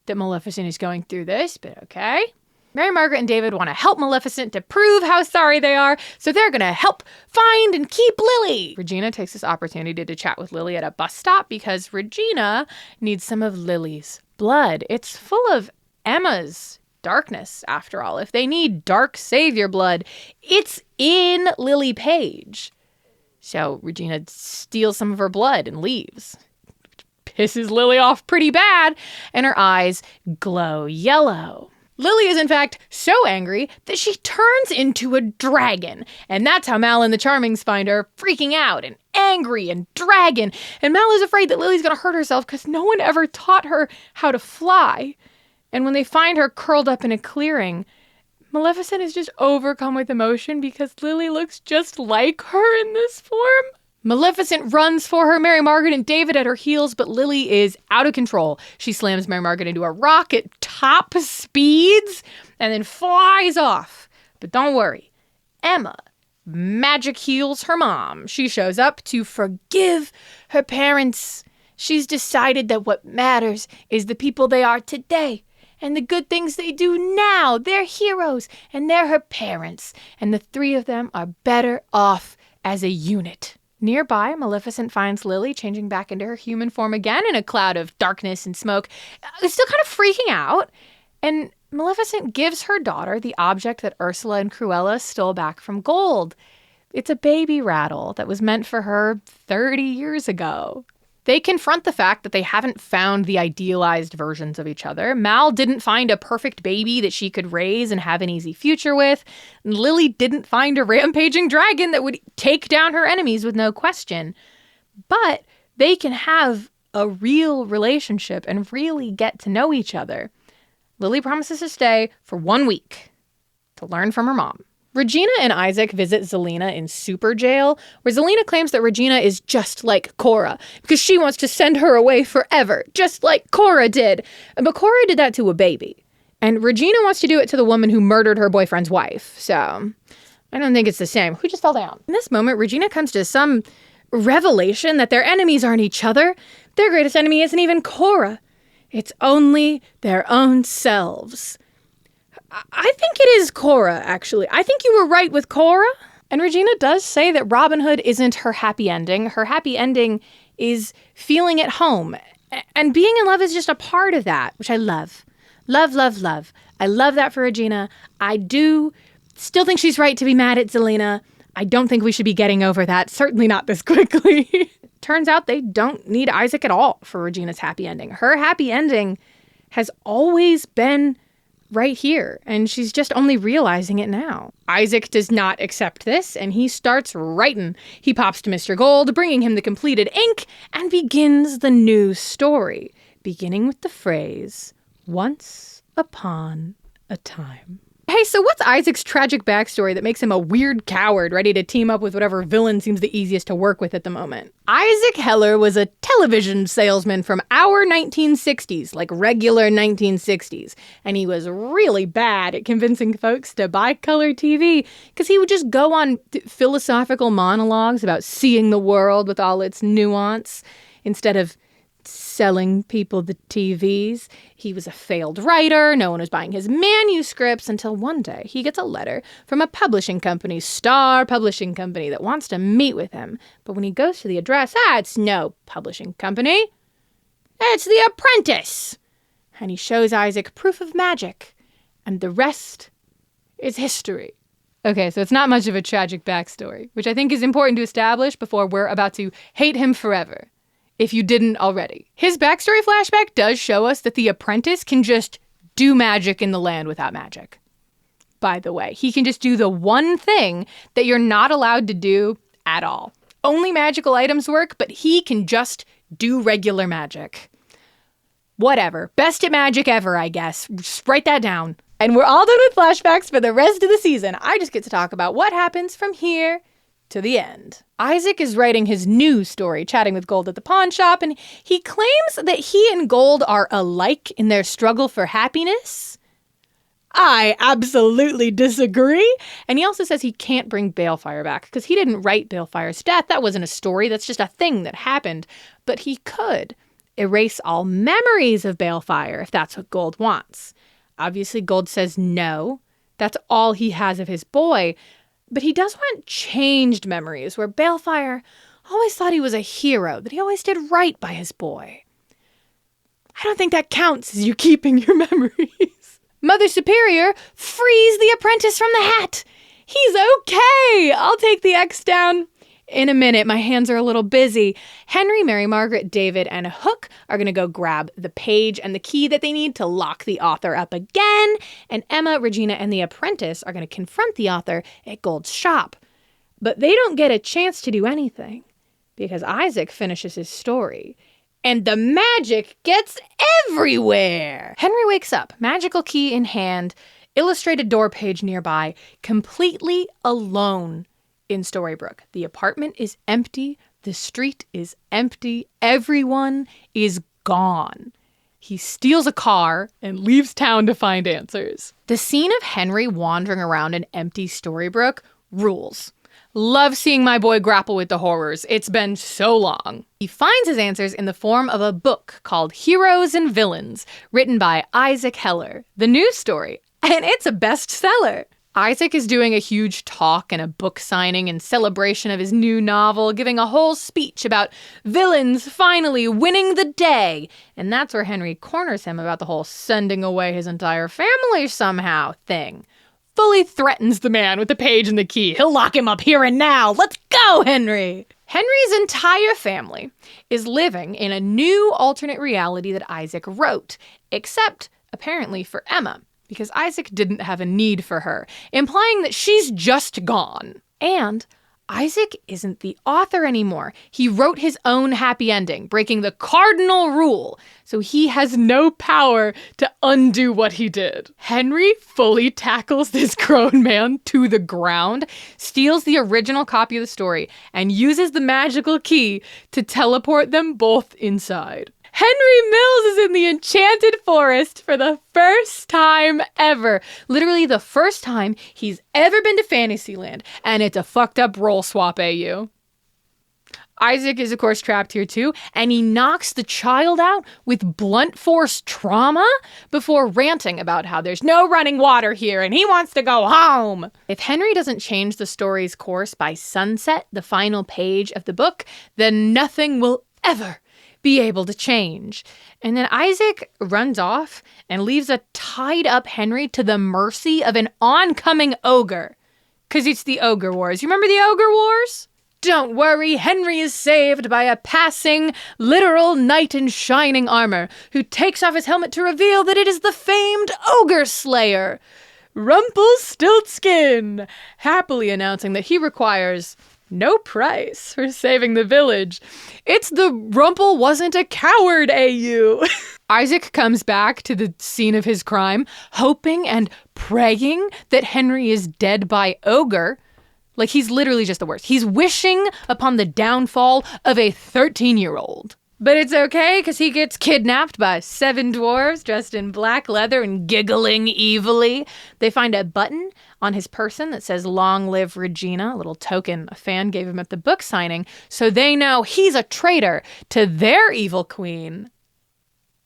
Speaker 1: that Maleficent is going through this, but okay. Mary Margaret and David want to help Maleficent to prove how sorry they are, so they're going to help find and keep Lily. Regina takes this opportunity to chat with Lily at a bus stop because Regina needs some of Lily's blood. It's full of Emma's darkness, after all. If they need dark savior blood, it's in Lily Page. So Regina steals some of her blood and leaves. pisses Lily off pretty bad, and her eyes glow yellow. Lily is in fact so angry that she turns into a dragon. And that's how Mal and the Charmings find her, freaking out and angry and dragon. And Mal is afraid that Lily's going to hurt herself because no one ever taught her how to fly. And when they find her curled up in a clearing, Maleficent is just overcome with emotion because Lily looks just like her in this form. Maleficent runs for her, Mary Margaret and David at her heels, but Lily is out of control. She slams Mary Margaret into a rock at top speeds and then flies off. But don't worry, Emma magic heals her mom. She shows up to forgive her parents. She's decided that what matters is the people they are today and the good things they do now. They're heroes and they're her parents, and the three of them are better off as a unit. Nearby, Maleficent finds Lily changing back into her human form again in a cloud of darkness and smoke, still kind of freaking out. And Maleficent gives her daughter the object that Ursula and Cruella stole back from Gold. It's a baby rattle that was meant for her 30 years ago. They confront the fact that they haven't found the idealized versions of each other. Mal didn't find a perfect baby that she could raise and have an easy future with. And Lily didn't find a rampaging dragon that would take down her enemies with no question. But they can have a real relationship and really get to know each other. Lily promises to stay for 1 week to learn from her mom. Regina and Isaac visit Zelena in super jail, where Zelena claims that Regina is just like Cora, because she wants to send her away forever, just like Cora did. But Cora did that to a baby. And Regina wants to do it to the woman who murdered her boyfriend's wife. So I don't think it's the same. Who just fell down? In this moment, Regina comes to some revelation that their enemies aren't each other. Their greatest enemy isn't even Cora. It's only their own selves. I think it is Cora, actually. I think you were right with Cora. And Regina does say that Robin Hood isn't her happy ending. Her happy ending is feeling at home. And being in love is just a part of that, which I love. Love, love, love. I love that for Regina. I do still think she's right to be mad at Zelena. I don't think we should be getting over that. Certainly not this quickly. Turns out they don't need Isaac at all for Regina's happy ending. Her happy ending has always been right here, and she's just only realizing it now. Isaac does not accept this, and he starts writing. He pops to Mr. Gold, bringing him the completed ink, and begins the new story, beginning with the phrase, "Once upon a time." Hey, so what's Isaac's tragic backstory that makes him a weird coward ready to team up with whatever villain seems the easiest to work with at the moment? Isaac Heller was a television salesman from our 1960s, like regular 1960s. And he was really bad at convincing folks to buy color TV because he would just go on philosophical monologues about seeing the world with all its nuance instead of selling people the TVs. He was a failed writer. No one was buying his manuscripts until one day he gets a letter from a publishing company, Star Publishing Company, that wants to meet with him. But when he goes to the address, it's no publishing company. It's The Apprentice. And he shows Isaac proof of magic. And the rest is history. Okay, so it's not much of a tragic backstory, which I think is important to establish before we're about to hate him forever. If you didn't already. His backstory flashback does show us that the apprentice can just do magic in the land without magic. By the way, he can just do the one thing that you're not allowed to do at all. Only magical items work, but he can just do regular magic. Whatever. Best at magic ever, I guess. Just write that down. And we're all done with flashbacks for the rest of the season. I just get to talk about what happens from here to the end. Isaac is writing his new story, chatting with Gold at the pawn shop, and he claims that he and Gold are alike in their struggle for happiness. I absolutely disagree. And he also says he can't bring Balefire back because he didn't write Balefire's death. That wasn't a story. That's just a thing that happened. But he could erase all memories of Balefire if that's what Gold wants. Obviously, Gold says no. That's all he has of his boy. But he does want changed memories where Balefire always thought he was a hero, that he always did right by his boy. I don't think that counts as you keeping your memories. Mother Superior frees the apprentice from the hat. He's okay. I'll take the X down. In a minute, my hands are a little busy. Henry, Mary Margaret, David, and Hook are going to go grab the page and the key that they need to lock the author up again. And Emma, Regina, and the apprentice are going to confront the author at Gold's shop. But they don't get a chance to do anything because Isaac finishes his story. And the magic gets everywhere. Henry wakes up, magical key in hand, illustrated door page nearby, completely alone in Storybrooke. The apartment is empty. The street is empty. Everyone is gone. He steals a car and leaves town to find answers. The scene of Henry wandering around an empty Storybrooke rules. Love seeing my boy grapple with the horrors. It's been so long. He finds his answers in the form of a book called Heroes and Villains, written by Isaac Heller, the news story, and it's a bestseller. Isaac is doing a huge talk and a book signing in celebration of his new novel, giving a whole speech about villains finally winning the day. And that's where Henry corners him about the whole sending away his entire family somehow thing. Fully threatens the man with the page and the key. He'll lock him up here and now. Let's go, Henry! Henry's entire family is living in a new alternate reality that Isaac wrote, except apparently for Emma, because Isaac didn't have a need for her, implying that she's just gone. And Isaac isn't the author anymore. He wrote his own happy ending, breaking the cardinal rule, so he has no power to undo what he did. Henry fully tackles this grown man to the ground, steals the original copy of the story, and uses the magical key to teleport them both inside. Henry Mills is in the Enchanted Forest for the first time ever. Literally the first time he's ever been to Fantasyland, and it's a fucked up roll swap, AU. Isaac is, of course, trapped here too, and he knocks the child out with blunt force trauma before ranting about how there's no running water here and he wants to go home. If Henry doesn't change the story's course by sunset, the final page of the book, then nothing will ever be able to change. And then Isaac runs off and leaves a tied up Henry to the mercy of an oncoming ogre. 'Cause it's the Ogre Wars. You remember the Ogre Wars? Don't worry, Henry is saved by a passing, literal knight in shining armor who takes off his helmet to reveal that it is the famed Ogre Slayer, Rumpelstiltskin, happily announcing that he requires no price for saving the village. It's the Rumple wasn't a coward, AU. Isaac comes back to the scene of his crime, hoping and praying that Henry is dead by ogre. Like, he's literally just the worst. He's wishing upon the downfall of a 13-year-old. But it's okay, because he gets kidnapped by 7 dwarves dressed in black leather and giggling evilly. They find a button on his person that says, "Long live Regina," a little token a fan gave him at the book signing, so they know he's a traitor to their evil queen,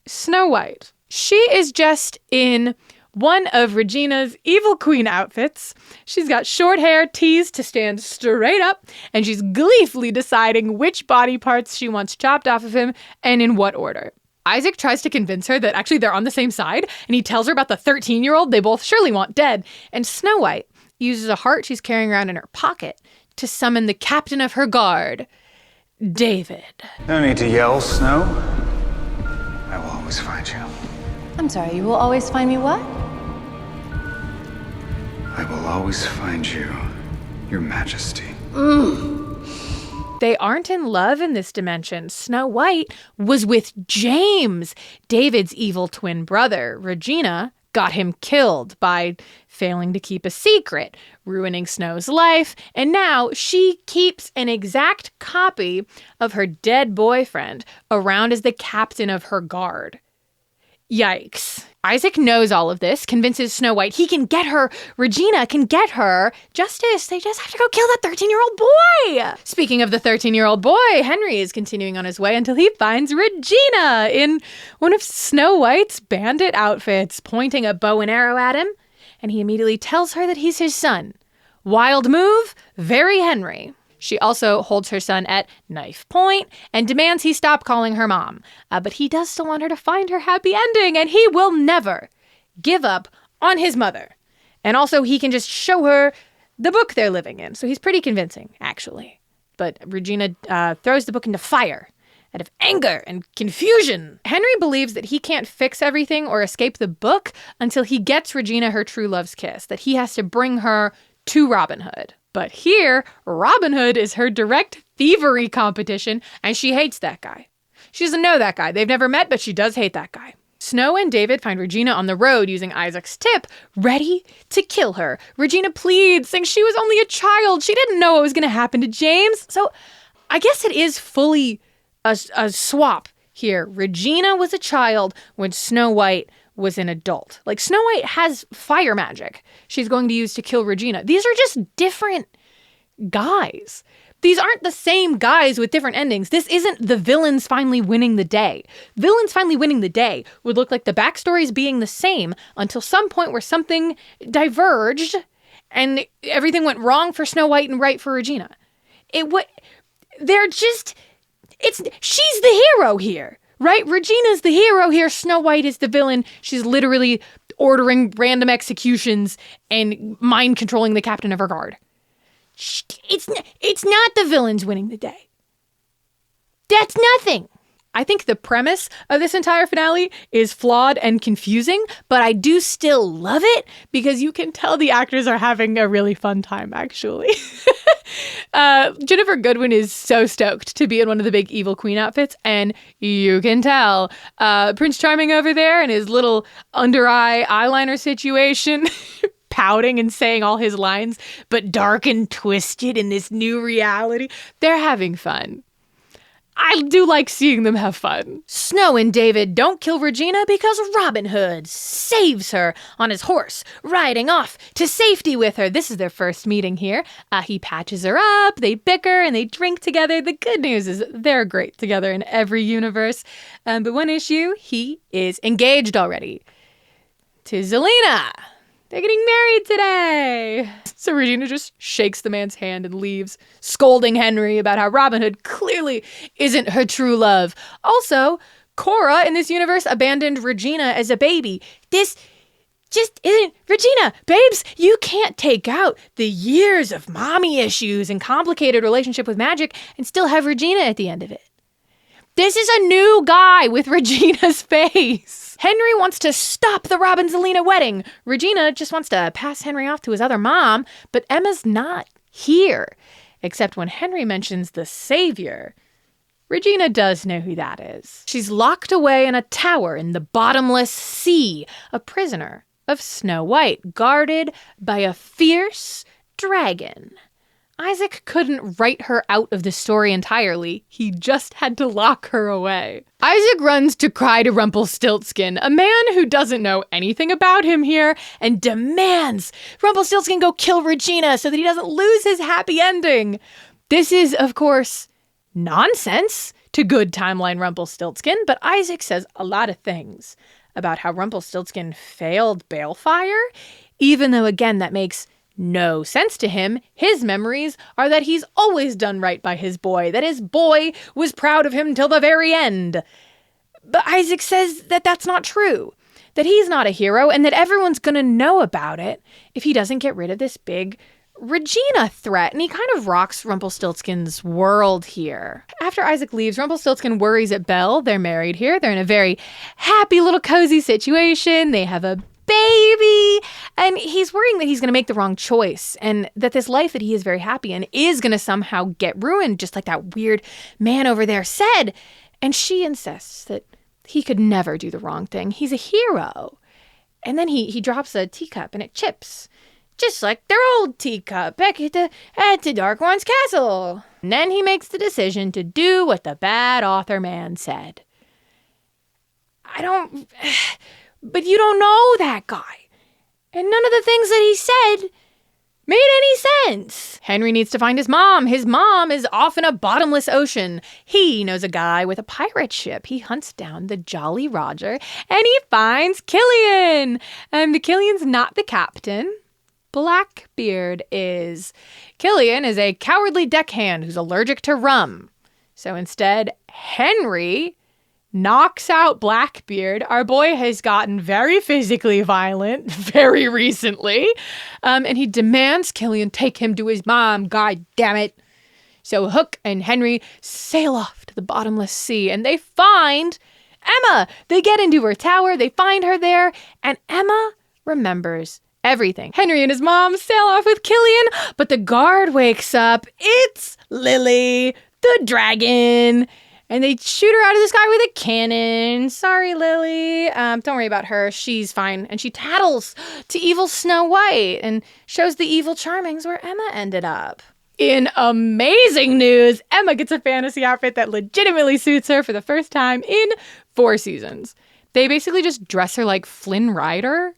Speaker 1: Snow White. She is just in one of Regina's evil queen outfits. She's got short hair teased to stand straight up, and she's gleefully deciding which body parts she wants chopped off of him and in what order. Isaac tries to convince her that actually they're on the same side, and he tells her about the 13-year-old they both surely want dead. And Snow White uses a heart she's carrying around in her pocket to summon the captain of her guard, David.
Speaker 2: No need to yell, Snow. I will always find you.
Speaker 9: I'm sorry, you will always find me what?
Speaker 2: I will always find you, Your Majesty.
Speaker 1: They aren't in love in this dimension. Snow White was with James, David's evil twin brother. Regina got him killed by failing to keep a secret, ruining Snow's life, and now she keeps an exact copy of her dead boyfriend around as the captain of her guard. Yikes. Isaac knows all of this, convinces Snow White he can get her, Regina can get her justice. They just have to go kill that 13-year-old boy. Speaking of the 13-year-old boy, Henry is continuing on his way until he finds Regina in one of Snow White's bandit outfits, pointing a bow and arrow at him, and he immediately tells her that he's his son. Wild move, very Henry. She also holds her son at knife point and demands he stop calling her mom. But he does still want her to find her happy ending, and he will never give up on his mother. And also, he can just show her the book they're living in. So he's pretty convincing, actually. but Regina throws the book into fire out of anger and confusion. Henry believes that he can't fix everything or escape the book until he gets Regina her true love's kiss, that he has to bring her to Robin Hood. But here, Robin Hood is her direct thievery competition, and she hates that guy. She doesn't know that guy. They've never met, but she does hate that guy. Snow and David find Regina on the road using Isaac's tip, ready to kill her. Regina pleads, saying she was only a child. She didn't know what was going to happen to James. So I guess it is fully a swap here. Regina was a child when Snow White was an adult. Like, Snow White has fire magic she's going to use to kill Regina. These are just different guys. These aren't the same guys with different endings. This isn't the villains finally winning the day. Villains finally winning the day would look like the backstories being the same until some point where something diverged and everything went wrong for Snow White and right for Regina. She's the hero here, right? Regina's the hero here. Snow White is the villain. She's literally ordering random executions and mind controlling the captain of her guard. It's not the villains winning the day. That's nothing. I think the premise of this entire finale is flawed and confusing, but I do still love it because you can tell the actors are having a really fun time, actually. Ginnifer Goodwin is so stoked to be in one of the big evil queen outfits, and you can tell Prince Charming over there and his little under-eye eyeliner situation pouting and saying all his lines, but dark and twisted in this new reality. They're having fun. I do like seeing them have fun. Snow and David don't kill Regina because Robin Hood saves her on his horse, riding off to safety with her. This is their first meeting here. He patches her up, they bicker, and they drink together. The good news is they're great together in every universe. But one issue, he is engaged already to Zelena. They're getting married today. So Regina just shakes the man's hand and leaves, scolding Henry about how Robin Hood clearly isn't her true love. Also, Cora in this universe abandoned Regina as a baby. This just isn't Regina. Babes, you can't take out the years of mommy issues and complicated relationship with magic and still have Regina at the end of it. This is a new guy with Regina's face. Henry wants to stop the Robin Zelena wedding. Regina just wants to pass Henry off to his other mom, but Emma's not here. Except when Henry mentions the savior, Regina does know who that is. She's locked away in a tower in the bottomless sea, a prisoner of Snow White, guarded by a fierce dragon. Isaac couldn't write her out of the story entirely. He just had to lock her away. Isaac runs to cry to Rumpelstiltskin, a man who doesn't know anything about him here, and demands Rumpelstiltskin go kill Regina so that he doesn't lose his happy ending. This is, of course, nonsense to good timeline Rumpelstiltskin, but Isaac says a lot of things about how Rumpelstiltskin failed Balefire, even though, again, that makes no sense to him. His memories are that he's always done right by his boy, that his boy was proud of him till the very end. But Isaac says that that's not true, that he's not a hero, and that everyone's going to know about it if he doesn't get rid of this big Regina threat. And he kind of rocks Rumpelstiltskin's world here. After Isaac leaves, Rumpelstiltskin worries at Belle. They're married here. They're in a very happy little cozy situation. They have a baby, and he's worrying that he's going to make the wrong choice and that this life that he is very happy in is going to somehow get ruined, just like that weird man over there said. And she insists that he could never do the wrong thing. He's a hero. And then he drops a teacup and it chips, just like their old teacup back at the Dark One's castle. And then he makes the decision to do what the bad author man said. But you don't know that guy. And none of the things that he said made any sense. Henry needs to find his mom. His mom is off in a bottomless ocean. He knows a guy with a pirate ship. He hunts down the Jolly Roger and he finds Killian. And Killian's not the captain. Blackbeard is. Killian is a cowardly deckhand who's allergic to rum. So instead, Henry knocks out Blackbeard. Our boy has gotten very physically violent very recently. And he demands Killian take him to his mom. God damn it. So Hook and Henry sail off to the bottomless sea and they find Emma. They get into her tower, they find her there, and Emma remembers everything. Henry and his mom sail off with Killian, but the guard wakes up. It's Lily, the dragon. And they shoot her out of the sky with a cannon. Sorry, Lily. Don't worry about her. She's fine. And she tattles to evil Snow White and shows the evil Charmings where Emma ended up. In amazing news, Emma gets a fantasy outfit that legitimately suits her for the first time in 4 seasons. They basically just dress her like Flynn Rider,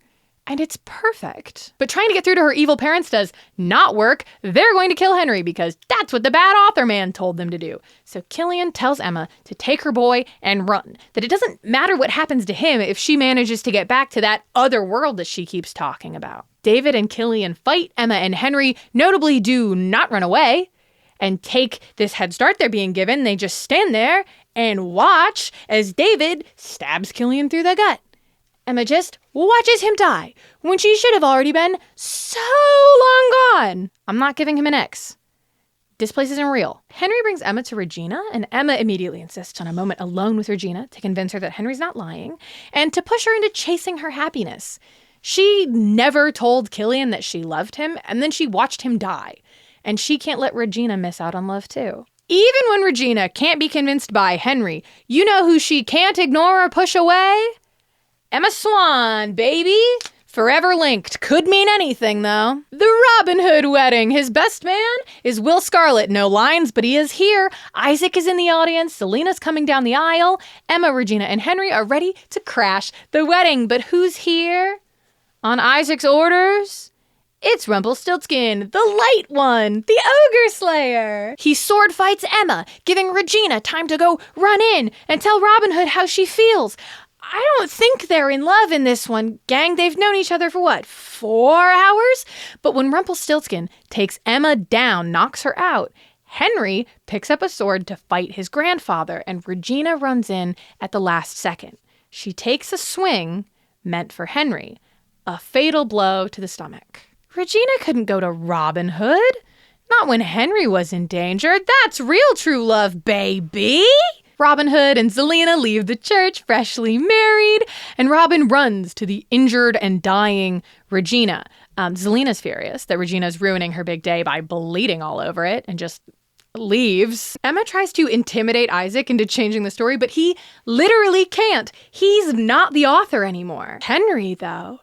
Speaker 1: and it's perfect. But trying to get through to her evil parents does not work. They're going to kill Henry because that's what the bad author man told them to do. So Killian tells Emma to take her boy and run. That it doesn't matter what happens to him if she manages to get back to that other world that she keeps talking about. David and Killian fight Emma and Henry, notably do not run away and take this head start they're being given. They just stand there and watch as David stabs Killian through the gut. Emma just watches him die when she should have already been so long gone. I'm not giving him an X. This place isn't real. Henry brings Emma to Regina, and Emma immediately insists on a moment alone with Regina to convince her that Henry's not lying and to push her into chasing her happiness. She never told Killian that she loved him, and then she watched him die. And she can't let Regina miss out on love too. Even when Regina can't be convinced by Henry, you know who she can't ignore or push away? Emma Swan, baby. Forever linked. Could mean anything, though. The Robin Hood wedding. His best man is Will Scarlet. No lines, but he is here. Isaac is in the audience. Selena's coming down the aisle. Emma, Regina, and Henry are ready to crash the wedding. But who's here? On Isaac's orders? It's Rumpelstiltskin, the light one, the ogre slayer. He sword fights Emma, giving Regina time to go run in and tell Robin Hood how she feels. I don't think they're in love in this one, gang. They've known each other for what, 4 hours? But when Rumpelstiltskin takes Emma down, knocks her out, Henry picks up a sword to fight his grandfather, and Regina runs in at the last second. She takes a swing meant for Henry, a fatal blow to the stomach. Regina couldn't go to Robin Hood. Not when Henry was in danger. That's real true love, baby. Robin Hood and Zelena leave the church freshly married, and Robin runs to the injured and dying Regina. Zelena's furious that Regina's ruining her big day by bleeding all over it and just leaves. Emma tries to intimidate Isaac into changing the story, but he literally can't. He's not the author anymore. Henry, though.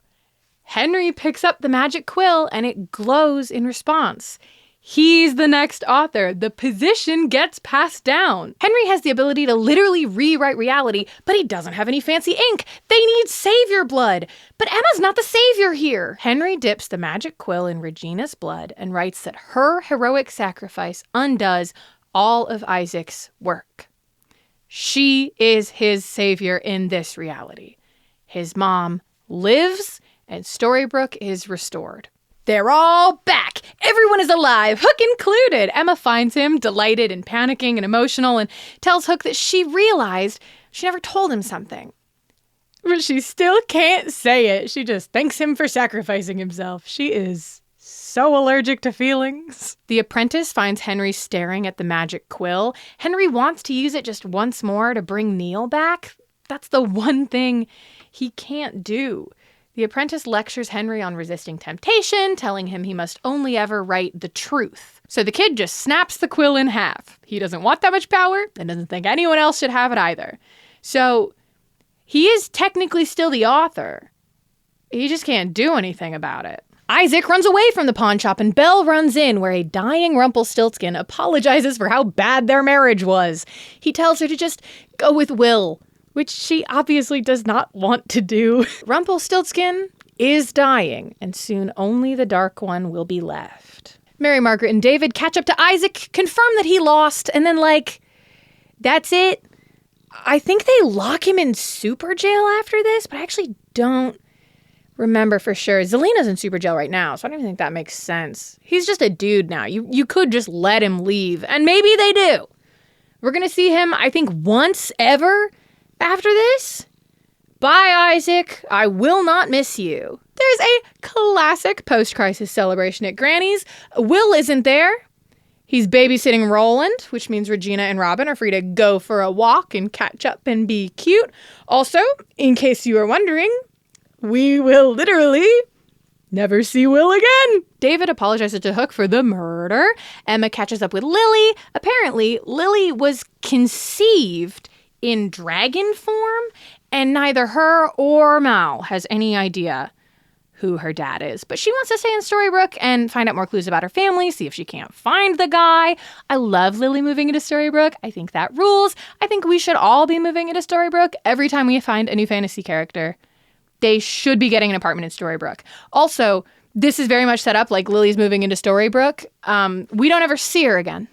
Speaker 1: Henry picks up the magic quill and it glows in response. He's the next author. The position gets passed down. Henry has the ability to literally rewrite reality, but he doesn't have any fancy ink. They need savior blood. But Emma's not the savior here. Henry dips the magic quill in Regina's blood and writes that her heroic sacrifice undoes all of Isaac's work. She is his savior in this reality. His mom lives and Storybrooke is restored. They're all back. Everyone is alive, Hook included. Emma finds him delighted and panicking and emotional and tells Hook that she realized she never told him something. But she still can't say it. She just thanks him for sacrificing himself. She is so allergic to feelings. The apprentice finds Henry staring at the magic quill. Henry wants to use it just once more to bring Neil back. That's the one thing he can't do. The apprentice lectures Henry on resisting temptation, telling him he must only ever write the truth. So the kid just snaps the quill in half. He doesn't want that much power and doesn't think anyone else should have it either. So he is technically still the author. He just can't do anything about it. Isaac runs away from the pawn shop and Belle runs in where a dying Rumpelstiltskin apologizes for how bad their marriage was. He tells her to just go with Will, which she obviously does not want to do. Rumpelstiltskin is dying, and soon only the Dark One will be left. Mary Margaret and David catch up to Isaac, confirm that he lost, and then that's it. I think they lock him in super jail after this, but I actually don't remember for sure. Zelena's in super jail right now, so I don't even think that makes sense. He's just a dude now. You could just let him leave, and maybe they do. We're going to see him, I think, once ever after this. Bye, Isaac. I will not miss you. There's a classic post-crisis celebration at Granny's. Will isn't there. He's babysitting Roland, which means Regina and Robin are free to go for a walk and catch up and be cute. Also, in case you are wondering, we will literally never see Will again. David apologizes to Hook for the murder. Emma catches up with Lily. Apparently, Lily was conceived in dragon form, and neither her or Mal has any idea who her dad is. But she wants to stay in Storybrooke and find out more clues about her family, see if she can't find the guy. I love Lily moving into Storybrooke. I think that rules. I think we should all be moving into Storybrooke every time we find a new fantasy character. They should be getting an apartment in Storybrooke. Also, this is very much set up like Lily's moving into Storybrooke. We don't ever see her again.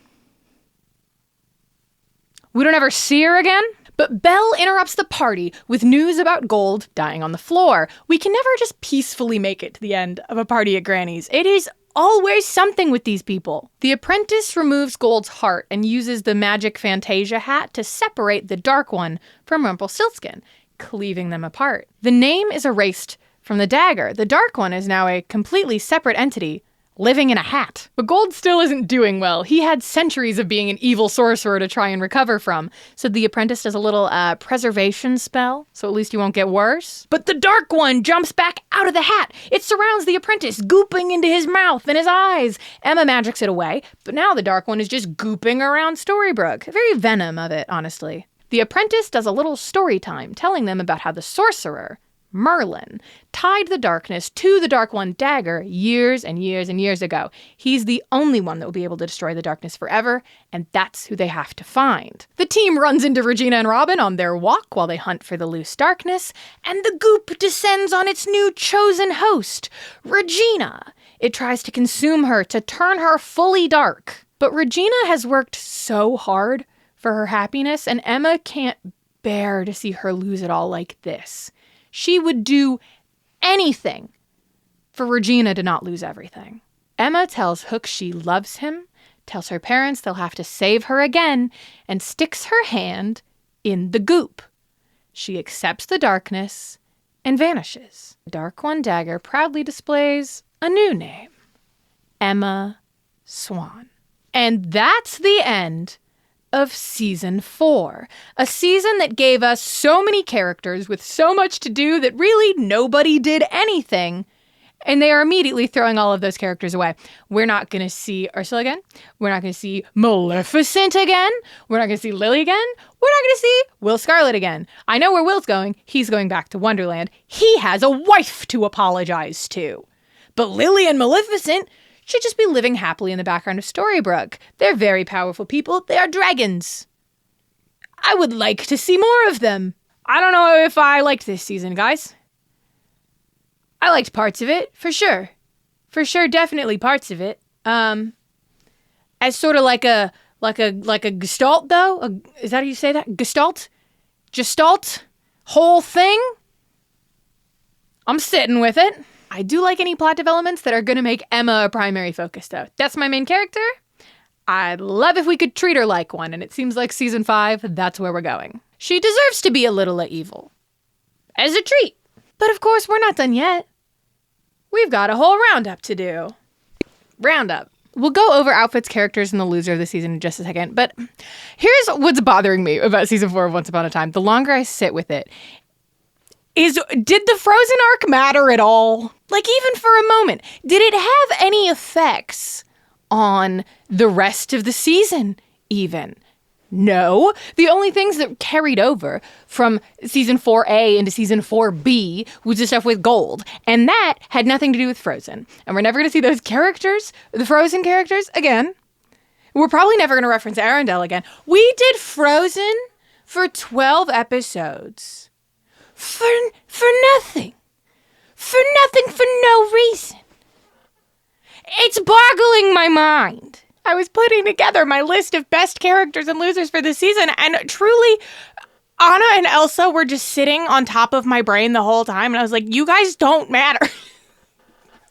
Speaker 1: But Belle interrupts the party with news about Gold dying on the floor. We can never just peacefully make it to the end of a party at Granny's. It is always something with these people. The apprentice removes Gold's heart and uses the magic Fantasia hat to separate the Dark One from Rumpelstiltskin, cleaving them apart. The name is erased from the dagger. The Dark One is now a completely separate entity, living in a hat. But Gold still isn't doing well. He had centuries of being an evil sorcerer to try and recover from. So the apprentice does a little preservation spell, so at least he won't get worse. But the Dark One jumps back out of the hat. It surrounds the apprentice, gooping into his mouth and his eyes. Emma magics it away, but now the Dark One is just gooping around Storybrooke. Very Venom of it, honestly. The apprentice does a little story time, telling them about how the sorcerer, Merlin, tied the darkness to the Dark One dagger years and years and years ago. He's the only one that will be able to destroy the darkness forever, and that's who they have to find. The team runs into Regina and Robin on their walk while they hunt for the loose darkness, and the goop descends on its new chosen host, Regina. It tries to consume her, to turn her fully dark. But Regina has worked so hard for her happiness, and Emma can't bear to see her lose it all like this. She would do anything for Regina to not lose everything. Emma tells Hook she loves him, tells her parents they'll have to save her again, and sticks her hand in the goop. She accepts the darkness and vanishes. The Dark One dagger proudly displays a new name, Emma Swan. And that's the end of season 4. A season that gave us so many characters with so much to do that really nobody did anything. And they are immediately throwing all of those characters away. We're not going to see Ursula again. We're not going to see Maleficent again. We're not going to see Lily again. We're not going to see Will Scarlet again. I know where Will's going. He's going back to Wonderland. He has a wife to apologize to. But Lily and Maleficent should just be living happily in the background of Storybrooke. They're very powerful people. They are dragons. I would like to see more of them. I don't know if I liked this season, guys. I liked parts of it, for sure. For sure, definitely parts of it. As sort of like a gestalt, though. Is that how you say that? Gestalt? Whole thing? I'm sitting with it. I do like any plot developments that are going to make Emma a primary focus, though. That's my main character. I'd love if we could treat her like one, and it seems like season 5, that's where we're going. She deserves to be a little evil. As a treat. But of course, we're not done yet. We've got a whole roundup to do. Roundup. We'll go over outfits, characters, and the loser of the season in just a second, but here's what's bothering me about season 4 of Once Upon a Time. The longer I sit with it, did the Frozen arc matter at all? Like, even for a moment, did it have any effects on the rest of the season, even? No. The only things that carried over from season 4A into season 4B was the stuff with Gold, and that had nothing to do with Frozen. And we're never going to see those characters, the Frozen characters, again. We're probably never going to reference Arendelle again. We did Frozen for 12 episodes. For nothing. For nothing, for no reason. It's boggling my mind. I was putting together my list of best characters and losers for this season, and truly, Anna and Elsa were just sitting on top of my brain the whole time, and I was like, you guys don't matter.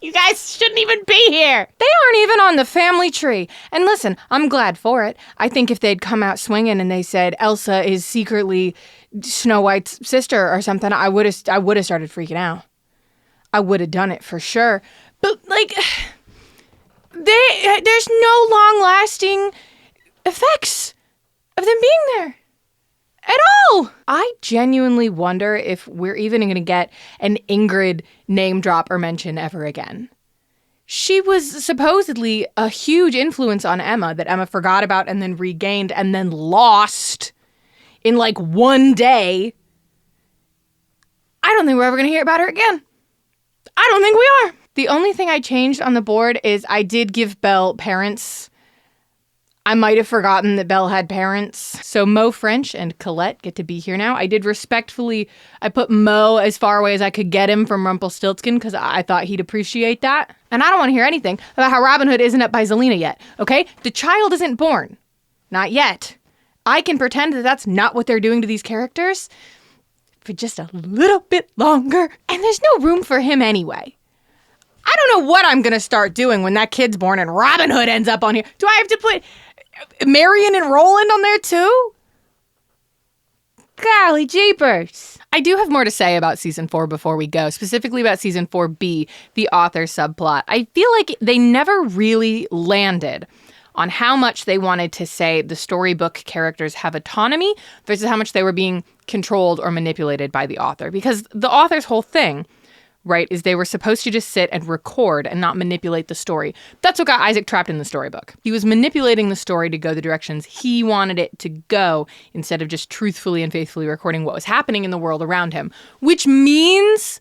Speaker 1: You guys shouldn't even be here. They aren't even on the family tree. And listen, I'm glad for it. I think if they'd come out swinging and they said Elsa is secretly Snow White's sister or something, I would have started freaking out. I would have done it for sure. But like, there's no long-lasting effects of them being there at all. I genuinely wonder if we're even going to get an Ingrid name drop or mention ever again. She was supposedly a huge influence on Emma that Emma forgot about and then regained and then lost in like one day. I don't think we're ever going to hear about her again. I don't think we are. The only thing I changed on the board is I did give Belle parents. I might have forgotten that Belle had parents. So Mo French and Colette get to be here now. I did respectfully, I put Mo as far away as I could get him from Rumpelstiltskin because I thought he'd appreciate that. And I don't want to hear anything about how Robin Hood isn't up by Zelina yet, okay? The child isn't born. Not yet. I can pretend that that's not what they're doing to these characters for just a little bit longer. And there's no room for him anyway. I don't know what I'm going to start doing when that kid's born and Robin Hood ends up on here. Do I have to put Marion and Roland on there too? Golly jeepers. I do have more to say about season 4 before we go, specifically about season 4B, the author subplot. I feel like they never really landed on how much they wanted to say the storybook characters have autonomy versus how much they were being controlled or manipulated by the author. Because the author's whole thing, right, is they were supposed to just sit and record and not manipulate the story. That's what got Isaac trapped in the storybook. He was manipulating the story to go the directions he wanted it to go instead of just truthfully and faithfully recording what was happening in the world around him, which means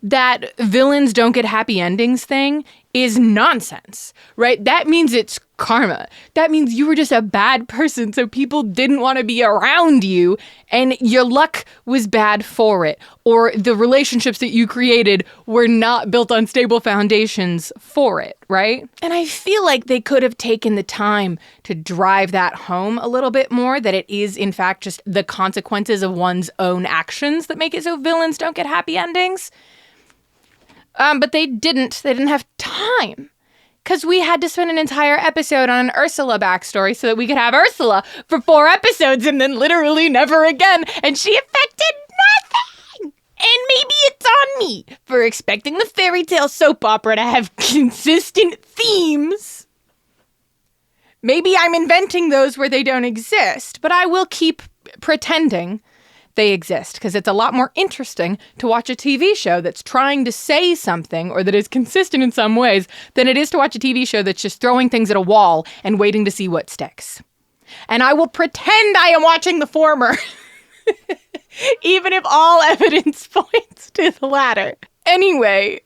Speaker 1: that villains don't get happy endings thing is nonsense, right? That means it's karma. That means you were just a bad person, so people didn't want to be around you, and your luck was bad for it, or the relationships that you created were not built on stable foundations for it, right? And I feel like they could have taken the time to drive that home a little bit more, that it is, in fact, just the consequences of one's own actions that make it so villains don't get happy endings. But they didn't. They didn't have time. Because we had to spend an entire episode on an Ursula backstory so that we could have Ursula for 4 episodes and then literally never again. And she affected nothing. And maybe it's on me for expecting the fairy tale soap opera to have consistent themes. Maybe I'm inventing those where they don't exist, but I will keep pretending they exist, because it's a lot more interesting to watch a TV show that's trying to say something or that is consistent in some ways than it is to watch a TV show that's just throwing things at a wall and waiting to see what sticks. And I will pretend I am watching the former, even if all evidence points to the latter. Anyway,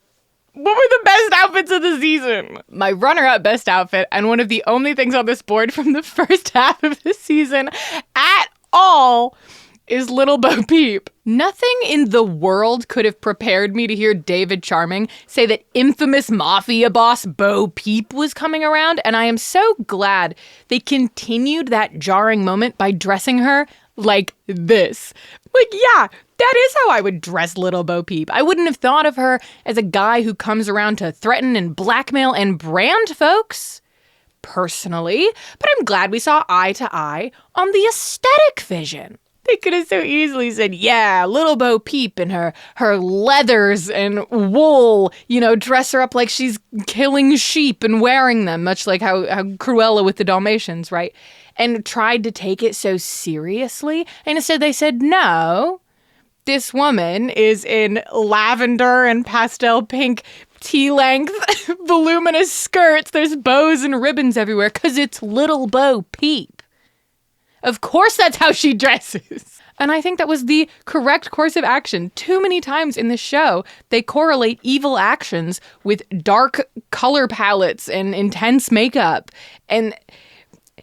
Speaker 1: what were the best outfits of the season? My runner-up best outfit, and one of the only things on this board from the first half of the season at all, is Little Bo Peep. Nothing in the world could have prepared me to hear David Charming say that infamous mafia boss Bo Peep was coming around, and I am so glad they continued that jarring moment by dressing her like this. Like, yeah, that is how I would dress Little Bo Peep. I wouldn't have thought of her as a guy who comes around to threaten and blackmail and brand folks, personally, but I'm glad we saw eye to eye on the aesthetic vision. They could have so easily said, yeah, Little Bo Peep and her leathers and wool, dress her up like she's killing sheep and wearing them, much like how Cruella with the Dalmatians, right? And tried to take it so seriously. And instead they said, no, this woman is in lavender and pastel pink tea-length voluminous skirts. There's bows and ribbons everywhere because it's Little Bo Peep. Of course that's how she dresses. And I think that was the correct course of action. Too many times in the show, they correlate evil actions with dark color palettes and intense makeup. And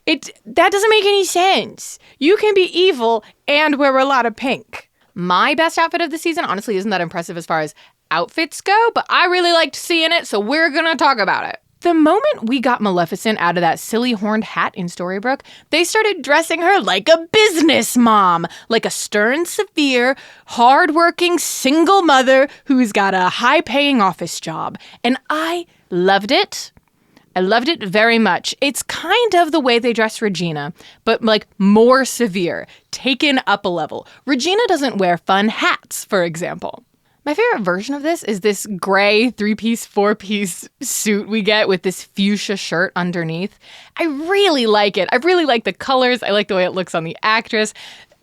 Speaker 1: that doesn't make any sense. You can be evil and wear a lot of pink. My best outfit of the season honestly isn't that impressive as far as outfits go, but I really liked seeing it, so we're gonna talk about it. The moment we got Maleficent out of that silly horned hat in Storybrooke, they started dressing her like a business mom, like a stern, severe, hardworking single mother who's got a high-paying office job. And I loved it. I loved it very much. It's kind of the way they dress Regina, but like more severe, taken up a level. Regina doesn't wear fun hats, for example. My favorite version of this is this gray 3-piece, 4-piece suit we get with this fuchsia shirt underneath. I really like it. I really like the colors. I like the way it looks on the actress.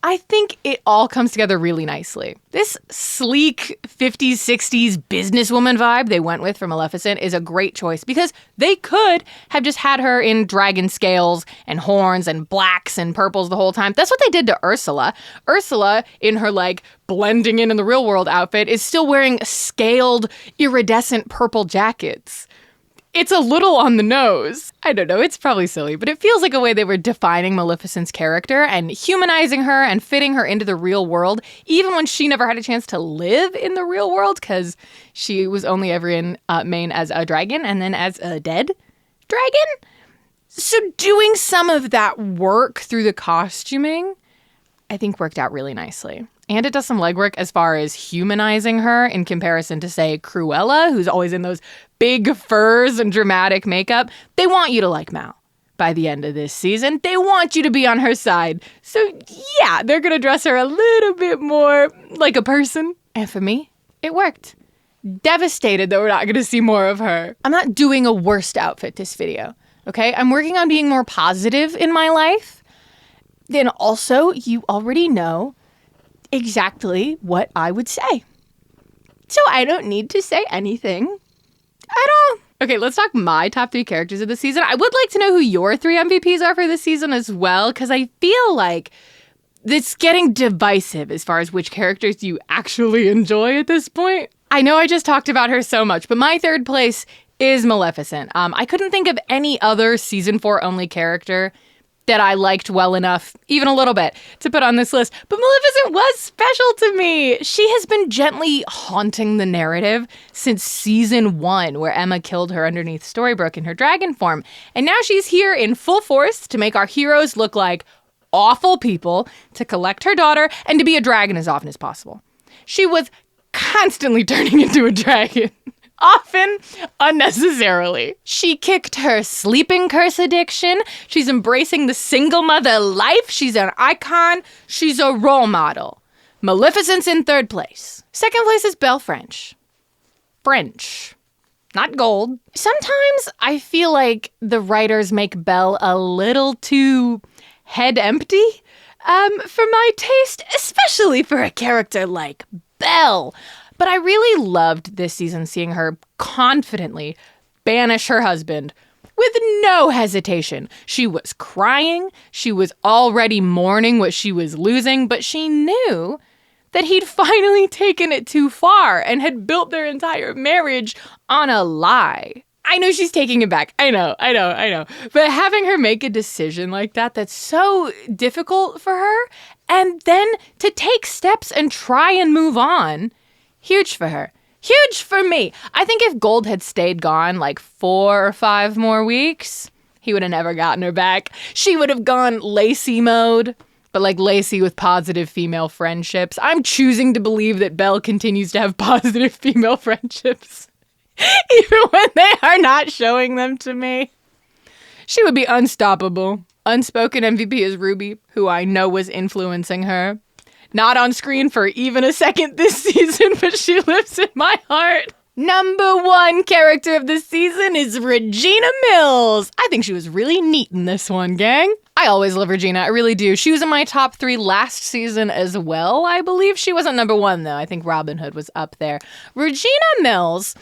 Speaker 1: I think it all comes together really nicely. This sleek 50s, 60s businesswoman vibe they went with for Maleficent is a great choice because they could have just had her in dragon scales and horns and blacks and purples the whole time. That's what they did to Ursula. Ursula, in her blending in the real world outfit, is still wearing scaled, iridescent purple jackets. It's a little on the nose. I don't know, it's probably silly, but it feels like a way they were defining Maleficent's character and humanizing her and fitting her into the real world, even when she never had a chance to live in the real world because she was only ever in Maine as a dragon and then as a dead dragon. So doing some of that work through the costuming, I think worked out really nicely. And it does some legwork as far as humanizing her in comparison to, say, Cruella, who's always in those big furs and dramatic makeup. They want you to like Mal by the end of this season. They want you to be on her side. So, yeah, they're going to dress her a little bit more like a person. And for me, it worked. Devastated that we're not going to see more of her. I'm not doing a worst outfit this video, okay? I'm working on being more positive in my life. Then also, you already know exactly what I would say. So I don't need to say anything at all. Okay, let's talk my top 3 characters of the season. I would like to know who your 3 MVPs are for this season as well, because I feel like it's getting divisive as far as which characters you actually enjoy at this point. I know I just talked about her so much, but my 3rd place is Maleficent. I couldn't think of any other season 4 only character that I liked well enough, even a little bit, to put on this list. But Maleficent was special to me. She has been gently haunting the narrative since season 1, where Emma killed her underneath Storybrooke in her dragon form. And now she's here in full force to make our heroes look like awful people, to collect her daughter, and to be a dragon as often as possible. She was constantly turning into a dragon. Often unnecessarily. She kicked her sleeping curse addiction. She's embracing the single mother life. She's an icon. She's a role model. Maleficent's in 3rd place. 2nd place is Belle French. French. Not gold. Sometimes I feel like the writers make Belle a little too head empty. For my taste, especially for a character like Belle. But I really loved this season seeing her confidently banish her husband with no hesitation. She was crying. She was already mourning what she was losing, but she knew that he'd finally taken it too far and had built their entire marriage on a lie. I know she's taking it back. I know. But having her make a decision like that, that's so difficult for her, and then to take steps and try and move on, huge for her. Huge for me. I think if Gold had stayed gone 4 or 5 more weeks, he would have never gotten her back. She would have gone Lacey mode, but Lacey with positive female friendships. I'm choosing to believe that Belle continues to have positive female friendships, even when they are not showing them to me. She would be unstoppable. Unspoken MVP is Ruby, who I know was influencing her. Not on screen for even a second this season, but she lives in my heart. Number 1 character of the season is Regina Mills. I think she was really neat in this one, gang. I always love Regina, I really do. She was in my top 3 last season as well, I believe. She wasn't number 1, though. I think Robin Hood was up there. Regina Mills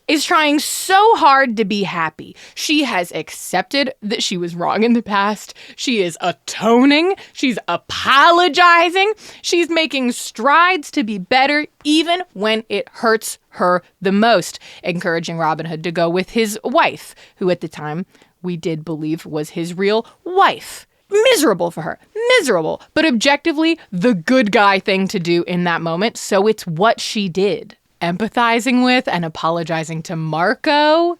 Speaker 1: is trying so hard to be happy. She has accepted that she was wrong in the past. She is atoning. She's apologizing. She's making strides to be better even when it hurts her the most, encouraging Robin Hood to go with his wife, who at the time we did believe was his real wife. Miserable for her. Miserable. But objectively, the good guy thing to do in that moment, so it's what she did. Empathizing with and apologizing to Marco.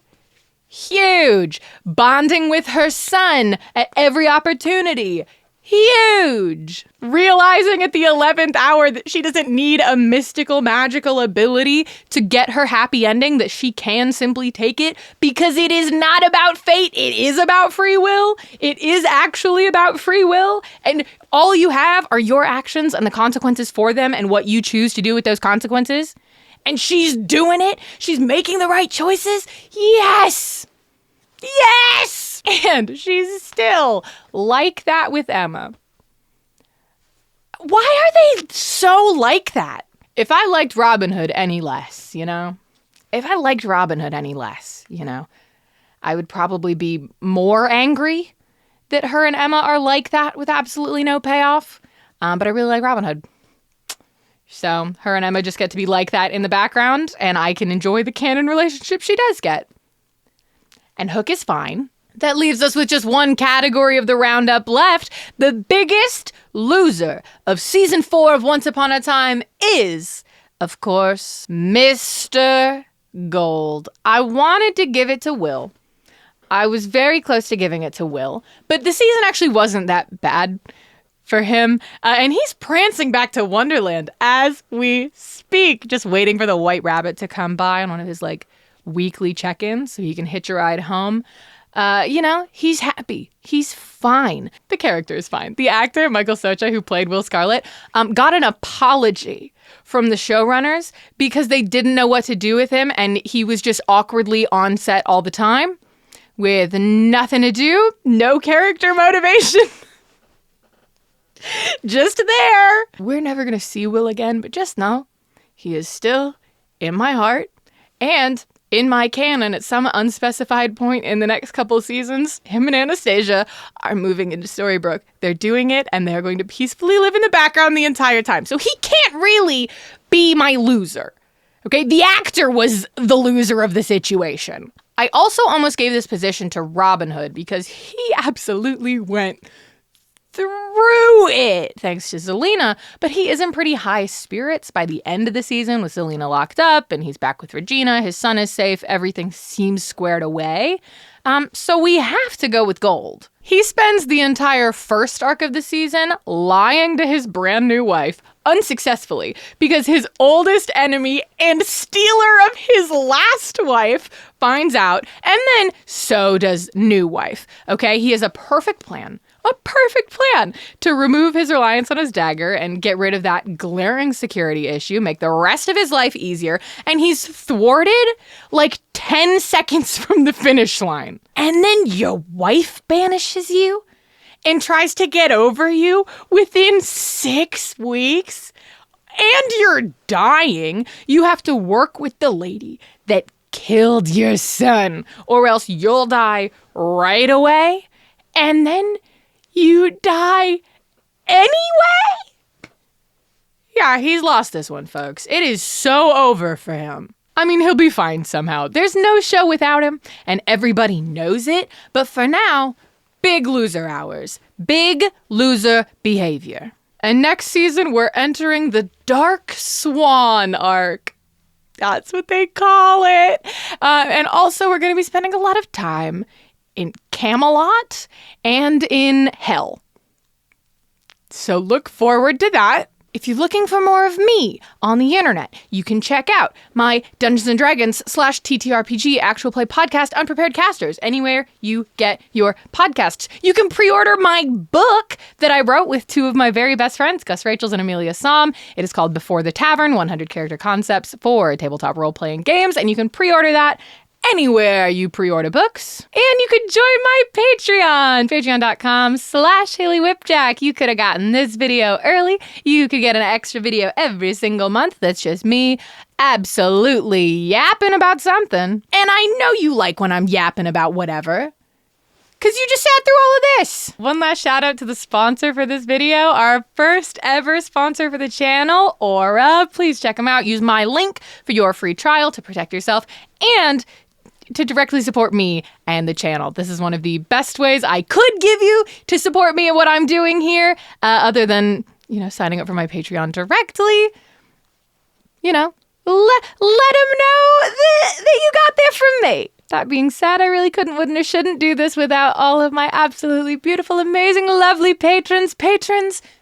Speaker 1: Huge. Bonding with her son at every opportunity. Huge. Realizing at the 11th hour that she doesn't need a mystical, magical ability to get her happy ending, that she can simply take it because it is not about fate. It is about free will. It is actually about free will. And all you have are your actions and the consequences for them and what you choose to do with those consequences. and she's doing it. She's making the right choices. Yes! Yes! And she's still like that with Emma. Why are they so like that? If I liked Robin Hood any less, if I liked Robin Hood any less, I would probably be more angry that her and Emma are like that with absolutely no payoff. But I really like Robin Hood. So her and Emma just get to be like that in the background, and I can enjoy the canon relationship she does get. And Hook is fine. That leaves us with just one category of the roundup left. The biggest loser of season 4 of Once Upon a Time is, of course, Mr. Gold. I wanted to give it to Will. I was very close to giving it to Will, but the season actually wasn't that bad for him. And he's prancing back to Wonderland as we speak, just waiting for the White Rabbit to come by on one of his weekly check-ins so he can hitch a ride home. He's happy. He's fine. The character is fine. The actor, Michael Socha, who played Will Scarlet, got an apology from the showrunners because they didn't know what to do with him, and he was just awkwardly on set all the time with nothing to do, no character motivation. Just there. We're never going to see Will again, but just know he is still in my heart and in my canon at some unspecified point in the next couple seasons. Him and Anastasia are moving into Storybrooke. They're doing it, and they're going to peacefully live in the background the entire time. So he can't really be my loser. Okay, the actor was the loser of the situation. I also almost gave this position to Robin Hood because he absolutely went through it, thanks to Zelena, but he is in pretty high spirits by the end of the season with Zelena locked up and he's back with Regina, his son is safe, everything seems squared away. So we have to go with Gold. He spends the entire first arc of the season lying to his brand new wife, unsuccessfully, because his oldest enemy and stealer of his last wife finds out, and then so does new wife. Okay, he has a perfect plan to remove his reliance on his dagger and get rid of that glaring security issue, make the rest of his life easier, and he's thwarted 10 seconds from the finish line. And then your wife banishes you and tries to get over you within 6 weeks, and you're dying. You have to work with the lady that killed your son, or else you'll die right away, and then you die anyway? Yeah, he's lost this one, folks. It is so over for him. I mean, he'll be fine somehow. There's no show without him, and everybody knows it. But for now, big loser hours. Big loser behavior. And next season, we're entering the Dark Swan arc. That's what they call it. And also, we're going to be spending a lot of time in Camelot and in Hell. So look forward to that. If you're looking for more of me on the internet, you can check out my Dungeons & Dragons /TTRPG actual play podcast, Unprepared Casters, anywhere you get your podcasts. You can pre-order my book that I wrote with 2 of my very best friends, Gus Rachels and Amelia Somm. It is called Before the Tavern, 100 Character Concepts for Tabletop Role-Playing Games, and you can pre-order that anywhere you pre-order books. And you could join my Patreon, patreon.com/Haley Whipjack. You could have gotten this video early. You could get an extra video every single month. That's just me absolutely yapping about something. And I know you like when I'm yapping about whatever, because you just sat through all of this. One last shout out to the sponsor for this video, our first ever sponsor for the channel, Aura. Please check them out. Use my link for your free trial to protect yourself and to directly support me and the channel. This is one of the best ways I could give you to support me and what I'm doing here, other than, signing up for my Patreon directly. Let them know that you got there from me. That being said, I really couldn't, wouldn't, or shouldn't do this without all of my absolutely beautiful, amazing, lovely patrons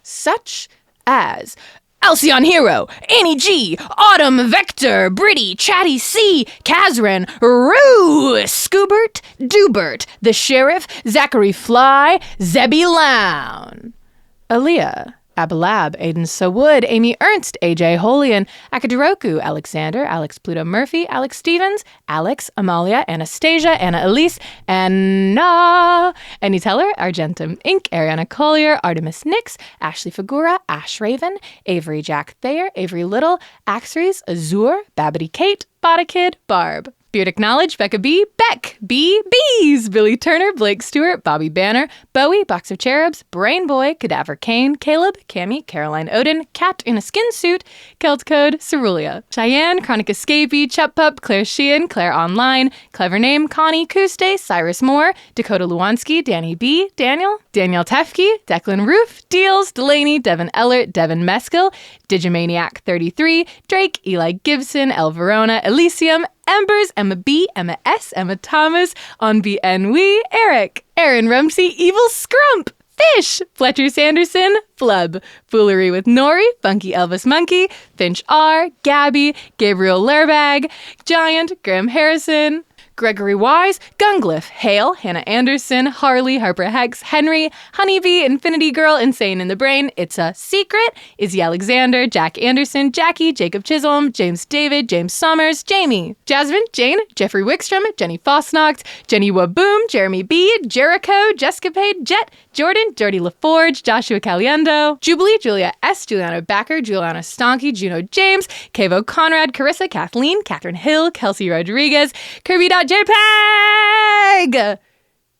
Speaker 1: such as Alcyon Hero, Annie G, Autumn Vector, Britty, Chatty C, Kazran, Rue, Scoobert, Dubert, The Sheriff, Zachary Fly, Zebby Lown, Aaliyah, Abalab, Aiden Sowood, Amy Ernst, AJ Holian, Akaduroku, Alexander, Alex Pluto Murphy, Alex Stevens, Alex, Amalia, Anastasia, Anna Elise, Anna, Annie Teller, Argentum Inc., Ariana Collier, Artemis Nix, Ashley Figura, Ash Raven, Avery Jack Thayer, Avery Little, Axries, Azure, Babbity Kate, Bada Kid, Barb. Beard Acknowledge, Becca B, Beck, B, Bees, Billy Turner, Blake Stewart, Bobby Banner, Bowie, Box of Cherubs, Brain Boy, Cadaver Kane, Caleb, Cammy, Caroline Odin, Cat in a Skin Suit, Celt Code, Cerulia, Cheyenne, Chronic Escapee, Chup Pup, Claire Sheehan, Claire Online, Clever Name, Connie, Kuste, Cyrus Moore, Dakota Lewanski, Danny B, Daniel Tefke, Declan Roof, Deals, Delaney, Devin Ellert, Devin Meskill, Digimaniac 33, Drake, Eli Gibson, El Verona, Elysium, Embers, Emma B, Emma S, Emma Thomas, On BN Wee, Eric, Aaron Rumsey, Evil Scrump, Fish, Fletcher Sanderson, Flub, Foolery with Nori, Funky Elvis Monkey, Finch R, Gabby, Gabriel Lurbag, Giant, Graham Harrison, Gregory Wise, Gunglyph, Hale, Hannah Anderson, Harley, Harper Hex, Henry, Honeybee, Infinity Girl, Insane in the Brain, It's a Secret, Izzy Alexander, Jack Anderson, Jackie, Jacob Chisholm, James David, James Sommers, Jamie, Jasmine, Jane, Jeffrey Wickstrom, Jenny Fosnocht, Jenny Waboom, Jeremy B, Jericho, Jessica Pade, Jet, Jordan, Jordy LaForge, Joshua Caliendo, Jubilee, Julia S, Juliana Backer, Juliana Stonky, Juno James, Kevo Conrad, Carissa, Kathleen, Catherine Hill, Kelsey Rodriguez, Kirby.jpg,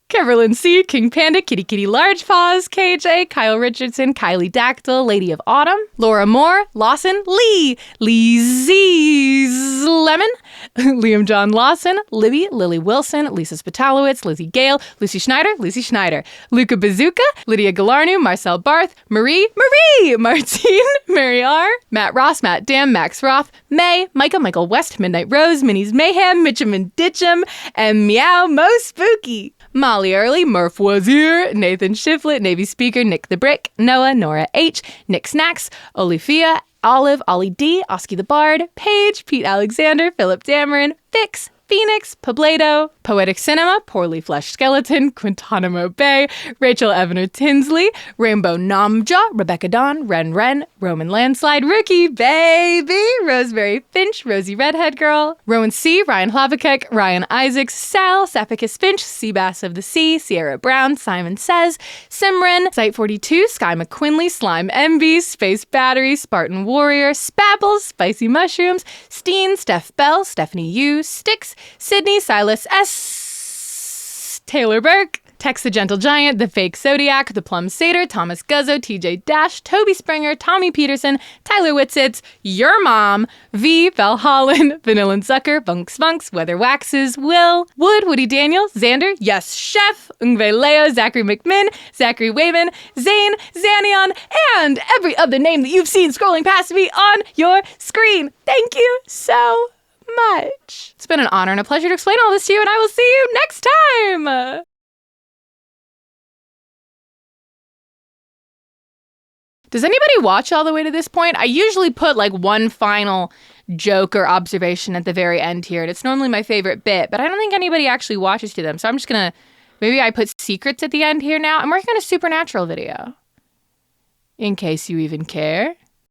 Speaker 1: Keverlyn C, King Panda, Kitty Kitty Large Paws, KJ, Kyle Richardson, Kylie Dactyl, Lady of Autumn, Laura Moore, Lawson, Lee, Lee Z's Lemon, Liam John Lawson, Libby, Lily Wilson, Lisa Spitalowitz, Lizzie Gale, Lucy Schneider, Luca Bazooka, Lydia Galarnu, Marcel Barth, Marie, Martine, Mary R, Matt Ross, Matt Dam, Max Roth, May, Michael West, Midnight Rose, Minnie's Mayhem, Mitchum and Ditchum, and Meow Mo Spooky. Molly Early, Murph Wazir, Nathan Shiflett, Navy Speaker, Nick the Brick, Noah, Nora H, Nick Snacks, Olivia, Olive, Ollie D, Oski the Bard, Paige, Pete Alexander, Philip Dameron, Fix, Phoenix, Pobledo, Poetic Cinema, Poorly Fleshed Skeleton, Quintanamo Bay, Rachel Evaner Tinsley, Rainbow Namja, Rebecca Dawn, Ren, Roman Landslide, Rookie, Baby, Rosemary Finch, Rosie Redhead Girl, Rowan C, Ryan Hlavakek, Ryan Isaacs, Sal, Sapicus Finch, Seabass of the Sea, Sierra Brown, Simon Says, Simran, Site 42, Sky McQuinley, Slime MB, Space Battery, Spartan Warrior, Spabbles, Spicy Mushrooms, Steen, Steph Bell, Stephanie U, Sticks, Sydney, Silas S, Taylor Burke, Tex the Gentle Giant, The Fake Zodiac, The Plum Satyr, Thomas Guzzo, TJ Dash, Toby Springer, Tommy Peterson, Tyler Whitsitz, Your Mom, V, Val Holland, Vanilla Zucker, Vunks, Weather Waxes, Will, Wood, Woody Daniel, Xander, Yes Chef, Ungve Leo, Zachary McMinn, Zachary Wayman, Zane, Xanion, and every other name that you've seen scrolling past me on your screen. Thank you so much. It's been an honor and a pleasure to explain all this to you, and I will see you next time. Does anybody watch all the way to this point? I usually put like one final joke or observation at the very end here, and it's normally my favorite bit, but I don't think anybody actually watches to them, so I'm just gonna, maybe I put secrets at the end here now. I'm working on a Supernatural video, in case you even care.